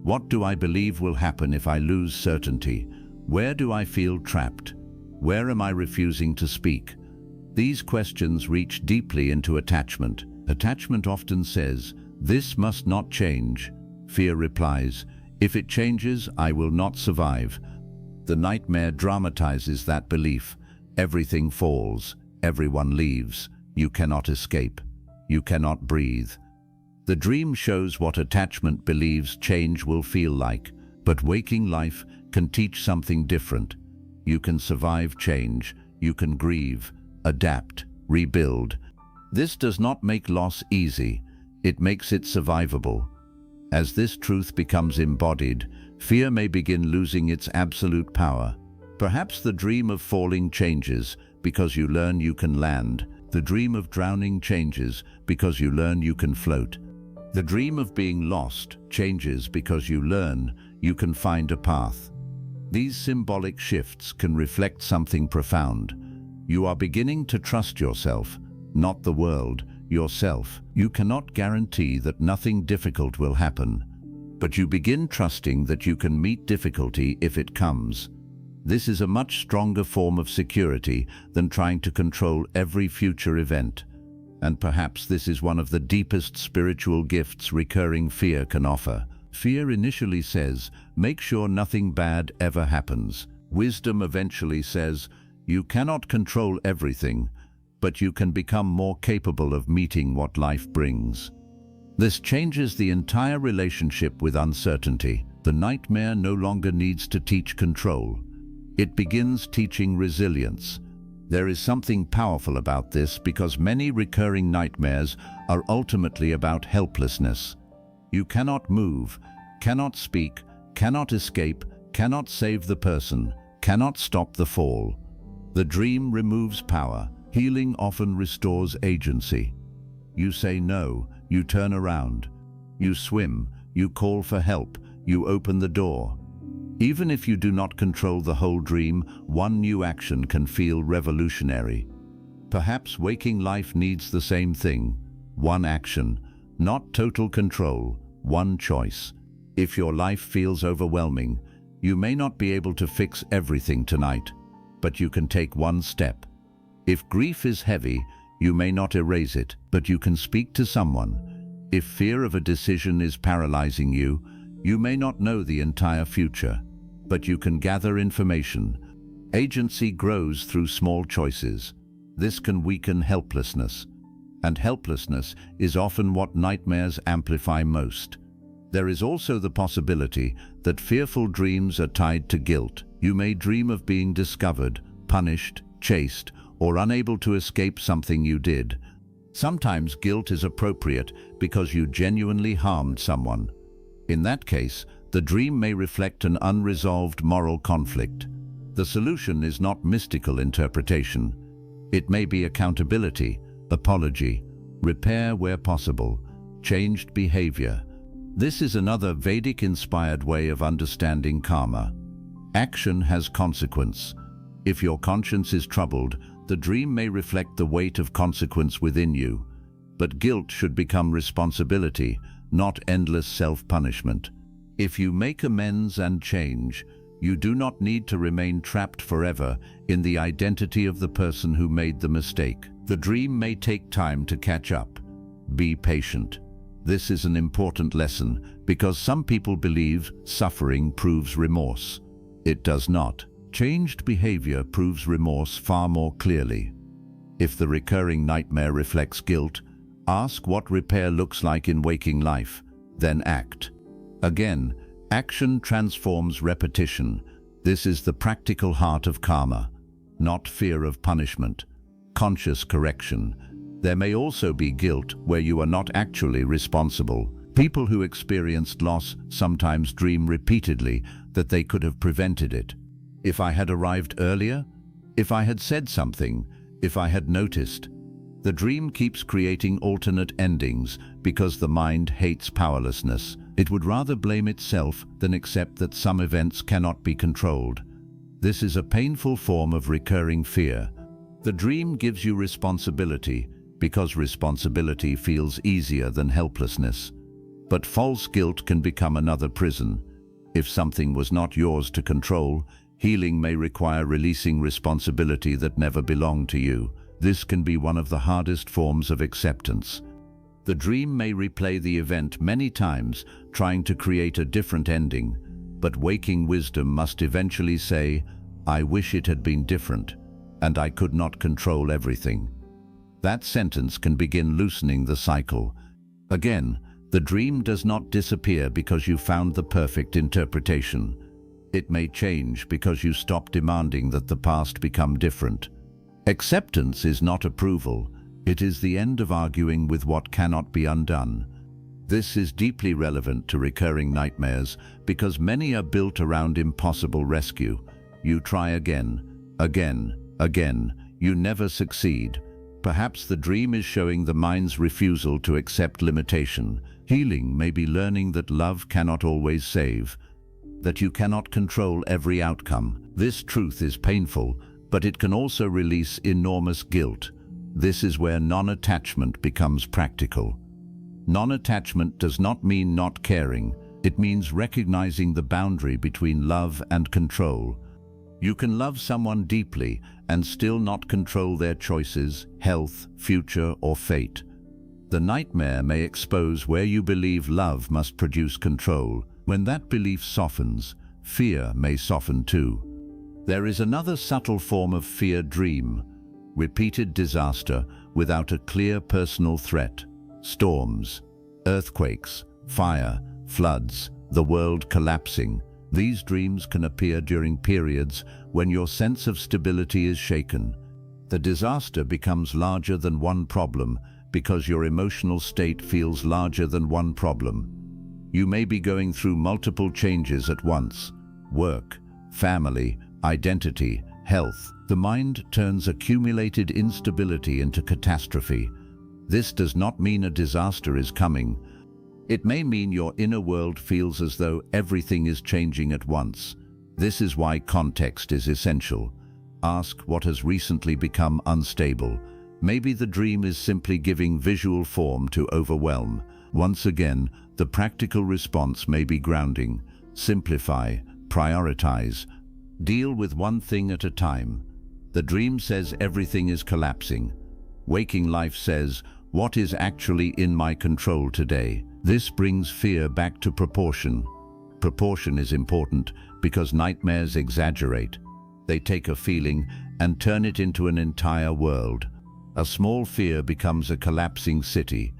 What do I believe will happen if I lose certainty? Where do I feel trapped? Where am I refusing to speak? These questions reach deeply into attachment. Attachment often says, "This must not change." Fear replies, "If it changes, I will not survive." The nightmare dramatizes that belief. Everything falls, everyone leaves, you cannot escape, you cannot breathe. The dream shows what attachment believes change will feel like, but waking life can teach something different. You can survive change, you can grieve, adapt, rebuild. This does not make loss easy, it makes it survivable. As this truth becomes embodied, fear may begin losing its absolute power. Perhaps the dream of falling changes because you learn you can land. The dream of drowning changes because you learn you can float. The dream of being lost changes because you learn you can find a path. These symbolic shifts can reflect something profound. You are beginning to trust yourself, not the world, yourself. You cannot guarantee that nothing difficult will happen, but you begin trusting that you can meet difficulty if it comes. This is a much stronger form of security than trying to control every future event. And perhaps this is one of the deepest spiritual gifts recurring fear can offer. Fear initially says, "Make sure nothing bad ever happens." Wisdom eventually says, "You cannot control everything, but you can become more capable of meeting what life brings." This changes the entire relationship with uncertainty. The nightmare no longer needs to teach control. It begins teaching resilience. There is something powerful about this because many recurring nightmares are ultimately about helplessness. You cannot move, cannot speak, cannot escape, cannot save the person, cannot stop the fall. The dream removes power. Healing often restores agency. You say no, you turn around. You swim, you call for help, you open the door. Even if you do not control the whole dream, one new action can feel revolutionary. Perhaps waking life needs the same thing. One action, not total control, one choice. If your life feels overwhelming, you may not be able to fix everything tonight, but you can take one step. If grief is heavy, you may not erase it, but you can speak to someone. If fear of a decision is paralyzing you, you may not know the entire future, but you can gather information. Agency grows through small choices. This can weaken helplessness, and helplessness is often what nightmares amplify most. There is also the possibility that fearful dreams are tied to guilt. You may dream of being discovered, punished, chased, or unable to escape something you did. Sometimes guilt is appropriate because you genuinely harmed someone. In that case, the dream may reflect an unresolved moral conflict. The solution is not mystical interpretation. It may be accountability, apology, repair where possible, changed behavior. This is another Vedic-inspired way of understanding karma. Action has consequence. If your conscience is troubled, the dream may reflect the weight of consequence within you. But guilt should become responsibility, not endless self-punishment. If you make amends and change, you do not need to remain trapped forever in the identity of the person who made the mistake. The dream may take time to catch up. Be patient. This is an important lesson because some people believe suffering proves remorse. It does not. Changed behavior proves remorse far more clearly. If the recurring nightmare reflects guilt, ask what repair looks like in waking life, then act. Again, action transforms repetition. This is the practical heart of karma, not fear of punishment. Conscious correction. There may also be guilt where you are not actually responsible. People who experienced loss sometimes dream repeatedly that they could have prevented it. If I had arrived earlier, if I had said something, if I had noticed. The dream keeps creating alternate endings because the mind hates powerlessness. It would rather blame itself than accept that some events cannot be controlled. This is a painful form of recurring fear. The dream gives you responsibility because responsibility feels easier than helplessness. But false guilt can become another prison. If something was not yours to control, healing may require releasing responsibility that never belonged to you. This can be one of the hardest forms of acceptance. The dream may replay the event many times, trying to create a different ending, but waking wisdom must eventually say, "I wish it had been different, and I could not control everything." That sentence can begin loosening the cycle. Again, the dream does not disappear because you found the perfect interpretation. It may change because you stop demanding that the past become different. Acceptance is not approval. It is the end of arguing with what cannot be undone. This is deeply relevant to recurring nightmares because many are built around impossible rescue. You try again, again. You never succeed. Perhaps the dream is showing the mind's refusal to accept limitation. Healing may be learning that love cannot always save, that you cannot control every outcome. This truth is painful, but it can also release enormous guilt. This is where non-attachment becomes practical. Non-attachment does not mean not caring. It means recognizing the boundary between love and control. You can love someone deeply and still not control their choices, health, future, or fate. The nightmare may expose where you believe love must produce control. When that belief softens, fear may soften too. There is another subtle form of fear dream: repeated disaster without a clear personal threat. Storms, earthquakes, fire, floods, the world collapsing. These dreams can appear during periods when your sense of stability is shaken. The disaster becomes larger than one problem because your emotional state feels larger than one problem. You may be going through multiple changes at once: work, family, identity, health. The mind turns accumulated instability into catastrophe. This does not mean a disaster is coming. It may mean your inner world feels as though everything is changing at once. This is why context is essential. Ask what has recently become unstable. Maybe the dream is simply giving visual form to overwhelm. Once again, the practical response may be grounding. Simplify, prioritize. Deal with one thing at a time. The dream says everything is collapsing. Waking life says, what is actually in my control today? This brings fear back to proportion. Proportion is important because nightmares exaggerate. They take a feeling and turn it into an entire world. A small fear becomes a collapsing city.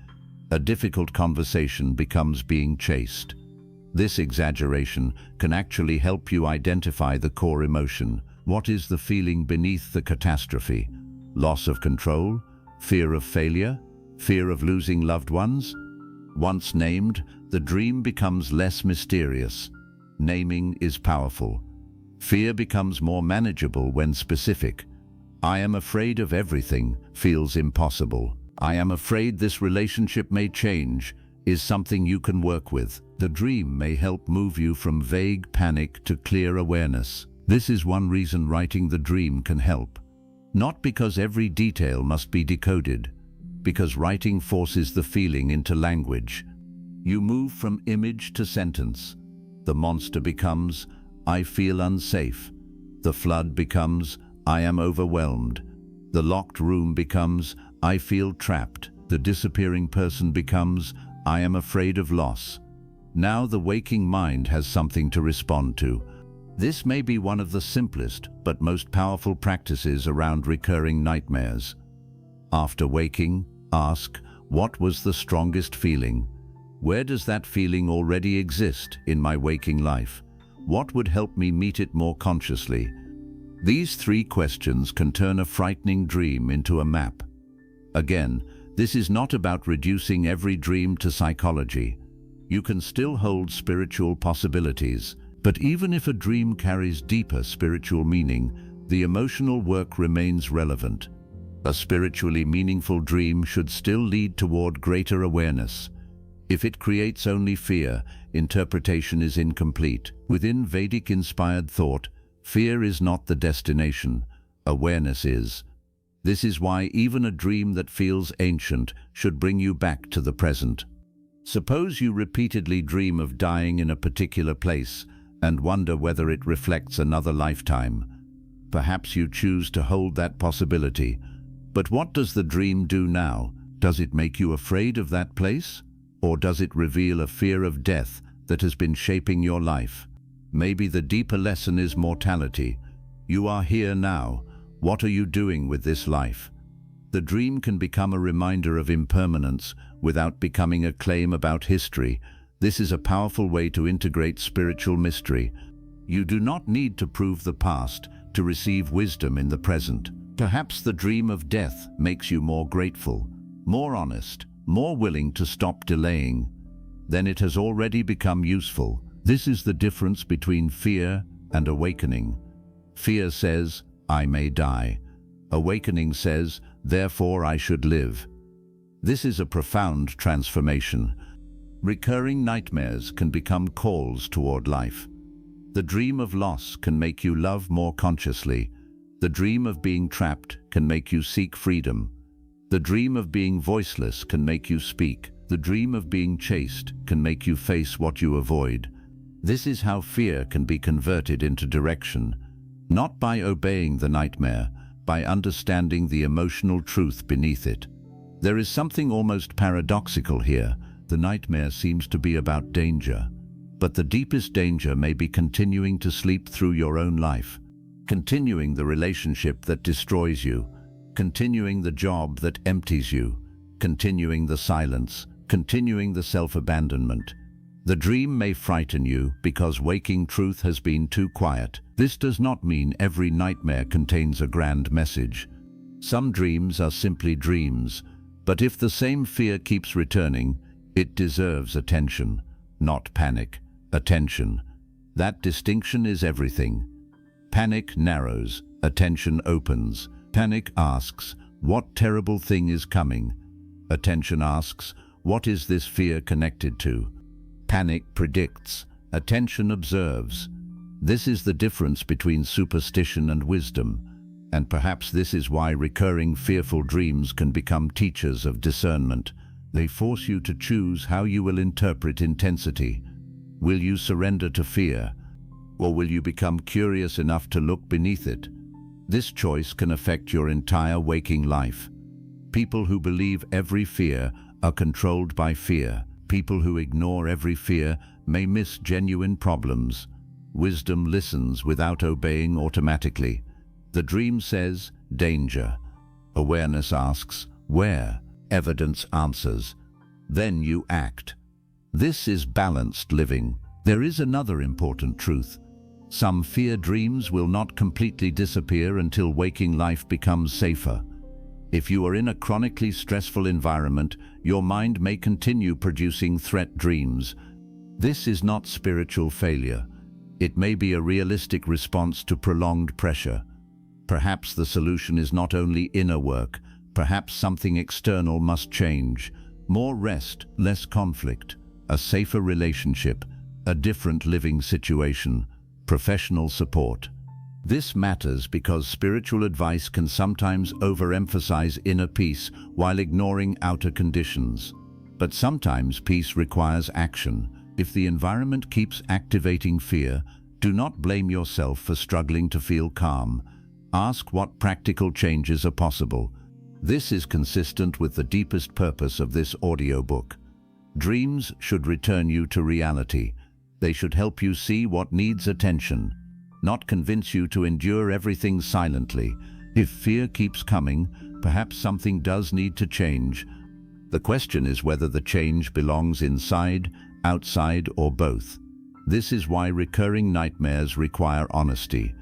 A difficult conversation becomes being chased. This exaggeration can actually help you identify the core emotion. What is the feeling beneath the catastrophe? Loss of control? Fear of failure? Fear of losing loved ones? Once named, the dream becomes less mysterious. Naming is powerful. Fear becomes more manageable when specific. I am afraid of everything feels impossible. I am afraid this relationship may change is something you can work with. The dream may help move you from vague panic to clear awareness. This is one reason writing the dream can help. Not because every detail must be decoded, because writing forces the feeling into language. You move from image to sentence. The monster becomes, I feel unsafe. The flood becomes, I am overwhelmed. The locked room becomes, I feel trapped. The disappearing person becomes, I am afraid of loss. Now the waking mind has something to respond to. This may be one of the simplest but most powerful practices around recurring nightmares. After waking, ask, what was the strongest feeling? Where does that feeling already exist in my waking life? What would help me meet it more consciously? These 3 questions can turn a frightening dream into a map. Again, this is not about reducing every dream to psychology. You can still hold spiritual possibilities, but even if a dream carries deeper spiritual meaning, the emotional work remains relevant. A spiritually meaningful dream should still lead toward greater awareness. If it creates only fear, interpretation is incomplete. Within Vedic-inspired thought, fear is not the destination, awareness is. This is why even a dream that feels ancient should bring you back to the present. Suppose you repeatedly dream of dying in a particular place and wonder whether it reflects another lifetime. Perhaps you choose to hold that possibility. But what does the dream do now? Does it make you afraid of that place? Or does it reveal a fear of death that has been shaping your life? Maybe the deeper lesson is mortality. You are here now. What are you doing with this life? The dream can become a reminder of impermanence without becoming a claim about history. This is a powerful way to integrate spiritual mystery. You do not need to prove the past to receive wisdom in the present. Perhaps the dream of death makes you more grateful, more honest, more willing to stop delaying. Then it has already become useful. This is the difference between fear and awakening. Fear says, I may die. Awakening says, therefore I should live. This is a profound transformation. Recurring nightmares can become calls toward life. The dream of loss can make you love more consciously. The dream of being trapped can make you seek freedom. The dream of being voiceless can make you speak. The dream of being chased can make you face what you avoid. This is how fear can be converted into direction. Not by obeying the nightmare, by understanding the emotional truth beneath it. There is something almost paradoxical here. The nightmare seems to be about danger. But the deepest danger may be continuing to sleep through your own life. Continuing the relationship that destroys you. Continuing the job that empties you. Continuing the silence. Continuing the self-abandonment. The dream may frighten you because waking truth has been too quiet. This does not mean every nightmare contains a grand message. Some dreams are simply dreams, but if the same fear keeps returning, it deserves attention, not panic. Attention. That distinction is everything. Panic narrows, attention opens. Panic asks, what terrible thing is coming? Attention asks, what is this fear connected to? Panic predicts, attention observes. This is the difference between superstition and wisdom, and perhaps this is why recurring fearful dreams can become teachers of discernment. They force you to choose how you will interpret intensity. Will you surrender to fear, or will you become curious enough to look beneath it? This choice can affect your entire waking life. People who believe every fear are controlled by fear. People who ignore every fear may miss genuine problems. Wisdom listens without obeying automatically. The dream says, danger. Awareness asks, where? Evidence answers. Then you act. This is balanced living. There is another important truth. Some fear dreams will not completely disappear until waking life becomes safer. If you are in a chronically stressful environment, your mind may continue producing threat dreams. This is not spiritual failure. It may be a realistic response to prolonged pressure. Perhaps the solution is not only inner work. Perhaps something external must change. More rest, less conflict, a safer relationship, a different living situation, professional support. This matters because spiritual advice can sometimes overemphasize inner peace while ignoring outer conditions. But sometimes peace requires action. If the environment keeps activating fear, do not blame yourself for struggling to feel calm. Ask what practical changes are possible. This is consistent with the deepest purpose of this audiobook. Dreams should return you to reality. They should help you see what needs attention, not convince you to endure everything silently. If fear keeps coming, perhaps something does need to change. The question is whether the change belongs inside, outside, or both. This is why recurring nightmares require honesty.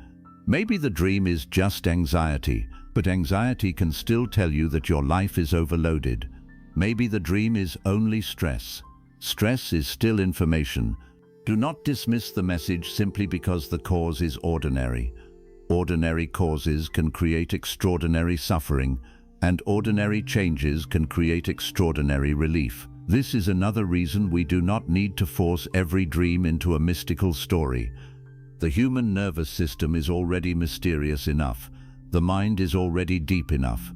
Maybe the dream is just anxiety, but anxiety can still tell you that your life is overloaded. Maybe the dream is only stress. Stress is still information. Do not dismiss the message simply because the cause is ordinary. Ordinary causes can create extraordinary suffering, and ordinary changes can create extraordinary relief. This is another reason we do not need to force every dream into a mystical story. The human nervous system is already mysterious enough. The mind is already deep enough.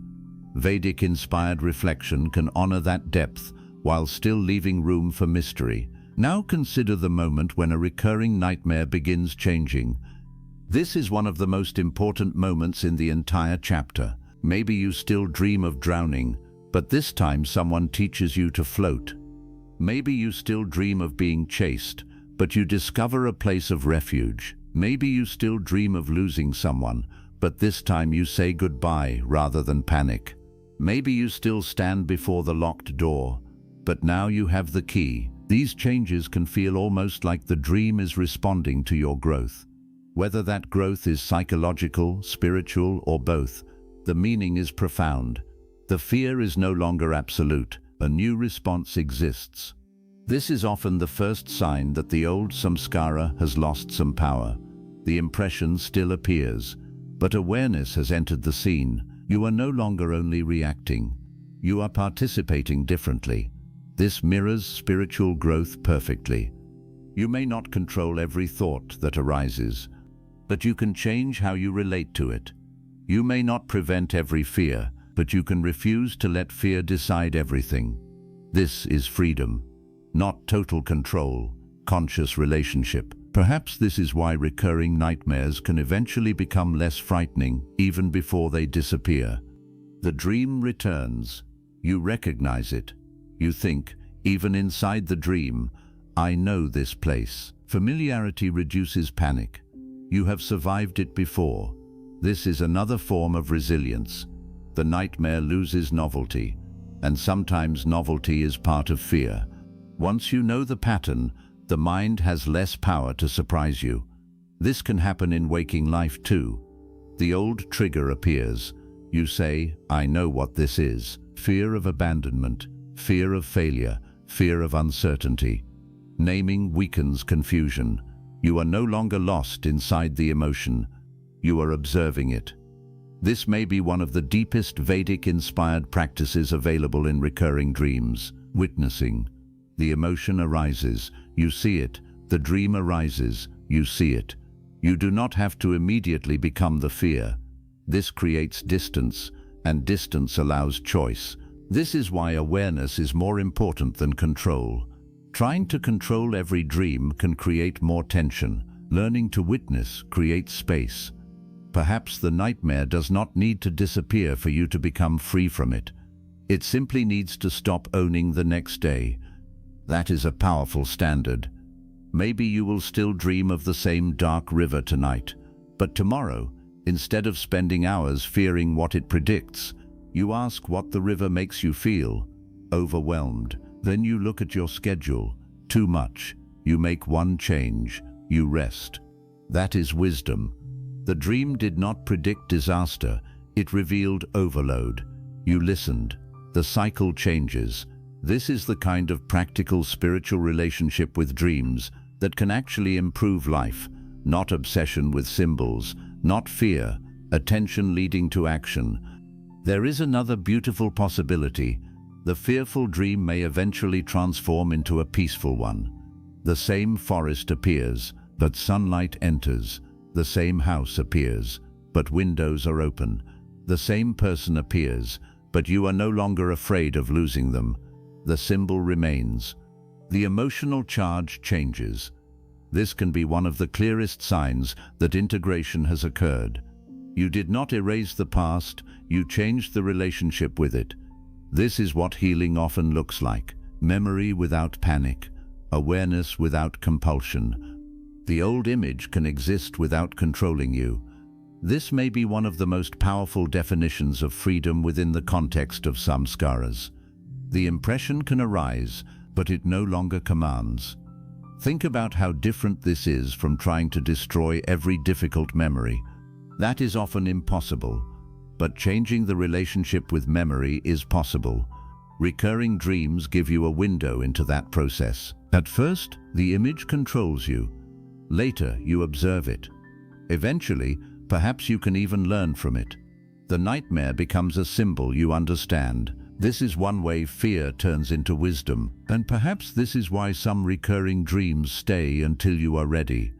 Vedic-inspired reflection can honor that depth while still leaving room for mystery. Now consider the moment when a recurring nightmare begins changing. This is one of the most important moments in the entire chapter. Maybe you still dream of drowning, but this time someone teaches you to float. Maybe you still dream of being chased, but you discover a place of refuge. Maybe you still dream of losing someone, but this time you say goodbye rather than panic. Maybe you still stand before the locked door, but now you have the key. These changes can feel almost like the dream is responding to your growth. Whether that growth is psychological, spiritual, or both, the meaning is profound. The fear is no longer absolute. A new response exists. This is often the first sign that the old samskara has lost some power. The impression still appears, but awareness has entered the scene. You are no longer only reacting. You are participating differently. This mirrors spiritual growth perfectly. You may not control every thought that arises, but you can change how you relate to it. You may not prevent every fear, but you can refuse to let fear decide everything. This is freedom, not total control, conscious relationship. Perhaps this is why recurring nightmares can eventually become less frightening even before they disappear. The dream returns. You recognize it. You think, even inside the dream, I know this place. Familiarity reduces panic. You have survived it before. This is another form of resilience. The nightmare loses novelty, and sometimes novelty is part of fear. Once you know the pattern, the mind has less power to surprise you. This can happen in waking life too. The old trigger appears. You say, I know what this is. Fear of abandonment, fear of failure, fear of uncertainty. Naming weakens confusion. You are no longer lost inside the emotion. You are observing it. This may be one of the deepest Vedic-inspired practices available in recurring dreams. Witnessing. The emotion arises, you see it. The dream arises, you see it. You do not have to immediately become the fear. This creates distance, and distance allows choice. This is why awareness is more important than control. Trying to control every dream can create more tension. Learning to witness creates space. Perhaps the nightmare does not need to disappear for you to become free from it. It simply needs to stop owning the next day. That is a powerful standard. Maybe you will still dream of the same dark river tonight, but tomorrow, instead of spending hours fearing what it predicts, you ask what the river makes you feel. Overwhelmed. Then you look at your schedule. Too much. You make one change. You rest. That is wisdom. The dream did not predict disaster. It revealed overload. You listened. The cycle changes. This is the kind of practical spiritual relationship with dreams that can actually improve life. Not obsession with symbols, not fear, attention leading to action. There is another beautiful possibility. The fearful dream may eventually transform into a peaceful one. The same forest appears, but sunlight enters. The same house appears, but windows are open. The same person appears, but you are no longer afraid of losing them. The symbol remains. The emotional charge changes. This can be one of the clearest signs that integration has occurred. You did not erase the past, you changed the relationship with it. This is what healing often looks like. Memory without panic, awareness without compulsion. The old image can exist without controlling you. This may be one of the most powerful definitions of freedom within the context of samskaras. The impression can arise, but it no longer commands. Think about how different this is from trying to destroy every difficult memory. That is often impossible, but changing the relationship with memory is possible. Recurring dreams give you a window into that process. At first, the image controls you. Later, you observe it. Eventually, perhaps you can even learn from it. The nightmare becomes a symbol you understand. This is one way fear turns into wisdom, and perhaps this is why some recurring dreams stay until you are ready.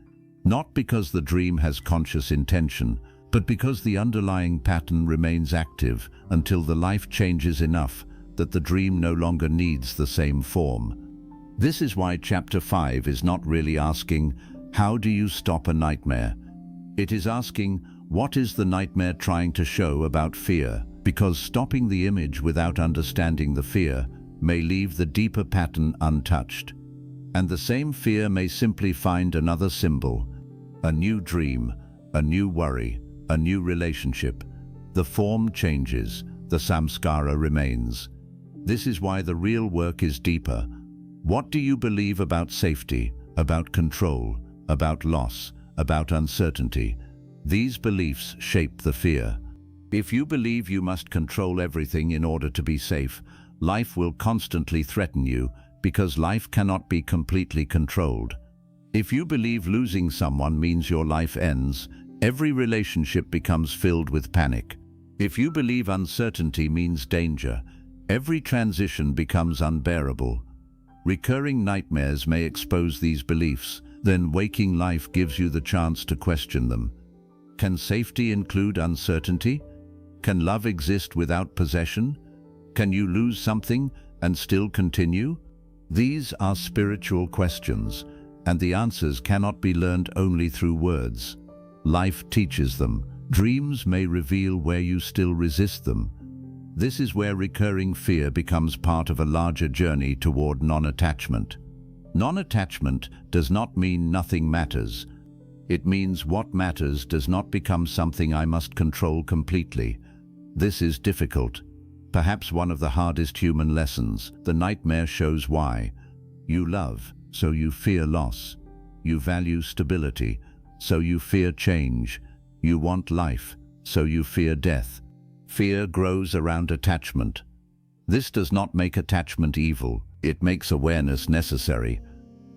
Not because the dream has conscious intention, but because the underlying pattern remains active until the life changes enough that the dream no longer needs the same form. This is why Chapter 5 is not really asking, how do you stop a nightmare? It is asking, what is the nightmare trying to show about fear? Because stopping the image without understanding the fear may leave the deeper pattern untouched. And the same fear may simply find another symbol, a new dream, a new worry, a new relationship. The form changes, the samskara remains. This is why the real work is deeper. What do you believe about safety, about control, about loss, about uncertainty? These beliefs shape the fear. If you believe you must control everything in order to be safe, life will constantly threaten you because life cannot be completely controlled. If you believe losing someone means your life ends, every relationship becomes filled with panic. If you believe uncertainty means danger, every transition becomes unbearable. Recurring nightmares may expose these beliefs, then waking life gives you the chance to question them. Can safety include uncertainty? Can love exist without possession? Can you lose something and still continue? These are spiritual questions, and the answers cannot be learned only through words. Life teaches them. Dreams may reveal where you still resist them. This is where recurring fear becomes part of a larger journey toward non-attachment. Non-attachment does not mean nothing matters. It means what matters does not become something I must control completely. This is difficult. Perhaps one of the hardest human lessons. The nightmare shows why. You love, so you fear loss. You value stability, so you fear change. You want life, so you fear death. Fear grows around attachment. This does not make attachment evil. It makes awareness necessary.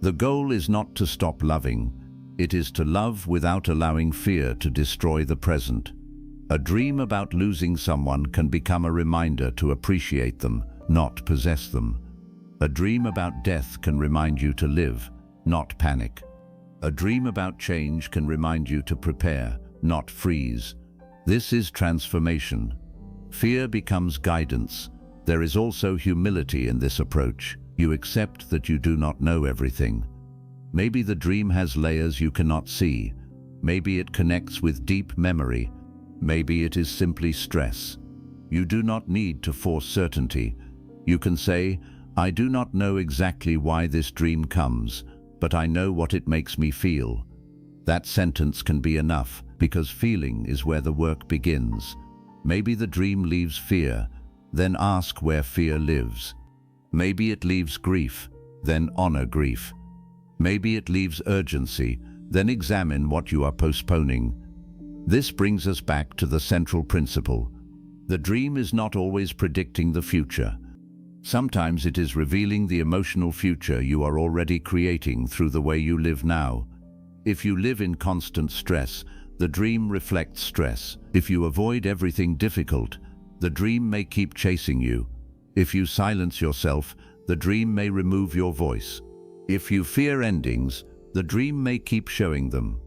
The goal is not to stop loving. It is to love without allowing fear to destroy the present. A dream about losing someone can become a reminder to appreciate them, not possess them. A dream about death can remind you to live, not panic. A dream about change can remind you to prepare, not freeze. This is transformation. Fear becomes guidance. There is also humility in this approach. You accept that you do not know everything. Maybe the dream has layers you cannot see. Maybe it connects with deep memory. Maybe it is simply stress. You do not need to force certainty. You can say, I do not know exactly why this dream comes, but I know what it makes me feel. That sentence can be enough, because feeling is where the work begins. Maybe the dream leaves fear, then ask where fear lives. Maybe it leaves grief, then honor grief. Maybe it leaves urgency, then examine what you are postponing. This brings us back to the central principle. The dream is not always predicting the future. Sometimes it is revealing the emotional future you are already creating through the way you live now. If you live in constant stress, the dream reflects stress. If you avoid everything difficult, the dream may keep chasing you. If you silence yourself, the dream may remove your voice. If you fear endings, the dream may keep showing them.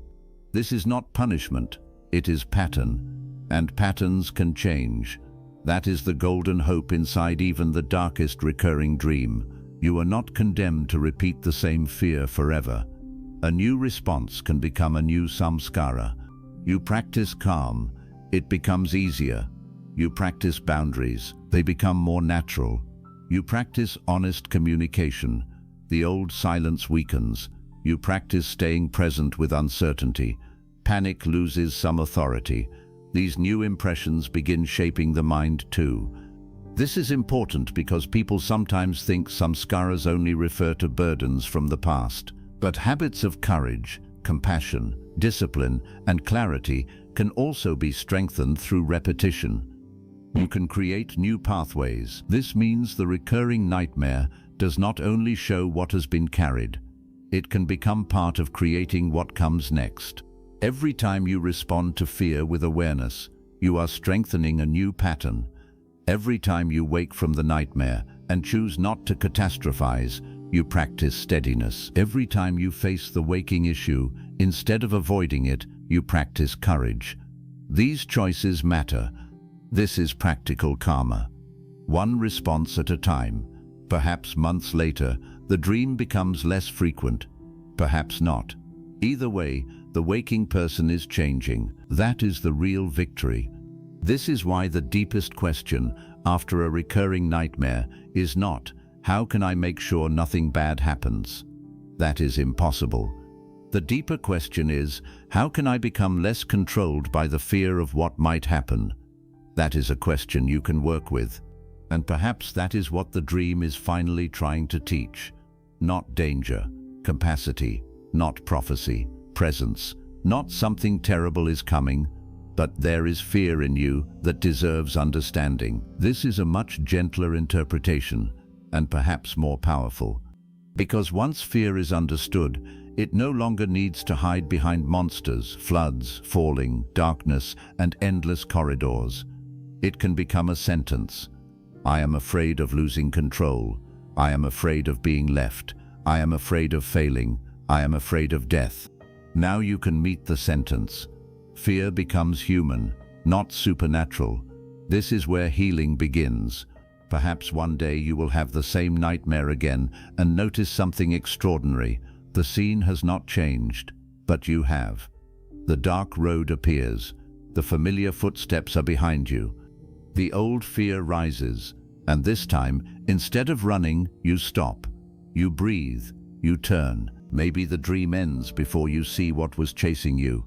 This is not punishment. It is pattern, and patterns can change. That is the golden hope inside even the darkest recurring dream. You are not condemned to repeat the same fear forever. A new response can become a new samskara. You practice calm, it becomes easier. You practice boundaries, they become more natural. You practice honest communication, the old silence weakens. You practice staying present with uncertainty. Panic loses some authority. These new impressions begin shaping the mind too. This is important because people sometimes think samskaras only refer to burdens from the past. But habits of courage, compassion, discipline, and clarity can also be strengthened through repetition. You can create new pathways. This means the recurring nightmare does not only show what has been carried. It can become part of creating what comes next. Every time you respond to fear with awareness, You are strengthening a new pattern. Every time you wake from the nightmare and choose not to catastrophize, you practice steadiness. Every time you face the waking issue, instead of avoiding it, you practice courage. These choices matter. This is practical karma. One response at a time. Perhaps months later, the dream becomes less frequent. Perhaps not. Either way, the waking person is changing. That is the real victory. This is why the deepest question after a recurring nightmare is not, how can I make sure nothing bad happens? That is impossible. The deeper question is, how can I become less controlled by the fear of what might happen? That is a question you can work with. And perhaps that is what the dream is finally trying to teach. Not danger, capacity, not prophecy, presence, not something terrible is coming, but there is fear in you that deserves understanding. This is a much gentler interpretation, and perhaps more powerful. Because once fear is understood, it no longer needs to hide behind monsters, floods, falling, darkness, and endless corridors. It can become a sentence. I am afraid of losing control. I am afraid of being left. I am afraid of failing. I am afraid of death. Now you can meet the sentence. Fear becomes human, not supernatural. This is where healing begins. Perhaps one day you will have the same nightmare again and notice something extraordinary. The scene has not changed, but you have. The dark road appears. The familiar footsteps are behind you. The old fear rises, and this time, instead of running, you stop. You breathe. You turn. Maybe the dream ends before you see what was chasing you.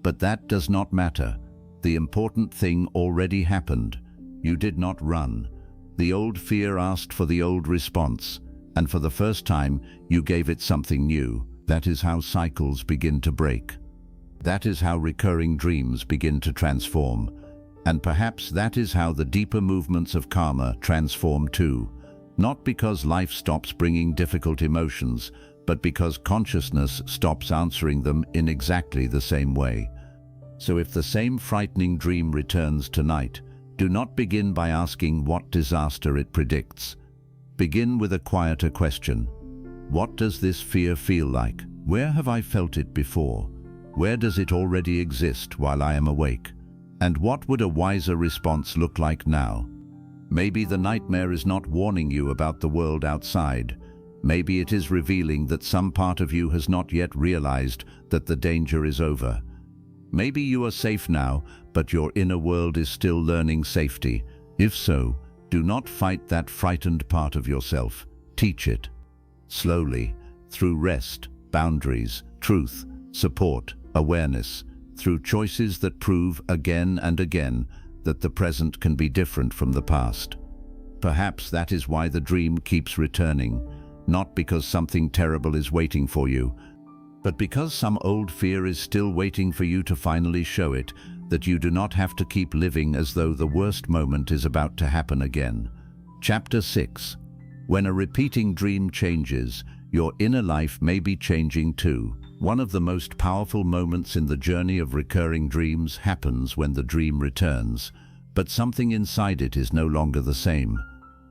But that does not matter. The important thing already happened. You did not run. The old fear asked for the old response, and for the first time, you gave it something new. That is how cycles begin to break. That is how recurring dreams begin to transform. And perhaps that is how the deeper movements of karma transform too. Not because life stops bringing difficult emotions, but because consciousness stops answering them in exactly the same way. So if the same frightening dream returns tonight, do not begin by asking what disaster it predicts. Begin with a quieter question. What does this fear feel like? Where have I felt it before? Where does it already exist while I am awake? And what would a wiser response look like now? Maybe the nightmare is not warning you about the world outside. Maybe it is revealing that some part of you has not yet realized that the danger is over. Maybe you are safe now, but your inner world is still learning safety. If so, do not fight that frightened part of yourself. Teach it. Slowly, through rest, boundaries, truth, support, awareness, through choices that prove again and again that the present can be different from the past. Perhaps that is why the dream keeps returning, not because something terrible is waiting for you, but because some old fear is still waiting for you to finally show it that you do not have to keep living as though the worst moment is about to happen again. Chapter 6. When a repeating dream changes, your inner life may be changing too. One of the most powerful moments in the journey of recurring dreams happens when the dream returns, but something inside it is no longer the same.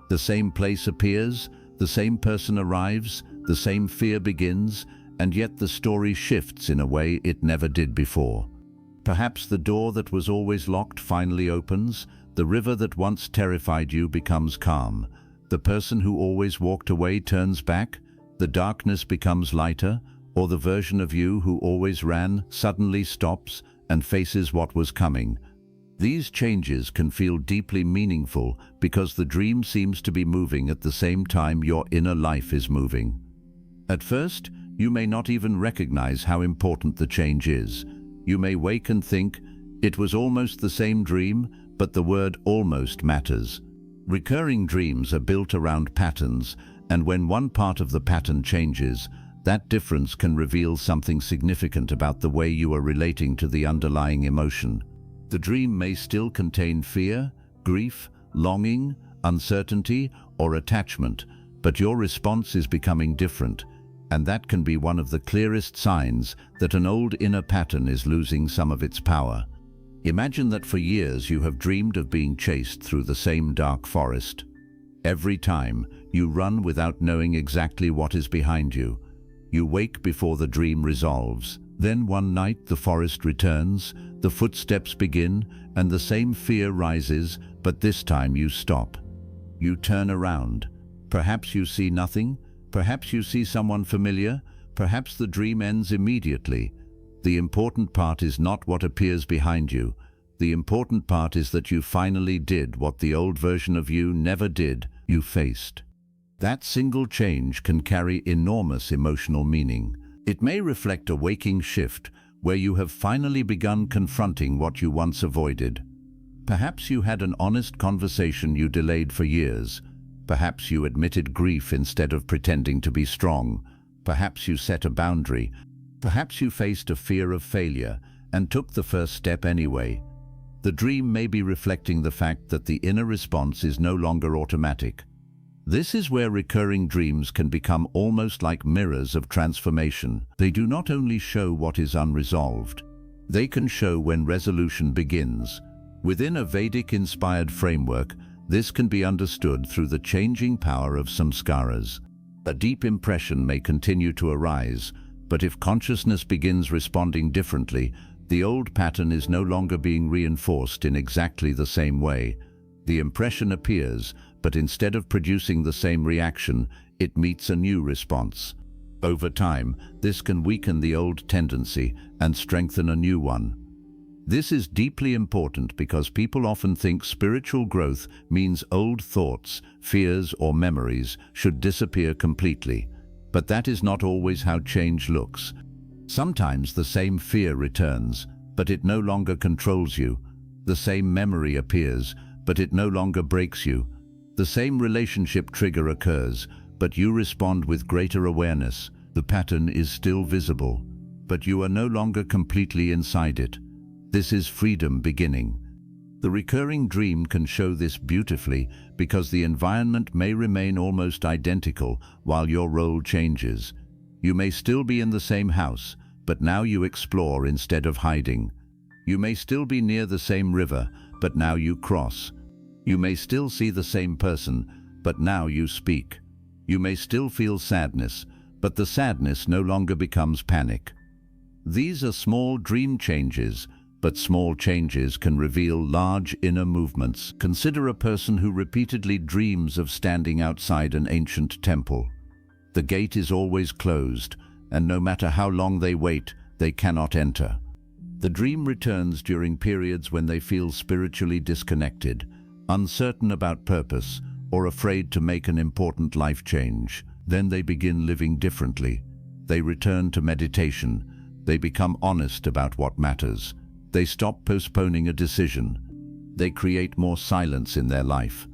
The same place appears, the same person arrives, the same fear begins, and yet the story shifts in a way it never did before. Perhaps the door that was always locked finally opens, the river that once terrified you becomes calm, the person who always walked away turns back, the darkness becomes lighter, or the version of you who always ran suddenly stops and faces what was coming. These changes can feel deeply meaningful because the dream seems to be moving at the same time your inner life is moving. At first, you may not even recognize how important the change is. You may wake and think, it was almost the same dream, but the word almost matters. Recurring dreams are built around patterns, and when one part of the pattern changes, that difference can reveal something significant about the way you are relating to the underlying emotion. The dream may still contain fear, grief, longing, uncertainty, or attachment, but your response is becoming different, and that can be one of the clearest signs that an old inner pattern is losing some of its power. Imagine that for years you have dreamed of being chased through the same dark forest. Every time, you run without knowing exactly what is behind you. You wake before the dream resolves. Then one night the forest returns, the footsteps begin, and the same fear rises, but this time you stop. You turn around. Perhaps you see nothing, perhaps you see someone familiar, perhaps the dream ends immediately. The important part is not what appears behind you. The important part is that you finally did what the old version of you never did. You faced. That single change can carry enormous emotional meaning. It may reflect a waking shift where you have finally begun confronting what you once avoided. Perhaps you had an honest conversation you delayed for years. Perhaps you admitted grief instead of pretending to be strong. Perhaps you set a boundary. Perhaps you faced a fear of failure and took the first step anyway. The dream may be reflecting the fact that the inner response is no longer automatic. This is where recurring dreams can become almost like mirrors of transformation. They do not only show what is unresolved, they can show when resolution begins. Within a Vedic-inspired framework, this can be understood through the changing power of samskaras. A deep impression may continue to arise, but if consciousness begins responding differently, the old pattern is no longer being reinforced in exactly the same way. The impression appears, but instead of producing the same reaction, it meets a new response. Over time, this can weaken the old tendency and strengthen a new one. This is deeply important because people often think spiritual growth means old thoughts, fears, or memories should disappear completely. But that is not always how change looks. Sometimes the same fear returns, but it no longer controls you. The same memory appears, but it no longer breaks you. The same relationship trigger occurs, but you respond with greater awareness. The pattern is still visible, but you are no longer completely inside it. This is freedom beginning. The recurring dream can show this beautifully because the environment may remain almost identical while your role changes. You may still be in the same house, but now you explore instead of hiding. You may still be near the same river, but now you cross. You may still see the same person, but now you speak. You may still feel sadness, but the sadness no longer becomes panic. These are small dream changes, but small changes can reveal large inner movements. Consider a person who repeatedly dreams of standing outside an ancient temple. The gate is always closed, and no matter how long they wait, they cannot enter. The dream returns during periods when they feel spiritually disconnected, uncertain about purpose, or afraid to make an important life change. Then they begin living differently. They return to meditation. They become honest about what matters. They stop postponing a decision. They create more silence in their life.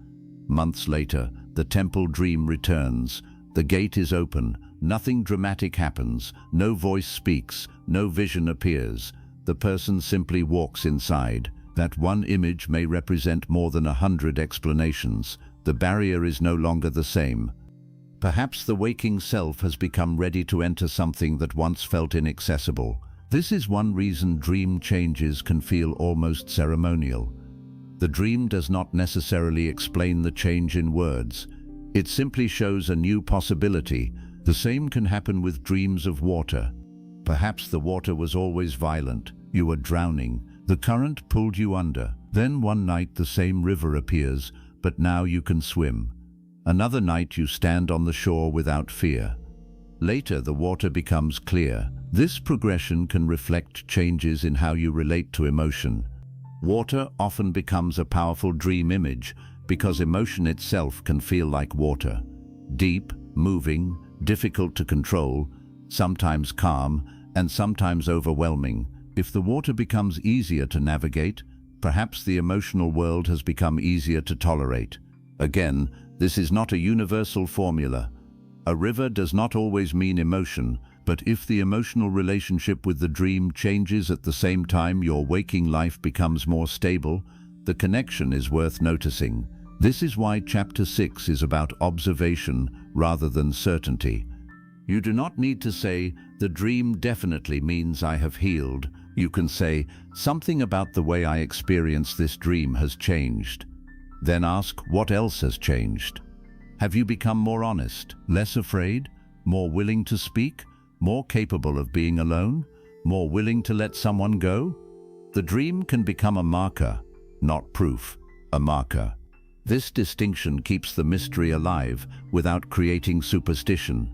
Months later, the temple dream returns. The gate is open. Nothing dramatic happens. No voice speaks. No vision appears. The person simply walks inside. That one image may represent more than 100 explanations. The barrier is no longer the same. Perhaps the waking self has become ready to enter something that once felt inaccessible. This is one reason dream changes can feel almost ceremonial. The dream does not necessarily explain the change in words. It simply shows a new possibility. The same can happen with dreams of water. Perhaps the water was always violent. You were drowning. The current pulled you under. Then one night the same river appears, but now you can swim. Another night you stand on the shore without fear. Later the water becomes clear. This progression can reflect changes in how you relate to emotion. Water often becomes a powerful dream image because emotion itself can feel like water. Deep, moving, difficult to control, sometimes calm, and sometimes overwhelming. If the water becomes easier to navigate, perhaps the emotional world has become easier to tolerate. Again, this is not a universal formula. A river does not always mean emotion, but if the emotional relationship with the dream changes at the same time your waking life becomes more stable, the connection is worth noticing. This is why Chapter 6 is about observation rather than certainty. You do not need to say, "The dream definitely means I have healed." You can say, "Something about the way I experience this dream has changed." Then ask, what else has changed? Have you become more honest, less afraid, more willing to speak, more capable of being alone, more willing to let someone go? The dream can become a marker, not proof, a marker. This distinction keeps the mystery alive without creating superstition.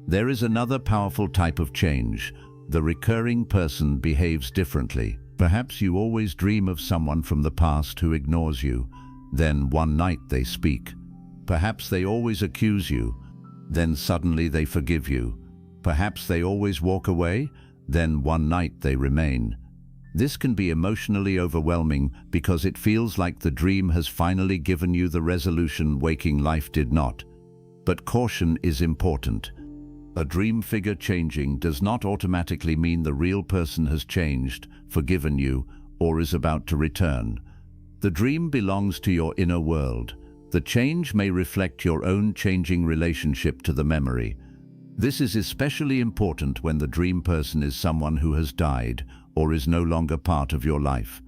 There is another powerful type of change. The recurring person behaves differently. Perhaps you always dream of someone from the past who ignores you. Then one night they speak. Perhaps they always accuse you. Then suddenly they forgive you. Perhaps they always walk away. Then one night they remain. This can be emotionally overwhelming because it feels like the dream has finally given you the resolution waking life did not. But caution is important. A dream figure changing does not automatically mean the real person has changed, forgiven you, or is about to return. The dream belongs to your inner world. The change may reflect your own changing relationship to the memory. This is especially important when the dream person is someone who has died or is no longer part of your life.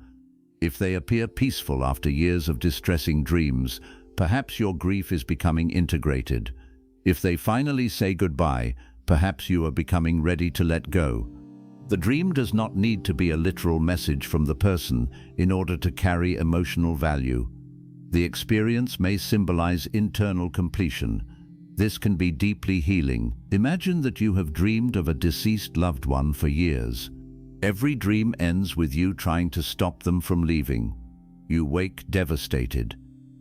If they appear peaceful after years of distressing dreams, perhaps your grief is becoming integrated. If they finally say goodbye, perhaps you are becoming ready to let go. The dream does not need to be a literal message from the person in order to carry emotional value. The experience may symbolize internal completion. This can be deeply healing. Imagine that you have dreamed of a deceased loved one for years. Every dream ends with you trying to stop them from leaving. You wake devastated.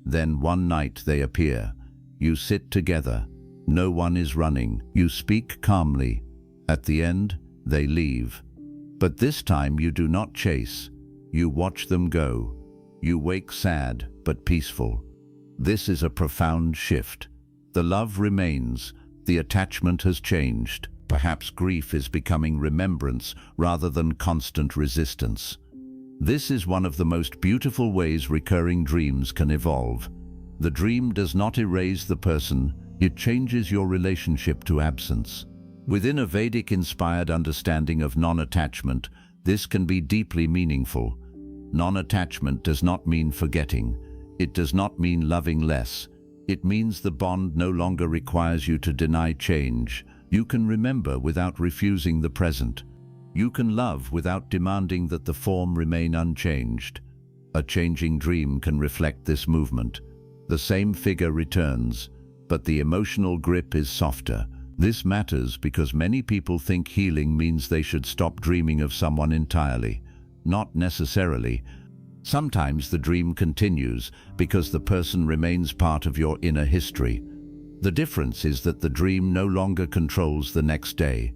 Then one night they appear. You sit together. No one is running. You speak calmly. At the end, they leave. But this time you do not chase. You watch them go. You wake sad but peaceful. This is a profound shift. The love remains. The attachment has changed. Perhaps grief is becoming remembrance rather than constant resistance. This is one of the most beautiful ways recurring dreams can evolve. The dream does not erase the person. It changes your relationship to absence. Within a Vedic-inspired understanding of non-attachment, this can be deeply meaningful. Non-attachment does not mean forgetting. It does not mean loving less. It means the bond no longer requires you to deny change. You can remember without refusing the present. You can love without demanding that the form remain unchanged. A changing dream can reflect this movement. The same figure returns, but the emotional grip is softer. This matters because many people think healing means they should stop dreaming of someone entirely. Not necessarily. Sometimes the dream continues because the person remains part of your inner history. The difference is that the dream no longer controls the next day.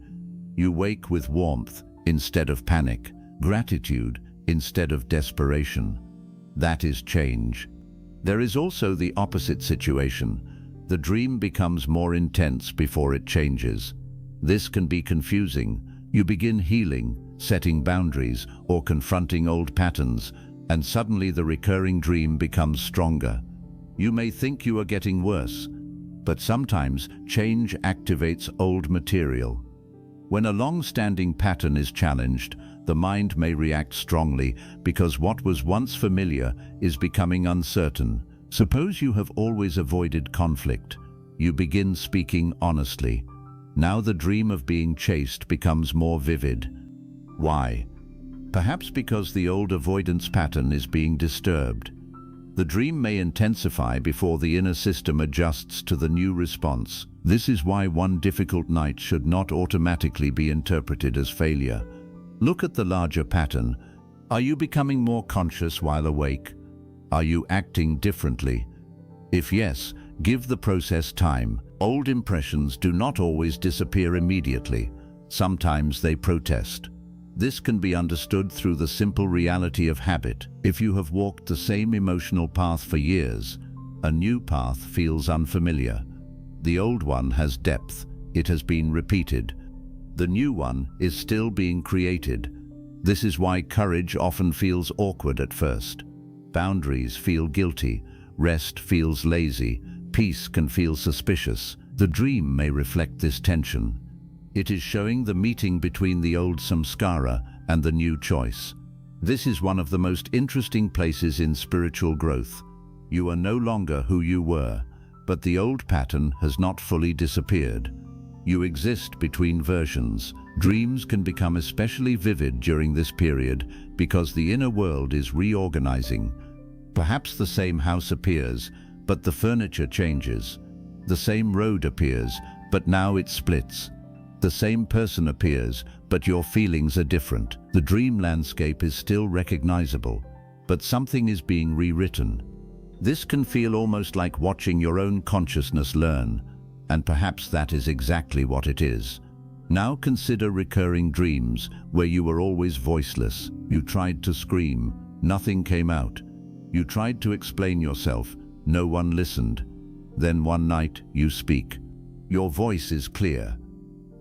You wake with warmth instead of panic, gratitude instead of desperation. That is change. There is also the opposite situation. The dream becomes more intense before it changes. This can be confusing. You begin healing, setting boundaries, or confronting old patterns, and suddenly the recurring dream becomes stronger. You may think you are getting worse, but sometimes change activates old material. When a long-standing pattern is challenged, the mind may react strongly because what was once familiar is becoming uncertain. Suppose you have always avoided conflict. You begin speaking honestly. Now the dream of being chased becomes more vivid. Why? Perhaps because the old avoidance pattern is being disturbed. The dream may intensify before the inner system adjusts to the new response. This is why one difficult night should not automatically be interpreted as failure. Look at the larger pattern. Are you becoming more conscious while awake? Are you acting differently? If yes, give the process time. Old impressions do not always disappear immediately. Sometimes they protest. This can be understood through the simple reality of habit. If you have walked the same emotional path for years, a new path feels unfamiliar. The old one has depth. It has been repeated. The new one is still being created. This is why courage often feels awkward at first. Boundaries feel guilty, rest feels lazy, peace can feel suspicious. The dream may reflect this tension. It is showing the meeting between the old samskara and the new choice. This is one of the most interesting places in spiritual growth. You are no longer who you were, but the old pattern has not fully disappeared. You exist between versions. Dreams can become especially vivid during this period because the inner world is reorganizing. Perhaps the same house appears, but the furniture changes. The same road appears, but now it splits. The same person appears, but your feelings are different. The dream landscape is still recognizable, but something is being rewritten. This can feel almost like watching your own consciousness learn, and perhaps that is exactly what it is. Now consider recurring dreams where you were always voiceless. You tried to scream, nothing came out. You tried to explain yourself, no one listened. Then one night you speak. Your voice is clear.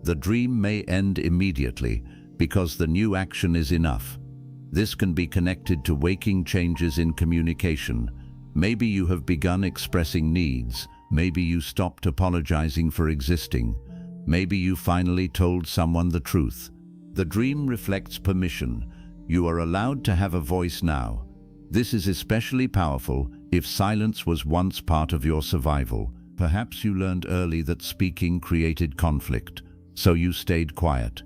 The dream may end immediately because the new action is enough. This can be connected to waking changes in communication. Maybe you have begun expressing needs. Maybe you stopped apologizing for existing. Maybe you finally told someone the truth. The dream reflects permission. You are allowed to have a voice now. This is especially powerful if silence was once part of your survival. Perhaps you learned early that speaking created conflict, so you stayed quiet.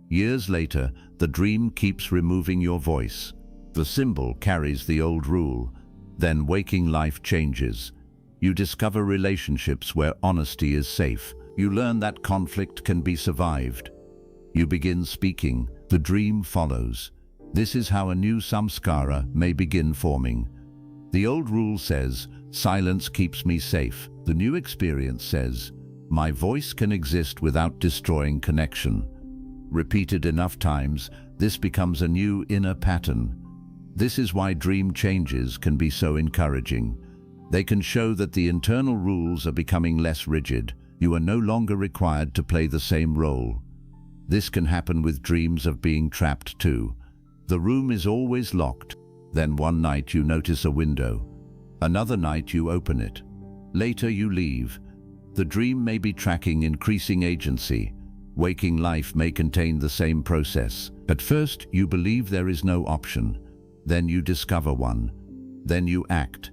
Years later, the dream keeps removing your voice. The symbol carries the old rule. Then waking life changes. You discover relationships where honesty is safe. You learn that conflict can be survived. You begin speaking. The dream follows. This is how a new samskara may begin forming. The old rule says, silence keeps me safe. The new experience says, my voice can exist without destroying connection. Repeated enough times, this becomes a new inner pattern. This is why dream changes can be so encouraging. They can show that the internal rules are becoming less rigid. You are no longer required to play the same role. This can happen with dreams of being trapped too. The room is always locked. Then one night you notice a window. Another night you open it. Later you leave. The dream may be tracking increasing agency. Waking life may contain the same process. At first you believe there is no option. Then you discover one. Then you act.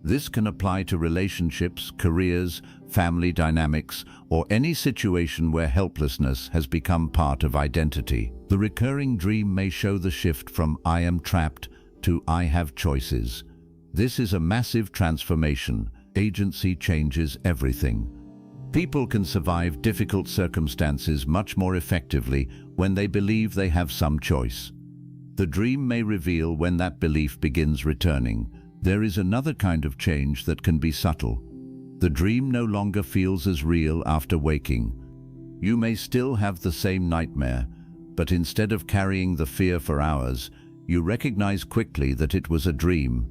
This can apply to relationships, careers, family dynamics, or any situation where helplessness has become part of identity. The recurring dream may show the shift from I am trapped to I have choices. This is a massive transformation. Agency changes everything. People can survive difficult circumstances much more effectively when they believe they have some choice. The dream may reveal when that belief begins returning. There is another kind of change that can be subtle. The dream no longer feels as real after waking. You may still have the same nightmare, but instead of carrying the fear for hours, you recognize quickly that it was a dream.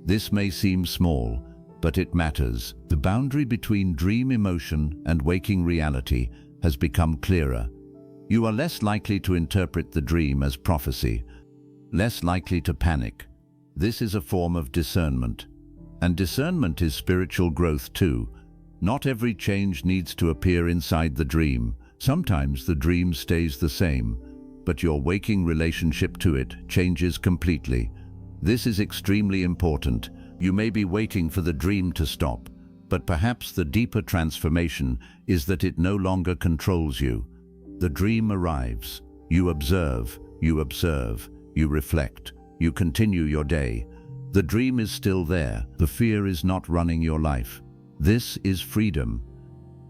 This may seem small, but it matters. The boundary between dream emotion and waking reality has become clearer. You are less likely to interpret the dream as prophecy, less likely to panic. This is a form of discernment. And discernment is spiritual growth too. Not every change needs to appear inside the dream. Sometimes the dream stays the same, but your waking relationship to it changes completely. This is extremely important. You may be waiting for the dream to stop, but perhaps the deeper transformation is that it no longer controls you. The dream arrives. You observe, you reflect, you continue your day. The dream is still there. The fear is not running your life. This is freedom.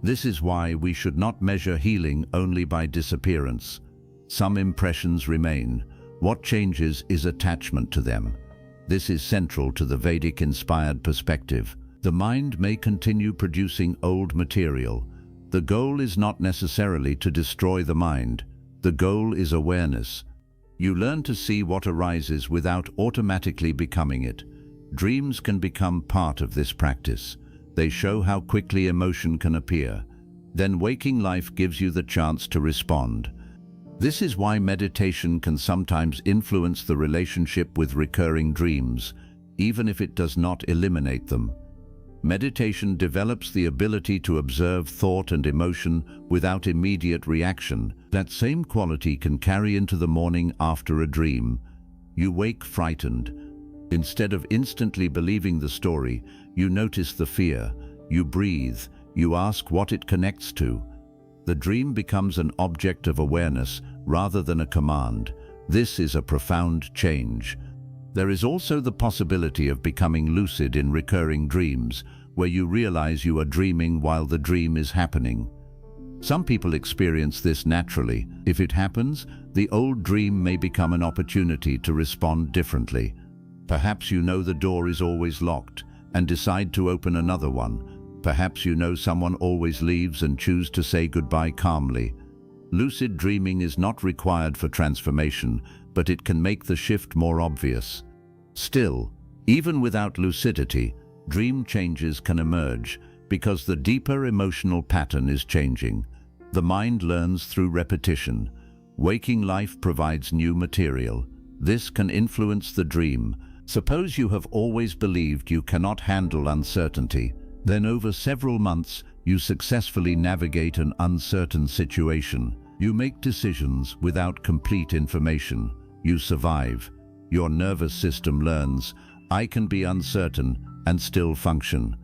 This is why we should not measure healing only by disappearance. Some impressions remain. What changes is attachment to them. This is central to the Vedic-inspired perspective. The mind may continue producing old material. The goal is not necessarily to destroy the mind. The goal is awareness. You learn to see what arises without automatically becoming it. Dreams can become part of this practice. They show how quickly emotion can appear. Then waking life gives you the chance to respond. This is why meditation can sometimes influence the relationship with recurring dreams, even if it does not eliminate them. Meditation develops the ability to observe thought and emotion without immediate reaction. That same quality can carry into the morning after a dream. You wake frightened. Instead of instantly believing the story, you notice the fear, you breathe, you ask what it connects to. The dream becomes an object of awareness rather than a command. This is a profound change. There is also the possibility of becoming lucid in recurring dreams, where you realize you are dreaming while the dream is happening. Some people experience this naturally. If it happens, the old dream may become an opportunity to respond differently. Perhaps you know the door is always locked and decide to open another one. Perhaps you know someone always leaves and choose to say goodbye calmly. Lucid dreaming is not required for transformation, but it can make the shift more obvious. Still, even without lucidity, dream changes can emerge because the deeper emotional pattern is changing. The mind learns through repetition. Waking life provides new material. This can influence the dream. Suppose you have always believed you cannot handle uncertainty. Then over several months, you successfully navigate an uncertain situation. You make decisions without complete information. You survive. Your nervous system learns, I can be uncertain and still function.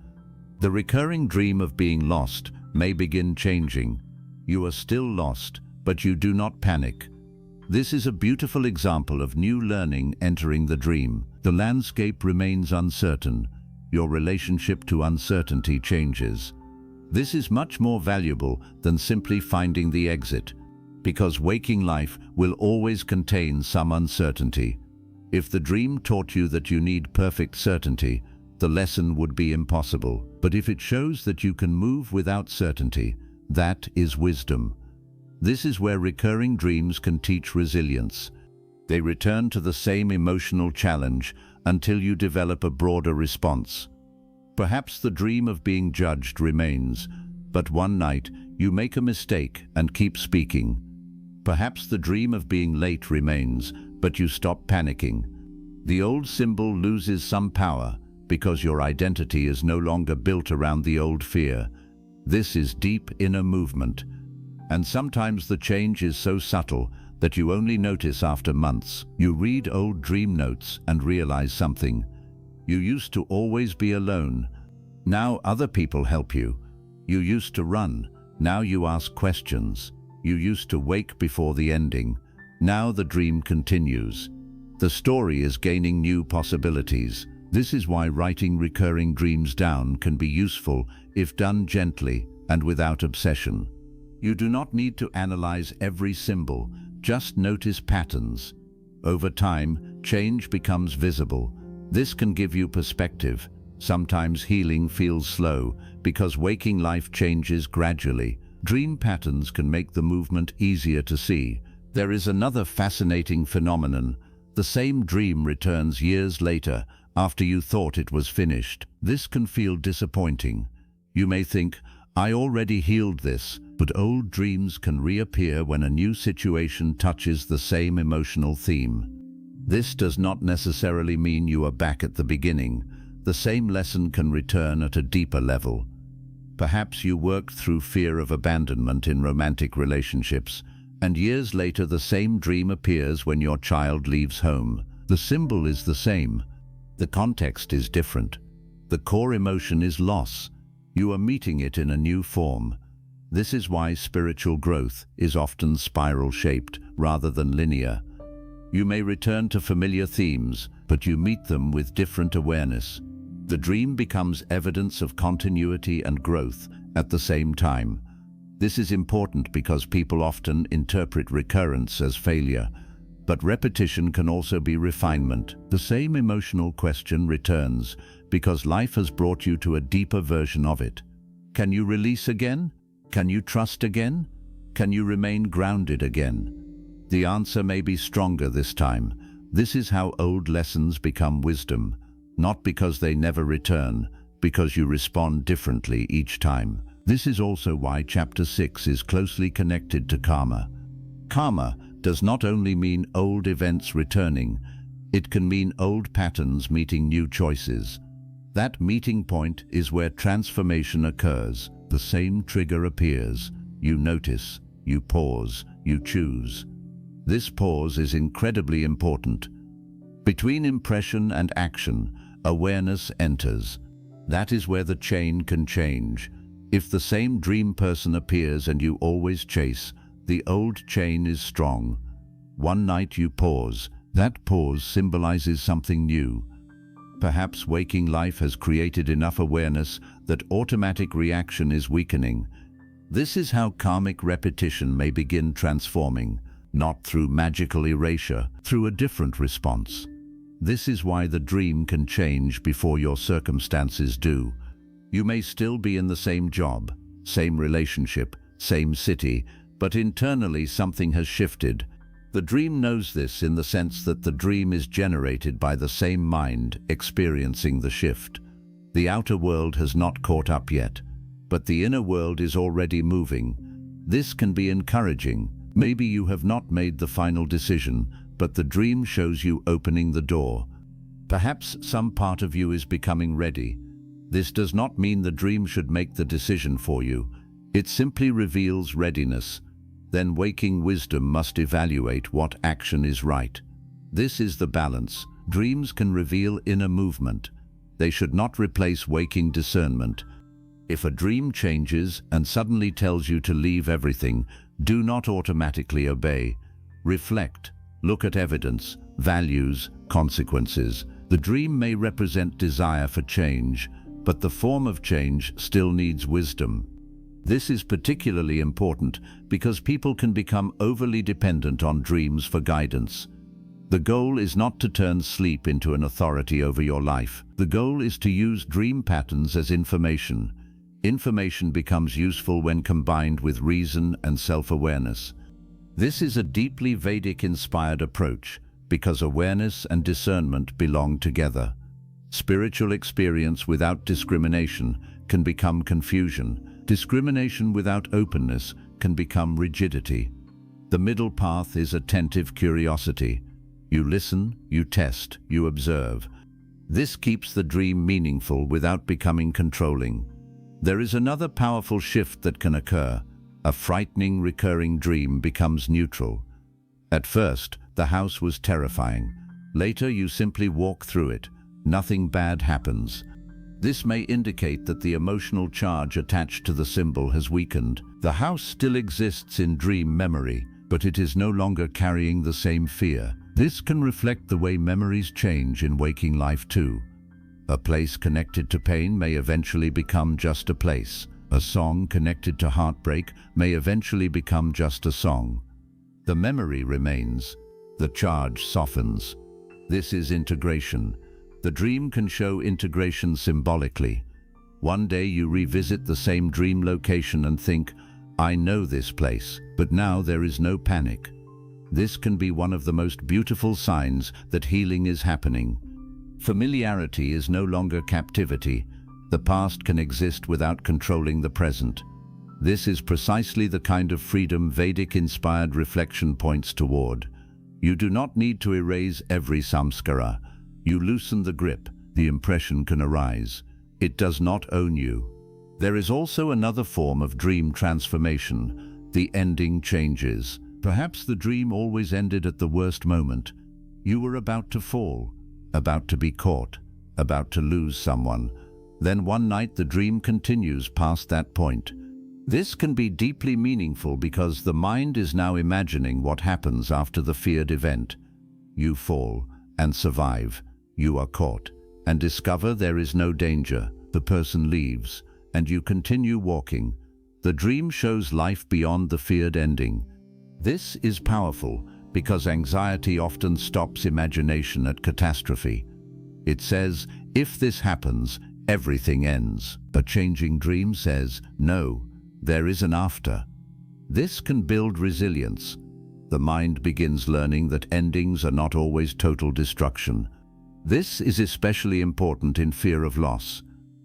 The recurring dream of being lost may begin changing. You are still lost, but you do not panic. This is a beautiful example of new learning entering the dream. The landscape remains uncertain. Your relationship to uncertainty changes. This is much more valuable than simply finding the exit, because waking life will always contain some uncertainty. If the dream taught you that you need perfect certainty, the lesson would be impossible. But if it shows that you can move without certainty, that is wisdom. This is where recurring dreams can teach resilience. They return to the same emotional challenge until you develop a broader response. Perhaps the dream of being judged remains, but one night you make a mistake and keep speaking. Perhaps the dream of being late remains, but you stop panicking. The old symbol loses some power because your identity is no longer built around the old fear. This is deep inner movement, and sometimes the change is so subtle that you only notice after months. You read old dream notes and realize something. You used to always be alone. Now other people help you. You used to run. Now you ask questions. You used to wake before the ending. Now the dream continues. The story is gaining new possibilities. This is why writing recurring dreams down can be useful if done gently and without obsession. You do not need to analyze every symbol, just notice patterns. Over time, change becomes visible. This can give you perspective. Sometimes healing feels slow because waking life changes gradually. Dream patterns can make the movement easier to see. There is another fascinating phenomenon. The same dream returns years later after you thought it was finished. This can feel disappointing. You may think, I already healed this, but old dreams can reappear when a new situation touches the same emotional theme. This does not necessarily mean you are back at the beginning. The same lesson can return at a deeper level. Perhaps you worked through fear of abandonment in romantic relationships, and years later the same dream appears when your child leaves home. The symbol is the same. The context is different. The core emotion is loss. You are meeting it in a new form. This is why spiritual growth is often spiral-shaped rather than linear. You may return to familiar themes, but you meet them with different awareness. The dream becomes evidence of continuity and growth at the same time. This is important because people often interpret recurrence as failure, but repetition can also be refinement. The same emotional question returns because life has brought you to a deeper version of it. Can you release again? Can you trust again? Can you remain grounded again? The answer may be stronger this time. This is how old lessons become wisdom, not because they never return, because you respond differently each time. This is also why Chapter 6 is closely connected to karma. Karma does not only mean old events returning, it can mean old patterns meeting new choices. That meeting point is where transformation occurs. The same trigger appears. You notice, you pause, you choose. This pause is incredibly important. Between impression and action, awareness enters. That is where the chain can change. If the same dream person appears and you always chase, the old chain is strong. One night you pause. That pause symbolizes something new. Perhaps waking life has created enough awareness that automatic reaction is weakening. This is how karmic repetition may begin transforming, not through magical erasure, through a different response. This is why the dream can change before your circumstances do. You may still be in the same job, same relationship, same city, but internally something has shifted. The dream knows this in the sense that the dream is generated by the same mind experiencing the shift. The outer world has not caught up yet, but the inner world is already moving. This can be encouraging. Maybe you have not made the final decision, but the dream shows you opening the door. Perhaps some part of you is becoming ready. This does not mean the dream should make the decision for you. It simply reveals readiness. Then waking wisdom must evaluate what action is right. This is the balance. Dreams can reveal inner movement. They should not replace waking discernment. If a dream changes and suddenly tells you to leave everything, do not automatically obey. Reflect. Look at evidence, values, consequences. The dream may represent desire for change, but the form of change still needs wisdom. This is particularly important because people can become overly dependent on dreams for guidance. The goal is not to turn sleep into an authority over your life. The goal is to use dream patterns as information. Information becomes useful when combined with reason and self-awareness. This is a deeply Vedic-inspired approach because awareness and discernment belong together. Spiritual experience without discrimination can become confusion. Discrimination without openness can become rigidity. The middle path is attentive curiosity. You listen, you test, you observe. This keeps the dream meaningful without becoming controlling. There is another powerful shift that can occur. A frightening recurring dream becomes neutral. At first, the house was terrifying. Later, you simply walk through it. Nothing bad happens. This may indicate that the emotional charge attached to the symbol has weakened. The house still exists in dream memory, but it is no longer carrying the same fear. This can reflect the way memories change in waking life too. A place connected to pain may eventually become just a place. A song connected to heartbreak may eventually become just a song. The memory remains. The charge softens. This is integration. The dream can show integration symbolically. One day you revisit the same dream location and think, I know this place, but now there is no panic. This can be one of the most beautiful signs that healing is happening. Familiarity is no longer captivity. The past can exist without controlling the present. This is precisely the kind of freedom Vedic-inspired reflection points toward. You do not need to erase every samskara. You loosen the grip, the impression can arise. It does not own you. There is also another form of dream transformation. The ending changes. Perhaps the dream always ended at the worst moment. You were about to fall, about to be caught, about to lose someone. Then one night the dream continues past that point. This can be deeply meaningful because the mind is now imagining what happens after the feared event. You fall and survive. You are caught and discover there is no danger. The person leaves and you continue walking. The dream shows life beyond the feared ending. This is powerful because anxiety often stops imagination at catastrophe. It says, if this happens, everything ends. A changing dream says, no, there is an after. This can build resilience. The mind begins learning that endings are not always total destruction. This is especially important in fear of loss.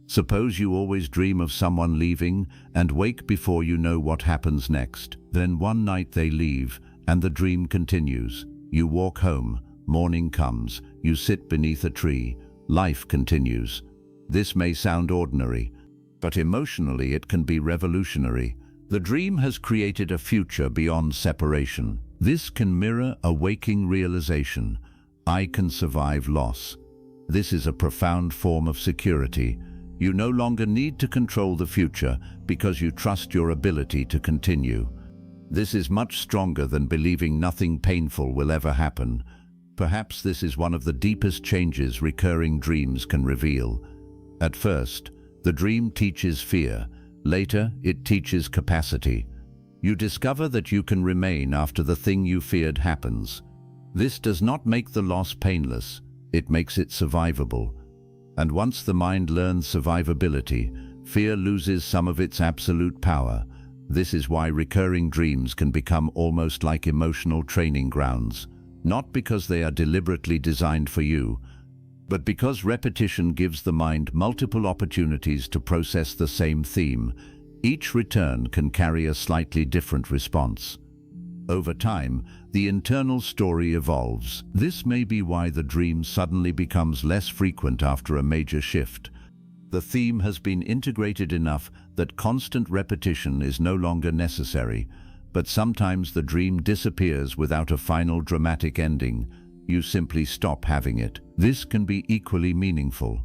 Suppose you always dream of someone leaving and wake before you know what happens next. Then one night they leave and the dream continues. You walk home, morning comes, you sit beneath a tree, life continues. This may sound ordinary, but emotionally it can be revolutionary. The dream has created a future beyond separation. This can mirror a waking realization. I can survive loss. This is a profound form of security. You no longer need to control the future because you trust your ability to continue. This is much stronger than believing nothing painful will ever happen. Perhaps this is one of the deepest changes recurring dreams can reveal. At first, the dream teaches fear. Later, it teaches capacity. You discover that you can remain after the thing you feared happens. This does not make the loss painless, it makes it survivable. And once the mind learns survivability, fear loses some of its absolute power. This is why recurring dreams can become almost like emotional training grounds, not because they are deliberately designed for you, but because repetition gives the mind multiple opportunities to process the same theme. Each return can carry a slightly different response. Over time, the internal story evolves. This may be why the dream suddenly becomes less frequent after a major shift. The theme has been integrated enough that constant repetition is no longer necessary, but sometimes the dream disappears without a final dramatic ending. You simply stop having it. This can be equally meaningful.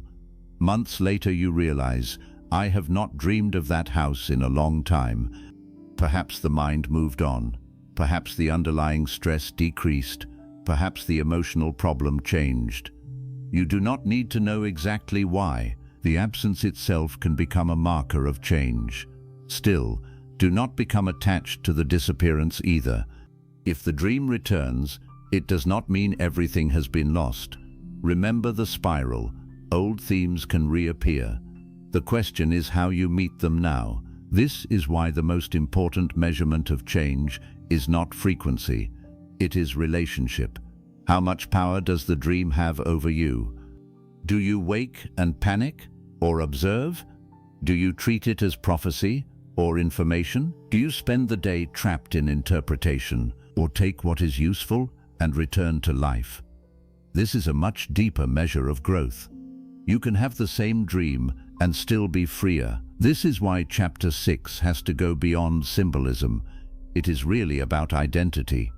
Months later you realize, I have not dreamed of that house in a long time. Perhaps the mind moved on. Perhaps the underlying stress decreased. Perhaps the emotional problem changed. You do not need to know exactly why. The absence itself can become a marker of change. Still, do not become attached to the disappearance either. If the dream returns, it does not mean everything has been lost. Remember the spiral. Old themes can reappear. The question is how you meet them now. This is why the most important measurement of change is not frequency. It is relationship. How much power does the dream have over you? Do you wake and panic or observe? Do you treat it as prophecy or information? Do you spend the day trapped in interpretation or take what is useful and return to life? This is a much deeper measure of growth. You can have the same dream and still be freer. This is why chapter 6 has to go beyond symbolism. It is really about identity.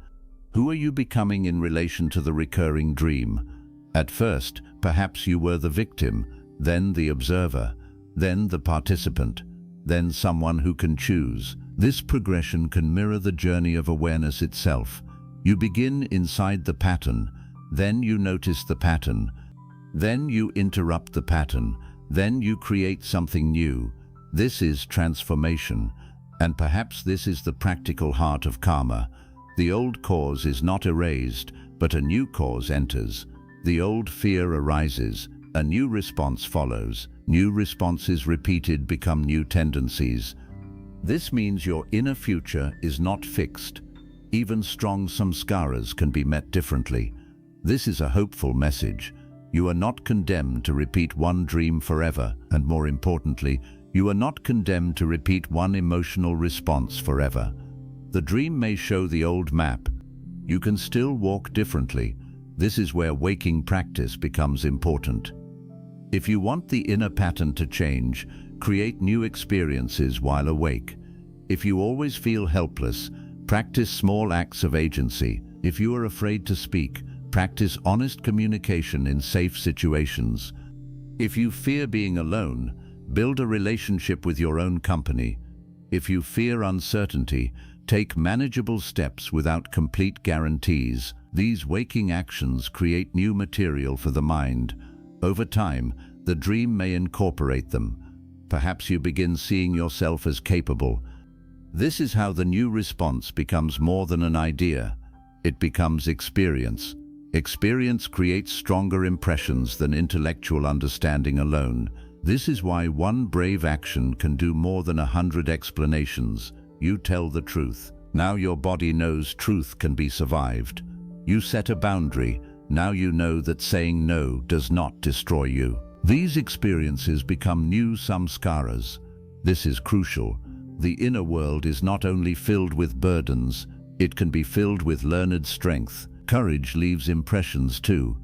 Who are you becoming in relation to the recurring dream? At first, perhaps you were the victim, then the observer, then the participant, then someone who can choose. This progression can mirror the journey of awareness itself. You begin inside the pattern, then you notice the pattern, then you interrupt the pattern, then you create something new. This is transformation, and perhaps this is the practical heart of karma. The old cause is not erased, but a new cause enters. The old fear arises, a new response follows. New responses repeated become new tendencies. This means your inner future is not fixed. Even strong samskaras can be met differently. This is a hopeful message. You are not condemned to repeat one dream forever, and more importantly, you are not condemned to repeat one emotional response forever. The dream may show the old map. You can still walk differently. This is where waking practice becomes important. If you want the inner pattern to change, create new experiences while awake. If you always feel helpless, practice small acts of agency. If you are afraid to speak, practice honest communication in safe situations. If you fear being alone, build a relationship with your own company. If you fear uncertainty, take manageable steps without complete guarantees. These waking actions create new material for the mind. Over time, the dream may incorporate them. Perhaps you begin seeing yourself as capable. This is how the new response becomes more than an idea. It becomes experience. Experience creates stronger impressions than intellectual understanding alone. This is why one brave action can do more than 100 explanations. You tell the truth. Now your body knows truth can be survived. You set a boundary. Now you know that saying no does not destroy you. These experiences become new samskaras. This is crucial. The inner world is not only filled with burdens, it can be filled with learned strength. Courage leaves impressions too.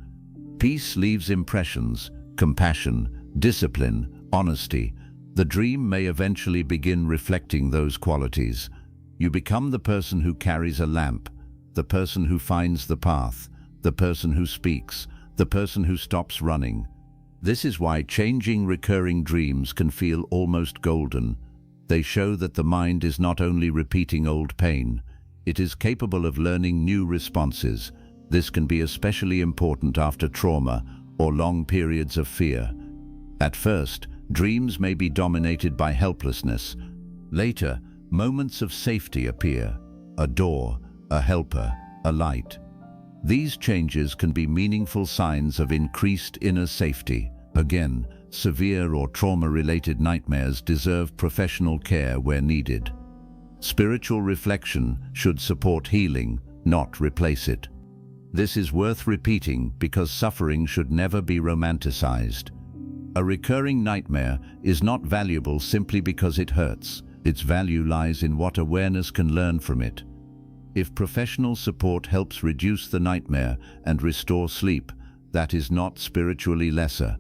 Peace leaves impressions. Compassion, discipline, honesty. The dream may eventually begin reflecting those qualities. You become the person who carries a lamp, the person who finds the path, the person who speaks, the person who stops running. This is why changing recurring dreams can feel almost golden. They show that the mind is not only repeating old pain, it is capable of learning new responses. This can be especially important after trauma or long periods of fear. At first, dreams may be dominated by helplessness. Later, moments of safety appear: a door, a helper, a light. These changes can be meaningful signs of increased inner safety. Again, severe or trauma-related nightmares deserve professional care where needed. Spiritual reflection should support healing, not replace it. This is worth repeating because suffering should never be romanticized. A recurring nightmare is not valuable simply because it hurts. Its value lies in what awareness can learn from it. If professional support helps reduce the nightmare and restore sleep, that is not spiritually lesser.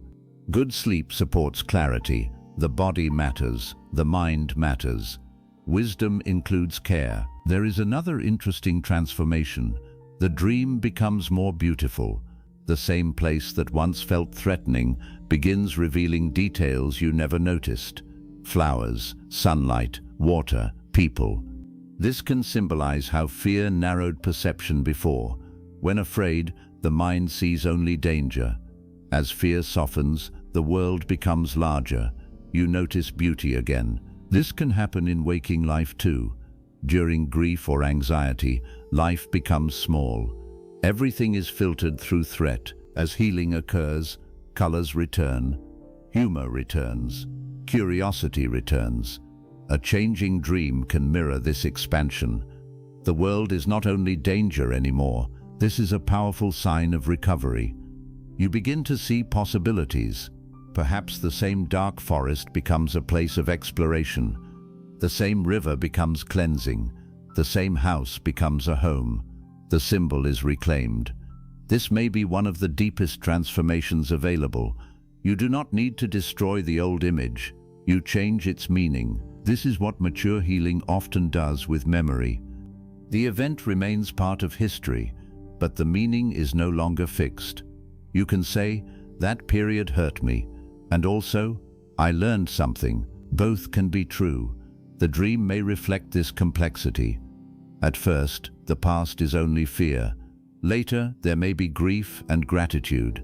Good sleep supports clarity. The body matters. The mind matters. Wisdom includes care. There is another interesting transformation. The dream becomes more beautiful. The same place that once felt threatening begins revealing details you never noticed. Flowers, sunlight, water, people. This can symbolize how fear narrowed perception before. When afraid, the mind sees only danger. As fear softens, the world becomes larger. You notice beauty again. This can happen in waking life too. During grief or anxiety, life becomes small. Everything is filtered through threat. As healing occurs, colors return, humor returns, curiosity returns. A changing dream can mirror this expansion. The world is not only danger anymore. This is a powerful sign of recovery. You begin to see possibilities. Perhaps the same dark forest becomes a place of exploration. The same river becomes cleansing. The same house becomes a home. The symbol is reclaimed. This may be one of the deepest transformations available. You do not need to destroy the old image. You change its meaning. This is what mature healing often does with memory. The event remains part of history, but the meaning is no longer fixed. You can say, "That period hurt me," and also, "I learned something." Both can be true. The dream may reflect this complexity. At first, the past is only fear. Later, there may be grief and gratitude.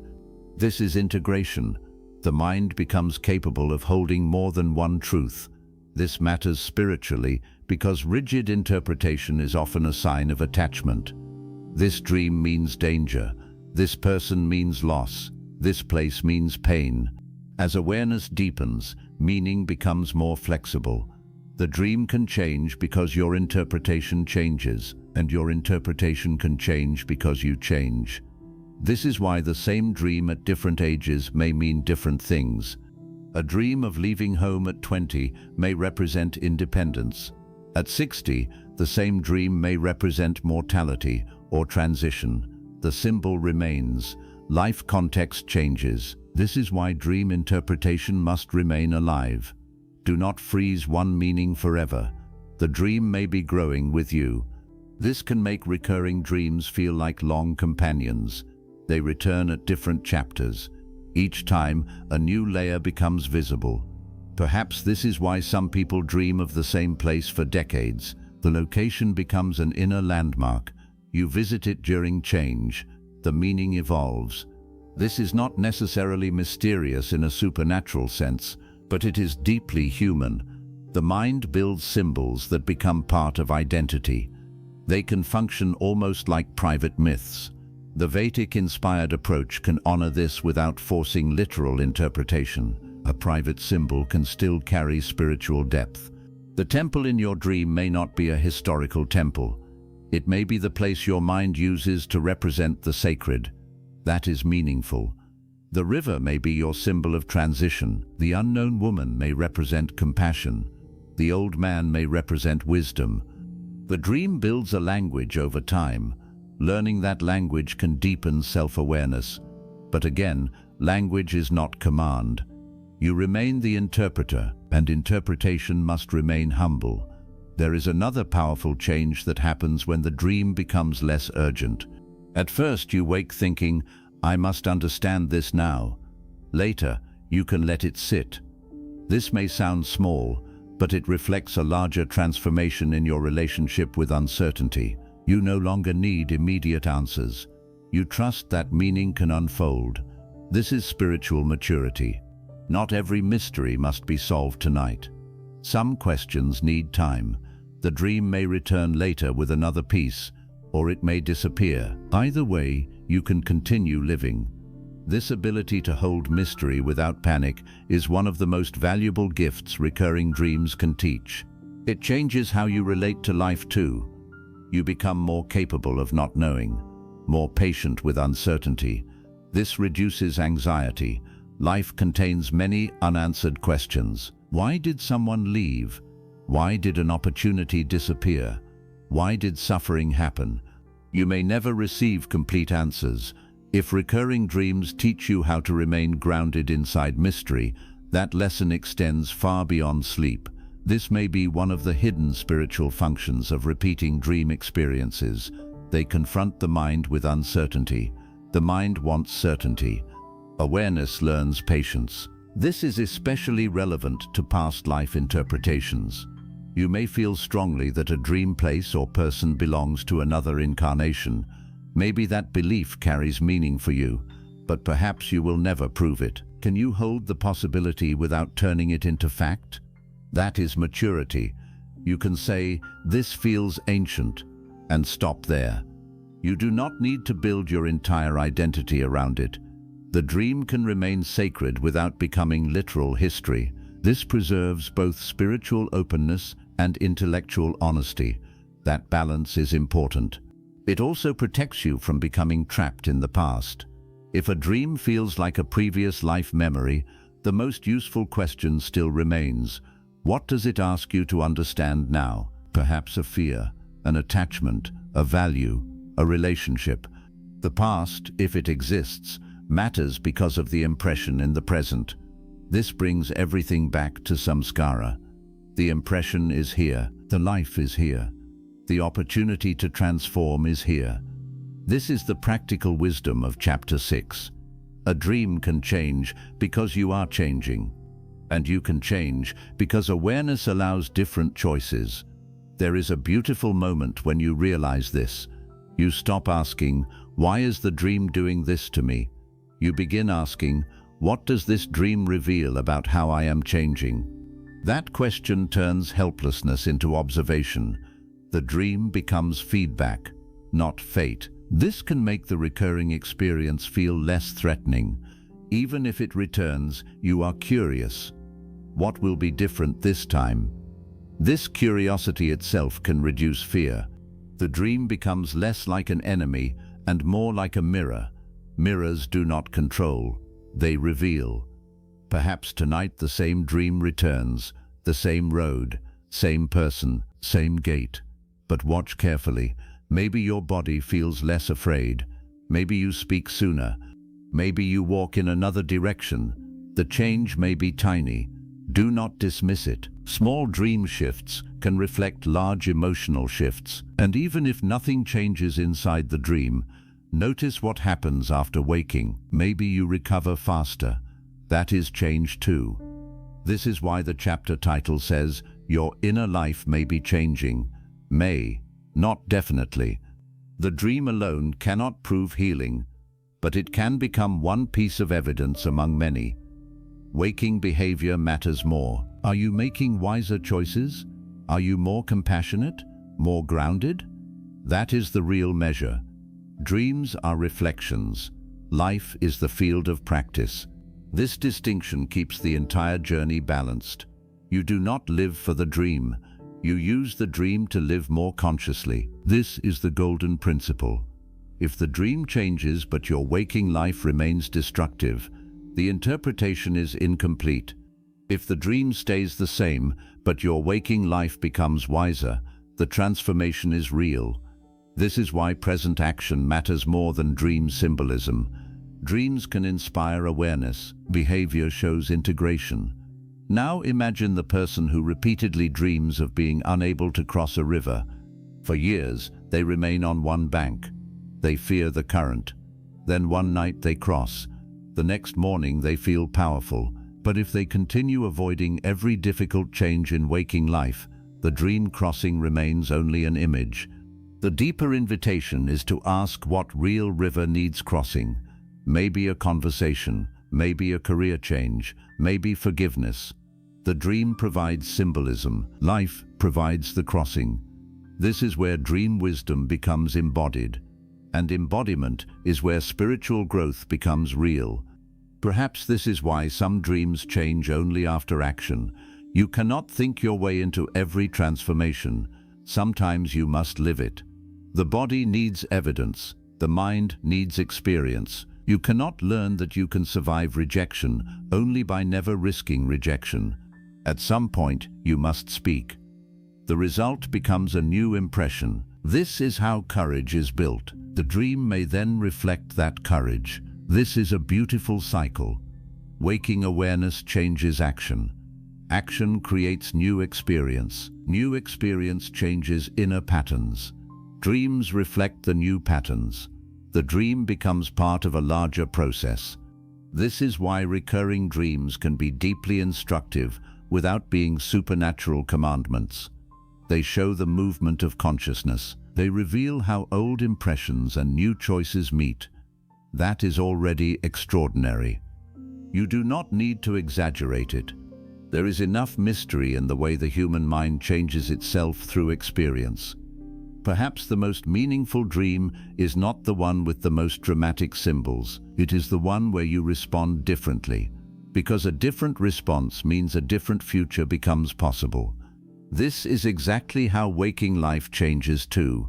This is integration. The mind becomes capable of holding more than one truth. This matters spiritually because rigid interpretation is often a sign of attachment. This dream means danger. This person means loss. This place means pain. As awareness deepens, meaning becomes more flexible. The dream can change because your interpretation changes, and your interpretation can change because you change. This is why the same dream at different ages may mean different things. A dream of leaving home at 20 may represent independence. At 60, the same dream may represent mortality or transition. The symbol remains. Life context changes. This is why dream interpretation must remain alive. Do not freeze one meaning forever. The dream may be growing with you. This can make recurring dreams feel like long companions. They return at different chapters. Each time, a new layer becomes visible. Perhaps this is why some people dream of the same place for decades. The location becomes an inner landmark. You visit it during change. The meaning evolves. This is not necessarily mysterious in a supernatural sense, but it is deeply human. The mind builds symbols that become part of identity. They can function almost like private myths. The Vedic-inspired approach can honor this without forcing literal interpretation. A private symbol can still carry spiritual depth. The temple in your dream may not be a historical temple. It may be the place your mind uses to represent the sacred. That is meaningful. The river may be your symbol of transition. The unknown woman may represent compassion. The old man may represent wisdom. The dream builds a language over time. Learning that language can deepen self-awareness. But again, language is not command. You remain the interpreter, and interpretation must remain humble. There is another powerful change that happens when the dream becomes less urgent. At first you wake thinking, "I must understand this now." Later, you can let it sit. This may sound small, but it reflects a larger transformation in your relationship with uncertainty. You no longer need immediate answers. You trust that meaning can unfold. This is spiritual maturity. Not every mystery must be solved tonight. Some questions need time. The dream may return later with another piece, or it may disappear. Either way, you can continue living. This ability to hold mystery without panic is one of the most valuable gifts recurring dreams can teach. It changes how you relate to life too. You become more capable of not knowing, more patient with uncertainty. This reduces anxiety. Life contains many unanswered questions. Why did someone leave? Why did an opportunity disappear? Why did suffering happen? You may never receive complete answers. If recurring dreams teach you how to remain grounded inside mystery, that lesson extends far beyond sleep. This may be one of the hidden spiritual functions of repeating dream experiences. They confront the mind with uncertainty. The mind wants certainty. Awareness learns patience. This is especially relevant to past life interpretations. You may feel strongly that a dream place or person belongs to another incarnation. Maybe that belief carries meaning for you, but perhaps you will never prove it. Can you hold the possibility without turning it into fact? That is maturity. You can say, "This feels ancient," and stop there. You do not need to build your entire identity around it. The dream can remain sacred without becoming literal history. This preserves both spiritual openness and intellectual honesty. That balance is important. It also protects you from becoming trapped in the past. If a dream feels like a previous life memory, the most useful question still remains. What does it ask you to understand now? Perhaps a fear, an attachment, a value, a relationship. The past, if it exists, matters because of the impression in the present. This brings everything back to samskara. The impression is here, the life is here. The opportunity to transform is here. This is the practical wisdom of Chapter 6. A dream can change because you are changing. And you can change because awareness allows different choices. There is a beautiful moment when you realize this. You stop asking, "Why is the dream doing this to me?" You begin asking, "What does this dream reveal about how I am changing?" That question turns helplessness into observation. The dream becomes feedback, not fate. This can make the recurring experience feel less threatening. Even if it returns, you are curious. What will be different this time? This curiosity itself can reduce fear. The dream becomes less like an enemy and more like a mirror. Mirrors do not control, they reveal. Perhaps tonight the same dream returns, the same road, same person, same gate. But watch carefully. Maybe your body feels less afraid. Maybe you speak sooner. Maybe you walk in another direction. The change may be tiny. Do not dismiss it. Small dream shifts can reflect large emotional shifts. And even if nothing changes inside the dream, notice what happens after waking. Maybe you recover faster. That is change too. This is why the chapter title says, "Your inner life may be changing." May, not definitely. The dream alone cannot prove healing, but it can become one piece of evidence among many. Waking behavior matters more. Are you making wiser choices? Are you more compassionate? More grounded? That is the real measure. Dreams are reflections. Life is the field of practice. This distinction keeps the entire journey balanced. You do not live for the dream. You use the dream to live more consciously. This is the golden principle. If the dream changes but your waking life remains destructive, the interpretation is incomplete. If the dream stays the same but your waking life becomes wiser, the transformation is real. This is why present action matters more than dream symbolism. Dreams can inspire awareness. Behavior shows integration. Now imagine the person who repeatedly dreams of being unable to cross a river. For years, they remain on one bank. They fear the current. Then one night they cross. The next morning they feel powerful. But if they continue avoiding every difficult change in waking life, the dream crossing remains only an image. The deeper invitation is to ask what real river needs crossing. Maybe a conversation, maybe a career change, maybe forgiveness. The dream provides symbolism. Life provides the crossing. This is where dream wisdom becomes embodied. And embodiment is where spiritual growth becomes real. Perhaps this is why some dreams change only after action. You cannot think your way into every transformation. Sometimes you must live it. The body needs evidence. The mind needs experience. You cannot learn that you can survive rejection only by never risking rejection. At some point, you must speak. The result becomes a new impression. This is how courage is built. The dream may then reflect that courage. This is a beautiful cycle. Waking awareness changes action. Action creates new experience. New experience changes inner patterns. Dreams reflect the new patterns. The dream becomes part of a larger process. This is why recurring dreams can be deeply instructive without being supernatural commandments. They show the movement of consciousness. They reveal how old impressions and new choices meet. That is already extraordinary. You do not need to exaggerate it. There is enough mystery in the way the human mind changes itself through experience. Perhaps the most meaningful dream is not the one with the most dramatic symbols. It is the one where you respond differently, because a different response means a different future becomes possible. This is exactly how waking life changes too.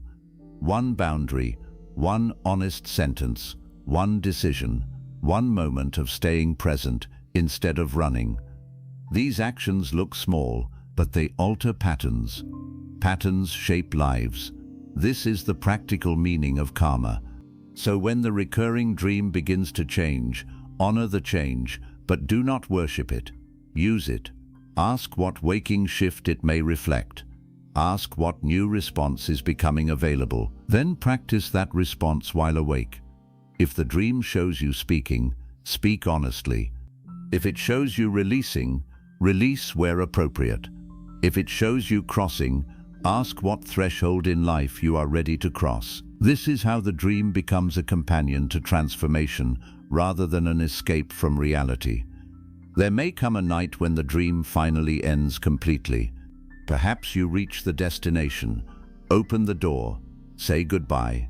One boundary, one honest sentence, one decision, one moment of staying present instead of running. These actions look small, but they alter patterns. Patterns shape lives. This is the practical meaning of karma. So when the recurring dream begins to change, honor the change, but do not worship it. Use it. Ask what waking shift it may reflect. Ask what new response is becoming available. Then practice that response while awake. If the dream shows you speaking, speak honestly. If it shows you releasing, release where appropriate. If it shows you crossing, ask what threshold in life you are ready to cross. This is how the dream becomes a companion to transformation rather than an escape from reality. There may come a night when the dream finally ends completely. Perhaps you reach the destination, open the door, say goodbye,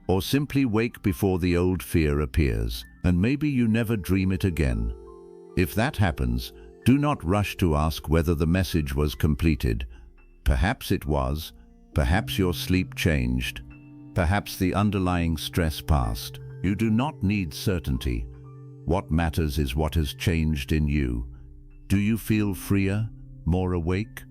or simply wake before the old fear appears, and maybe you never dream it again. If that happens, do not rush to ask whether the message was completed. Perhaps it was, perhaps your sleep changed, perhaps the underlying stress passed. You do not need certainty. What matters is what has changed in you. Do you feel freer, more awake?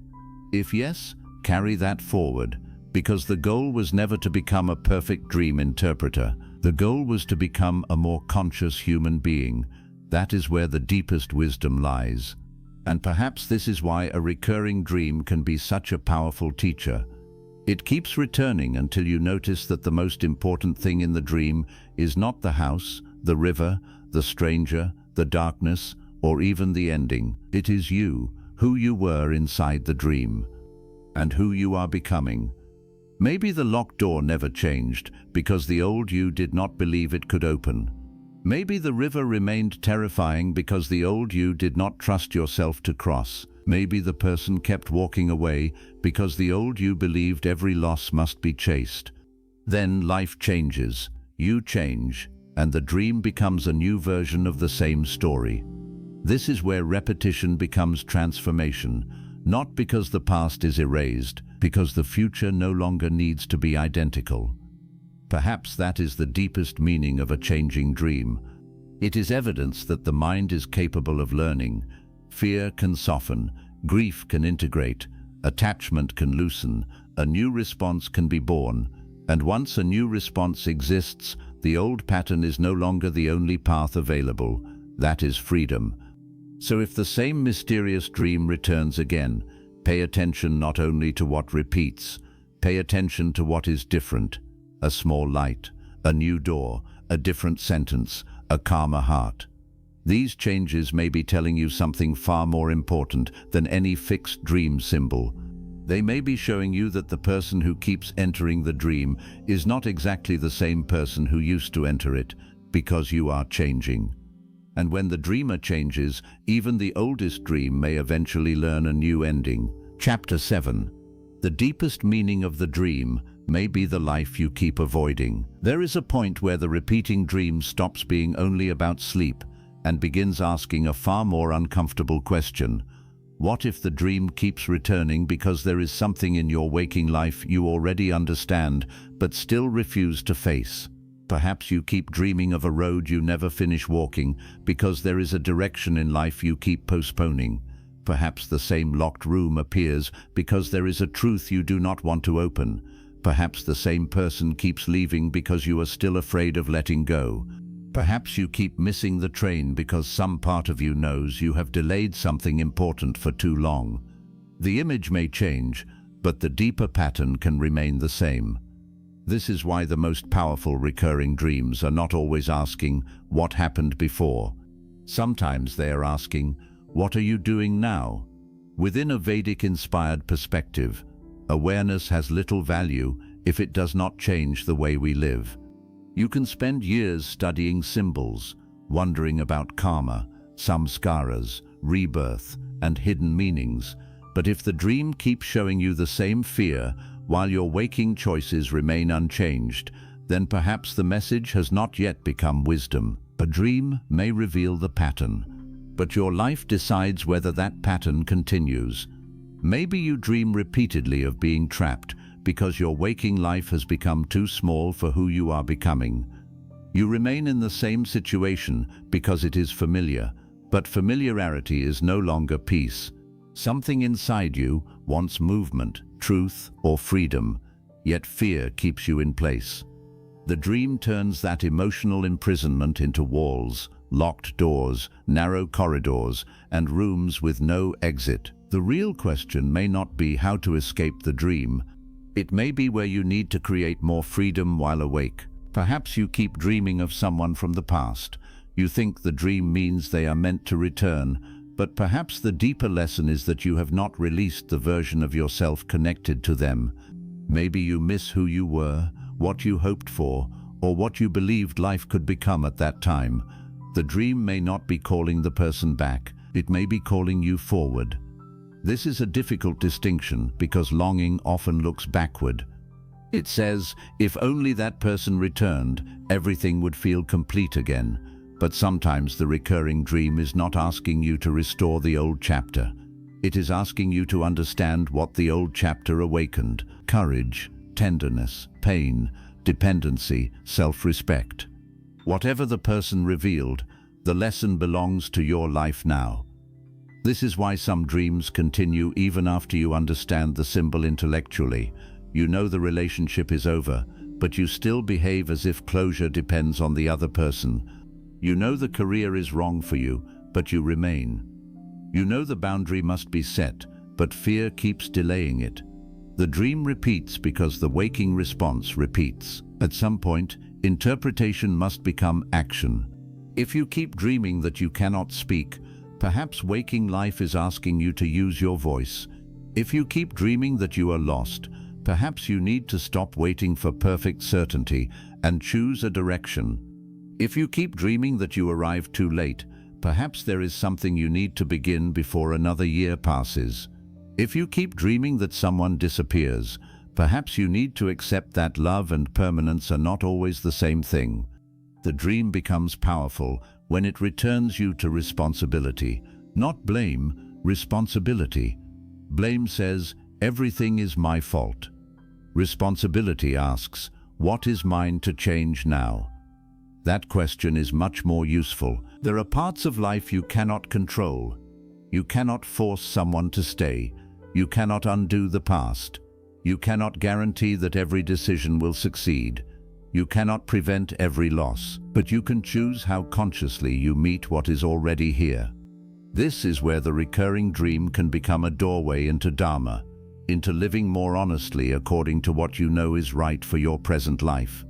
If yes, carry that forward, because the goal was never to become a perfect dream interpreter. The goal was to become a more conscious human being. That is where the deepest wisdom lies. And perhaps this is why a recurring dream can be such a powerful teacher. It keeps returning until you notice that the most important thing in the dream is not the house, the river, the stranger, the darkness, or even the ending. It is you, who you were inside the dream, and who you are becoming. Maybe the locked door never changed because the old you did not believe it could open. Maybe the river remained terrifying because the old you did not trust yourself to cross. Maybe the person kept walking away because the old you believed every loss must be chased. Then life changes, you change, and the dream becomes a new version of the same story. This is where repetition becomes transformation, not because the past is erased, because the future no longer needs to be identical. Perhaps that is the deepest meaning of a changing dream. It is evidence that the mind is capable of learning. Fear can soften, grief can integrate, attachment can loosen, a new response can be born, and once a new response exists, The old pattern is no longer the only path available. That is freedom. So if the same mysterious dream returns again, pay attention not only to what repeats, pay attention to what is different. A small light, a new door, a different sentence, a calmer heart. These changes may be telling you something far more important than any fixed dream symbol. They may be showing you that the person who keeps entering the dream is not exactly the same person who used to enter it, because you are changing. And when the dreamer changes, even the oldest dream may eventually learn a new ending. Chapter 7. The deepest meaning of the dream may be the life you keep avoiding. There is a point where the repeating dream stops being only about sleep and begins asking a far more uncomfortable question. What if the dream keeps returning because there is something in your waking life you already understand but still refuse to face? Perhaps you keep dreaming of a road you never finish walking because there is a direction in life you keep postponing. Perhaps the same locked room appears because there is a truth you do not want to open. Perhaps the same person keeps leaving because you are still afraid of letting go. Perhaps you keep missing the train because some part of you knows you have delayed something important for too long. The image may change, but the deeper pattern can remain the same. This is why the most powerful recurring dreams are not always asking, "What happened before?" Sometimes they are asking, "What are you doing now?" Within a Vedic-inspired perspective, awareness has little value if it does not change the way we live. You can spend years studying symbols, wondering about karma, samskaras, rebirth, and hidden meanings, but if the dream keeps showing you the same fear while your waking choices remain unchanged, then perhaps the message has not yet become wisdom. A dream may reveal the pattern, but your life decides whether that pattern continues. Maybe you dream repeatedly of being trapped because your waking life has become too small for who you are becoming. You remain in the same situation because it is familiar, but familiarity is no longer peace. Something inside you wants movement, truth, or freedom, yet fear keeps you in place. The dream turns that emotional imprisonment into walls, locked doors, narrow corridors, and rooms with no exit. The real question may not be how to escape the dream. It may be where you need to create more freedom while awake. Perhaps you keep dreaming of someone from the past. You think the dream means they are meant to return, but perhaps the deeper lesson is that you have not released the version of yourself connected to them. Maybe you miss who you were, what you hoped for, or what you believed life could become at that time. The dream may not be calling the person back. It may be calling you forward. This is a difficult distinction because longing often looks backward. It says, if only that person returned, everything would feel complete again. But sometimes the recurring dream is not asking you to restore the old chapter. It is asking you to understand what the old chapter awakened: courage, tenderness, pain, dependency, self-respect. Whatever the person revealed, the lesson belongs to your life now. This is why some dreams continue even after you understand the symbol intellectually. You know the relationship is over, but you still behave as if closure depends on the other person. You know the career is wrong for you, but you remain. You know the boundary must be set, but fear keeps delaying it. The dream repeats because the waking response repeats. At some point, interpretation must become action. If you keep dreaming that you cannot speak, perhaps waking life is asking you to use your voice. If you keep dreaming that you are lost, perhaps you need to stop waiting for perfect certainty and choose a direction. If you keep dreaming that you arrived too late, perhaps there is something you need to begin before another year passes. If you keep dreaming that someone disappears, perhaps you need to accept that love and permanence are not always the same thing. The dream becomes powerful when it returns you to responsibility, not blame, responsibility. Blame says, everything is my fault. Responsibility asks, what is mine to change now? That question is much more useful. There are parts of life you cannot control. You cannot force someone to stay. You cannot undo the past. You cannot guarantee that every decision will succeed. You cannot prevent every loss, but you can choose how consciously you meet what is already here. This is where the recurring dream can become a doorway into Dharma, into living more honestly according to what you know is right for your present life.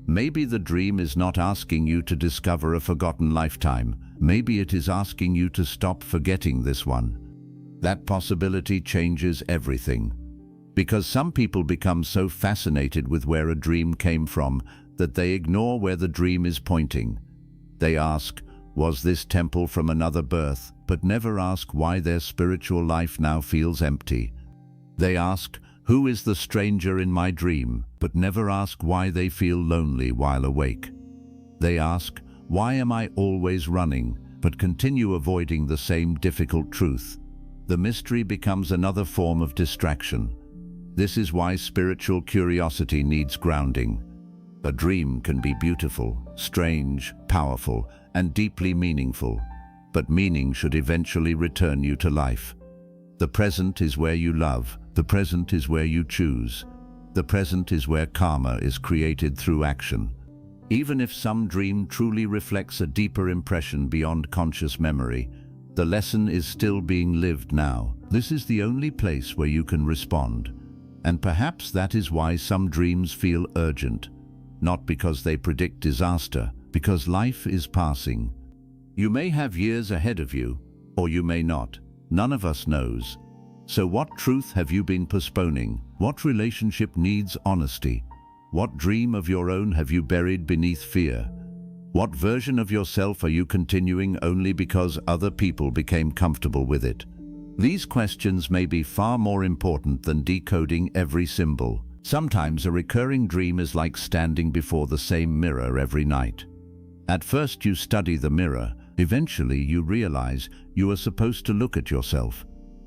Maybe the dream is not asking you to discover a forgotten lifetime. Maybe it is asking you to stop forgetting this one. That possibility changes everything. Because some people become so fascinated with where a dream came from that they ignore where the dream is pointing. They ask, was this temple from another birth, but never ask why their spiritual life now feels empty. They ask, who is the stranger in my dream, but never ask why they feel lonely while awake. They ask, why am I always running, but continue avoiding the same difficult truth? The mystery becomes another form of distraction. This is why spiritual curiosity needs grounding. A dream can be beautiful, strange, powerful, and deeply meaningful, but meaning should eventually return you to life. The present is where you love. The present is where you choose. The present is where karma is created through action. Even if some dream truly reflects a deeper impression beyond conscious memory, the lesson is still being lived now. This is the only place where you can respond. And perhaps that is why some dreams feel urgent, not because they predict disaster, because life is passing. You may have years ahead of you, or you may not. None of us knows. So what truth have you been postponing? What relationship needs honesty? What dream of your own have you buried beneath fear? What version of yourself are you continuing only because other people became comfortable with it? These questions may be far more important than decoding every symbol. Sometimes a recurring dream is like standing before the same mirror every night. At first you study the mirror. Eventually you realize you are supposed to look at yourself.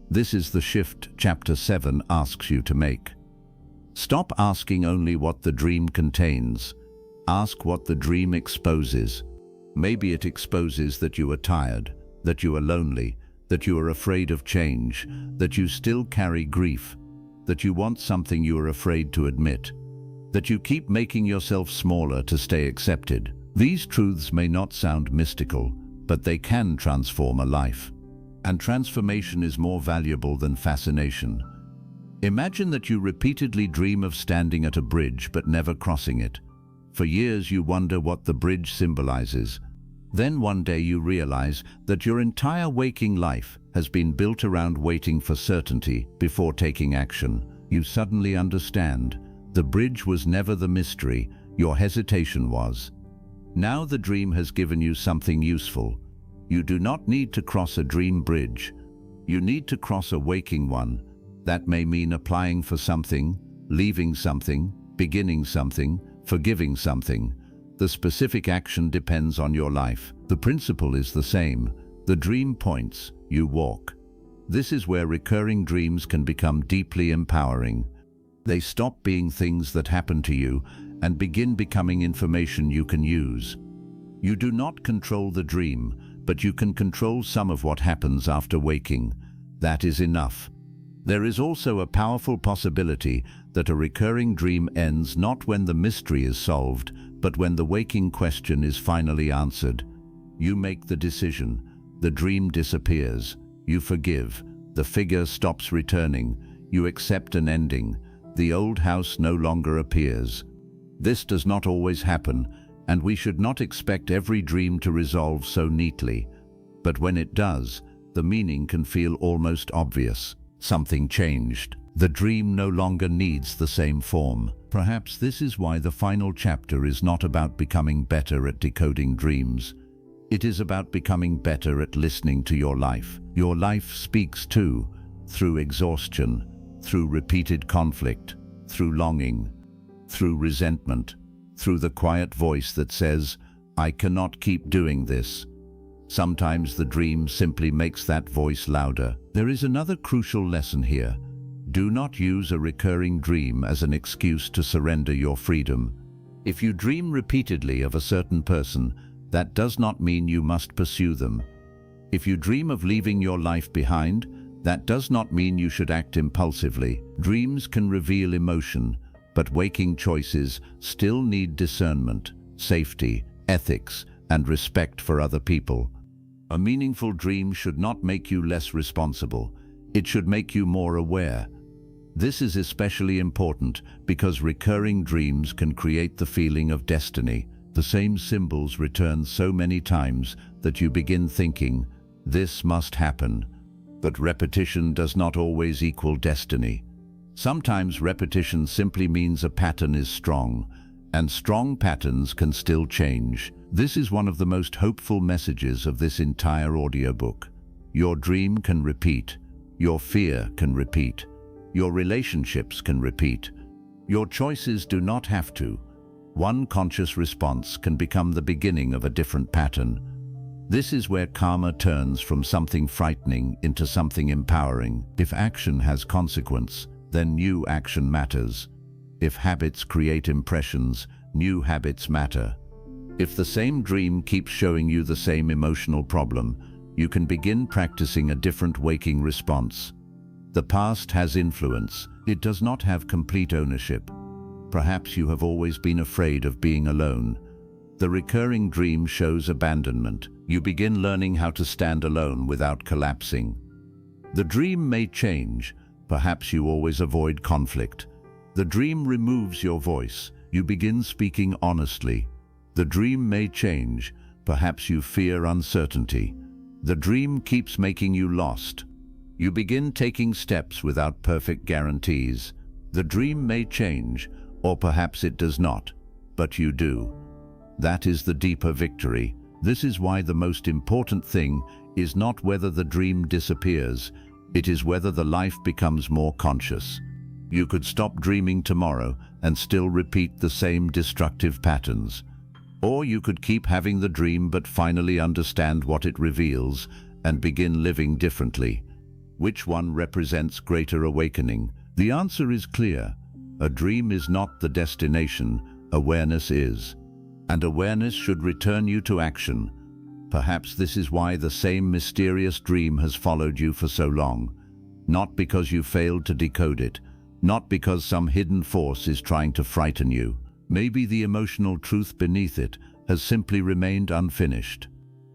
This is the shift Chapter 7 asks you to make. Stop asking only what the dream contains. Ask what the dream exposes. Maybe it exposes that you are tired, that you are lonely, that you are afraid of change, that you still carry grief, that you want something you are afraid to admit, that you keep making yourself smaller to stay accepted. These truths may not sound mystical, but they can transform a life. And transformation is more valuable than fascination. Imagine that you repeatedly dream of standing at a bridge but never crossing it. For years you wonder what the bridge symbolizes. Then one day you realize that your entire waking life has been built around waiting for certainty before taking action. You suddenly understand. The bridge was never the mystery, your hesitation was. Now the dream has given you something useful. You do not need to cross a dream bridge. You need to cross a waking one. That may mean applying for something, leaving something, beginning something, forgiving something. The specific action depends on your life. The principle is the same. The dream points, you walk. This is where recurring dreams can become deeply empowering. They stop being things that happen to you and begin becoming information you can use. You do not control the dream, but you can control some of what happens after waking. That is enough. There is also a powerful possibility that a recurring dream ends not when the mystery is solved, but when the waking question is finally answered. You make the decision. The dream disappears. You forgive. The figure stops returning. You accept an ending. The old house no longer appears. This does not always happen, and we should not expect every dream to resolve so neatly. But when it does, the meaning can feel almost obvious. Something changed. The dream no longer needs the same form. Perhaps this is why the final chapter is not about becoming better at decoding dreams. It is about becoming better at listening to your life. Your life speaks too, through exhaustion, through repeated conflict, through longing, through resentment, through the quiet voice that says, I cannot keep doing this. Sometimes the dream simply makes that voice louder. There is another crucial lesson here. Do not use a recurring dream as an excuse to surrender your freedom. If you dream repeatedly of a certain person, that does not mean you must pursue them. If you dream of leaving your life behind, that does not mean you should act impulsively. Dreams can reveal emotion, but waking choices still need discernment, safety, ethics, and respect for other people. A meaningful dream should not make you less responsible. It should make you more aware. This is especially important because recurring dreams can create the feeling of destiny. The same symbols return so many times that you begin thinking, "This must happen." But repetition does not always equal destiny. Sometimes repetition simply means a pattern is strong, and strong patterns can still change. This is one of the most hopeful messages of this entire audiobook. Your dream can repeat. Your fear can repeat. Your relationships can repeat. Your choices do not have to. One conscious response can become the beginning of a different pattern. This is where karma turns from something frightening into something empowering. If action has consequence, then new action matters. If habits create impressions, new habits matter. If the same dream keeps showing you the same emotional problem, you can begin practicing a different waking response. The past has influence. It does not have complete ownership. Perhaps you have always been afraid of being alone. The recurring dream shows abandonment. You begin learning how to stand alone without collapsing. The dream may change. Perhaps you always avoid conflict. The dream removes your voice. You begin speaking honestly. The dream may change. Perhaps you fear uncertainty. The dream keeps making you lost. You begin taking steps without perfect guarantees. The dream may change, or perhaps it does not, but you do. That is the deeper victory. This is why the most important thing is not whether the dream disappears, it is whether the life becomes more conscious. You could stop dreaming tomorrow and still repeat the same destructive patterns. Or you could keep having the dream but finally understand what it reveals and begin living differently. Which one represents greater awakening? The answer is clear. A dream is not the destination, awareness is. And awareness should return you to action. Perhaps this is why the same mysterious dream has followed you for so long. Not because you failed to decode it, not because some hidden force is trying to frighten you. Maybe the emotional truth beneath it has simply remained unfinished.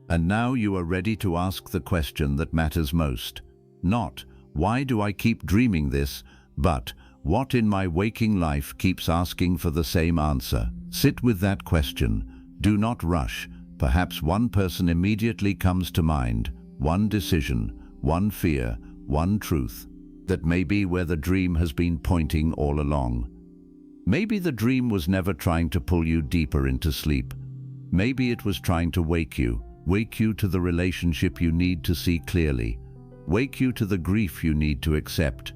And now you are ready to ask the question that matters most. Not, why do I keep dreaming this, but what in my waking life keeps asking for the same answer? Sit with that question. Do not rush. Perhaps one person immediately comes to mind, one decision, one fear, one truth. That may be where the dream has been pointing all along. Maybe the dream was never trying to pull you deeper into sleep. Maybe it was trying to wake you to the relationship you need to see clearly, wake you to the grief you need to accept,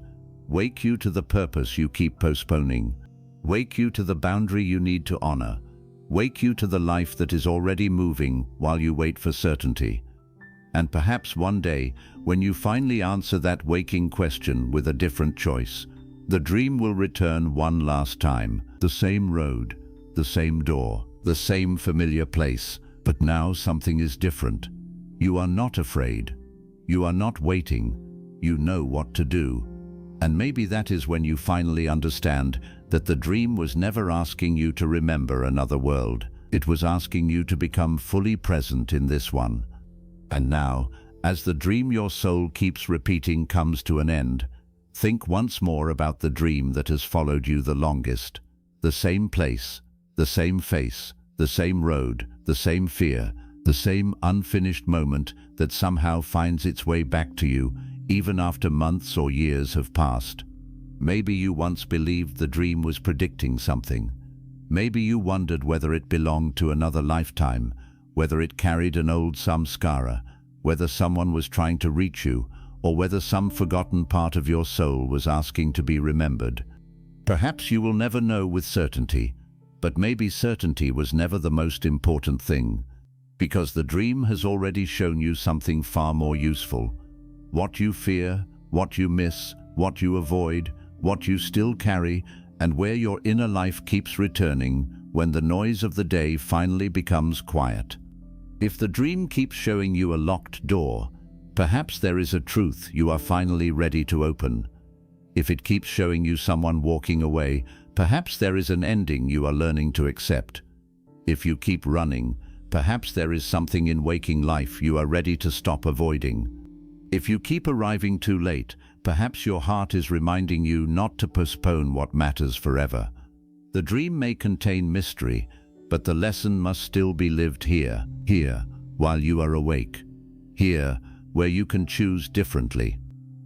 wake you to the purpose you keep postponing, wake you to the boundary you need to honor, wake you to the life that is already moving while you wait for certainty. And perhaps one day, when you finally answer that waking question with a different choice, the dream will return one last time. The same road, the same door, the same familiar place. But now something is different. You are not afraid. You are not waiting. You know what to do. And maybe that is when you finally understand that the dream was never asking you to remember another world. It was asking you to become fully present in this one. And now, as the dream your soul keeps repeating comes to an end, think once more about the dream that has followed you the longest. The same place, the same face, the same road, the same fear, the same unfinished moment that somehow finds its way back to you, even after months or years have passed. Maybe you once believed the dream was predicting something. Maybe you wondered whether it belonged to another lifetime, whether it carried an old samskara, whether someone was trying to reach you, or whether some forgotten part of your soul was asking to be remembered. Perhaps you will never know with certainty, but maybe certainty was never the most important thing, because the dream has already shown you something far more useful. What you fear, what you miss, what you avoid, what you still carry, and where your inner life keeps returning when the noise of the day finally becomes quiet. If the dream keeps showing you a locked door, perhaps there is a truth you are finally ready to open. If it keeps showing you someone walking away, perhaps there is an ending you are learning to accept. If you keep running, perhaps there is something in waking life you are ready to stop avoiding. If you keep arriving too late, perhaps your heart is reminding you not to postpone what matters forever. The dream may contain mystery, but the lesson must still be lived here, while you are awake. Here, where you can choose differently.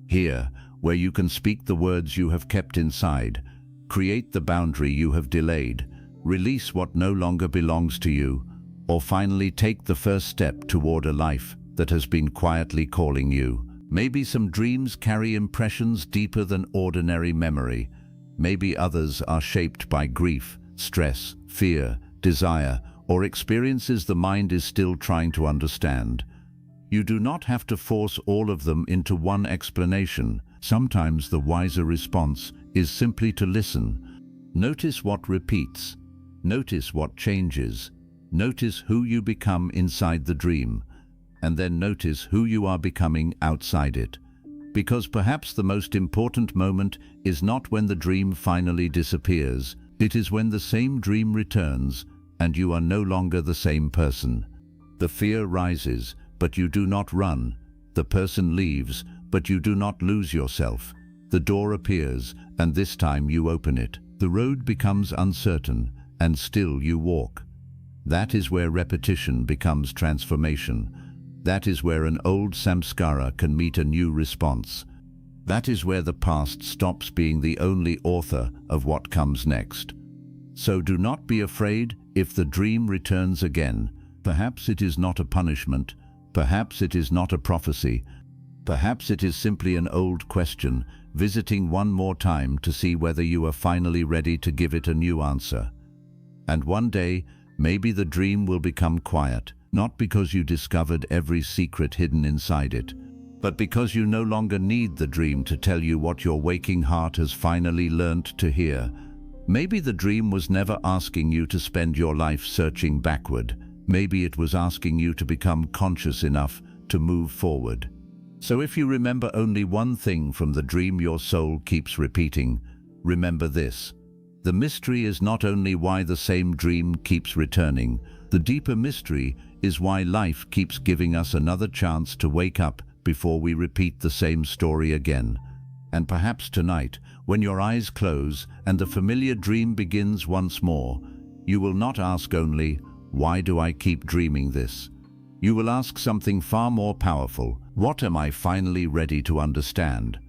Here, where you can speak the words you have kept inside, create the boundary you have delayed, release what no longer belongs to you, or finally take the first step toward a life that has been quietly calling you. Maybe some dreams carry impressions deeper than ordinary memory. Maybe others are shaped by grief, stress, fear, desire, or experiences the mind is still trying to understand. You do not have to force all of them into one explanation. Sometimes the wiser response is simply to listen. Notice what repeats. Notice what changes. Notice who you become inside the dream. And then notice who you are becoming outside it. Because perhaps the most important moment is not when the dream finally disappears. It is when the same dream returns and you are no longer the same person. The fear rises, but you do not run. The person leaves, but you do not lose yourself. The door appears, and this time you open it. The road becomes uncertain, and still you walk. That is where repetition becomes transformation. That is where an old samskara can meet a new response. That is where the past stops being the only author of what comes next. So do not be afraid if the dream returns again. Perhaps it is not a punishment. Perhaps it is not a prophecy. Perhaps it is simply an old question, visiting one more time to see whether you are finally ready to give it a new answer. And one day, maybe the dream will become quiet, not because you discovered every secret hidden inside it, but because you no longer need the dream to tell you what your waking heart has finally learned to hear. Maybe the dream was never asking you to spend your life searching backward. Maybe it was asking you to become conscious enough to move forward. So if you remember only one thing from the dream your soul keeps repeating, remember this. The mystery is not only why the same dream keeps returning. The deeper mystery is why life keeps giving us another chance to wake up before we repeat the same story again. And perhaps tonight, when your eyes close and the familiar dream begins once more, you will not ask only, "Why do I keep dreaming this?" You will ask something far more powerful. What am I finally ready to understand?